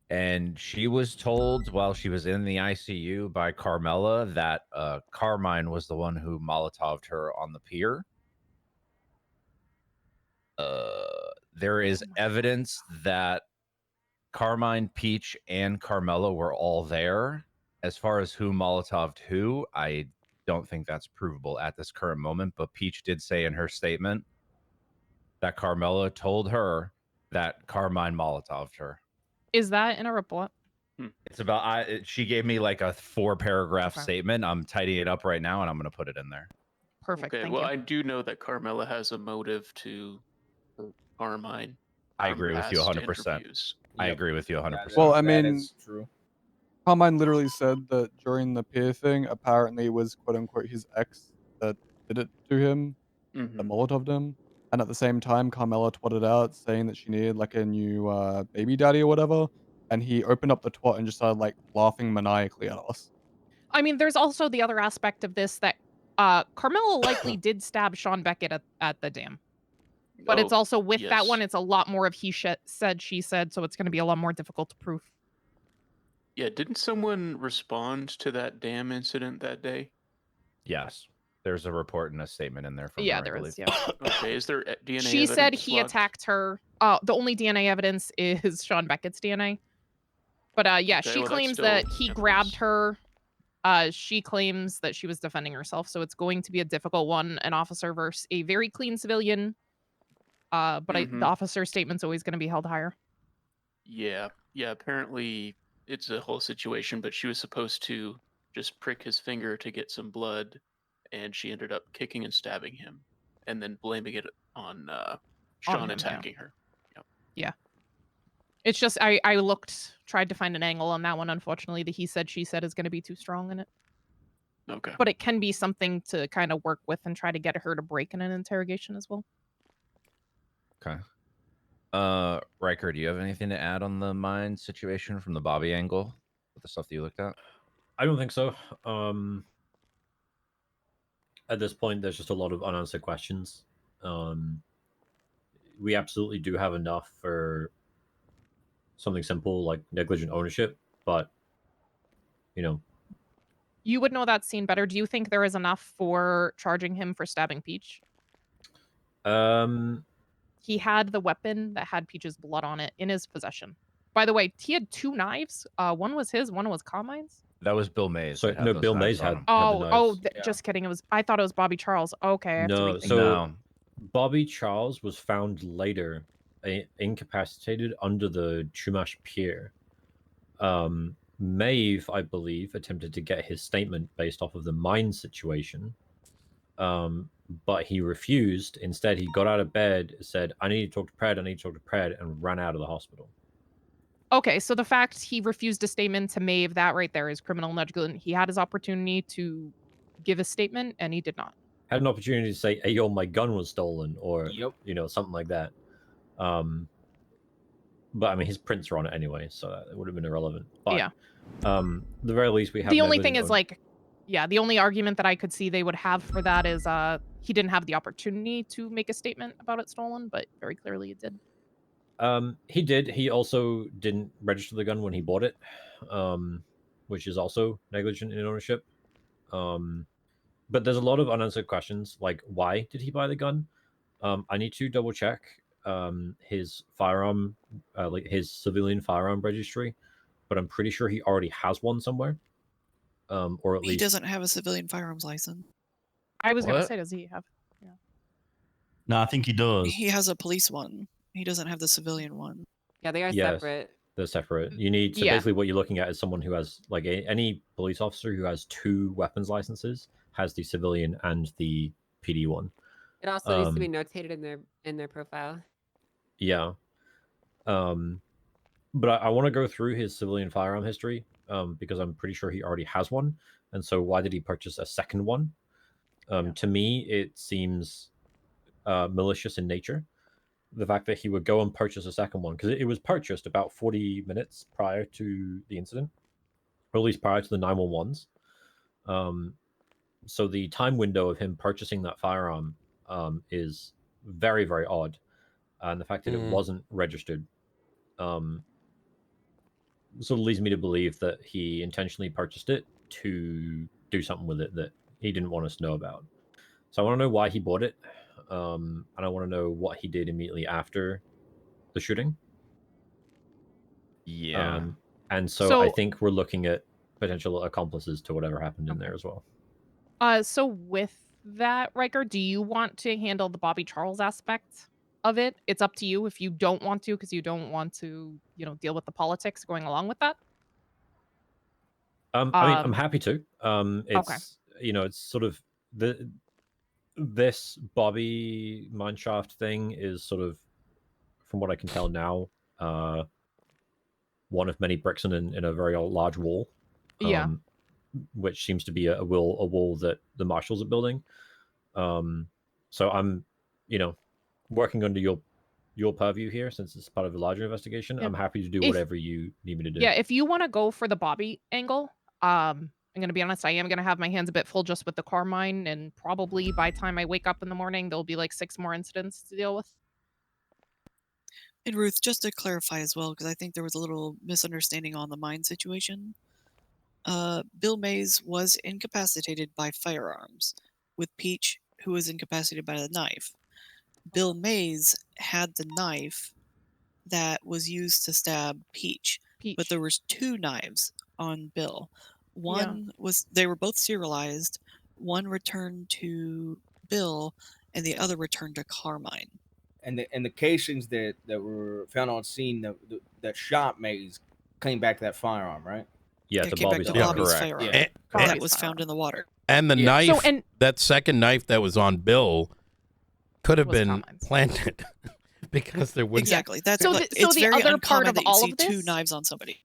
And she was told while she was in the ICU by Carmela that Carmine was the one who Molotoved her on the pier. There is evidence that Carmine, Peach, and Carmela were all there. As far as who Molotoved who, I don't think that's provable at this current moment, but Peach did say in her statement that Carmela told her that Carmine Molotoved her. Is that in a report? It's about she gave me like a 4-paragraph Okay. statement. I'm tidying it up right now and I'm going to put it in there. Perfect. Okay, Thank well, you. I do know that Carmela has a motive to hurt Carmine. I from agree with you past 100%. interviews. I agree with you 100%. Well, I mean, Carmine literally said that during the peer thing, apparently it was quote unquote his ex that did it to him, that Molotov'd him. And at the same time, Carmela twatted out saying that she needed like a new baby daddy or whatever. And he opened up the twat and just started like laughing maniacally at us. I mean, there's also the other aspect of this that Carmela likely did stab Sean Beckett at the dam. But it's Oh, also with that yes. one, it's a lot more of he said, she said, so it's going to be a lot more difficult to prove. Yeah, didn't someone respond to that dam incident that day? Yes. There's a report and a statement in there from Yeah, her, I there believe. is. Yeah. Okay, is there DNA She said evidence he logged? attacked her. The only DNA evidence is Sean Beckett's DNA. But yeah, Okay, she well, that's claims still that he grabbed evidence. her. She claims that she was defending herself, so it's going to be a difficult one. An officer versus a very clean civilian. But the officer's statement's always going to be held higher. Yeah, apparently it's a whole situation, but she was supposed to just prick his finger to get some blood, and she ended up kicking and stabbing him, and then blaming it on Sean him, yeah. attacking her. Yep. Yeah. It's just I tried to find an angle on that one. Unfortunately, the he said she said is going to be too strong in it. Okay. But it can be something to kind of work with and try to get her to break in an interrogation as well. Okay. Riker, do you have anything to add on the mine situation from the Bobby angle with the stuff that you looked at? I don't think so. At this point, there's just a lot of unanswered questions. We absolutely do have enough for something simple like negligent ownership, but You would know that scene better. Do you think there is enough for charging him for stabbing Peach? He had the weapon that had Peach's blood on it in his possession. By the way, he had 2 knives. One was his, one was Carmine's. That was Bill Mays. So that had no, those Bill knives Mays on had, him. Oh, just kidding. I thought it was Bobby Charles. Okay, I have to no. rethink So Bobby Charles was found later, incapacitated under the Chumash Pier. Maeve, I believe, attempted to get his statement based off of the mine situation, but he refused. Instead, he got out of bed, said, "I need to talk to Pred. I need to talk to Pred," and ran out of the hospital. Okay, so the fact he refused a statement to Maeve, that right there is criminal negligence. He had his opportunity to give a statement, and he did not. Had an opportunity to say, "Hey, yo, my gun was stolen," or something like that. But I mean, his prints are on it anyway, so it would have been irrelevant. But yeah. The very least, we have The only thing is the only argument that I could see they would have for that is he didn't have the opportunity to make a statement about it stolen, but very clearly he did. He did. He also didn't register the gun when he bought it, which is also negligent in ownership. But there's a lot of unanswered questions, like why did he buy the gun? I need to double check his firearm, like his civilian firearm registry, but I'm pretty sure he already has one somewhere, or at least He doesn't have a civilian firearms license. I was gonna say, does he have? Yeah. No, I think he does. He has a police one. He doesn't have the civilian one. Yeah, they are Yes, separate. they're separate. You need so Yeah. basically what you're looking at is someone who has like any police officer who has 2 weapons licenses has the civilian and the PD one. It also needs to be notated in their profile. Yeah. But I want to go through his civilian firearm history because I'm pretty sure he already has one. And so why did he purchase a second one? To me, it seems malicious in nature. The fact that he would go and purchase a second one, because it was purchased about 40 minutes prior to the incident, or at least prior to the 911s. So the time window of him purchasing that firearm is very, very odd. And the fact that it wasn't registered sort of leads me to believe that he intentionally purchased it to do something with it that he didn't want us to know about. So I want to know why he bought it, and I want to know what he did immediately after the shooting. Yeah. And so I think we're looking at potential accomplices to whatever happened in there as well. So with that, Riker, do you want to handle the Bobby Charles aspect of it? It's up to you if you don't want to, because you don't want to, deal with the politics going along with that. I mean, I'm happy to. It's it's sort of this Bobby mineshaft thing is sort of, from what I can tell now, one of many bricks in a very large wall. Yeah. Which seems to be a wall that the marshals are building. So I'm, working under your purview here, since it's part of a larger investigation. Yeah. I'm happy to do If- whatever you need me to do. Yeah, if you want to go for the Bobby angle, I'm going to be honest, I am going to have my hands a bit full just with the Carmine, and probably by the time I wake up in the morning, there'll be like 6 more incidents to deal with. And Ruth, just to clarify as well, because I think there was a little misunderstanding on the mine situation. Bill Mays was incapacitated by firearms, with Peach, who was incapacitated by the knife. Bill Mays had the knife that was used to stab Peach, but there was 2 knives on Bill. One was, they were both serialized. One returned to Bill, and the other returned to Carmine. And the casings that were found on scene that shot Mays came back to that firearm, right? Yeah, It to came back Bobby's to firearm. Bobby's Correct. firearm. Yeah. That was found in the water. And the Yeah. knife, So, and- that second knife that was on Bill, could have Was been Carmine's. planted because there wouldn't. Exactly. That's So like, the- so it's the very other uncommon part of that you all see of 2 this- knives on somebody.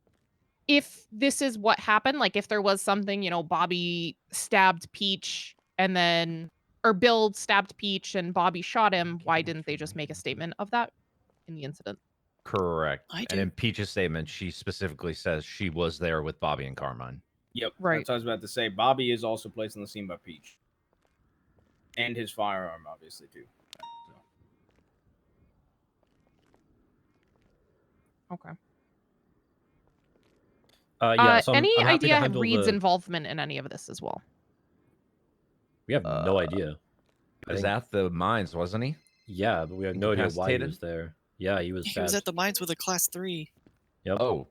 If this is what happened, like if there was something, Bobby stabbed Peach and then, or Bill stabbed Peach and Bobby shot him, why didn't they just make a statement of that in the incident? Correct. I And do. in Peach's statement, she specifically says she was there with Bobby and Carmine. Yep. Right. That's what I was about to say. Bobby is also placed on the scene by Peach. And his firearm, obviously, too. Okay. Yeah, so any I'm happy to idea handle Reed's the... involvement in any of this as well? We have no idea. He was at the mines, wasn't he? Yeah, but we have no idea why he Incapacitated? was there. Yeah, he was He was stabbed. at the mines with a class 3, Yep. Oh,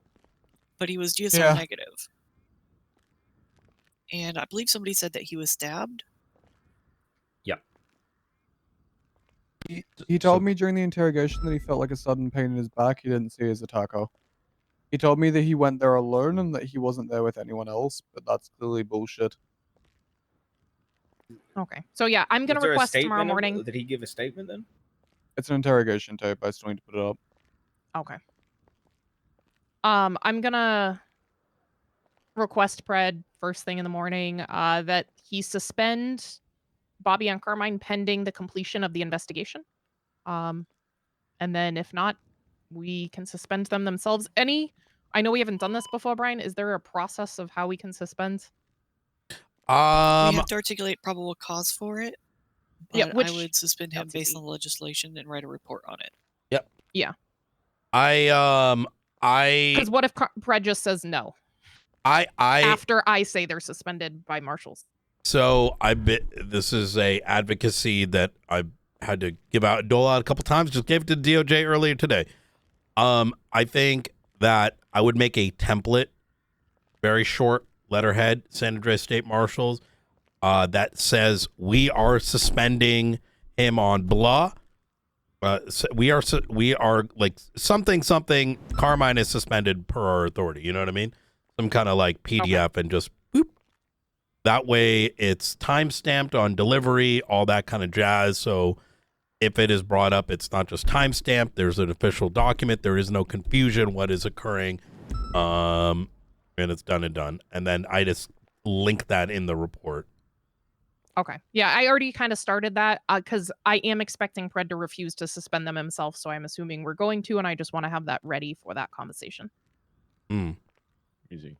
but he was GSR Yeah. negative. And I believe somebody said that he was stabbed. He told me during the interrogation that he felt like a sudden pain in his back. He didn't see his attacker. He told me that he went there alone and that he wasn't there with anyone else, but that's clearly bullshit. Okay. So yeah, I'm going Was to there a request tomorrow statement of- morning. Did he give a statement then? It's an interrogation tape. I still need to put it up. Okay. I'm gonna request Pred first thing in the morning that he suspend Bobby and Carmine pending the completion of the investigation. And then if not, we can suspend them themselves. I know we haven't done this before, Brian. Is there a process of how we can suspend? We have to articulate probable cause for it. But Yeah, I would suspend him based on the legislation and write a report on it. Yep. Yeah. Because what if Pred just says no after I say they're suspended by marshals? So this is a advocacy that I had to dole out a couple times. Just gave it to DOJ earlier today. I think that I would make a template, very short letterhead, San Andreas State Marshals, that says we are suspending him on blah. We are like something. Carmine is suspended per our authority. You know what I mean? Some kind of like PDF and just boop. That way it's time stamped on delivery, all that kind of jazz. So if it is brought up, it's not just time stamped. There's an official document. There is no confusion what is occurring. And it's done and done. And then I just link that in the report. Okay. Yeah, I already kind of started that because I am expecting Pred to refuse to suspend them himself. So I'm assuming we're going to, and I just want to have that ready for that conversation. Easy.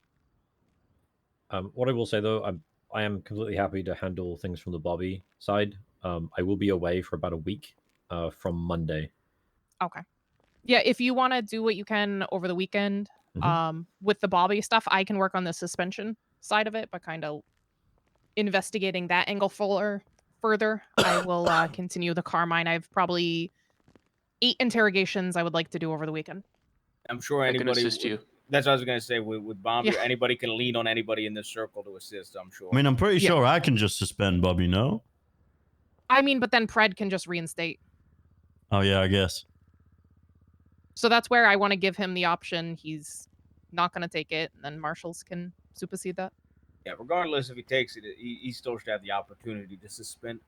What I will say though, I am completely happy to handle things from the Bobby side. I will be away for about a week from Monday. Okay. Yeah, if you want to do what you can over the weekend with the Bobby stuff, I can work on the suspension side of it, but kind of investigating that angle further. I will continue the Carmine. I have probably 8 interrogations I would like to do over the weekend. I'm sure I can anybody. assist you. That's what I was going to say. With Bobby, Yeah. anybody can lean on anybody in this circle to assist, I'm sure. I mean, I'm pretty sure I can just suspend Bobby, no? I mean, but then Pred can just reinstate. Oh, yeah, I guess. So that's where I want to give him the option. He's not going to take it, and then marshals can supersede that. Yeah, regardless if he takes it, he still should have the opportunity to suspend.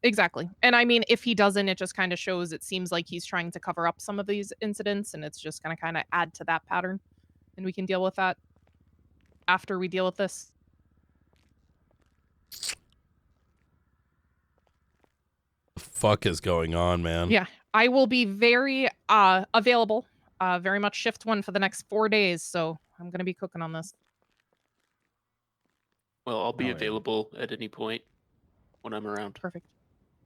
Exactly. And I mean, if he doesn't, it just kind of shows, it seems like he's trying to cover up some of these incidents, and it's just going to kind of add to that pattern. And we can deal with that after we deal with this. The fuck is going on, man? Yeah, I will be very available, very much shift 1 for the next 4 days, so I'm going to be cooking on this. Well, I'll be available at any point when I'm around. Perfect.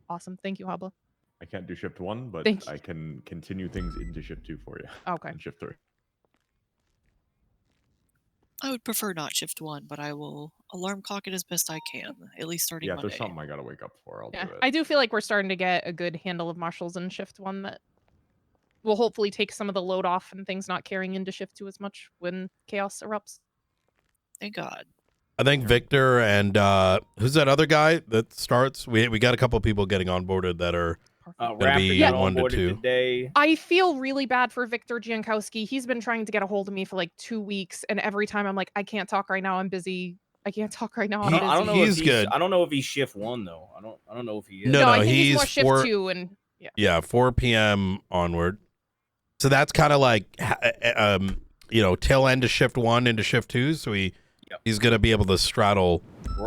Awesome. Thank you, Habla. I can't do shift 1, but Thank you. I can continue things into shift 2 for you. Okay. And shift 3. I would prefer not shift 1, but I will alarm clock it as best I can, at least starting Yeah, if Monday. there's something I gotta wake up for, I'll Yeah, do it. I do feel like we're starting to get a good handle of marshals in shift 1 that will hopefully take some of the load off and things not carrying into shift 2 as much when chaos erupts. Thank God. I think Victor and who's that other guy that starts? We got a couple people getting onboarded that are gonna be got 1 to onboarded 2. today. I feel really bad for Victor Jankowski. He's been trying to get a hold of me for like 2 weeks, and every time I'm like, I can't talk right now. I'm busy. I can't talk right now. I'm busy. I don't know He's if good. I don't know if he's shift 1 though. I don't know if he is. No, I think he's more he's shift 4 2 and yeah. Yeah, 4 p.m. onward. So that's kind of like, tail end of shift 1 into shift 2. So he's going to be able to straddle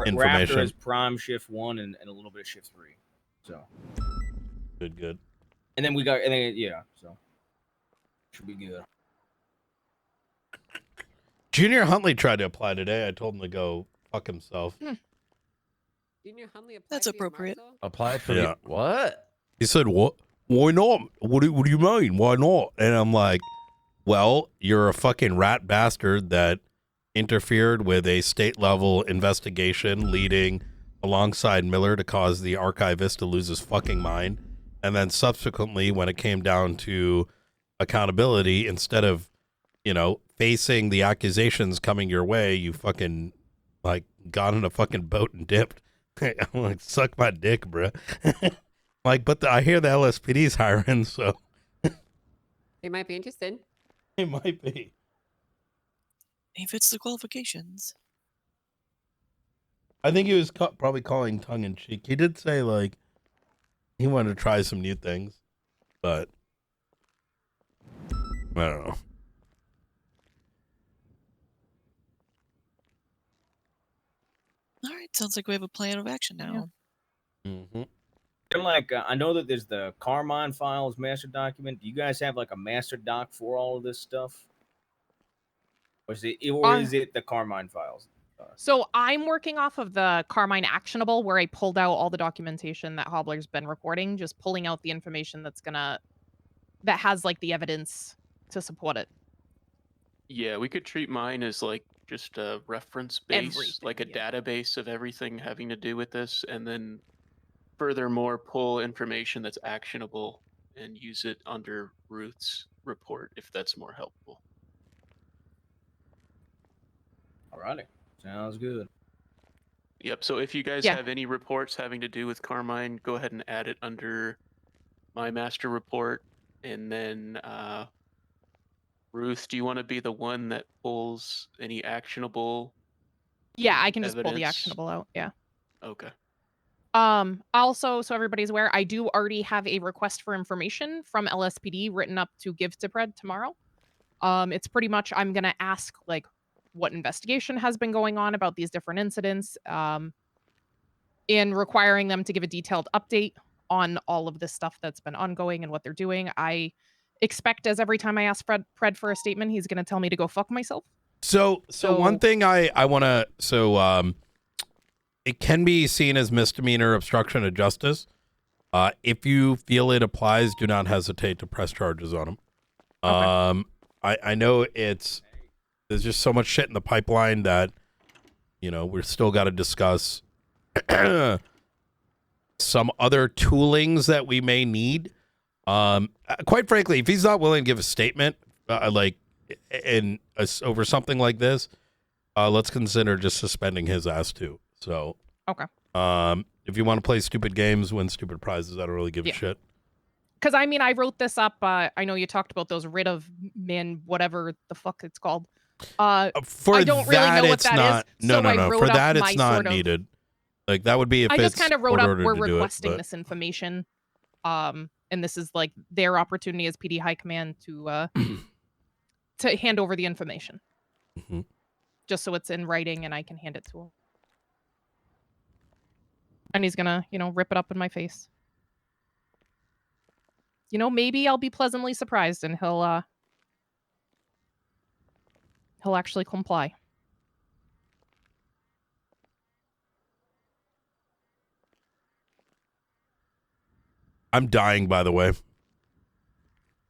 information. Raptor is prime shift 1 and a little bit of shift 3. So Good. and then so should be good. Junior Huntley tried to apply today. I told him to go fuck himself. Junior Huntley applied That's to be a appropriate. marshal? Apply for Yeah. what? He said, "What? Why not? What do you mean? Why not?" And I'm like, "Well, you're a fucking rat bastard that interfered with a state level investigation leading alongside Miller to cause the archivist to lose his fucking mind. And then subsequently, when it came down to accountability, instead of, facing the accusations coming your way, you fucking got in a fucking boat and dipped." I'm like, suck my dick, bro. But I hear the LSPD's hiring, so They might be interested. it might be. He fits the qualifications. I think he was probably calling tongue in cheek. He did say he wanted to try some new things, but I don't know. All right, sounds like we have a plan of action now. Mm-hmm. And I know that there's the Carmine files master document. Do you guys have a master doc for all of this stuff? Or is it the Carmine files? So I'm working off of the Carmine Actionable, where I pulled out all the documentation that Hobbler's been recording, just pulling out the information that has the evidence to support it. Yeah, we could treat mine as just a reference base, a database of everything having to do with this, and then furthermore pull information that's actionable and use it under Ruth's report if that's more helpful. Alrighty, sounds good. Yep. So if you guys have any reports having to do with Carmine, go ahead and add it under my master report, and then Ruth, do you want to be the one that pulls any actionable? Yeah, I can just pull the evidence? actionable out. Yeah. Okay. Also, so everybody's aware, I do already have a request for information from LSPD written up to give to Pred tomorrow. It's pretty much, I'm going to ask what investigation has been going on about these different incidents, and requiring them to give a detailed update on all of this stuff that's been ongoing and what they're doing. I expect, as every time I ask Pred for a statement, he's going to tell me to go fuck myself. So one thing I want to, it can be seen as misdemeanor obstruction of justice. If you feel it applies, do not hesitate to press charges on him. Okay. I know there's just so much shit in the pipeline that, we're still got to discuss some other toolings that we may need. Quite frankly, if he's not willing to give a statement, over something like this, let's consider just suspending his ass too. So, okay. If you want to play stupid games, win stupid prizes, I don't really give a shit. Because I wrote this up. I know you talked about those writ of man, whatever the fuck it's called. For I don't really know what that is. No. For that, it's not needed. Like that would be if I just it's kind of wrote up, court-ordered we're to do it, requesting but- this information. And this is like their opportunity as PD High Command to hand over the information. Mhm. Just so it's in writing and I can hand it to him. And he's gonna, rip it up in my face. Maybe I'll be pleasantly surprised and he'll actually comply. I'm dying, by the way.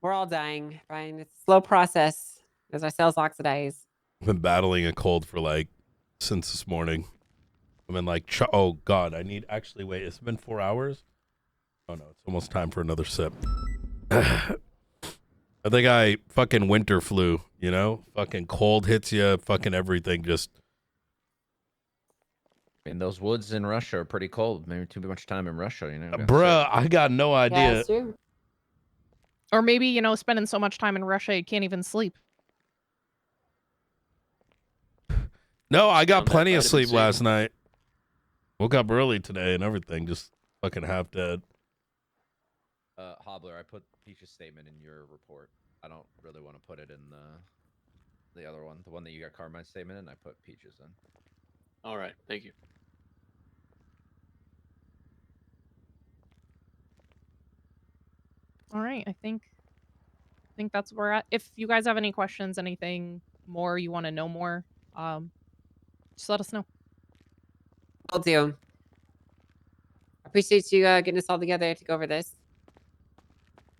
We're all dying, Brian. It's a slow process as our cells oxidize. I've been battling a cold for since this morning. I'm in oh God, wait, it's been 4 hours? Oh no, it's almost time for another sip. I think I fucking winter flu, Fucking cold hits you, fucking everything just. I mean, those woods in Russia are pretty cold. Maybe too much time in Russia, Bruh, I got no idea. Yeah, that's true. Or maybe, spending so much time in Russia you can't even sleep. No, I got Found that plenty of vitamin sleep C. last night. Woke up early today and everything, just fucking half dead. Hobbler, I put Peach's statement in your report. I don't really want to put it in the other one, the one that you got Carmine's statement in. I put Peach's in. All right, thank you. All right, I think that's where we're at. If you guys have any questions, anything more you want to know more, just let us know. Will do. I appreciate you getting us all together to go over this.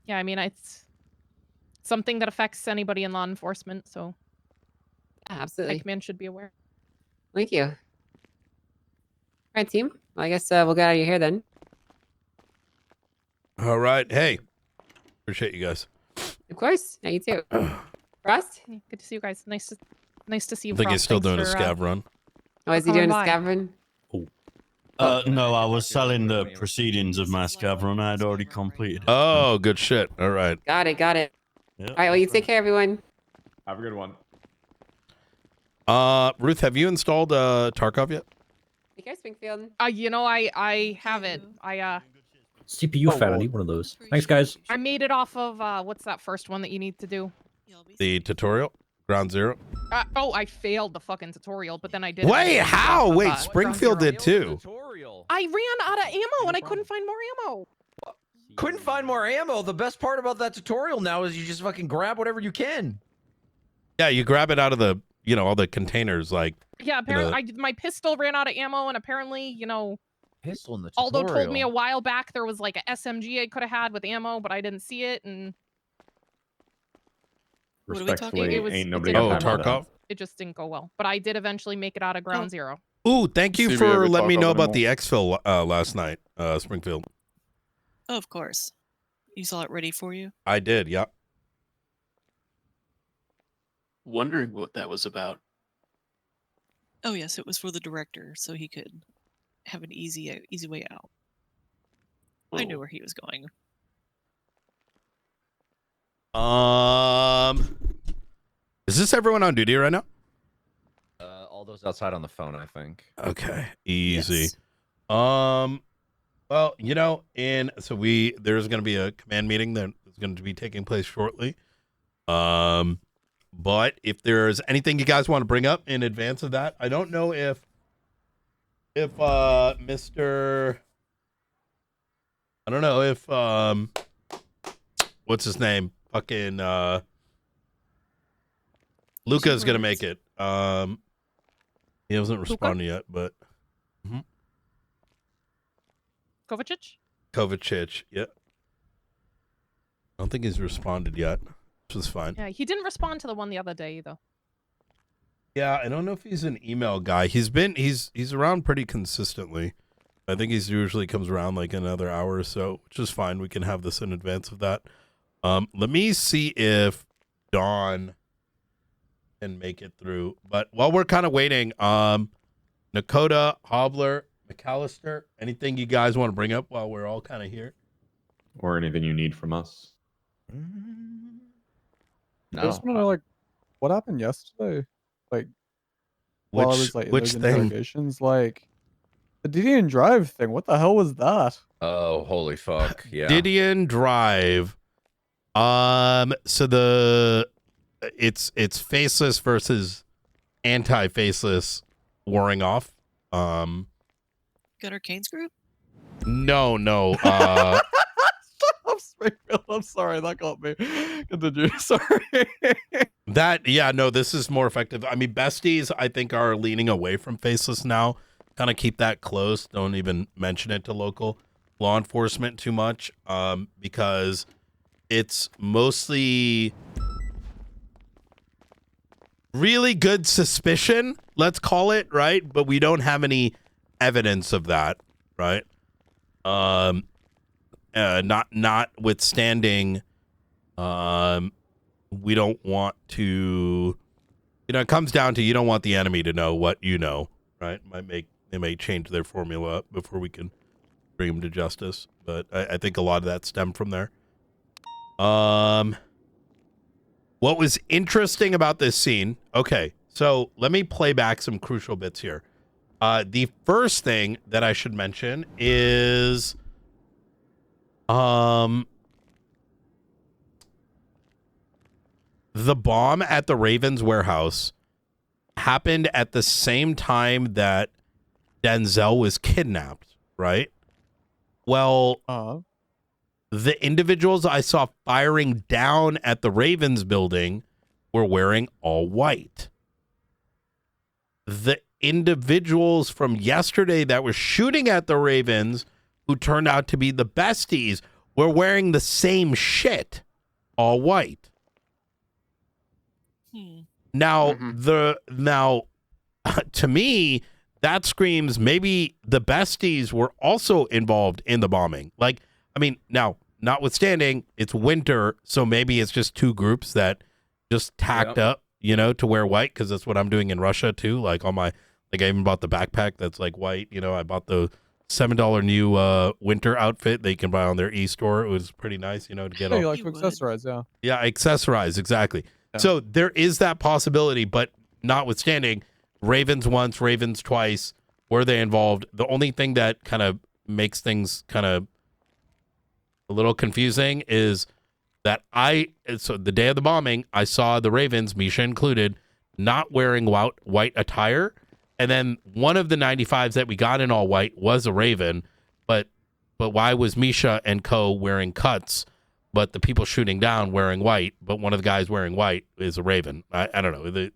Yeah, I mean, it's something that affects anybody in law enforcement, so Absolutely. High Command should be aware. Thank you. All right, team. Well, I guess we'll get out of your hair then. All right. Hey, appreciate you guys. Of course. Yeah, you too. Frost? Good to see you guys. Nice to see you. I think he's Frost. still Thanks doing a for, scav run. Oh, is he coming doing a by. scav run? No, I was selling the proceedings of my scav run. I had already completed it. Oh, good shit. All right. Got it. Yeah, All right, well, you take care, everyone. Have a good one. Ruth, have you installed Tarkov yet? Take care, Springfield. I have it. CPU fan, I need one of those. Thanks, guys. I made it off of what's that first one that you need to do? The tutorial? Ground Zero? I failed the fucking tutorial, but then I did. Wait, how? Wait, Ground Springfield Zero. did too. I ran out of ammo and I couldn't find more ammo. Couldn't find more ammo. The best part about that tutorial now is you just fucking grab whatever you can. Yeah, you grab it out of the, all the containers, Yeah, apparently my pistol ran out of ammo, and apparently, Pistol in the tutorial. Aldo told me a while back there was like a SMG I could have had with ammo, but I didn't see it, and What are we talking? Respectfully, ain't nobody Oh, got time for that. Tarkov? it just didn't go well. But I did eventually make it out of Ground Zero. Ooh, thank you See, we for ever letting me talk know about about the exfil last night, Springfield. Oh, of course. You saw it ready for you? I did, yeah. Wondering what that was about. Oh, yes, it was for the director, so he could have an easy way out. I knew where he was going. Is this everyone on duty right now? All those outside on the phone, I think. Okay, easy. Yes. Well, there's going to be a command meeting that is going to be taking place shortly. But if there's anything you guys want to bring up in advance of that, I don't know if Mr. I don't know if what's his name? Fucking Luca's gonna make it. He hasn't responded yet, but Kovacic, yeah. I don't think he's responded yet, which is fine. Yeah, he didn't respond to the one the other day either. Yeah, I don't know if he's an email guy. He's around pretty consistently. I think he's usually comes around like another hour or so, which is fine. We can have this in advance of that. Let me see if Dawn can make it through. But while we're kind of waiting, Nakota, Hobbler, McAllister, anything you guys want to bring up while we're all kind of here? Or anything you need from us? I just want to know, what happened yesterday? While I was in which those thing? interrogations, The Didion Drive thing. What the hell was that? Oh, holy fuck! Yeah. Didion Drive. So it's faceless versus anti-faceless warring off. Got our Canes group? No. I'm Springfield. I'm sorry, that got me. Continue. Sorry. This is more effective. I mean, besties, I think, are leaning away from faceless now. Kind of keep that close. Don't even mention it to local law enforcement too much, because it's mostly really good suspicion, let's call it, right? But we don't have any evidence of that, right? Notwithstanding, we don't want to, it comes down to, you don't want the enemy to know what you know, right? They may change their formula before we can bring them to justice. But I think a lot of that stemmed from there. What was interesting about this scene? Okay, so let me play back some crucial bits here. The first thing that I should mention is, the bomb at the Ravens warehouse happened at the same time that Denzel was kidnapped, right? Well, the individuals I saw firing down at the Ravens building were wearing all white. The individuals from yesterday that were shooting at the Ravens, who turned out to be the besties, were wearing the same shit, all white. Now, to me, that screams maybe the besties were also involved in the bombing. Like, I mean, now, notwithstanding, it's winter, so maybe it's just two groups that just tacked up, to wear white, because that's what I'm doing in Russia too. Like on my, I even bought the backpack that's like white. I bought the $7 new winter outfit they can buy on their e-store. It was pretty nice, to get all. You like to accessorize, yeah. Yeah, accessorize, exactly. Yeah. So there is that possibility, but notwithstanding, Ravens once, Ravens twice, were they involved? The only thing that kind of makes things kind of a little confusing is that so the day of the bombing, I saw the Ravens, Misha included, not wearing white attire. And then one of the 95s that we got in all white was a Raven, but why was Misha and co wearing cuts, but the people shooting down wearing white, but one of the guys wearing white is a Raven? I don't know.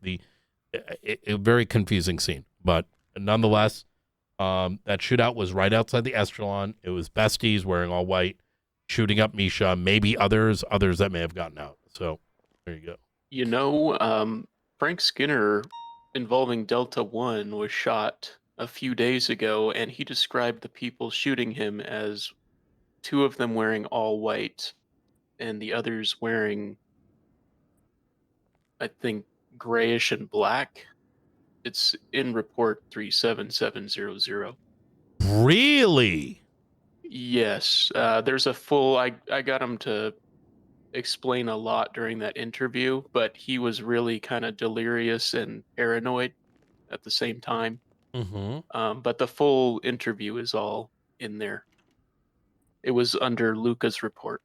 A very confusing scene, but nonetheless, that shootout was right outside the Escalon. It was besties wearing all white, shooting up Misha, maybe others that may have gotten out. So there you go. Frank Skinner involving Delta One was shot a few days ago, and he described the people shooting him as two of them wearing all white and the others wearing, I think, grayish and black. It's in report 37700. Really? Yes. There's a full, I got him to explain a lot during that interview, but he was really kind of delirious and paranoid at the same time. But the full interview is all in there. It was under Luca's report.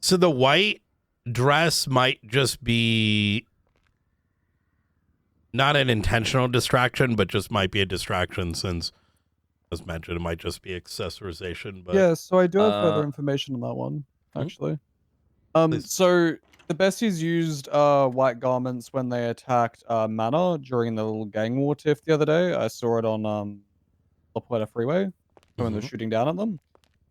So the white dress might just be not an intentional distraction, but just might be a distraction since, as mentioned, it might just be accessorization. But yeah, so I do have further information on that one, actually. So the besties used white garments when they attacked Manor during the little gang war tiff the other day. I saw it on La Puerta Freeway when they're shooting down at them.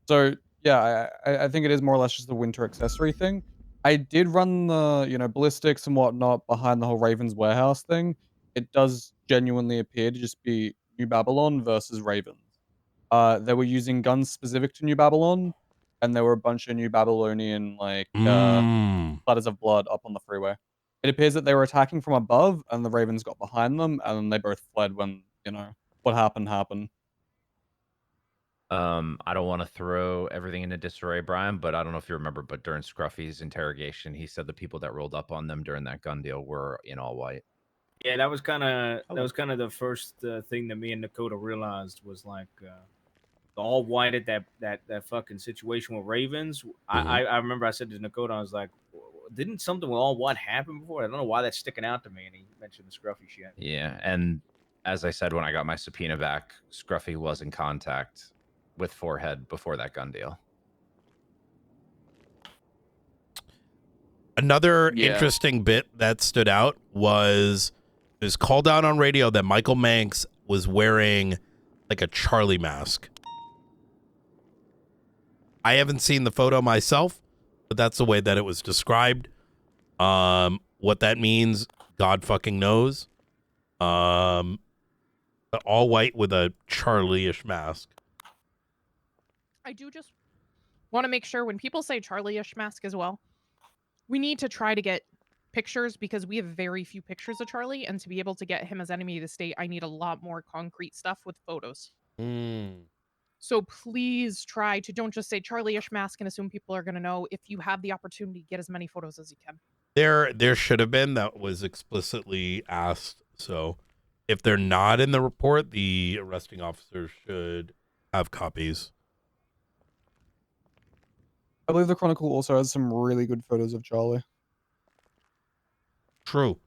So yeah, I think it is more or less just the winter accessory thing. I did run the ballistics and whatnot behind the whole Ravens warehouse thing. It does genuinely appear to just be New Babylon versus Ravens. They were using guns specific to New Babylon, and there were a bunch of New Babylonian splatters of blood up on the freeway. It appears that they were attacking from above, and the Ravens got behind them, and then they both fled when what happened. I don't want to throw everything into disarray, Brian, but I don't know if you remember, but during Scruffy's interrogation, he said the people that rolled up on them during that gun deal were in all white. Yeah, that was kind of the first thing that me and Dakota realized was like the all white at that fucking situation with Ravens. I remember I said to Dakota, I was like, didn't something with all white happen before? I don't know why that's sticking out to me. And he mentioned the Scruffy shit. Yeah, and as I said when I got my subpoena back, Scruffy was in contact with Forehead before that gun deal. Another Yeah. interesting bit that stood out was it was called out on radio that Michael Manx was wearing like a Charlie mask. I haven't seen the photo myself, but that's the way that it was described. What that means, God fucking knows. But all white with a Charlie-ish mask. I do just want to make sure when people say Charlie-ish mask as well, we need to try to get pictures because we have very few pictures of Charlie, and to be able to get him as enemy of the state, I need a lot more concrete stuff with photos. So please try to don't just say Charlie-ish mask and assume people are going to know. If you have the opportunity, get as many photos as you can. There should have been, that was explicitly asked. So if they're not in the report, the arresting officer should have copies. I believe the Chronicle also has some really good photos of Charlie. True.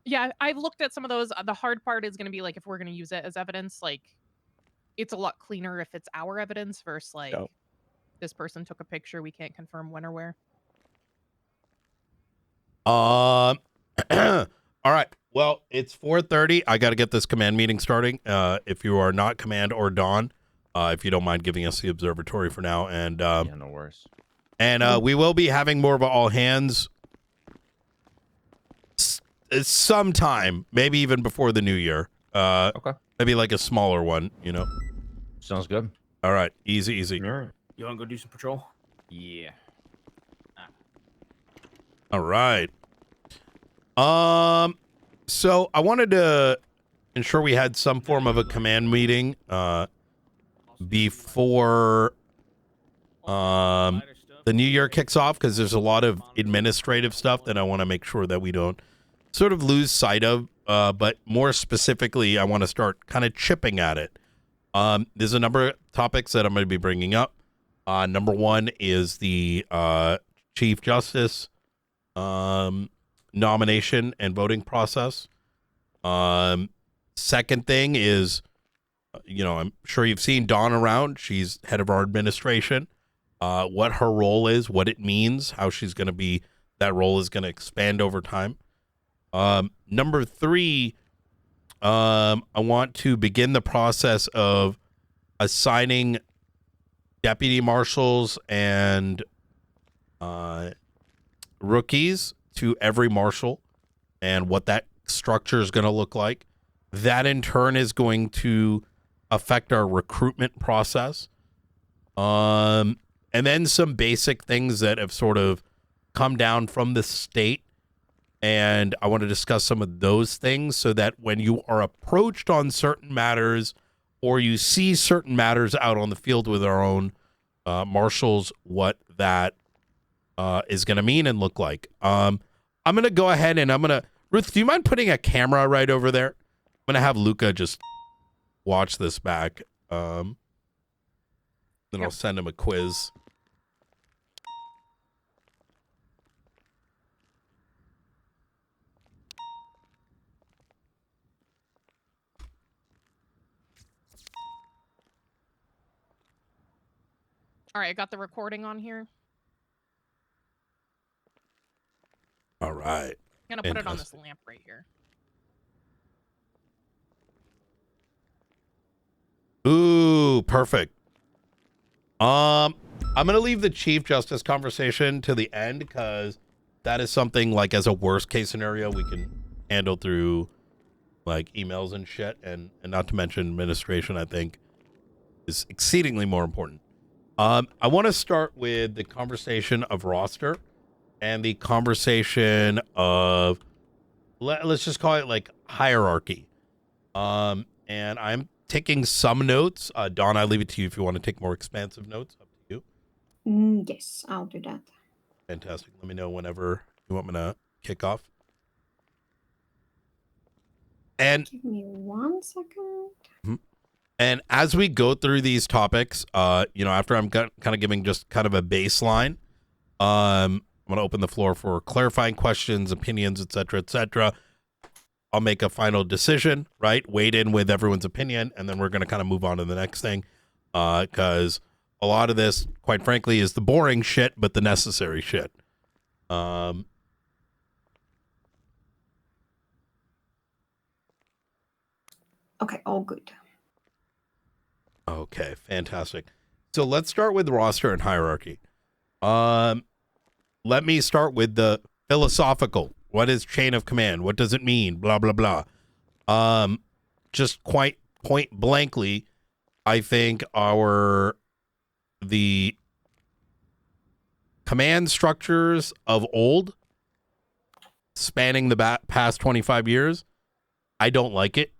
Yeah, I've looked at some of those. The hard part is going to be like if we're going to use it as evidence, like it's a lot cleaner if it's our evidence versus like this person took a picture. We can't confirm when or where. All right. Well, it's 4:30. I got to get this command meeting starting. If you are not command or Dawn, if you don't mind giving us the observatory for now, and Yeah, no worries. and we will be having more of a all hands sometime, maybe even before the new year. Okay. Maybe like a smaller one, you know. Sounds good. All right. Easy. All right. You want to go do some patrol? Yeah. All right. So I wanted to ensure we had some form of a command meeting before the new year kicks off, because there's a lot of administrative stuff that I want to make sure that we don't sort of lose sight of. But more specifically, I want to start kind of chipping at it. There's a number of topics that I'm going to be bringing up. Number one is the Chief Justice nomination and voting process. Second thing is, I'm sure you've seen Dawn around. She's head of our administration. What her role is, what it means, how she's going to be, that role is going to expand over time. Number three, I want to begin the process of assigning deputy marshals and rookies to every marshal and what that structure is going to look like. That in turn is going to affect our recruitment process. And then some basic things that have sort of come down from the state. And I want to discuss some of those things so that when you are approached on certain matters or you see certain matters out on the field with our own marshals, what that is going to mean and look like. I'm going to go ahead and Ruth, do you mind putting a camera right over there? I'm going to have Luca just watch this back. Then I'll send him a quiz. All right, I got the recording on here. All right. I'm gonna put it on this lamp right here. Ooh, perfect. I'm gonna leave the Chief Justice conversation to the end because that is something like as a worst case scenario we can handle through like emails and shit, and not to mention administration, I think is exceedingly more important. I want to start with the conversation of roster and the conversation of let's just call it like hierarchy. And I'm taking some notes. Dawn, I leave it to you if you want to take more expansive notes. Up to you. Yes, I'll do that. Fantastic. Let me know whenever you want me to kick off. And give me 1 second. And as we go through these topics, after I'm kind of giving just kind of a baseline, I'm going to open the floor for clarifying questions, opinions, etc. I'll make a final decision, right? Wade in with everyone's opinion, and then we're going to kind of move on to the next thing, because a lot of this, quite frankly, is the boring shit, but the necessary shit. Okay, all good. Okay, fantastic. So let's start with roster and hierarchy. Let me start with the philosophical. What is chain of command? What does it mean? Blah, blah, blah. Just quite point blankly, I think the command structures of old, spanning the past 25 years, I don't like it.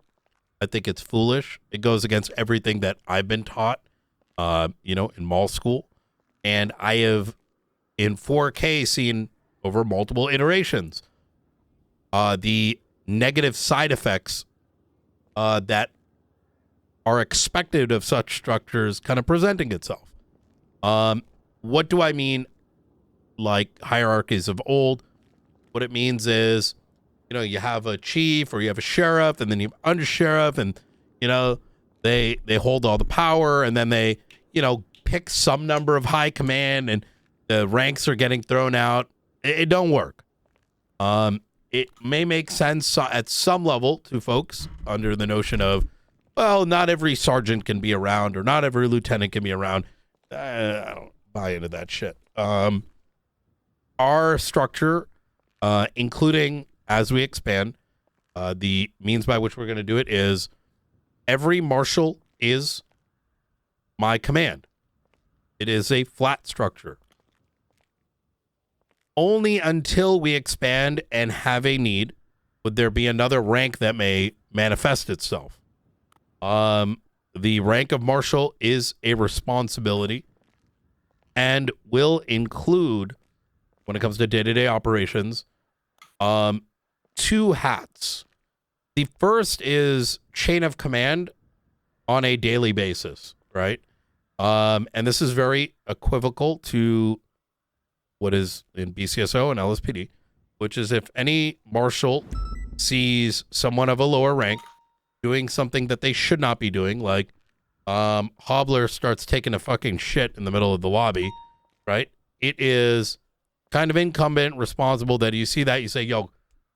I think it's foolish. It goes against everything that I've been taught, in mall school. And I have, in 4K, seen over multiple iterations, the negative side effects that are expected of such structures kind of presenting itself. What do I mean, like hierarchies of old? What it means is, you have a chief or you have a sheriff, and then you have undersheriff, and they hold all the power, and then they pick some number of high command, and the ranks are getting thrown out. It don't work. It may make sense at some level to folks under the notion of, well, not every sergeant can be around, or not every lieutenant can be around. I don't buy into that shit. Our structure, including as we expand, the means by which we're going to do it is every marshal is my command. It is a flat structure. Only until we expand and have a need would there be another rank that may manifest itself. The rank of marshal is a responsibility and will include, when it comes to day-to-day operations, 2 hats. The first is chain of command on a daily basis, right? And this is very equivocal to what is in BCSO and LSPD, which is if any marshal sees someone of a lower rank doing something that they should not be doing, like Hobbler starts taking a fucking shit in the middle of the lobby, right? It is kind of incumbent, responsible that you see that, you say, yo,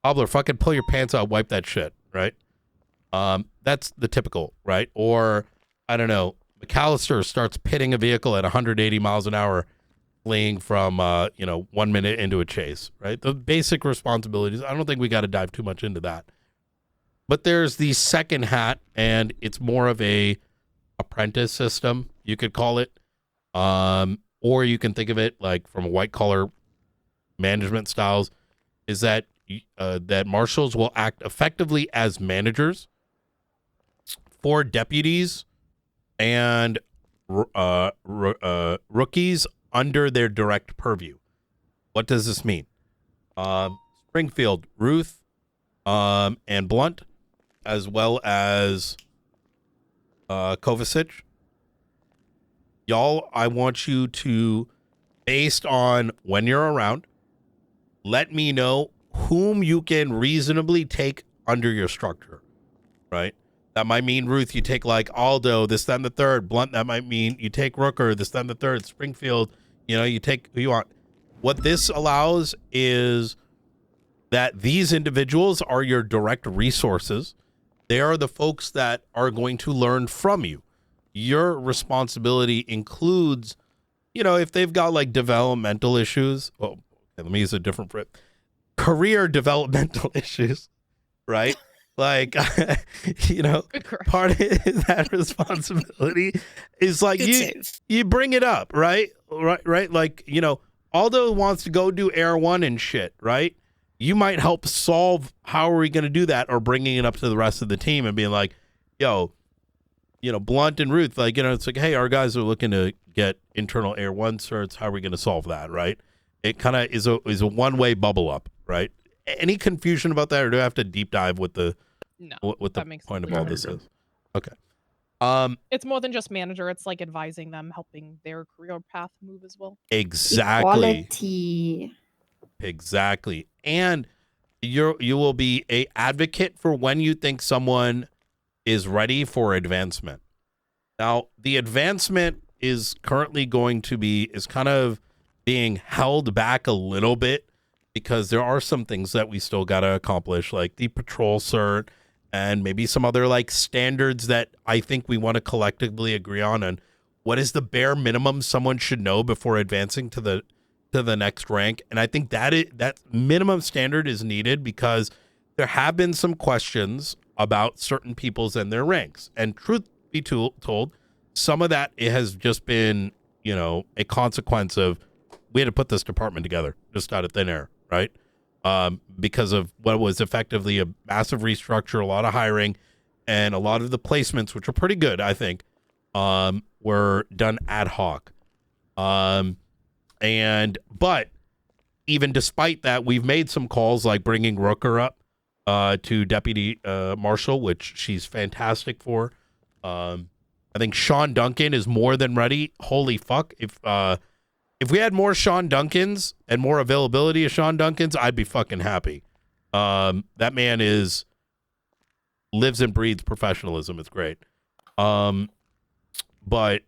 Hobbler, fucking pull your pants out, wipe that shit, right? That's the typical, right? Or, I don't know, McAllister starts pitting a vehicle at 180 miles an hour, fleeing from, 1 minute into a chase, right? The basic responsibilities. I don't think we got to dive too much into that. But there's the second hat, and it's more of a apprentice system, you could call it. Or you can think of it like from a white collar management styles, is that that marshals will act effectively as managers for deputies and rookies under their direct purview. What does this mean? Springfield, Ruth, and Blunt, as well as Kovacic. Y'all, I want you to, based on when you're around, let me know whom you can reasonably take under your structure, right? That might mean, Ruth, you take like Aldo, this, then the third. Blunt, that might mean you take Rooker, this, then the third. Springfield, you take who you want. What this allows is that these individuals are your direct resources. They are the folks that are going to learn from you. Your responsibility includes, if they've got like developmental issues, let me use a different phrase, career developmental issues, right? Like, part of that responsibility is like you bring it up, right? Right. Like, Aldo wants to go do Air 1 and shit, right? You might help solve how are we going to do that, or bringing it up to the rest of the team and being like, yo, Blunt and Ruth, like, it's like, hey, our guys are looking to get internal Air 1 certs. How are we going to solve that, right? It kind of is a one-way bubble up, right? Any confusion about that, or do I have to deep dive with the No, what the that makes point of complete all this sense. is. Okay. It's more than just manager. It's like advising them, helping their career path move as well. Exactly. Equality. Exactly. And you will be a advocate for when you think someone is ready for advancement. Now, the advancement is currently is kind of being held back a little bit because there are some things that we still got to accomplish, like the patrol cert and maybe some other like standards that I think we want to collectively agree on. And what is the bare minimum someone should know before advancing to the next rank? And I think that minimum standard is needed because there have been some questions about certain peoples and their ranks. And truth be told, some of that it has just been, a consequence of we had to put this department together just out of thin air, right? Because of what was effectively a massive restructure, a lot of hiring, and a lot of the placements, which are pretty good, I think, were done ad hoc. But even despite that, we've made some calls like bringing Rooker up to Deputy Marshal, which she's fantastic for. I think Sean Duncan is more than ready. Holy fuck. If we had more Sean Duncans and more availability of Sean Duncans, I'd be fucking happy. That man lives and breathes professionalism. It's great. But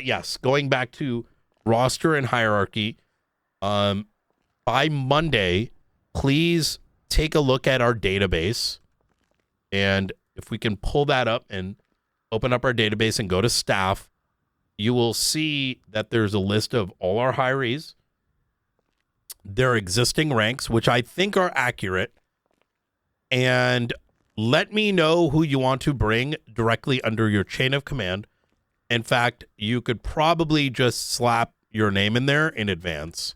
yes, going back to roster and hierarchy, by Monday, please take a look at our database. And if we can pull that up and open up our database and go to staff, you will see that there's a list of all our hirees, their existing ranks, which I think are accurate. And let me know who you want to bring directly under your chain of command. In fact, you could probably just slap your name in there in advance.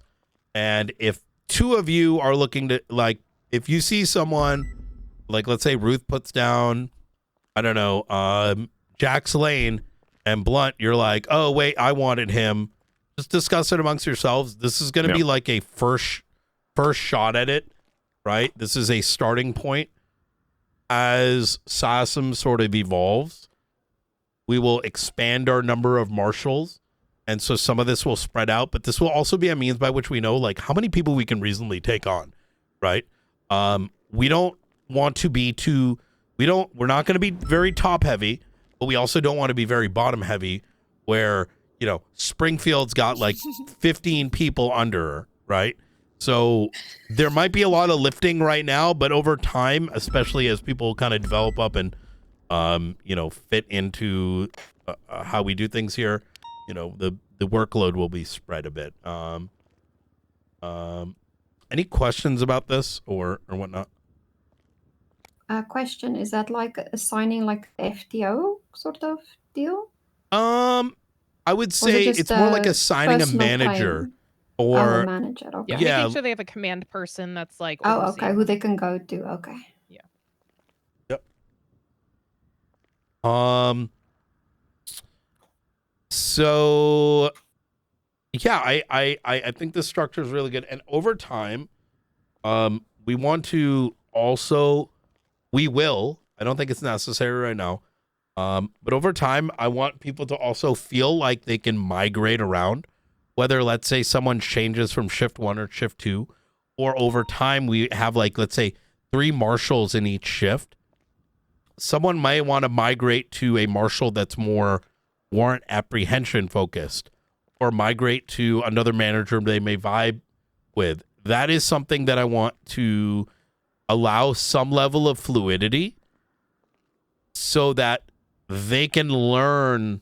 And if two of you are looking to, like, if you see someone, like, let's say Ruth puts down, I don't know, Jack's Lane and Blunt, you're like, oh, wait, I wanted him. Just discuss it amongst yourselves. This is going to be like a first shot at it, right? This is a starting point. As SASM sort of evolves, we will expand our number of marshals. And so some of this will spread out, but this will also be a means by which we know like how many people we can reasonably take on, right? We don't want to be we're not going to be very top heavy, but we also don't want to be very bottom heavy where, Springfield's got like 15 people under her, right? So there might be a lot of lifting right now, but over time, especially as people kind of develop up and, fit into how we do things here, the workload will be spread a bit. Any questions about this or whatnot? Question, is that like assigning like FTO sort of deal? I would say it's more like assigning a manager or a manager. Okay. Yeah, making sure they have a command person that's like. Oh, okay. overseeing Who them. they can go to. Okay. Yeah. Yep. So yeah, I think this structure is really good. And over time, we want to also, I don't think it's necessary right now. But over time, I want people to also feel like they can migrate around, whether let's say someone changes from shift 1 or shift 2, or over time we have like, let's say 3 marshals in each shift. Someone might want to migrate to a marshal that's more warrant apprehension focused, or migrate to another manager they may vibe with. That is something that I want to allow some level of fluidity so that they can learn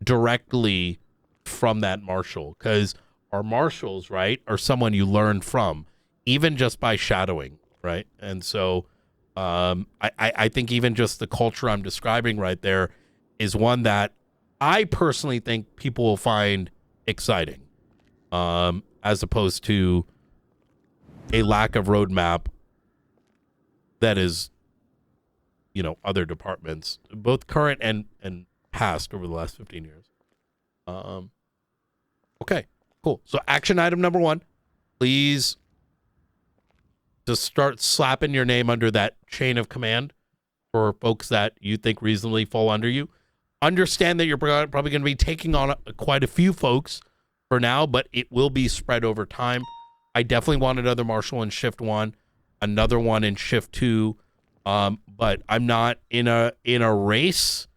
directly from that marshal, because our marshals, right, are someone you learn from, even just by shadowing, right? And so I think even just the culture I'm describing right there is one that I personally think people will find exciting, as opposed to a lack of roadmap that is, other departments, both current and past over the last 15 years. Okay, cool. So action item number 1, please to start slapping your name under that chain of command for folks that you think reasonably fall under you. Understand that you're probably going to be taking on quite a few folks for now, but it will be spread over time. I definitely want another marshal in shift 1, another one in shift 2, but I'm not in a race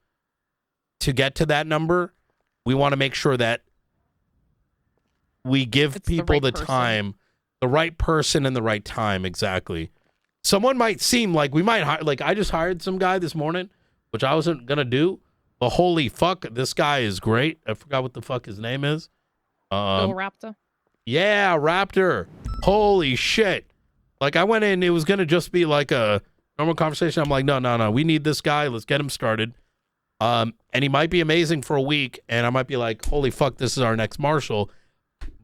to get to that number. We want to make sure that we give people the time, the right person and the right time. Exactly. Someone might seem like we might hire, like I just hired some guy this morning, which I wasn't going to do, but holy fuck, this guy is great. I forgot what the fuck his name is. Bill Raptor. Yeah, Raptor. Holy shit. Like I went in, it was going to just be like a normal conversation. I'm like, no. We need this guy. Let's get him started. And he might be amazing for a week. And I might be like, holy fuck, this is our next marshal.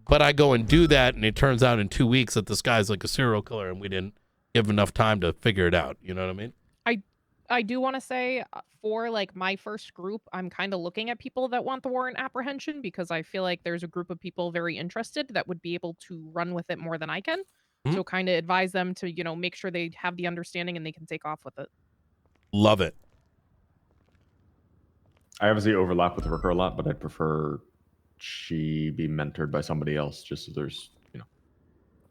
But I go and do that. And it turns out in 2 weeks that this guy's like a serial killer and we didn't give enough time to figure it out. You know what I mean? I do want to say for like my first group, I'm kind of looking at people that want the warrant apprehension because I feel like there's a group of people very interested that would be able to run with it more than I can. So kind of advise them to, you know, make sure they have the understanding and they can take off with it. Love it. I obviously overlap with Rooker a lot, but I'd prefer she be mentored by somebody else just so there's, you know,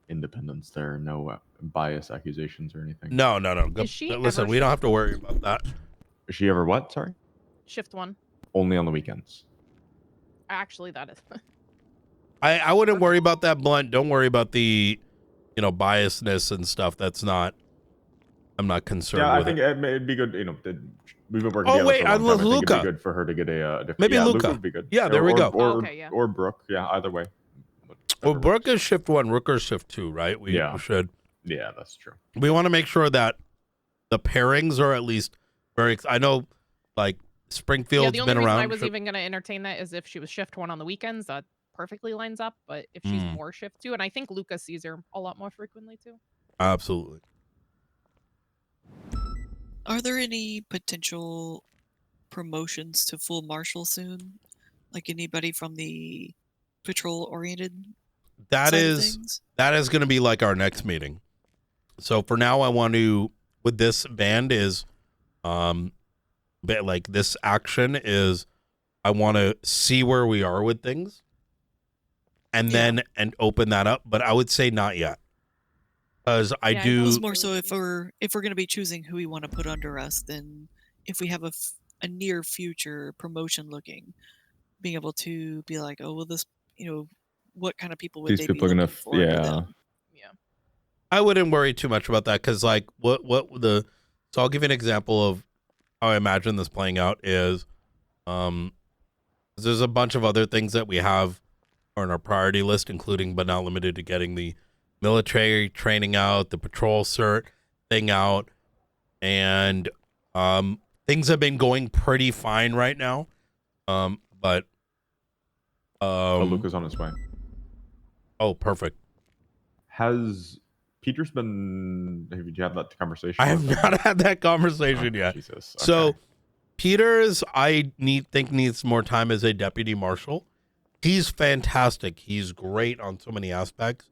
independence there, no bias accusations or anything. No. Is she Listen, we don't have to worry about that. Is she ever what? Sorry? Shift 1. Only on the weekends. Actually, that is. I wouldn't worry about that, Blunt. Don't worry about the, you know, biasness and stuff. That's not, I'm not concerned Yeah, I with think it. it'd be good, you know, we've been working Oh, together wait, for a long time. I think Luca. it'd be good for her to get a different... Maybe yeah, Luca. would be good. Yeah, there we go. Or Brooke. Yeah, either way. Well, Brooke is shift 1, Rooker's shift 2, right? We should. Yeah, that's true. We want to make sure that the pairings are at least very. I know, like Springfield's the only been reason around. I was even going to entertain that is if she was shift 1 on the weekends, that perfectly lines up. But if she's more shift 2, and I think Lucas sees her a lot more frequently too. Absolutely. Are there any potential promotions to full marshal soon? Like anybody from the patrol-oriented That side of is things? going to be like our next meeting. So for now, I want to with this band is, but like this action is, I want to see where we are with things, and then open that up. But I would say not yet, because I do. It was more so if we're going to be choosing who we want to put under us, then if we have a near future promotion looking, being able to be like, oh well, this, you know, what kind of people would These they people be are looking gonna, for under them? I wouldn't worry too much about that because, like, so I'll give you an example of how I imagine this playing out is, there's a bunch of other things that we have on our priority list, including but not limited to getting the military training out, the patrol cert thing out, and things have been going pretty fine right now, but Luca's on his way. Oh, perfect. Has Peter's been? Have you had that conversation? I have not had that conversation yet. Jesus. So Peters, I think needs more time as a deputy marshal. He's fantastic. He's great on so many aspects.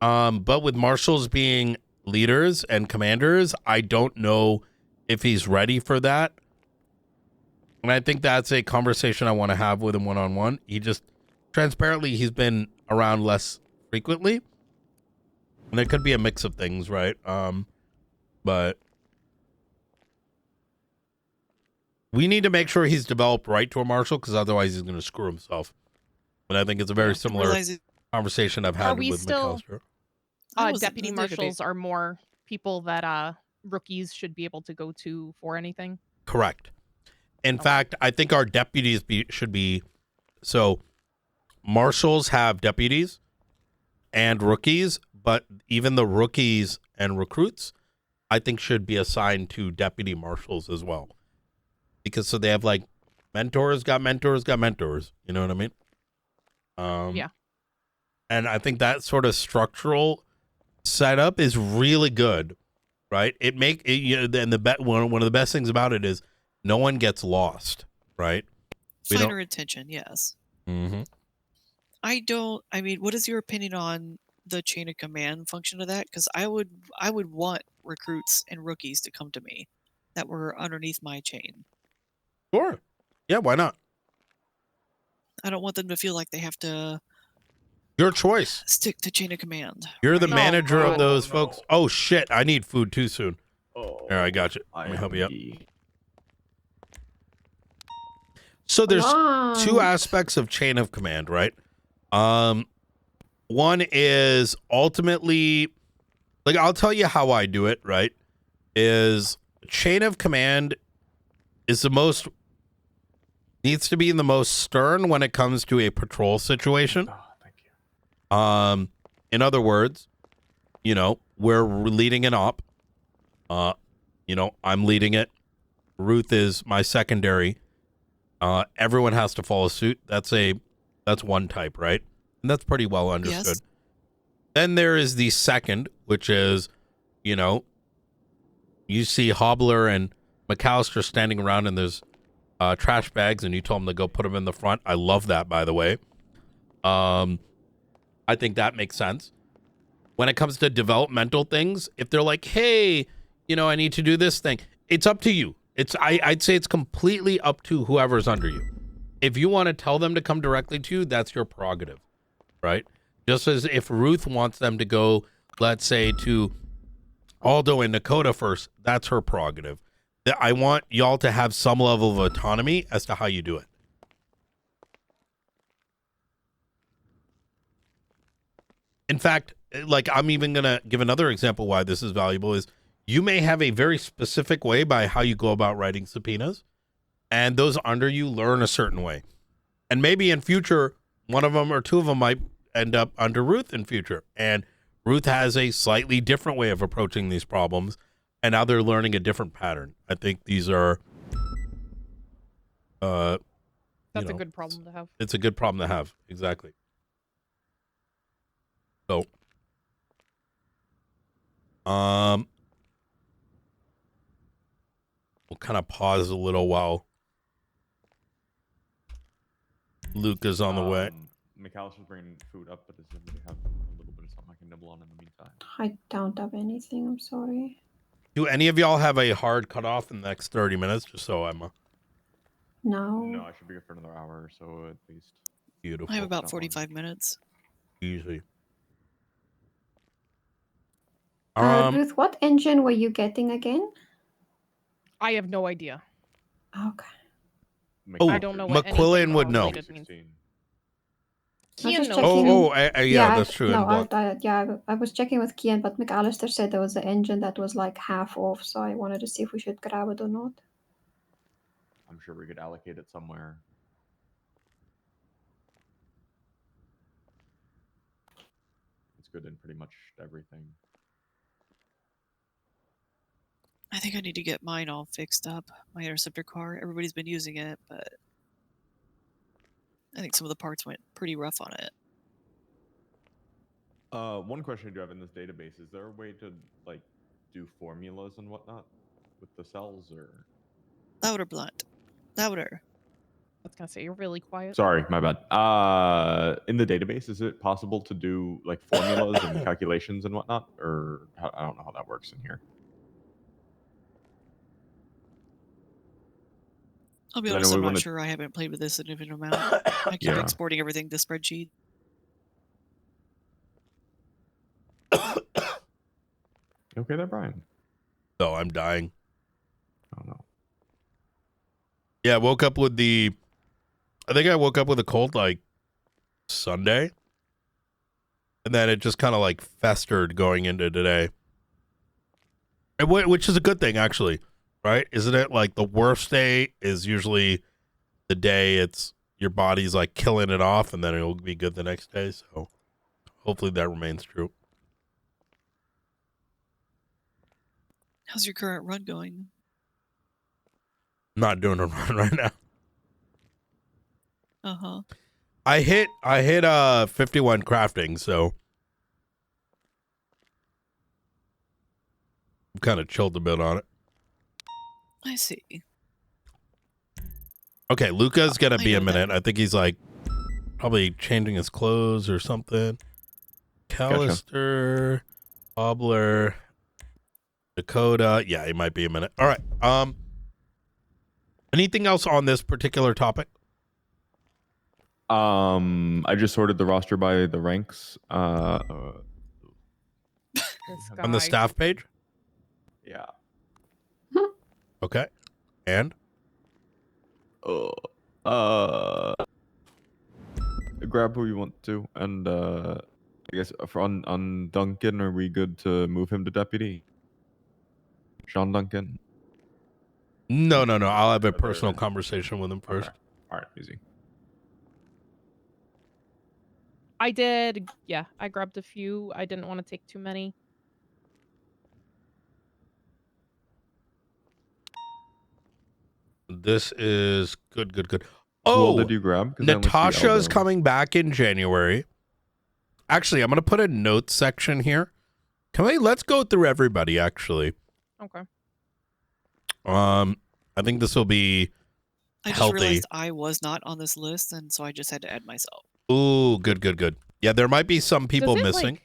But with marshals being leaders and commanders, I don't know if he's ready for that. And I think that's a conversation I want to have with him one-on-one. He just, transparently, he's been around less frequently. And it could be a mix of things, right? But we need to make sure he's developed right to a marshal, because otherwise he's going to screw himself. And I think it's a very similar conversation I've had with McAllister. Deputy marshals are more people that rookies should be able to go to for anything. Correct. In fact, I think our deputies should be, so marshals have deputies and rookies, but even the rookies and recruits, I think should be assigned to deputy marshals as well. Because so they have like mentors, got mentors. You know what I mean? Yeah. And I think that sort of structural setup is really good, right? And one of the best things about it is no one gets lost, right? Finer attention, yes. Mm-hmm. I mean, what is your opinion on the chain of command function of that, because I would want recruits and rookies to come to me that were underneath my chain. Sure. Yeah, why not? I don't want them to feel like they have to Your choice. stick to chain of command. You're the right? manager of those folks. Oh shit, I need food too soon. Here, I got you. Let me help you out. So there's two aspects of chain of command, right? One is ultimately, like, I'll tell you how I do it, right? Is chain of command is needs to be in the most stern when it comes to a patrol situation. Oh, thank you. In other words, you know, we're leading an op. You know, I'm leading it. Ruth is my secondary. Everyone has to follow suit. That's one type, right? And that's pretty well understood. Yes. Then there is the second, which is, you know, you see Hobbler and McAllister standing around and there's trash bags and you told them to go put them in the front. I love that, by the way. I think that makes sense. When it comes to developmental things, if they're like, hey, you know, I need to do this thing, it's up to you. I'd say it's completely up to whoever's under you. If you want to tell them to come directly to you, that's your prerogative, right? Just as if Ruth wants them to go, let's say, to Aldo and Dakota first, that's her prerogative. I want y'all to have some level of autonomy as to how you do it. In fact, like, I'm even going to give another example why this is valuable is you may have a very specific way by how you go about writing subpoenas, and those under you learn a certain way. And maybe in future, one of them or two of them might end up under Ruth in future. And Ruth has a slightly different way of approaching these problems, and now they're learning a different pattern. I think these are... That's a good problem to have. It's a good problem to have, exactly. So... we'll kind of pause a little while Luca's on the way. McAllister's bringing food up, but does anybody have a little bit of something I can nibble on in the meantime? I don't have anything. I'm sorry. Do any of y'all have a hard cutoff in the next 30 minutes? Just so I'm No. No, I should be good for another hour or so at least. Beautiful. I have about 45 minutes. Easy. Ruth, what engine were you getting again? I have no idea. Okay. Oh, I don't know what McQuillan would know. Kian knows. Yeah, that's true. I was checking with Kian, but McAllister said there was an engine that was like half off, so I wanted to see if we should grab it or not. I'm sure we could allocate it somewhere. It's good in pretty much everything. I think I need to get mine all fixed up. My interceptor car. Everybody's been using it, but I think some of the parts went pretty rough on it. One question I do have in this database, is there a way to like do formulas and whatnot with the cells or? Louder, blunt. Louder. I was gonna say you're really quiet. Sorry, my bad. In the database, is it possible to do like formulas and calculations and whatnot, or I don't know how that works in here. I'll be honest, I'm not sure. I haven't played with this a significant amount. I keep exporting everything to spreadsheet. Okay there, Brian? So I'm dying. Oh no. Yeah, I woke up with I think I woke up with a cold like Sunday. And then it just kind of like festered going into today. Which is a good thing, actually. Right? Isn't it? Like the worst day is usually the day it's your body's like killing it off, and then it'll be good the next day. So hopefully that remains true. How's your current run going? I'm not doing a run right now. Uh-huh. I hit 51 crafting, so I'm kind of chilled a bit on it. I see. Okay, Luca's gonna be a minute. I think he's like probably changing his clothes or something. McAllister, Hobbler, Dakota. Yeah, it might be a minute. All right. Anything else on this particular topic? I just sorted the roster by the ranks. On the staff page? Yeah. Okay. And? Grab who you want to, and I guess on Duncan, are we good to move him to deputy? Sean Duncan. No. I'll have a personal conversation with him first. Okay. All right, easy. I did. Yeah, I grabbed a few. I didn't want to take too many. This is good. Who Oh, all did you grab? 'Cause I only see Natasha's Elbow. coming back in January. Actually, I'm going to put a notes section here. Let's go through everybody, actually. Okay. I think this will be I just healthy. realized I was not on this list, and so I just had to add myself. Ooh, good. Yeah, there might be some people Does it, missing. like-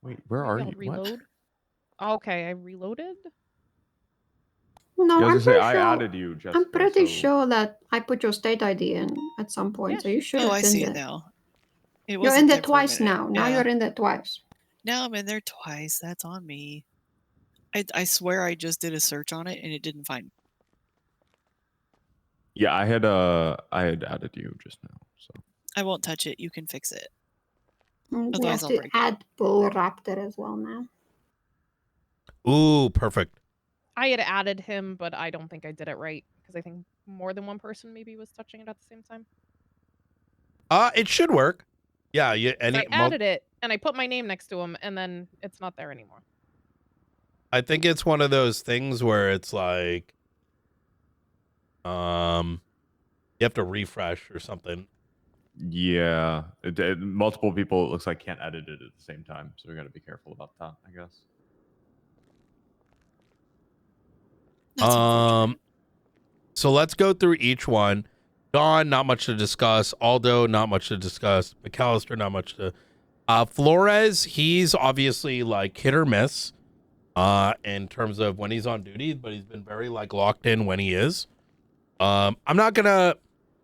Wait, where are Maybe you? I'll reload. Okay, I reloaded. No, Yeah, I I'm was gonna say, pretty I sure. added you, Jessica. I'm pretty so- sure that I put your state ID in at some point, so you should have Oh, I been see there. it now. It You're wasn't in there there for a twice minute. now. Now Yeah. you're in there twice. Now I'm in there twice. That's on me. I swear I just did a search on it and it didn't find me. Yeah, I had added you just now. So I won't touch it. You can fix it. We Otherwise, have I'll to break it. add Bull Raptor as well now. Ooh, perfect. I had added him, but I don't think I did it right because I think more than one person maybe was touching it at the same time. It should work. Yeah, I added it and I put my name next to him, and then it's not there anymore. I think it's one of those things where it's like, you have to refresh or something. yeah, multiple people, it looks like, can't edit it at the same time, so we got to be careful about that, I guess. So let's go through each one. Dawn, not much to discuss. Aldo, not much to discuss. McAllister, not much to. Flores, he's obviously like hit or miss, in terms of when he's on duty, but he's been very like locked in when he is. I'm not gonna.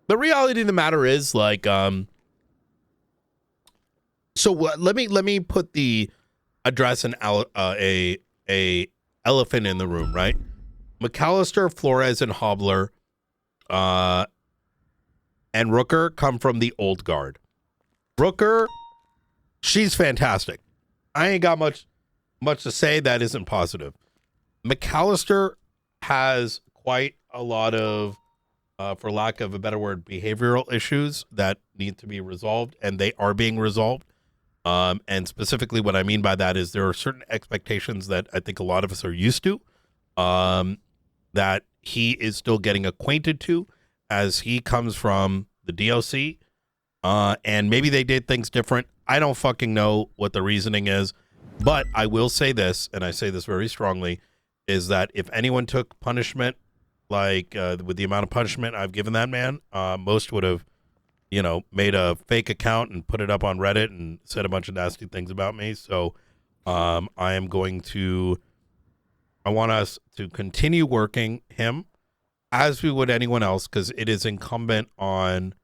The reality of the matter is like, so let me put the address and a elephant in the room, right? McAllister, Flores, and Hobbler, and Rooker come from the old guard. Rooker, she's fantastic. I ain't got much to say that isn't positive. McAllister has quite a lot of, for lack of a better word, behavioral issues that need to be resolved, and they are being resolved. And specifically what I mean by that is there are certain expectations that I think a lot of us are used to, that he is still getting acquainted to as he comes from the DLC. And maybe they did things different. I don't fucking know what the reasoning is, but I will say this, and I say this very strongly, is that if anyone took punishment, like with the amount of punishment I've given that man, most would have, made a fake account and put it up on Reddit and said a bunch of nasty things about me. So I want us to continue working him as we would anyone else, because it is incumbent on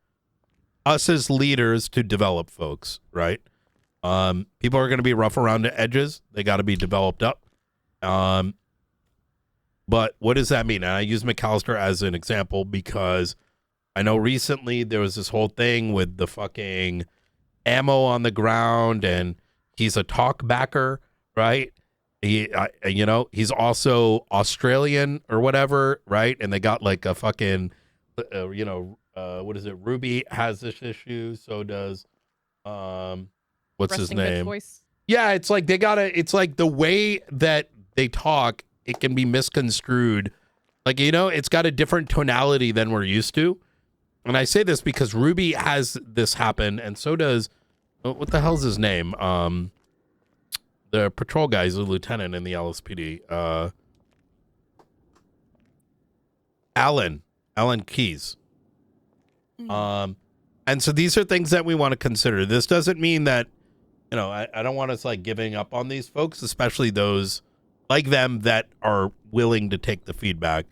us as leaders to develop folks, right? People are going to be rough around the edges. They got to be developed up. But what does that mean? And I use McAllister as an example because I know recently there was this whole thing with the fucking ammo on the ground, and he's a talk backer, right? He's also Australian or whatever, right? And they got like a fucking, what is it? Ruby has this issue. So does, what's his Resting bitch name? voice. Yeah, it's like it's like the way that they talk, it can be misconstrued. Like, it's got a different tonality than we're used to. And I say this because Ruby has this happen, and so does, what the hell's his name? The patrol guy is a lieutenant in the LSPD. Alan Keyes. And so these are things that we want to consider. This doesn't mean that you know, I don't want us like giving up on these folks, especially those like them that are willing to take the feedback.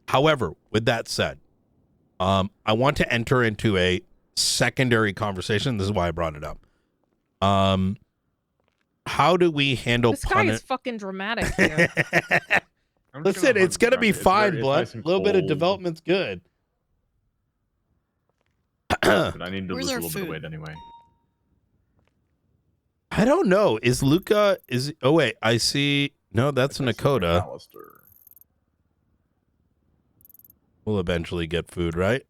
However, with that said, I want to enter into a secondary conversation. This is why I brought it up. How do we handle This guy is fucking dramatic here. Listen, it's gonna be fine, Blood. nice A and little bit of cold. development's good. But I need to Where's lose a our little bit of food? weight anyway. I don't know. Is Luca? Oh wait, I see. No, that's Nakota. We'll eventually get food, right?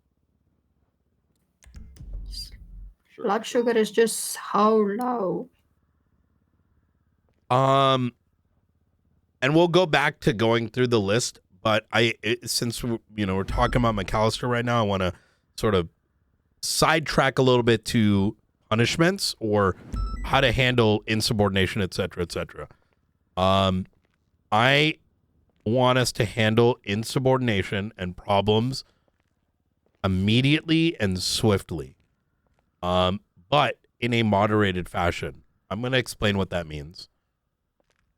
Blood sugar is just so low. And we'll go back to going through the list, but since we're talking about McAllister right now, I want to sort of sidetrack a little bit to punishments or how to handle insubordination, etc., etc. I want us to handle insubordination and problems immediately and swiftly, but in a moderated fashion. I'm going to explain what that means.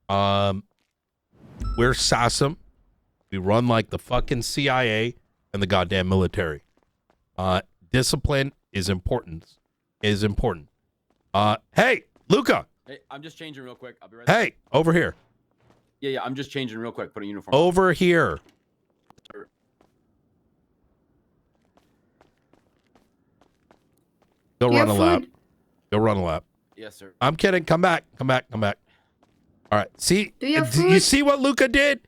We're SASM. We run like the fucking CIA and the goddamn military. Discipline is important. Hey, Luca. Hey, I'm just changing real quick. I'll be right Hey, over here. Yeah, I'm just changing real quick. Put a uniform. Over here. Go Do you run a have lap. food? Go run a lap. Yes, sir. I'm kidding. Come back. All right. See? Do you have You food? see what Luca did?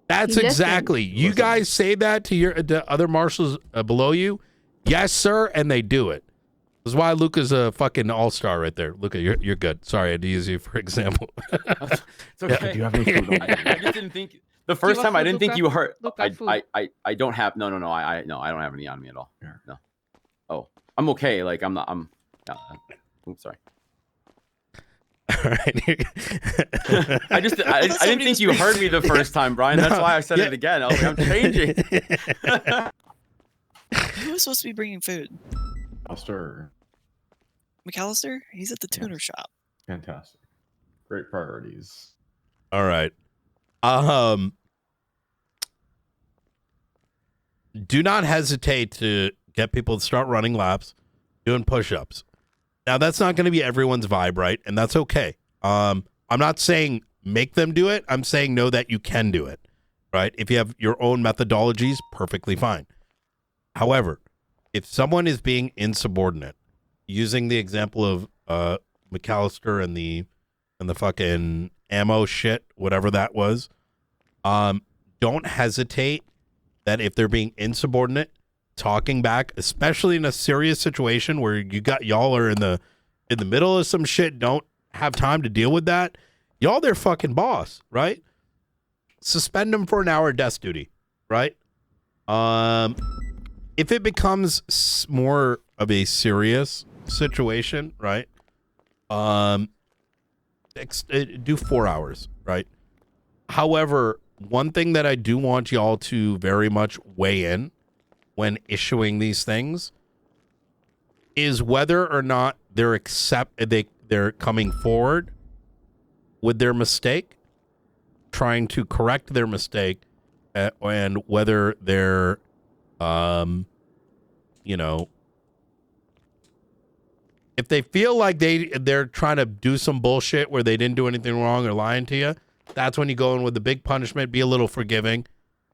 That's He listened. exactly. You guys say that to your other marshals below you. Yes, sir, and they do it. This is why Luca's a fucking all-star right there. Luca, you're good. Sorry, I had to use you for example. It's okay. Do you have any food on I just didn't think the first have time I food, didn't think Luca? you heard. Luca, food. I don't have. No. I don't have any on me at all. No. Oh, I'm okay. Like I'm not. Yeah. Oops, sorry. All right. I didn't think you heard me the first time, Brian. That's No, why I said yeah. it again. I was like, I'm changing. Who was supposed to be bringing food? McAllister. McAllister? He's at the tuner shop. Fantastic. Great priorities. All right. Do not hesitate to get people to start running laps, doing push-ups. Now, that's not going to be everyone's vibe, right? And that's okay. I'm not saying make them do it. I'm saying know that you can do it, right? If you have your own methodologies, perfectly fine. However, if someone is being insubordinate, using the example of McAllister and the fucking ammo shit, whatever that was, don't hesitate that if they're being insubordinate, talking back, especially in a serious situation where y'all are in the middle of some shit, don't have time to deal with that. Y'all their fucking boss, right? Suspend them for an hour of desk duty, right? If it becomes more of a serious situation, right? Do 4 hours, right? However, one thing that I do want y'all to very much weigh in when issuing these things is whether or not they're coming forward with their mistake, trying to correct their mistake, and whether they're if they feel like they're trying to do some bullshit where they didn't do anything wrong or lying to you, that's when you go in with the big punishment. Be a little forgiving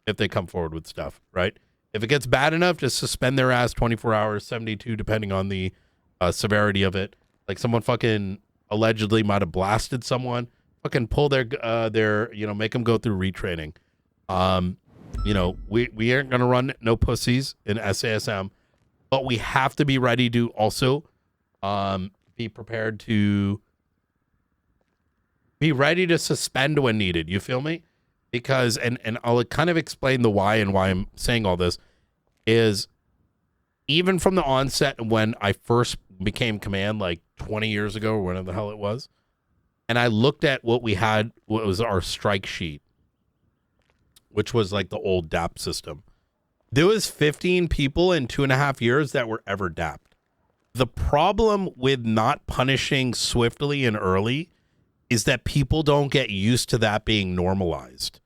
if they come forward with stuff, right? If it gets bad enough, just suspend their ass 24 hours, 72, depending on the severity of it. Like someone fucking allegedly might have blasted someone, fucking pull their make them go through retraining. We aren't going to run no pussies in SASM, but we have to be ready to also be prepared to be ready to suspend when needed. You feel me? Because, and I'll kind of explain the why and why I'm saying all this, is even from the onset when I first became command, like 20 years ago or whenever the hell it was, and I looked at what we had, what was our strike sheet, which was like the old DAP system. There was 15 people in 2.5 years that were ever DAP'd. The problem with not punishing swiftly and early is that people don't get used to that being normalized,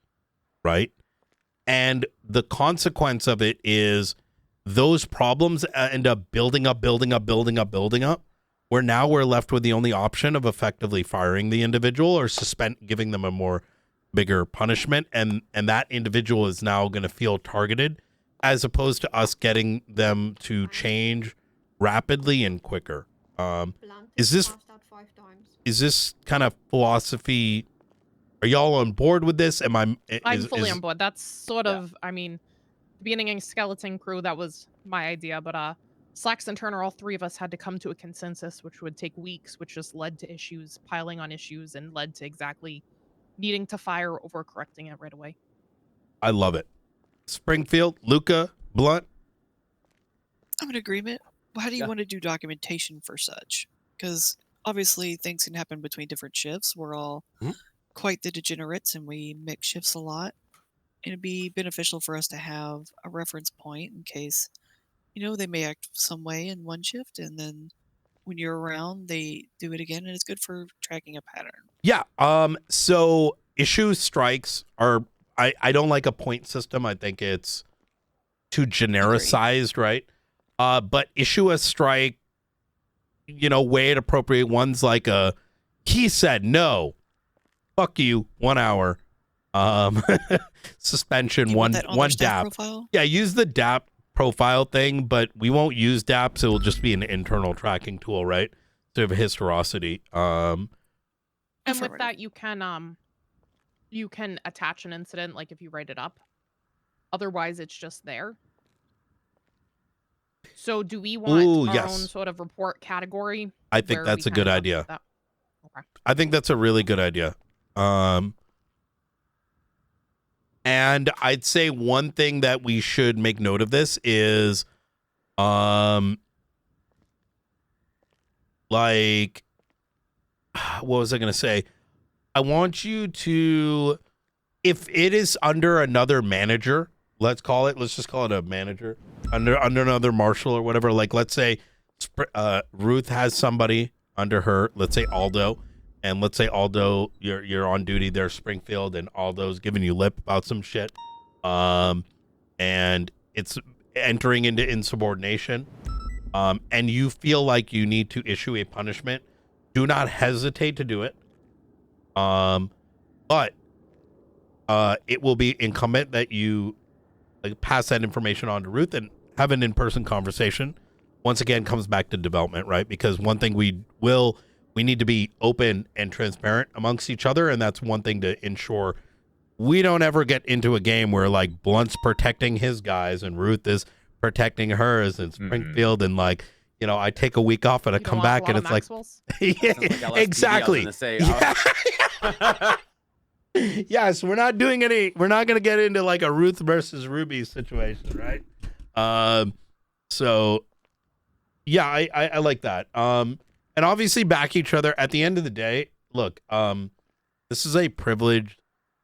right? And the consequence of it is those problems end up building up, where now we're left with the only option of effectively firing the individual or giving them a more bigger punishment. And that individual is now going to feel targeted, as opposed to us getting them to change rapidly and quicker. Is this kind of philosophy? Are y'all on board with this? I'm fully on board. That's sort of, I mean, beginning a skeleton crew, that was my idea, but Slacks and Turner, all three of us had to come to a consensus, which would take weeks, which just led to issues piling on issues and led to exactly needing to fire over correcting it right away. I love it. Springfield, Luca, Blunt. I'm in agreement. How do you want to do documentation for such? Because obviously things can happen between different shifts. We're all quite the degenerates and we mix shifts a lot. And it'd be beneficial for us to have a reference point in case, you know, they may act some way in one shift and then when you're around, they do it again, and it's good for tracking a pattern. Yeah. So issue strikes are, I don't like a point system. I think it's too genericized, right? But issue a strike, you know, way it appropriate. One's like he said no, fuck you, 1 hour, suspension, one DAP. Profile? Yeah, use the DAP profile thing, but we won't use DAPs. It will just be an internal tracking tool, right? Sort of historicity. And with that, you can attach an incident, like if you write it up. Otherwise, it's just there. So do we want our own sort of report category? I think that's a good idea. Okay. I think that's a really good idea. And I'd say one thing that we should make note of this is, like, what was I going to say? I want you to, if it is under another manager, let's just call it a manager, under another marshal or whatever. Like, let's say Ruth has somebody under her, let's say Aldo, and let's say Aldo, you're on duty there, Springfield, and Aldo's giving you lip about some shit, and it's entering into insubordination, and you feel like you need to issue a punishment. Do not hesitate to do it. But it will be incumbent that you pass that information on to Ruth and have an in-person conversation. Once again, comes back to development, right? Because one thing we need to be open and transparent amongst each other, and that's one thing to ensure we don't ever get into a game where like Blunt's protecting his guys and Ruth is protecting hers and Springfield, and like, you know, I take a week off and I come back and it's like, yeah, exactly. Yes, we're not going to get into like a Ruth versus Ruby situation, right? So yeah, I like that. And obviously back each other at the end of the day. Look, this is a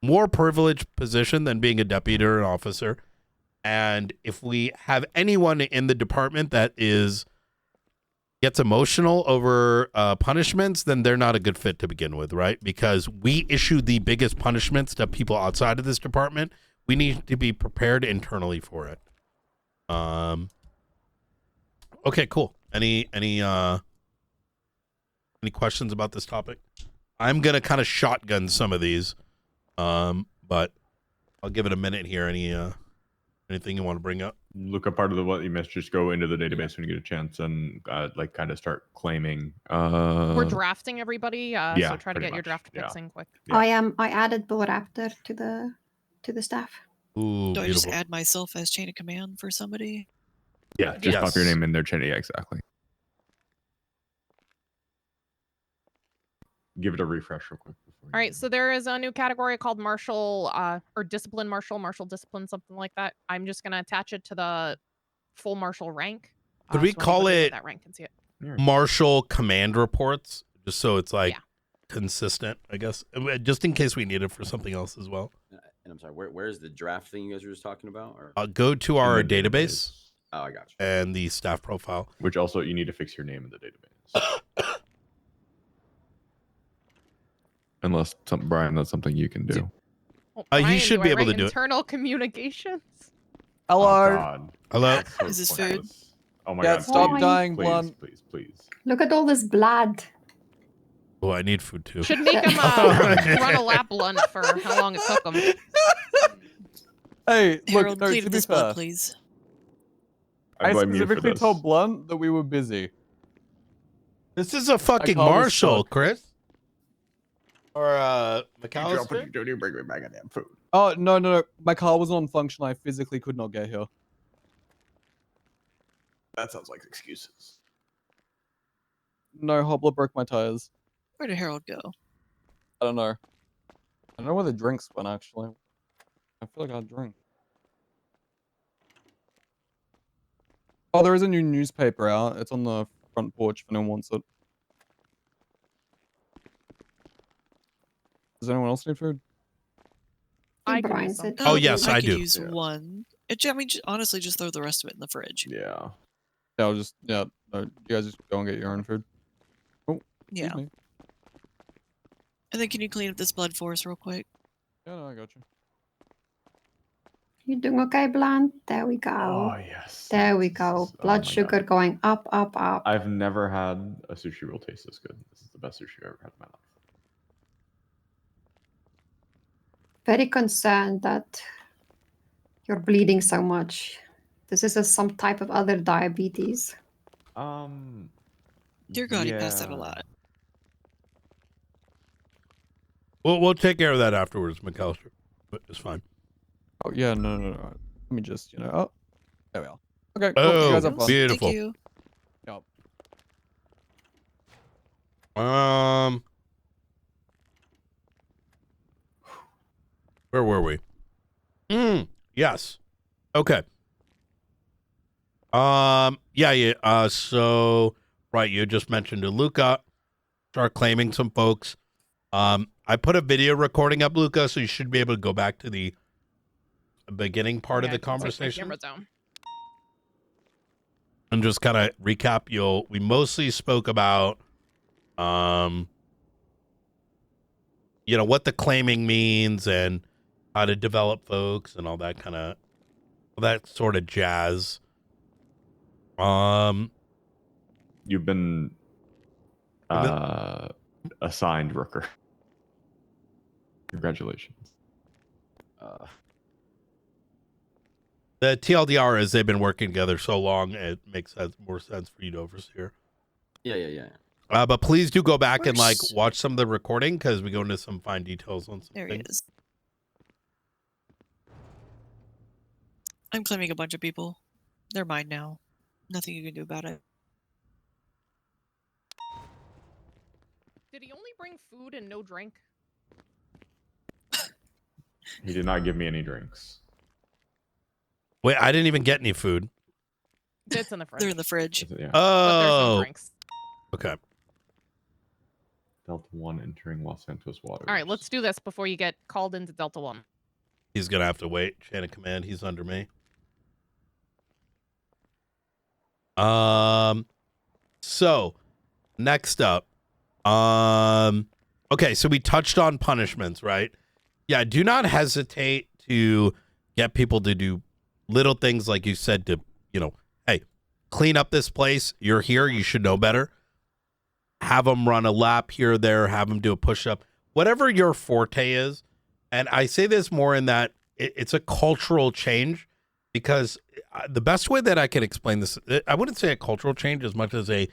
more privileged position than being a deputy or an officer. And if we have anyone in the department that gets emotional over punishments, then they're not a good fit to begin with, right? Because we issue the biggest punishments to people outside of this department. We need to be prepared internally for it. Okay, cool. Any questions about this topic? I'm gonna kind of shotgun some of these, but I'll give it a minute here. Anything you want to bring up? Look up part of what you missed. Just go into the database when you get a chance and like kind of start claiming. We're drafting everybody, yeah, so try to get your much. draft picks in quick. I added Bull Raptor to the staff. Ooh, Do I just add myself as chain of command for somebody? Yeah, just pop your name in there, chain. Yeah, exactly. Give it a refresh real quick. All right, so there is a new category called marshal or discipline marshal discipline, something like that. I'm just gonna attach it to the full marshal rank. Could we call it that rank can see it? Marshal command reports, just so it's like consistent, I guess, just in case we need it for something else as well. And I'm sorry, where's the draft thing you guys were just talking about? Or Go to our database. Oh, I got you. And the staff profile. Which also you need to fix your name in the database. Unless Brian, that's something you can do. Well, He Brian, should do be I able write to do it. internal communications. Hello. Oh, God. Hello. That's so Is this pointless. Oh my Yeah, God! stop please, dying, please, Blunt. please. Look at all this blood. Oh, I need food too. Should make him run a lap blunt for how long it took him. Hey, Harold, look, no, clean to be this fair, blood, please. I blame you for specifically this. told Blunt that we were busy. This is a fucking call this Marshall, stuck. Chris. Or You McAllister. don't bring me back a damn food. Oh, no. My car was on function. I physically could not get here. That sounds like excuses. No, Hobbler broke my tires. Where did Harold go? I don't know. I don't know where the drinks went, actually. I feel like I had a drink. Oh, there is a new newspaper out. It's on the front porch if anyone wants it. Does anyone else need food? I could Brian use some. said Oh, yes, I could do. use Yeah. one. Honestly, just throw the rest of it in the fridge. Yeah. Yeah, no, you guys just go and get your own food. Oh, excuse Yeah. me. And then can you clean up this blood for us real quick? Yeah, no, I got you. You doing okay, Blunt? There we go. Oh yes. There we go. Blood my sugar going up, up, up. I've never had a sushi roll taste this good. This is the best sushi I've ever had in my life. Very concerned that you're bleeding so much. This is some type of other diabetes. Dear God, he passed out a lot. We'll take care of that afterwards, McAllister. But it's fine. Oh, yeah, no. Let me just, oh, there we are. Okay, cool. Oh, You guys have fun. beautiful. Thank you. Yep. Where were we? Yes. Okay. Yeah. So, right, you just mentioned to Luca, start claiming some folks. I put a video recording up, Luca, so you should be able to go back to the beginning part of the conversation and just kind of recap. We mostly spoke about, what the claiming means and how to develop folks and all that that sort of jazz. You've been assigned Rooker. Congratulations. The TLDR is they've been working together so long, it makes more sense for you to overseer. Yeah. But please do go back and watch some of the recording because we go into some fine details on some There things. he is. I'm claiming a bunch of people. They're mine now. Nothing you can do about it. Did he only bring food and no drink? He did not give me any drinks. Wait, I didn't even get any food. It's in the fridge. They're in the fridge. Yeah. But there's no Oh, drinks. okay. Delta 1 entering Los Santos waters. All right, let's do this before you get called into Delta 1. He's gonna have to wait. Chain of command. He's under me. So next up, okay, so we touched on punishments, right? Yeah, do not hesitate to get people to do little things like you said to, hey, clean up this place. You're here. You should know better. Have them run a lap here or there. Have them do a push-up. Whatever your forte is. And I say this more in that it's a cultural change because the best way that I can explain this, I wouldn't say a cultural change as much as a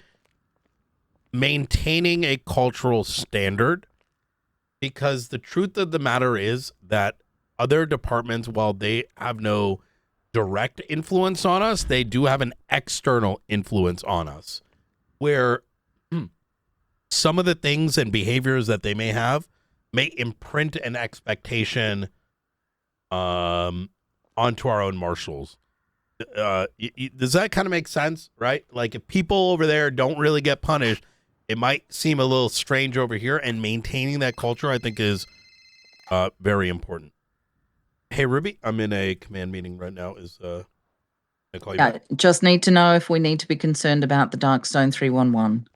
maintaining a cultural standard, because the truth of the matter is that other departments, while they have no direct influence on us, they do have an external influence on us where some of the things and behaviors that they may have may imprint an expectation onto our own marshals. Does that kind of make sense, right? Like if people over there don't really get punished, it might seem a little strange over here, and maintaining that culture, I think, is very important. Hey, Ruby, I'm in a command meeting right now. They call you Yeah, back? just need to know if we need to be concerned about the Darkstone 311.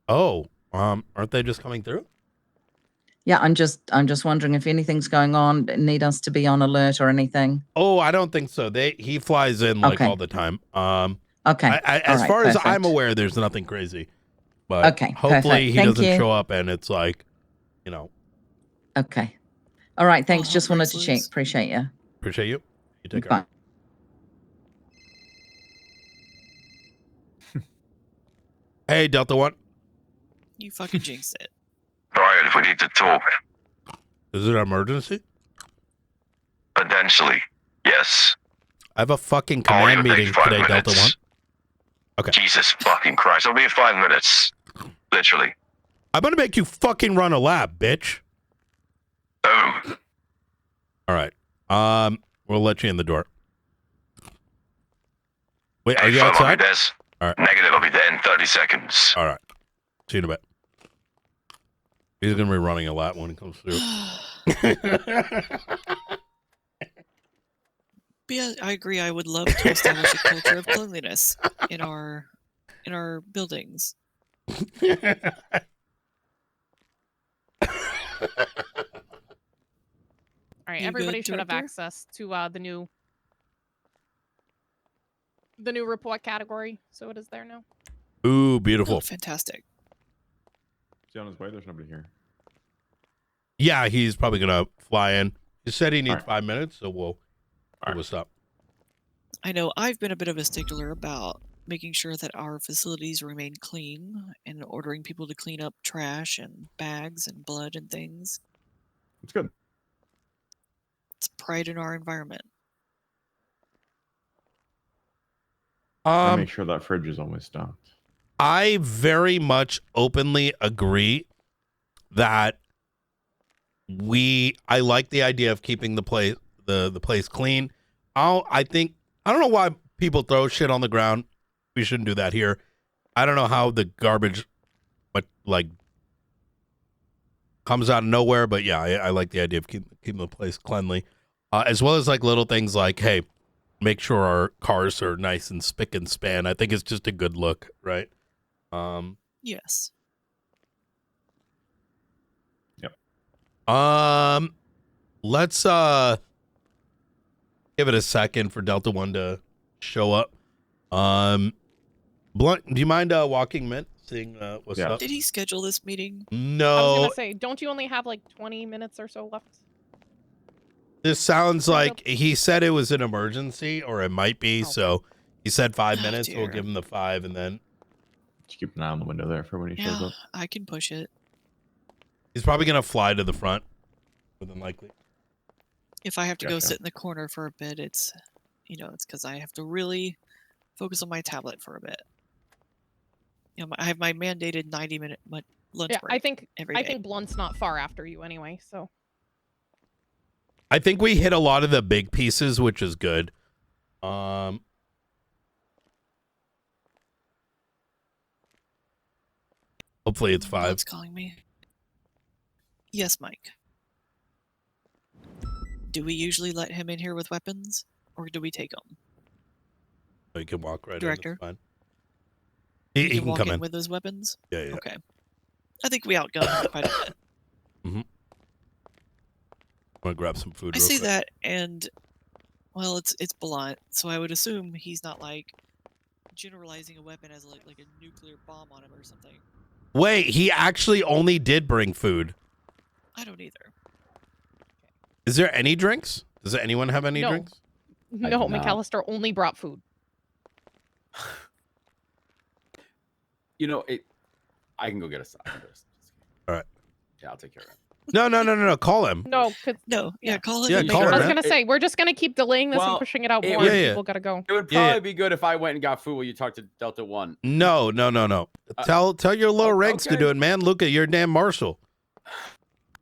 Oh, aren't they just coming through? Yeah, I'm just wondering if anything's going on, need us to be on alert or anything. Oh, I don't think so. He flies in like Okay. all the time. Okay. As All right, far as I'm perfect. aware, there's nothing crazy. But Okay, hopefully perfect. he Thank doesn't you. show up and it's like, you know. Okay. All right, thanks. hell Just wanted breaks to check. loose. Appreciate you. Appreciate you. You take Bye. care. Hey, Delta One. You fucking jinxed it. Brian, we need to talk. Is it an emergency? Potentially. Yes. I have a fucking I'll command even take meeting 5 today, minutes. Delta One. Okay. Jesus fucking Christ. I'll be in 5 minutes. Literally. I'm gonna make you fucking run a lab, bitch. Oh. All right. We'll let you in the door. Wait, are Hey, you phone, I'll be outside? there. All right. Negative, I'll be there in 30 seconds. All right. See you in a bit. He's gonna be running a lap when it comes through. But yeah, I agree. I would love to establish a culture of cleanliness in our buildings. All right, You everybody good, should have Director? access to the new report category. So it is there now. Ooh, beautiful. Oh, fantastic. Is he on his way? There's nobody here. Yeah, he's probably gonna fly in. He said he needs 5 minutes, so we'll stop. I know I've been a bit of a stickler about making sure that our facilities remain clean and ordering people to clean up trash and bags and blood and things. It's good. It's pride in our environment. I make sure that fridge is always stocked. I very much openly agree that I like the idea of keeping the place the place clean. I don't know why people throw shit on the ground. We shouldn't do that here. I don't know how the garbage comes out of nowhere, but yeah, I like the idea of keeping the place cleanly. As well as like little things like, hey, make sure our cars are nice and spick and span. I think it's just a good look, right? Yes. Let's give it a second for Delta One to show up. Blunt, do you mind walking Mint, seeing what's up? Did he schedule this meeting? I was No, gonna say, don't you only have like 20 minutes or so left? this sounds like he said it was an emergency, or it might be. So he said 5 minutes. We'll dear. give him the 5, and then Just keep an eye on the window there for when he shows Yeah, up. I can push it. he's probably gonna fly to the front, more than likely. If I have to go Gotcha. sit in the corner for a bit, it's because I have to really focus on my tablet for a bit. I have my mandated 90-minute lunch Yeah, break. I think every day. Blunt's not far after you anyway. So I think we hit a lot of the big pieces, which is good. Hopefully it's 5. Blunt's calling me. Yes, Mike. Do we usually let him in here with weapons, or do we take them? So you can walk right Director? in. It's fine. He He can walk come in in with those weapons. Yeah, yeah. Okay. I think we outgunned him quite a bit. Mm-hmm. I'm gonna grab some food. I real say quick. that, and well, it's blunt, so I would assume he's not like generalizing a weapon as like a nuclear bomb on him or something. Wait, he actually only did bring food. I don't either. Is there any drinks? Does anyone have any no, drinks? no, do not. McAllister only brought food. You know, I can go get a side. All right. Yeah, I'll take care of it. No. Call him. No, yeah, call him. Yeah, and call make him, I was man. gonna say we're just gonna keep delaying this Well, and pushing it out it more. would- and Yeah, yeah. People gotta go. It would Yeah, yeah. probably be good if I went and got food while you talked to Delta One. No. Tell your lower ranks to okay. do it, man. Luca, you're a damn marshal.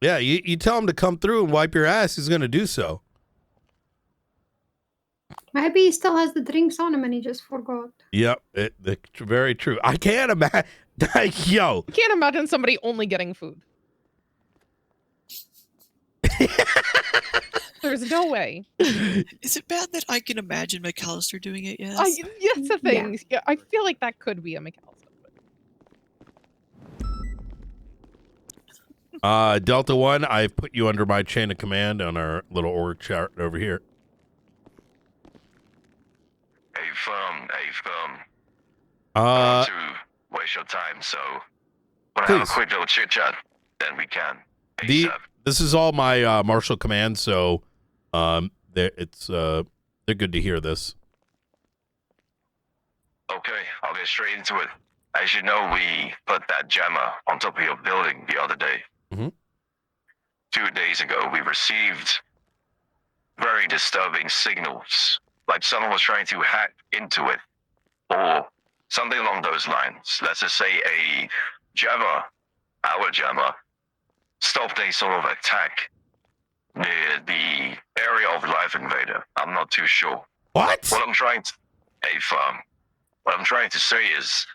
Yeah, you tell him to come through and wipe your ass. He's gonna do so. Maybe he still has the drinks on him and he just forgot. Yep, very true. I can't imagine. Yo, I can't imagine somebody only getting food. There's no way. Is it bad that I can imagine McAllister doing it? Yes. Yes, the thing. Yeah, I feel like that could be a McAllister. Delta One, I've put you under my chain of command on our little org chart over here. Hey, firm. I don't want to waste your time, so want to have a Please. quick little chit chat, then we can. This is all my martial command, so they're good to hear this. Okay, I'll get straight into it. As you know, we put that jammer on top of your building the other day. Mhm. 2 days ago, we received very disturbing signals, like someone was trying to hack into it, or something along those lines. Let's just say a jammer, our jammer, stopped a sort of attack near the area of Life Invader. I'm not too sure. What? What I'm trying to say is,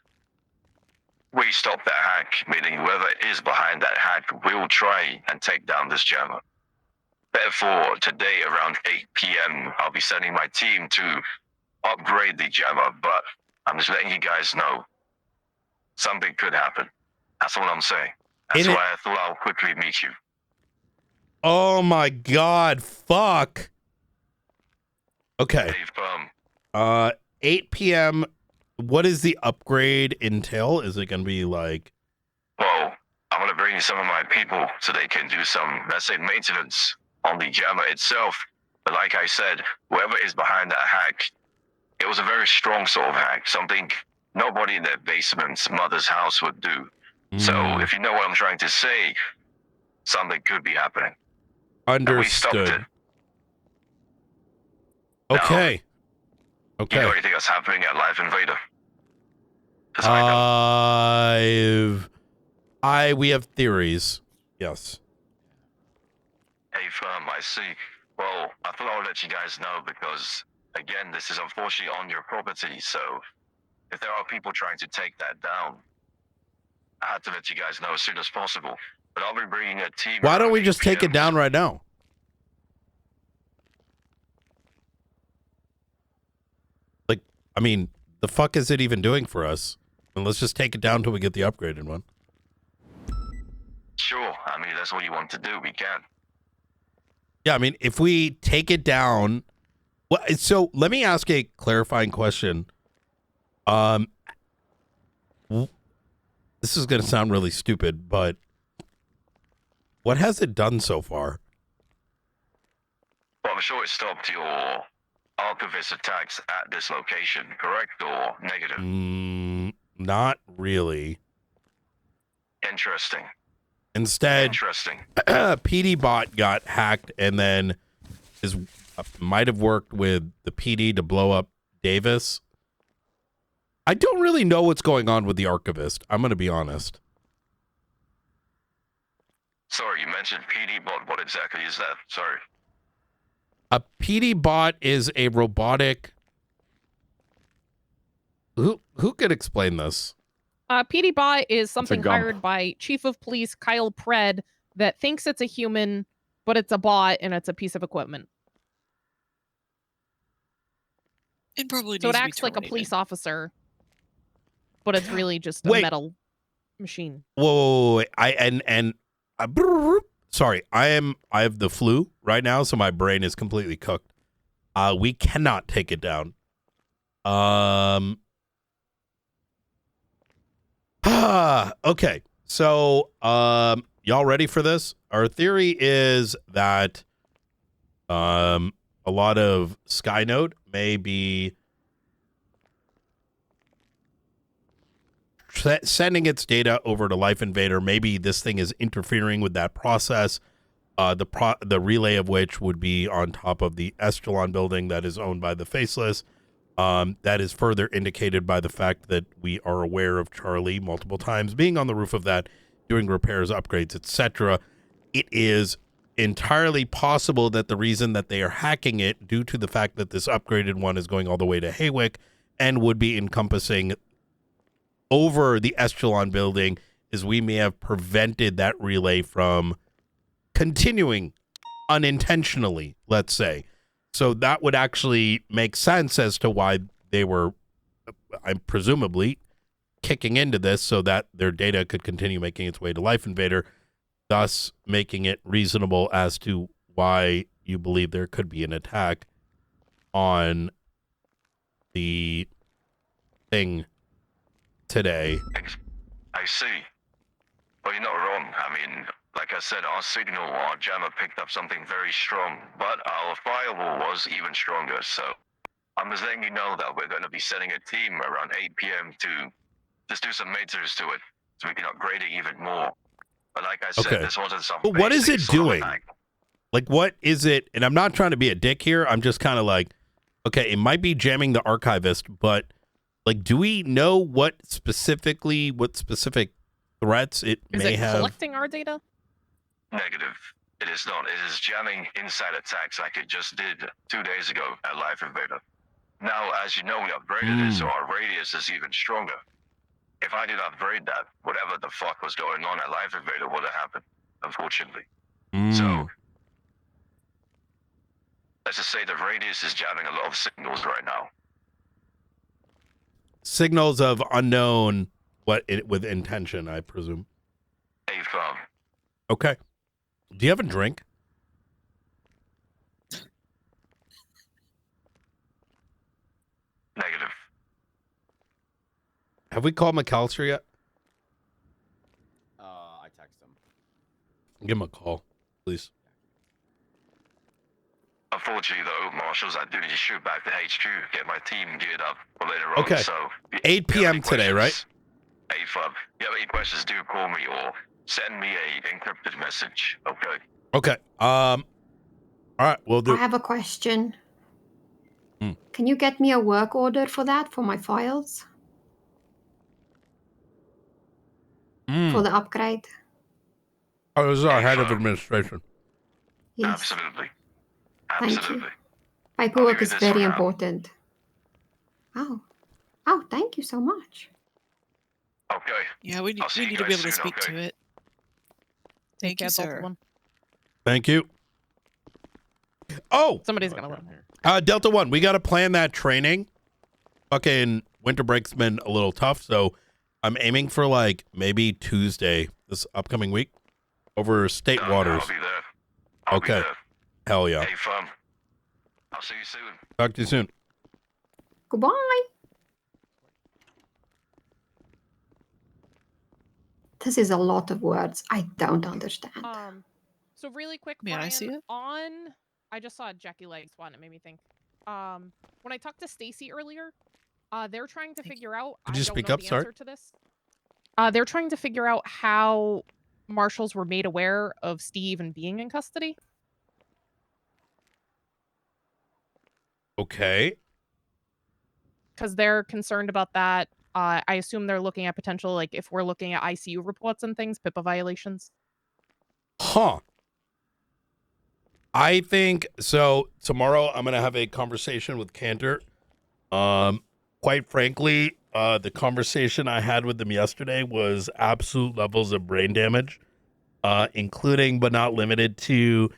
we stop that hack, meaning whoever is behind that hack will try and take down this jammer. Therefore, today around 8 p.m., I'll be sending my team to upgrade the jammer, but I'm just letting you guys know something could happen. That's all I'm saying. That's why I thought I'll quickly meet you. Oh my God! Fuck. Okay. 8 p.m. What is the upgrade entail? Is it going to be like? Well, I'm going to bring you some of my people so they can do some, let's say, maintenance on the jammer itself. But like I said, whoever is behind that hack, it was a very strong sort of hack, something nobody in their basement's mother's house would do. So if you know what I'm trying to say, something could be happening. Understood. Okay. Okay. You know anything that's happening at Life Invader? We have theories. Yes. Hey, firm, I see. Well, I thought I would let you guys know because, again, this is unfortunately on your property, so if there are people trying to take that down, I had to let you guys know as soon as possible. But I'll be bringing a team. Why don't we just take it down right now? Like, I mean, the fuck is it even doing for us? And let's just take it down till we get the upgraded one. Sure, I mean, that's what you want to do. We can. Yeah, I mean, if we take it down, well, so let me ask a clarifying question. This is going to sound really stupid, but what has it done so far? Well, I'm sure it stopped your archivist attacks at this location, correct or negative? Not really. Interesting. Instead, Interesting. PD bot got hacked and then might have worked with the PD to blow up Davis. I don't really know what's going on with the archivist. I'm going to be honest. Sorry, you mentioned PD bot. What exactly is that? Sorry. A PD bot is a robotic. Who could explain this? PD bot is something gump. hired by Chief of Police Kyle Pred that thinks it's a human, but it's a bot and it's a piece of equipment. And probably So it needs to be acts like a terminated. police officer, but it's really just a metal machine. Whoa. Sorry, I have the flu right now, so my brain is completely cooked. We cannot take it down. Okay. So, y'all ready for this? Our theory is that a lot of Skynote may be sending its data over to Life Invader. Maybe this thing is interfering with that process. The relay of which would be on top of the Estelon building that is owned by the Faceless. That is further indicated by the fact that we are aware of Charlie multiple times being on the roof of that, doing repairs, upgrades, etc. It is entirely possible that the reason that they are hacking it, due to the fact that this upgraded one is going all the way to Haywick and would be encompassing over the Estelon building, is we may have prevented that relay from continuing unintentionally, let's say. So that would actually make sense as to why they were, I'm presumably, kicking into this so that their data could continue making its way to Life Invader, thus making it reasonable as to why you believe there could be an attack on the thing today. I see. Well, you're not wrong. I mean, like I said, our signal, our jammer picked up something very strong, but our firewall was even stronger. So I'm just letting you know that we're going to be sending a team around 8 p.m. to just do some maintenance to it so we can upgrade it even more. But like I said, this wasn't some But what is basic it sort of doing? attack. Like, what is it? And I'm not trying to be a dick here. I'm just kind of like, okay, it might be jamming the archivist, but like, do we know what specific threats it Is may it have? collecting our data? Negative. It is not. It is jamming inside attacks like it just did 2 days ago at Life Invader. Now, as you know, we upgraded it, so our radius is even stronger. If I did upgrade that, whatever the fuck was going on at Life Invader would have happened, unfortunately. So, let's just say the radius is jamming a lot of signals right now. Signals of unknown, with intention, I presume. A-firm. Okay. Do you have a drink? Negative. Have we called McAllister yet? I text him. Give him a call, please. Unfortunately, though, Marshals, I do need to shoot back to HQ, get my team geared up for later on. Okay. So, 8 p.m. today, right? A-firm. If you have any questions, do call me or send me a encrypted message. Okay. Okay. All right, we'll do. I have a question. Hmm. Can you get me a work order for that, for my files? For the upgrade? Oh, this is our head of administration. Yes. Absolutely. Thank you. Paperwork is very important. Oh. Oh, thank you so much. Okay. Yeah, we need to be able to speak to it. Thank you, sir. Thank you. Oh, somebody's gonna let me. Delta One, we got to plan that training. Fucking winter break's been a little tough, so I'm aiming for like maybe Tuesday this upcoming week over state waters. I'll be there. Okay. Hell yeah. Hey, fun. I'll see you soon. Talk to you soon. Goodbye. This is a lot of words. I don't understand. So really quick, May Brian, I see it? I just saw Jackie Legs one. It made me think. When I talked to Stacy earlier, they're trying to figure out. Could you I don't speak know up? the Sorry. answer to this. They're trying to figure out how marshals were made aware of Steve and being in custody. Okay. Because they're concerned about that. I assume they're looking at potential, like if we're looking at ICU reports and things, PIPA violations. Huh. I think so. Tomorrow I'm gonna have a conversation with Cantor. Quite frankly, the conversation I had with them yesterday was absolute levels of brain damage, including but not limited to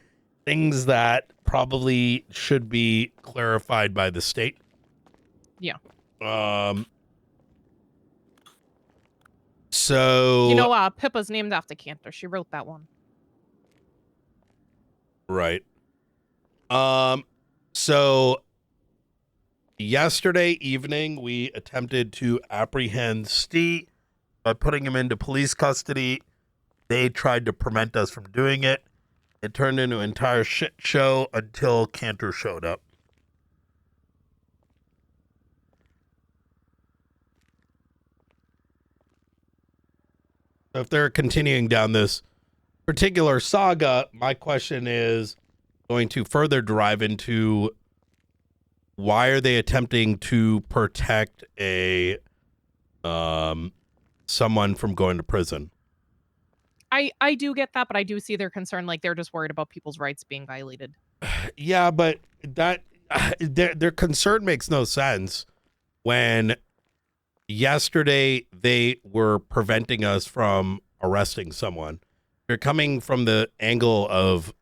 things that probably should be clarified by the state. Yeah. So You know, Pippa's named after Cantor. She wrote that one. right. So yesterday evening we attempted to apprehend Steve by putting him into police custody. They tried to prevent us from doing it. It turned into an entire shit show until Cantor showed up. So if they're continuing down this particular saga, my question is going to further drive into why are they attempting to protect a someone from going to prison? I do get that, but I do see their concern. Like they're just worried about people's rights being violated. Yeah, but that their concern makes no sense when yesterday they were preventing us from arresting someone. They're coming from the angle of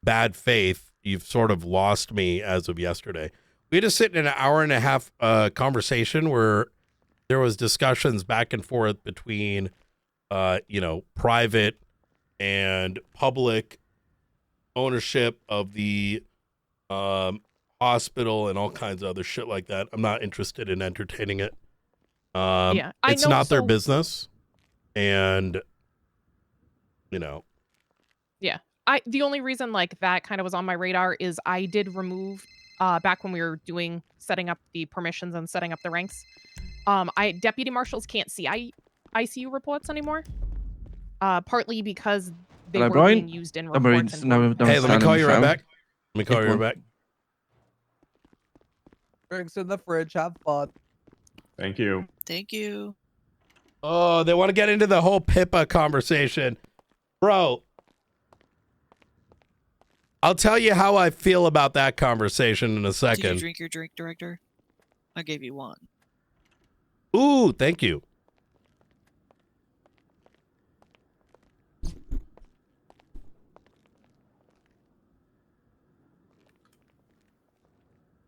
bad faith, you've sort of lost me as of yesterday. We just sit in an hour and a half conversation where there was discussions back and forth between, private and public ownership of the hospital and all kinds of other shit like that. I'm not interested in entertaining it. Yeah, I it's know, not their so- business, and Yeah. The only reason like that kind of was on my radar is I did remove back when we were setting up the permissions and setting up the ranks. Deputy marshals can't see ICU reports anymore. Partly because they Hello, were Brian. being used in No, Brian, reports. no, and don't hey, let me stand call in you the right crowd. back. Let me call you right back. Drinks in the fridge. Have fun. Thank you. Thank you. Oh, they want to get into the whole Pippa conversation. Bro, I'll tell you how I feel about that conversation in a Did you second. drink your drink, Director? I gave you one. Ooh, thank you.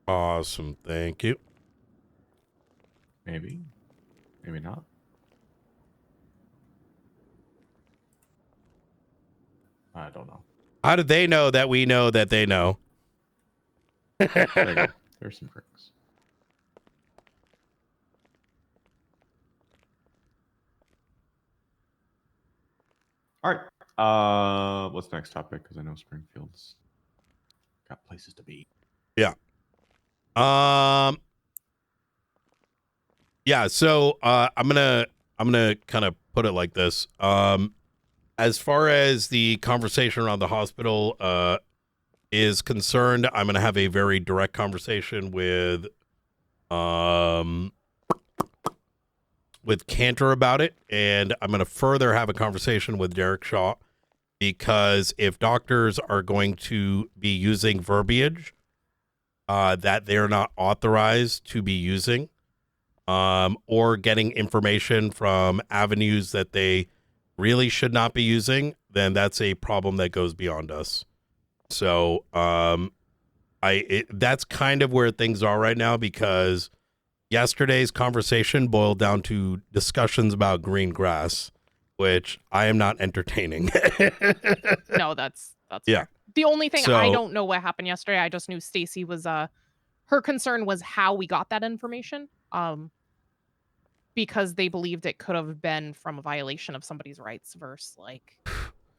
Awesome, thank you. Maybe. Maybe not. I don't know. How did they know that we know that they know? There you go. There's some drinks. All right. What's the next topic? Because I know Springfield's got places to be. Yeah. Yeah, so I'm gonna kind of put it like this. As far as the conversation around the hospital is concerned, I'm gonna have a very direct conversation with Cantor about it, and I'm gonna further have a conversation with Derek Shaw, because if doctors are going to be using verbiage that they're not authorized to be using, or getting information from avenues that they really should not be using, then that's a problem that goes beyond us. So that's kind of where things are right now, because yesterday's conversation boiled down to discussions about green grass, which I am not entertaining. No, that's yeah. the only thing. So- I don't know what happened yesterday. I just knew Stacy was her concern was how we got that information. Because they believed it could have been from a violation of somebody's rights versus like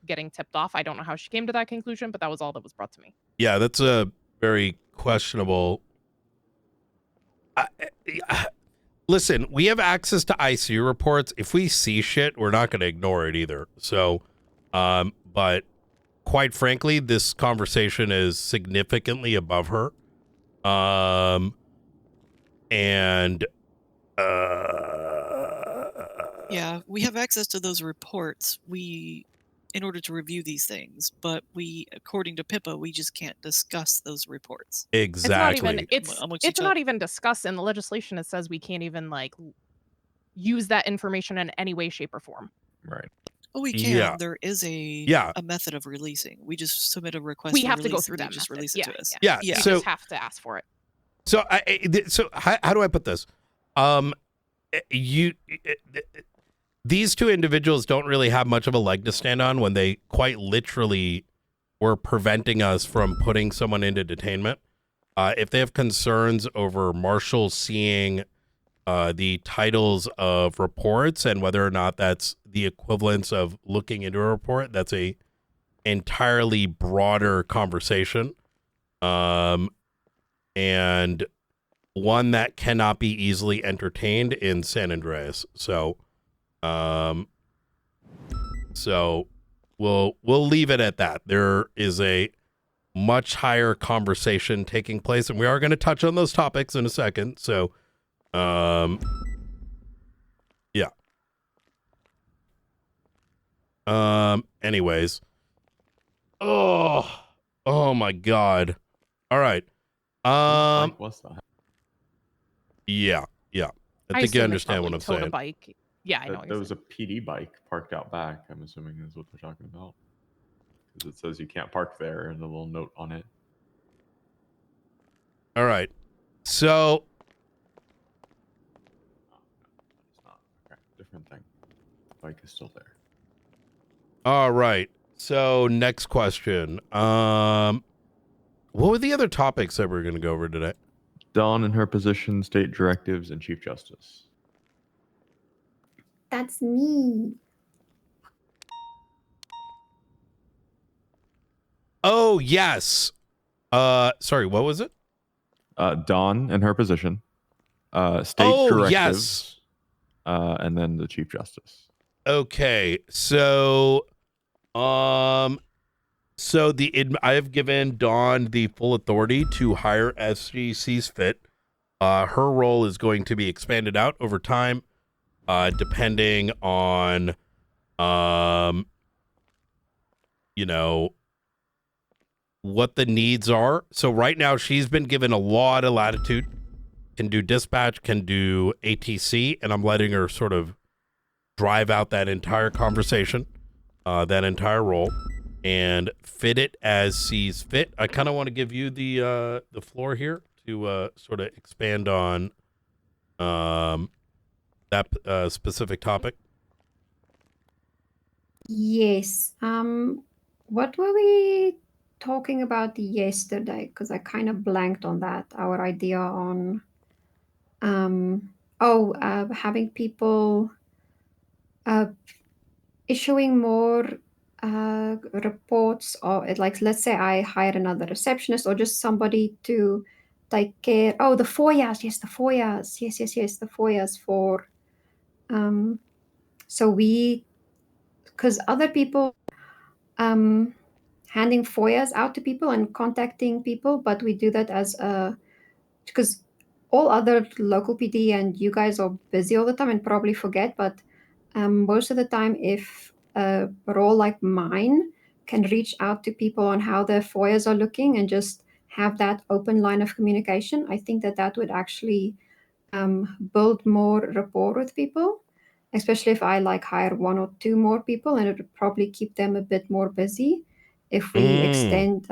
getting tipped off. I don't know how she came to that conclusion, but that was all that was brought to me. Yeah, that's a very questionable. Listen, we have access to ICU reports. If we see shit, we're not going to ignore it either. So, but quite frankly, this conversation is significantly above her. And Yeah, we have access to those reports. In order to review these things, but according to Pippa, we just can't discuss those reports. Exactly. It's not even discussed in the legislation. It says we can't even like use that information in any way, shape, or form. Right. Oh, we can. Yeah. There is a Yeah. method of releasing. We just submit a request. We for have to go release, through and they that just method. release Yeah, it to us. Yeah, We so- just have to ask for it. So how do I put this? These two individuals don't really have much of a leg to stand on when they quite literally were preventing us from putting someone into detainment. If they have concerns over Marshall seeing the titles of reports and whether or not that's the equivalence of looking into a report, that's a entirely broader conversation. And one that cannot be easily entertained in San Andreas. So we'll leave it at that. There is a much higher conversation taking place, and we are going to touch on those topics in a second. So, yeah. Anyways. Oh my God. All right. What's that? Yeah. I think you assume it's understand what probably I'm towed a saying. bike. Yeah, I know. There was a PD bike parked out back. I'm assuming is what they're talking about. because it says you can't park there and a little note on it. All right. So Okay, different thing. Bike is still there. all right. So next question. What were the other topics that we were going to go over today? Dawn in her position, state directives, and Chief Justice. That's me. Oh, yes. Sorry, what was it? Dawn in her position, state Oh, directives, yes. And then the Chief Justice. Okay. So I have given Dawn the full authority to hire as she sees fit. Her role is going to be expanded out over time, depending on what the needs are. So right now she's been given a lot of latitude, can do dispatch, can do ATC, and I'm letting her sort of drive out that entire conversation, that entire role, and fit it as sees fit. I kind of want to give you the floor here to sort of expand on that specific topic. Yes. What were we talking about yesterday? Because I kind of blanked on that. Our idea on having people issuing more reports, or like, let's say I hire another receptionist or just somebody to take care. Oh, the FOIAs. Yes, the FOIAs. Yes, the FOIAs for so because other people handing FOIAs out to people and contacting people, but we do that as because all other local PD and you guys are busy all the time and probably forget, but most of the time, if a role like mine can reach out to people on how their FOIAs are looking and just have that open line of communication, I think that would actually build more rapport with people, especially if I like hire 1 or 2 more people, and it would probably keep them a bit more busy if we extend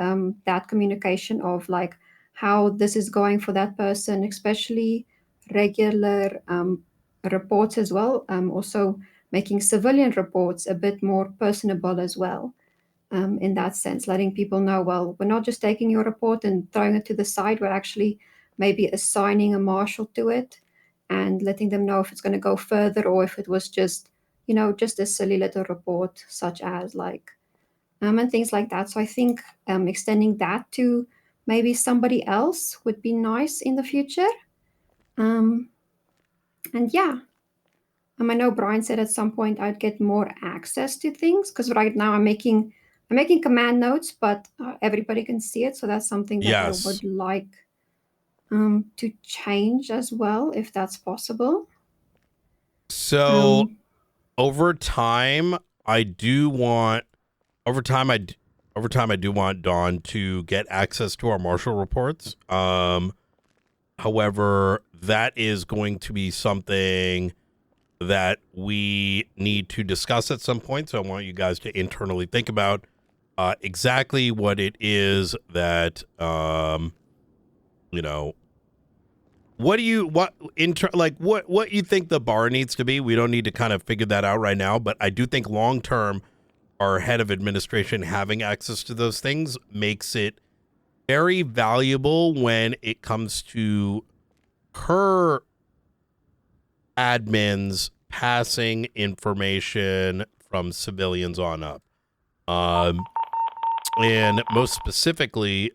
that communication of like how this is going for that person, especially regular reports as well. Also making civilian reports a bit more personable as well. In that sense, letting people know, well, we're not just taking your report and throwing it to the side, we're actually maybe assigning a marshal to it and letting them know if it's going to go further or if it was just, just a silly little report, such as like, and things like that. So I think extending that to maybe somebody else would be nice in the future. And yeah, I know Brian said at some point I'd get more access to things because right now I'm making command notes, but everybody can see it. So that's something that I would like to change as well, if that's possible. So over time, I do want Dawn to get access to our marshal reports. However, that is going to be something that we need to discuss at some point. So I want you guys to internally think about exactly what it is that what you think the bar needs to be. We don't need to kind of figure that out right now, but I do think long term our head of administration having access to those things makes it very valuable when it comes to her admins passing information from civilians on up. And most specifically,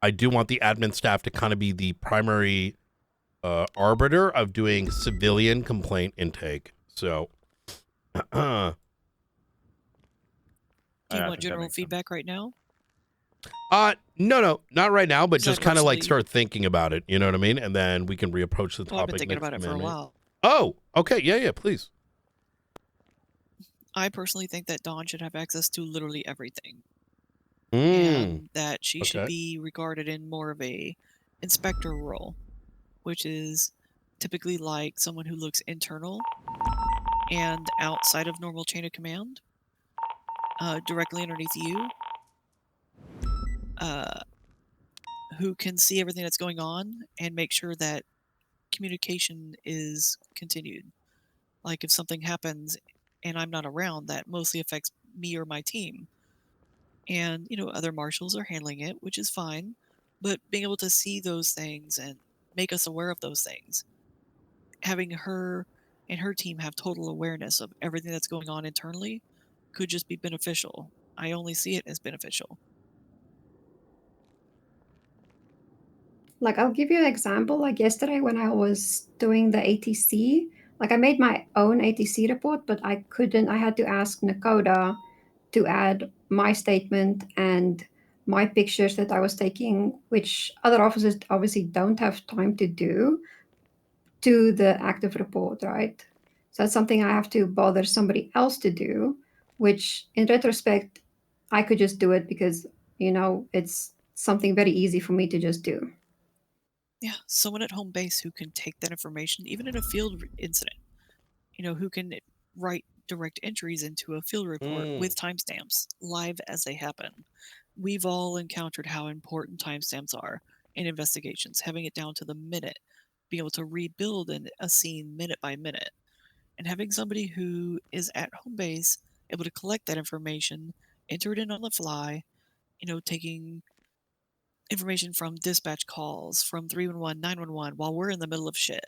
I do want the admin staff to kind of be the primary arbiter of doing civilian complaint intake. So, do you want general feedback right now? No, not right now, but just kind of like personally- start thinking about it. You know what I mean? And then we can reapproach the topic. Well, I've been thinking next about it for a minute. while. Oh, okay. Yeah, please. I personally think that Dawn should have access to literally everything. Mm, And that she should okay. be regarded in more of a inspector role, which is typically like someone who looks internal and outside of normal chain of command, directly underneath you, who can see everything that's going on and make sure that communication is continued. Like if something happens and I'm not around, that mostly affects me or my team. And, other marshals are handling it, which is fine. But being able to see those things and make us aware of those things, having her and her team have total awareness of everything that's going on internally could just be beneficial. I only see it as beneficial. Like, I'll give you an example. Like yesterday when I was doing the ATC, like I made my own ATC report, but I couldn't, I had to ask Nakoda to add my statement and my pictures that I was taking, which other officers obviously don't have time to do, to the active report, right? So that's something I have to bother somebody else to do, which in retrospect, I could just do it because, it's something very easy for me to just do. Yeah, someone at home base who can take that information, even in a field incident, who can write direct entries into a field report with timestamps live as they happen. We've all encountered how important timestamps are in investigations, having it down to the minute, being able to rebuild a scene minute by minute, and having somebody who is at home base able to collect that information, enter it in on the fly, taking information from dispatch calls, from 311, 911, while we're in the middle of shit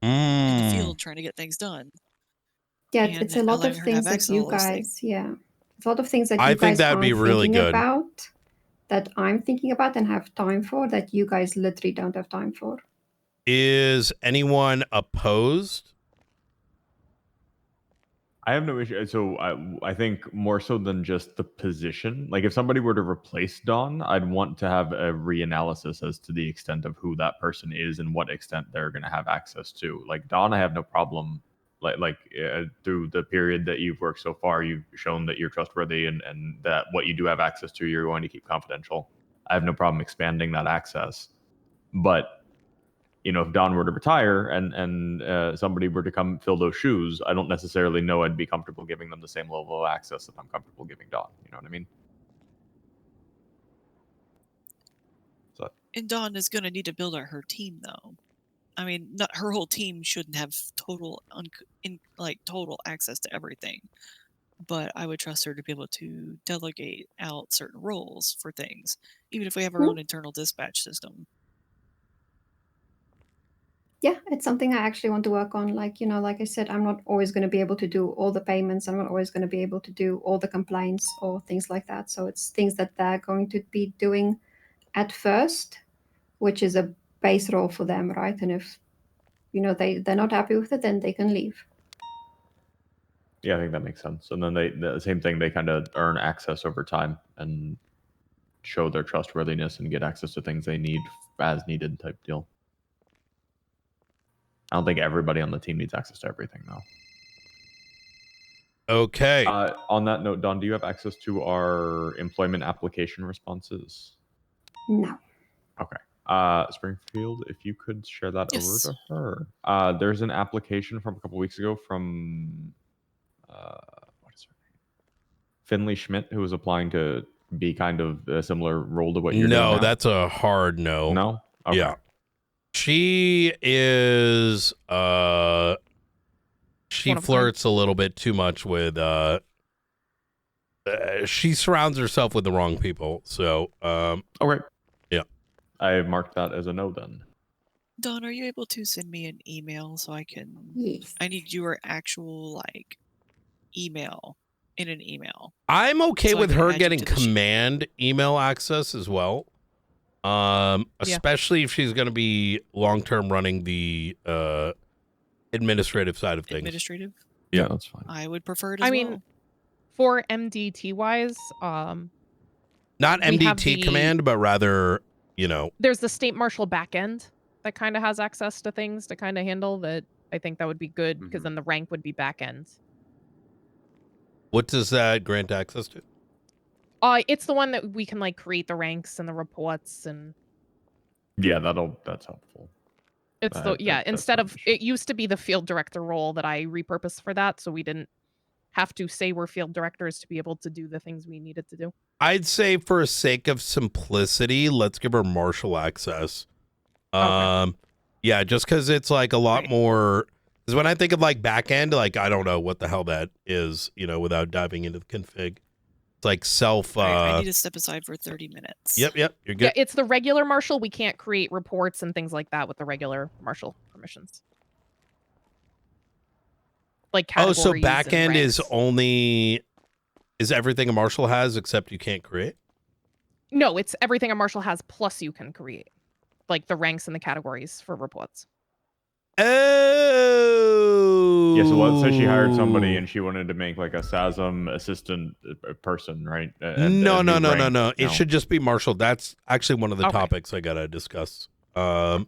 in the field trying to get things done. Yeah, And it's a lot allowing of her to have things that access to you all those things. guys, yeah, it's a lot of things that I you think guys that'd be aren't really thinking good. about, that I'm thinking about and have time for, that you guys literally don't have time for. Is anyone opposed? I have no issue. So I think more so than just the position. Like if somebody were to replace Dawn, I'd want to have a reanalysis as to the extent of who that person is and what extent they're going to have access to. Like Dawn, I have no problem. Through the period that you've worked so far, you've shown that you're trustworthy and that what you do have access to, you're going to keep confidential. I have no problem expanding that access. But if Don were to retire and somebody were to come fill those shoes, I don't necessarily know I'd be comfortable giving them the same level of access that I'm comfortable giving Don. You know what I mean? So. And Dawn is going to need to build out her team, though. I mean, not her whole team shouldn't have total access to everything, but I would trust her to be able to delegate out certain roles for things, even if we have our own internal dispatch system. Yeah, it's something I actually want to work on. Like, like I said, I'm not always going to be able to do all the payments. I'm not always going to be able to do all the complaints or things like that. So it's things that they're going to be doing at first, which is a base role for them, right? And if, they're not happy with it, then they can leave. Yeah, I think that makes sense. And then the same thing, they kind of earn access over time and show their trustworthiness and get access to things they need as needed type deal. I don't think everybody on the team needs access to everything, though. Okay. On that note, Don, do you have access to our employment application responses? No. Okay. Springfield, if you could share that Yes. over to her. There's an application from a couple weeks ago from what is her name? Finley Schmidt, who was applying to be kind of a similar role to what you're doing No, now. that's a hard no. No? Okay. Yeah. She is she One of a kind. flirts a little bit too much with she surrounds herself with the wrong people. So okay. Yeah. I marked that as a no then. Dawn, are you able to send me an email so I can? Yes. I need your actual email in an email. I'm okay So I with can her add you getting to the sheet. command email access as well. Especially if she's going to be long-term running the administrative side of things. Administrative? Yeah, that's fine. I would prefer it as I well. mean, for MDT wise, Not we have MDT the- command, but rather, there's the state marshal backend that kind of has access to things to kind of handle that. I think that would be good because then the rank would be backend. what does that grant access to? It's the one that we can create the ranks and the reports and Yeah, that's helpful. it's instead of it used to be the field director role that I repurposed for that, so we didn't have to say we're field directors to be able to do the things we needed to do. I'd say for sake of simplicity, let's give her marshal access. Yeah, just because it's like a lot more. Because when I think of like back end, like I don't know what the hell that is, without diving into the config. It's like self. I need to step aside for 30 minutes. Yep, you're good. Yeah, it's the regular marshal. We can't create reports and things like that with the regular marshal permissions. Like categories. So back and end ranks. is everything a marshal has except you can't create? No, it's everything a marshal has plus you can create, like the ranks and the categories for reports. Oh. Yeah, so let's say she hired somebody and she wanted to make like a SASM assistant person, right? No. It should just be marshal. That's actually one of the topics I gotta discuss. Yeah.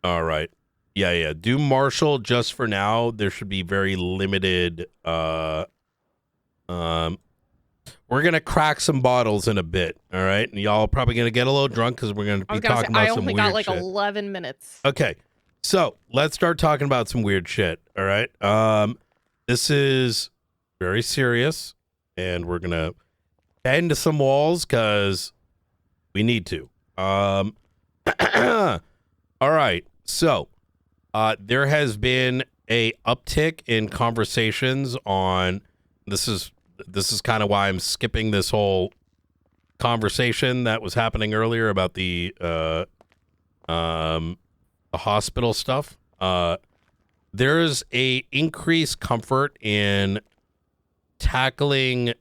All right. Yeah. Do marshal just for now. There should be very limited. We're gonna crack some bottles in a bit. All right, and y'all probably gonna get a little drunk because we're gonna be talking about some weird shit. I only got like 11 minutes. Okay, so let's start talking about some weird shit. All right. This is very serious, and we're gonna bend to some walls because we need to. All right. So, there has been a uptick in conversations on. This is kind of why I'm skipping this whole conversation that was happening earlier about the hospital stuff. There's a increased comfort in tackling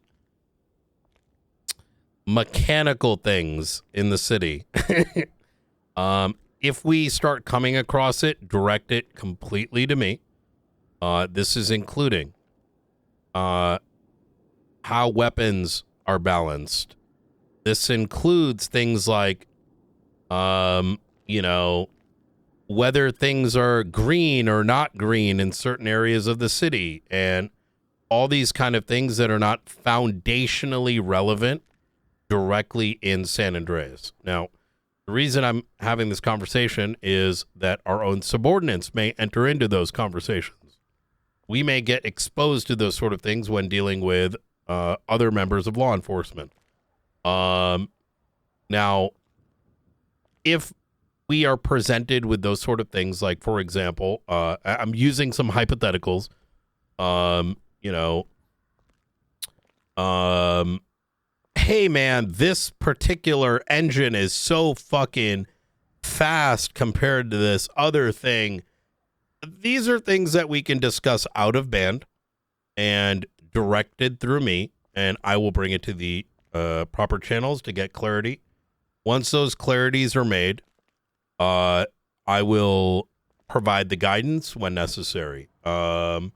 mechanical things in the city. If we start coming across it, direct it completely to me. This is including how weapons are balanced. This includes things like, whether things are green or not green in certain areas of the city, and all these kind of things that are not foundationally relevant directly in San Andreas. Now, the reason I'm having this conversation is that our own subordinates may enter into those conversations. We may get exposed to those sort of things when dealing with other members of law enforcement. Now, if we are presented with those sort of things, like, for example, I'm using some hypotheticals, hey man, this particular engine is so fucking fast compared to this other thing. These are things that we can discuss out of band and directed through me, and I will bring it to the proper channels to get clarity. Once those clarities are made, I will provide the guidance when necessary. I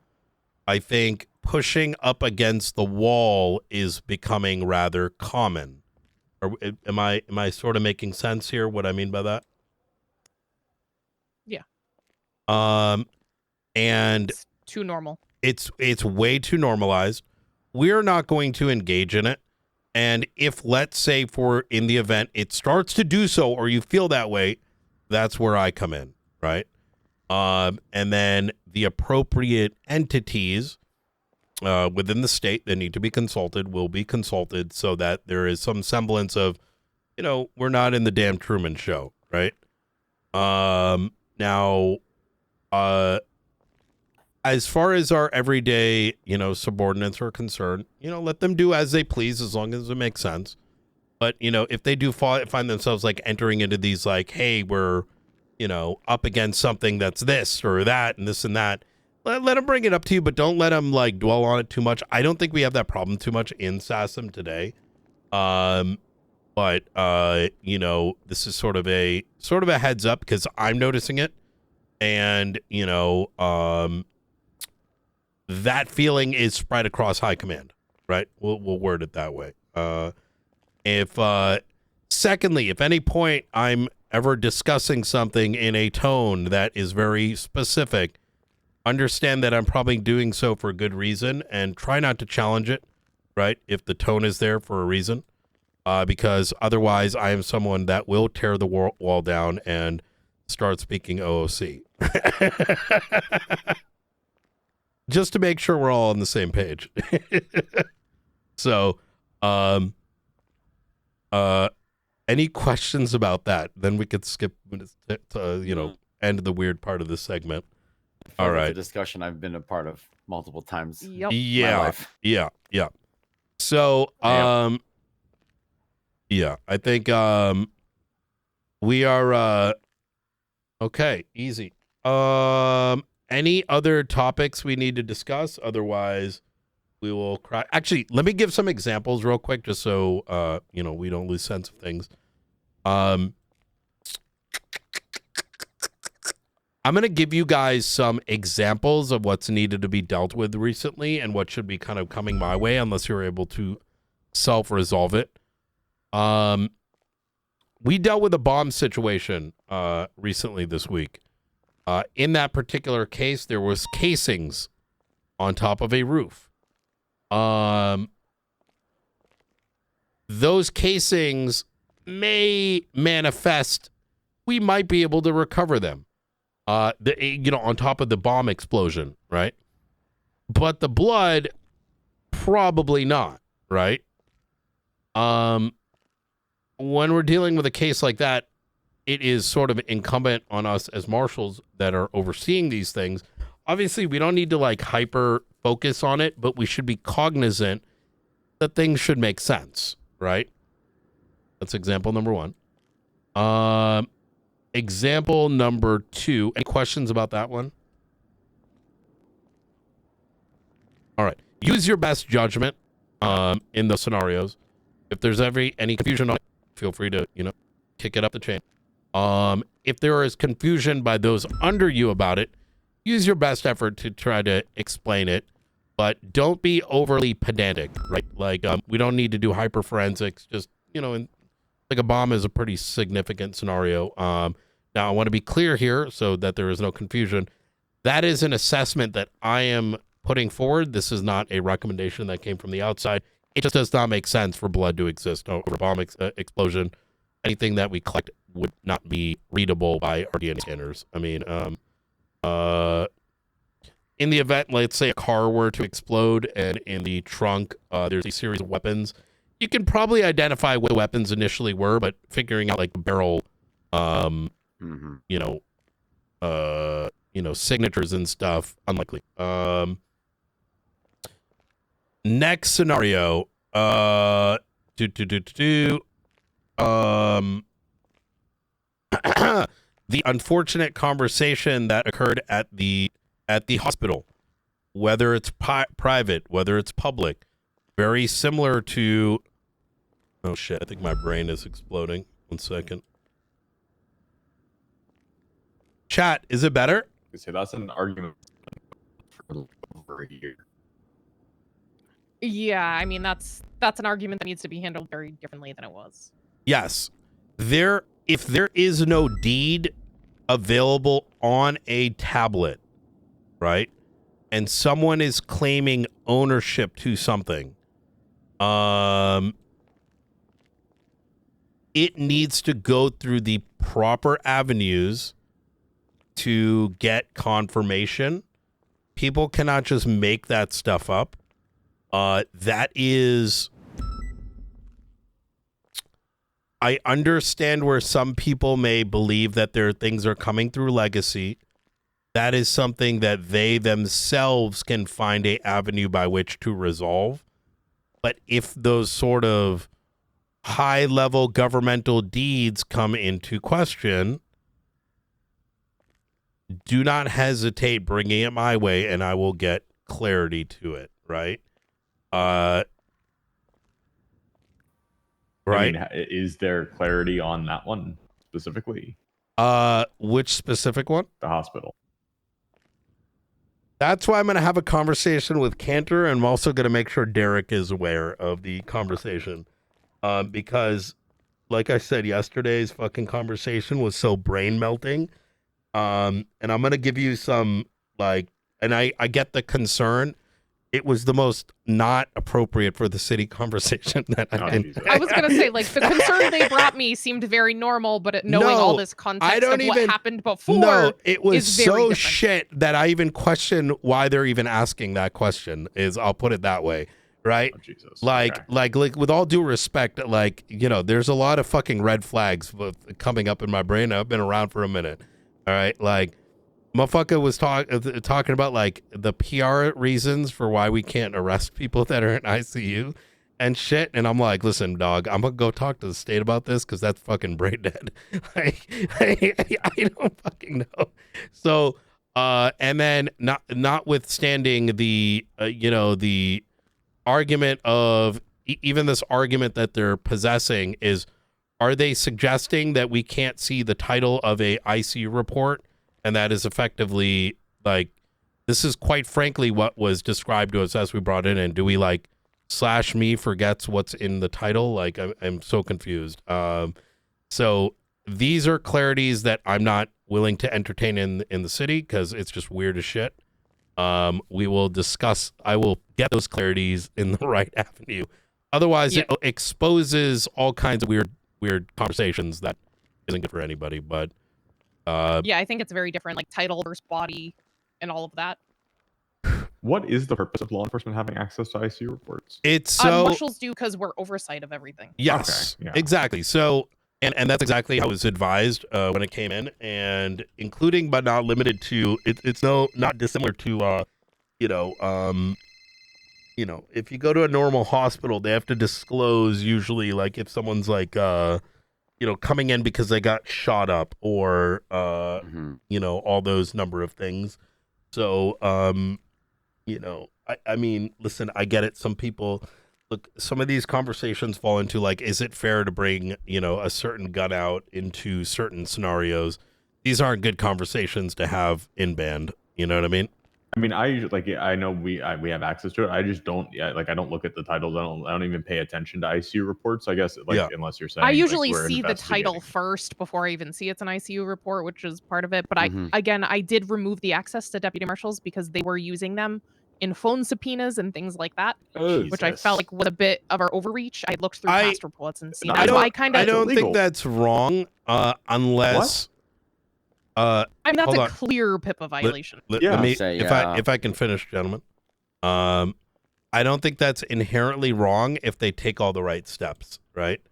think pushing up against the wall is becoming rather common. Am I sort of making sense here? What I mean by that? Yeah. And it's too normal. It's way too normalized. We're not going to engage in it. And if, let's say, in the event it starts to do so, or you feel that way, that's where I come in, right? And then the appropriate entities within the state that need to be consulted will be consulted, so that there is some semblance of, we're not in the damn Truman Show, right? Now, as far as our everyday, subordinates are concerned, let them do as they please as long as it makes sense. But, if they do find themselves like entering into these like, hey, we're, up against something that's this or that and this and that, let them bring it up to you, but don't let them like dwell on it too much. I don't think we have that problem too much in SASM today. But this is sort of a heads up because I'm noticing it. And, that feeling is spread across high command, right? We'll word it that way. Secondly, if any point I'm ever discussing something in a tone that is very specific, understand that I'm probably doing so for a good reason, and try not to challenge it, right? If the tone is there for a reason, because otherwise I am someone that will tear the wall down and start speaking OOC. just to make sure we're all on the same page. So, any questions about that? Then we could skip to end the weird part of this segment. All right. The discussion I've been a part of multiple times. Yep. In my life. Yeah. So, yeah, I think we are okay, easy. Any other topics we need to discuss? Otherwise, we will cry. Actually, let me give some examples real quick, just so we don't lose sense of things. I'm gonna give you guys some examples of what's needed to be dealt with recently and what should be kind of coming my way, unless you're able to self-resolve it. We dealt with a bomb situation recently this week. In that particular case, there was casings on top of a roof. Those casings may manifest. We might be able to recover them. On top of the bomb explosion, right? But the blood, probably not, right? When we're dealing with a case like that, it is sort of incumbent on us as marshals that are overseeing these things. Obviously, we don't need to hyper focus on it, but we should be cognizant that things should make sense, right? That's example number one. Example number two. Any questions about that one? All right. Use your best judgment in those scenarios. If there's any confusion on it, feel free to, kick it up the chain. If there is confusion by those under you about it, use your best effort to try to explain it, but don't be overly pedantic, right? We don't need to do hyper forensics. Just, a bomb is a pretty significant scenario. Now, I want to be clear here so that there is no confusion. That is an assessment that I am putting forward. This is not a recommendation that came from the outside. It just does not make sense for blood to exist over a bomb explosion. Anything that we collect would not be readable by our DNA scanners. I mean, in the event, let's say a car were to explode and in the trunk there's a series of weapons, you can probably identify what the weapons initially were, but figuring out the barrel, signatures and stuff, unlikely. Next scenario, the unfortunate conversation that occurred at the hospital, whether it's private, whether it's public, very similar to. Oh shit! I think my brain is exploding. 1 second. Chat, is it better? So that's an argument for over a year. Yeah, I mean that's an argument that needs to be handled very differently than it was. Yes. If there is no deed available on a tablet, right? And someone is claiming ownership to something, it needs to go through the proper avenues to get confirmation. People cannot just make that stuff up. That is... I understand where some people may believe that their things are coming through legacy. That is something that they themselves can find an avenue by which to resolve. But if those sort of high-level governmental deeds come into question, do not hesitate bringing it my way, and I will get clarity to it, right? Right. I mean, is there clarity on that one specifically? Which specific one? The hospital. That's why I'm going to have a conversation with Cantor, and I'm also going to make sure Derek is aware of the conversation. Because, like I said, yesterday's fucking conversation was so brain melting. And I'm going to give you some, and I get the concern. it was the most not appropriate for the city conversation that I can. I was gonna say, like, the concern they brought me seemed very normal, but knowing all this context of what happened before, No, it was is very so different. shit that I even question why they're even asking that question. I'll put it that way, right? Oh, Jesus. Like with all due respect, like, you know, there's a lot of fucking red flags coming up in my brain. I've been around for a minute, all right, like. Motherfucker was talking about like the PR reasons for why we can't arrest people that are in ICU and shit. And I'm like, listen, dog, I'm gonna go talk to the state about this because that's fucking brain dead. Like, I don't fucking know. So, and then notwithstanding the, you know, the argument of even this argument that they're possessing is, are they suggesting that we can't see the title of a ICU report? And that is effectively like, this is quite frankly what was described to us as we brought it in. Do we like /me forgets what's in the title? Like, I'm so confused. So these are clarities that I'm not willing to entertain in the city because it's just weird as shit. We will discuss. I will get those clarities in the right avenue. Otherwise, it exposes all kinds of weird conversations that isn't good for anybody. But. Yeah, I think it's very different, like title versus body and all of that. What is the purpose of law enforcement having access to ICU reports? It's so marshals do because we're oversight of everything. Yes, exactly. So, and that's exactly how it was advised when it came in, and including but not limited to. It's not dissimilar to, you know, if you go to a normal hospital, they have to disclose usually, like if someone's like, you know, coming in because they got shot up or, you know, all those number of things. So, you know, I mean, listen, I get it. Some people, look, some of these conversations fall into like, is it fair to bring, you know, a certain gun out into certain scenarios? These aren't good conversations to have in band. You know what I mean? I mean, I usually, like, I know we have access to it. I just don't, I don't look at the titles. I don't even pay attention to ICU reports. I guess, like, unless you're saying. I usually like, see the title first before I even see it's an ICU report, which is part of it. But I did remove the access to deputy marshals because they were using them in phone subpoenas and things like that, which I felt like was a bit of our overreach. I looked through past reports and seen. I don't think that's wrong, unless. I mean, that's hold a on. clear PIPA violation. Let me, if I can finish, gentlemen. I don't think that's inherently wrong if they take all the right steps, right?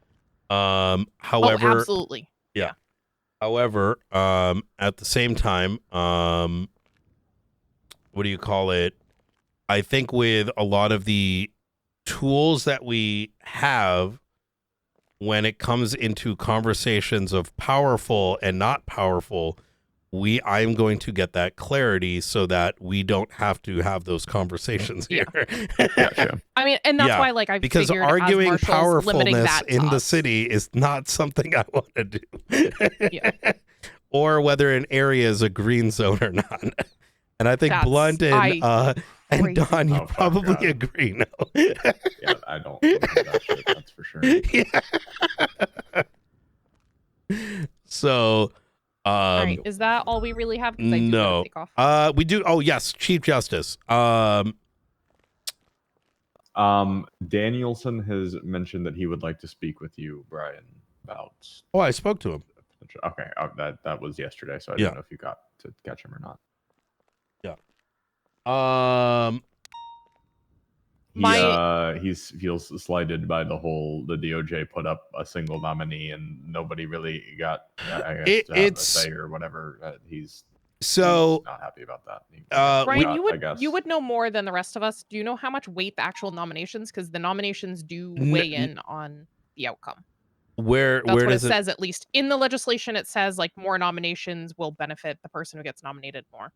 However, absolutely. Yeah. However, at the same time, what do you call it? I think with a lot of the tools that we have when it comes into conversations of powerful and not powerful, I'm going to get that clarity so that we don't have to have those conversations here. I mean, and that's why, like, I because figured arguing as marshals, limiting powerfulness that in the city is not something I want to do. Or whether an area is a green zone or not. And I think Blunt and Don, you probably agree. No, yeah, I don't believe that shit, that's for sure. Yeah. So. All right, is that all we really have? 'Cause I do gotta take off. We do. Oh yes, Chief Justice. Danielson has mentioned that he would like to speak with you, Brian, about. Oh, I spoke to him. Okay, that was yesterday, so I don't know if you got to catch him or not. Yeah. He feels slighted by the DOJ put up a single nominee and nobody really got I guess, to have a say or whatever. He's not happy about that. Brian, you would know more than the rest of us. Do you know how much weight the actual nominations? Because the nominations do weigh in on the outcome. That's where what does it says, at least in the legislation. It says like more nominations will benefit the person who gets nominated more.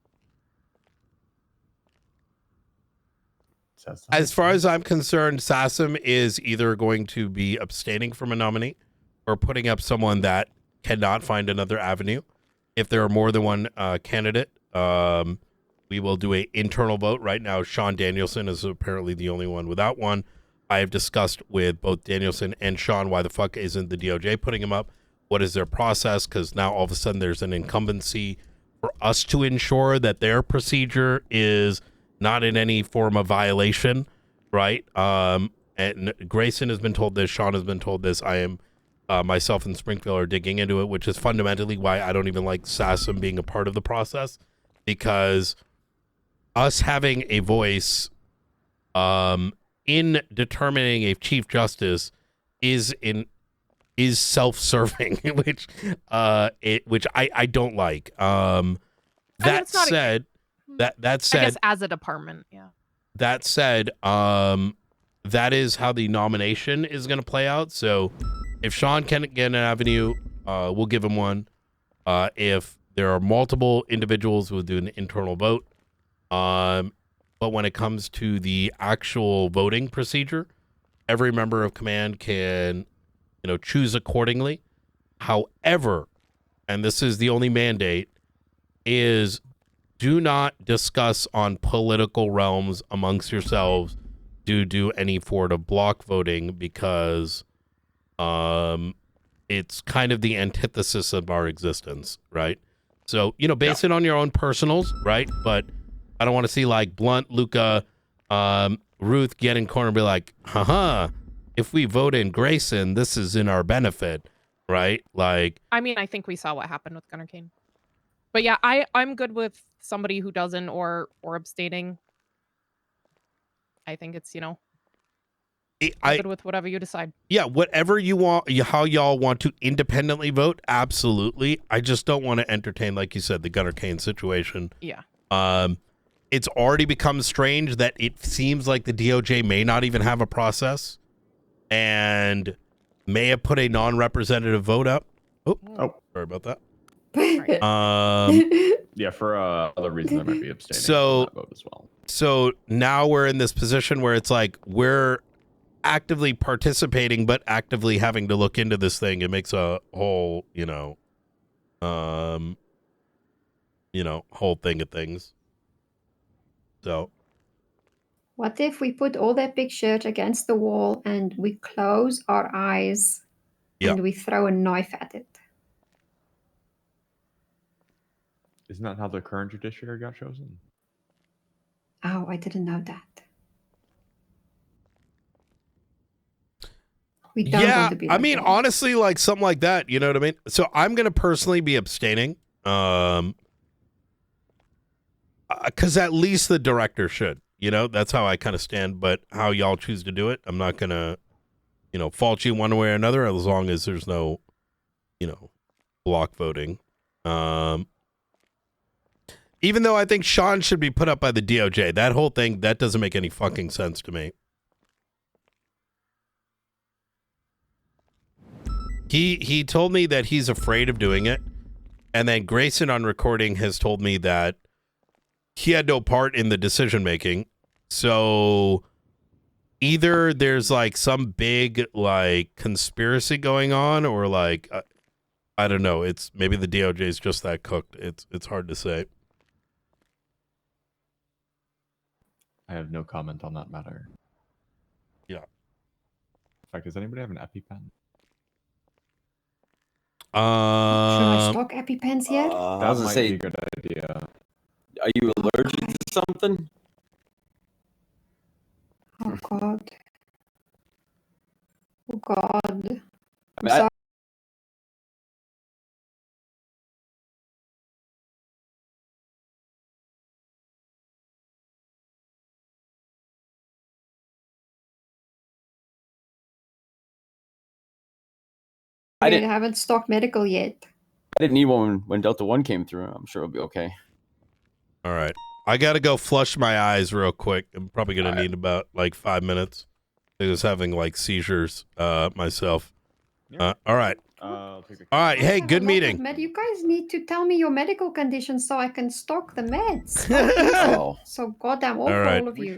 As far as I'm concerned, SASM is either going to be abstaining from a nominee or putting up someone that cannot find another avenue. If there are more than one candidate, we will do an internal vote. Right now, Sean Danielson is apparently the only one without one. I have discussed with both Danielson and Sean why the fuck isn't the DOJ putting him up? What is their process? Because now all of a sudden there's an incumbency for us to ensure that their procedure is not in any form of violation, right? And Grayson has been told this, Sean has been told this. I am myself and Springfield are digging into it, which is fundamentally why I don't even like SASM being a part of the process, because us having a voice in determining a chief justice is self-serving, which I don't like. That said, I guess as a department, yeah. that said, that is how the nomination is going to play out. So if Sean can get an avenue, we'll give him one. If there are multiple individuals, we'll do an internal vote. But when it comes to the actual voting procedure, every member of command can, choose accordingly. However, and this is the only mandate, is do not discuss on political realms amongst yourselves. Do any form of block voting, because it's kind of the antithesis of our existence, right? So, base it on your own personals, right? But I don't want to see like Blunt, Luca, Ruth get in corner and be like, haha, if we vote in Grayson, this is in our benefit, right? Like, I mean, I think we saw what happened with Gunnar Kane. But yeah, I'm good with somebody who doesn't or abstaining. I think it's, I'm good with whatever you decide. Yeah, whatever you want, how y'all want to independently vote, absolutely. I just don't want to entertain, like you said, the Gunnar Kane situation. Yeah. It's already become strange that it seems like the DOJ may not even have a process and may have put a non-representative vote up. Oh, sorry about that. Yeah, for other reasons, I might be abstaining so, from that vote as well. So now we're in this position where it's like we're actively participating, but actively having to look into this thing. It makes a whole, whole thing of things. So, what if we put all their pictures against the wall and we close our eyes and we throw a knife at it? Isn't that how the current judiciary got chosen? Oh, I didn't know that. We don't want to be I mean, honestly, like something like that, you know what I mean? So I'm going to personally be abstaining. Because at least the director should, that's how I kind of stand. But how y'all choose to do it, I'm not going to, fault you one way or another, as long as there's no, block voting. Even though I think Sean should be put up by the DOJ, that whole thing, that doesn't make any fucking sense to me. He told me that he's afraid of doing it. And then Grayson on recording has told me that he had no part in the decision making. So either there's like some big like conspiracy going on, or like I don't know. It's maybe the DOJ is just that cooked. It's hard to say. I have no comment on that matter. Yeah. In fact, does anybody have an EpiPen? Should I stock EpiPens yet? I was gonna say, be a good idea. Are you allergic to something? Oh God. Oh God. I mean, I haven't stocked medical yet. I didn't need one when Delta 1 came through. I'm sure it'll be okay. All right. I got to go flush my eyes real quick. I'm probably going to need about like 5 minutes. I was having like seizures myself. All right. All right. Hey, good meeting. You guys need to tell me your medical conditions so I can stock the meds. So goddamn awful, All right. all of you.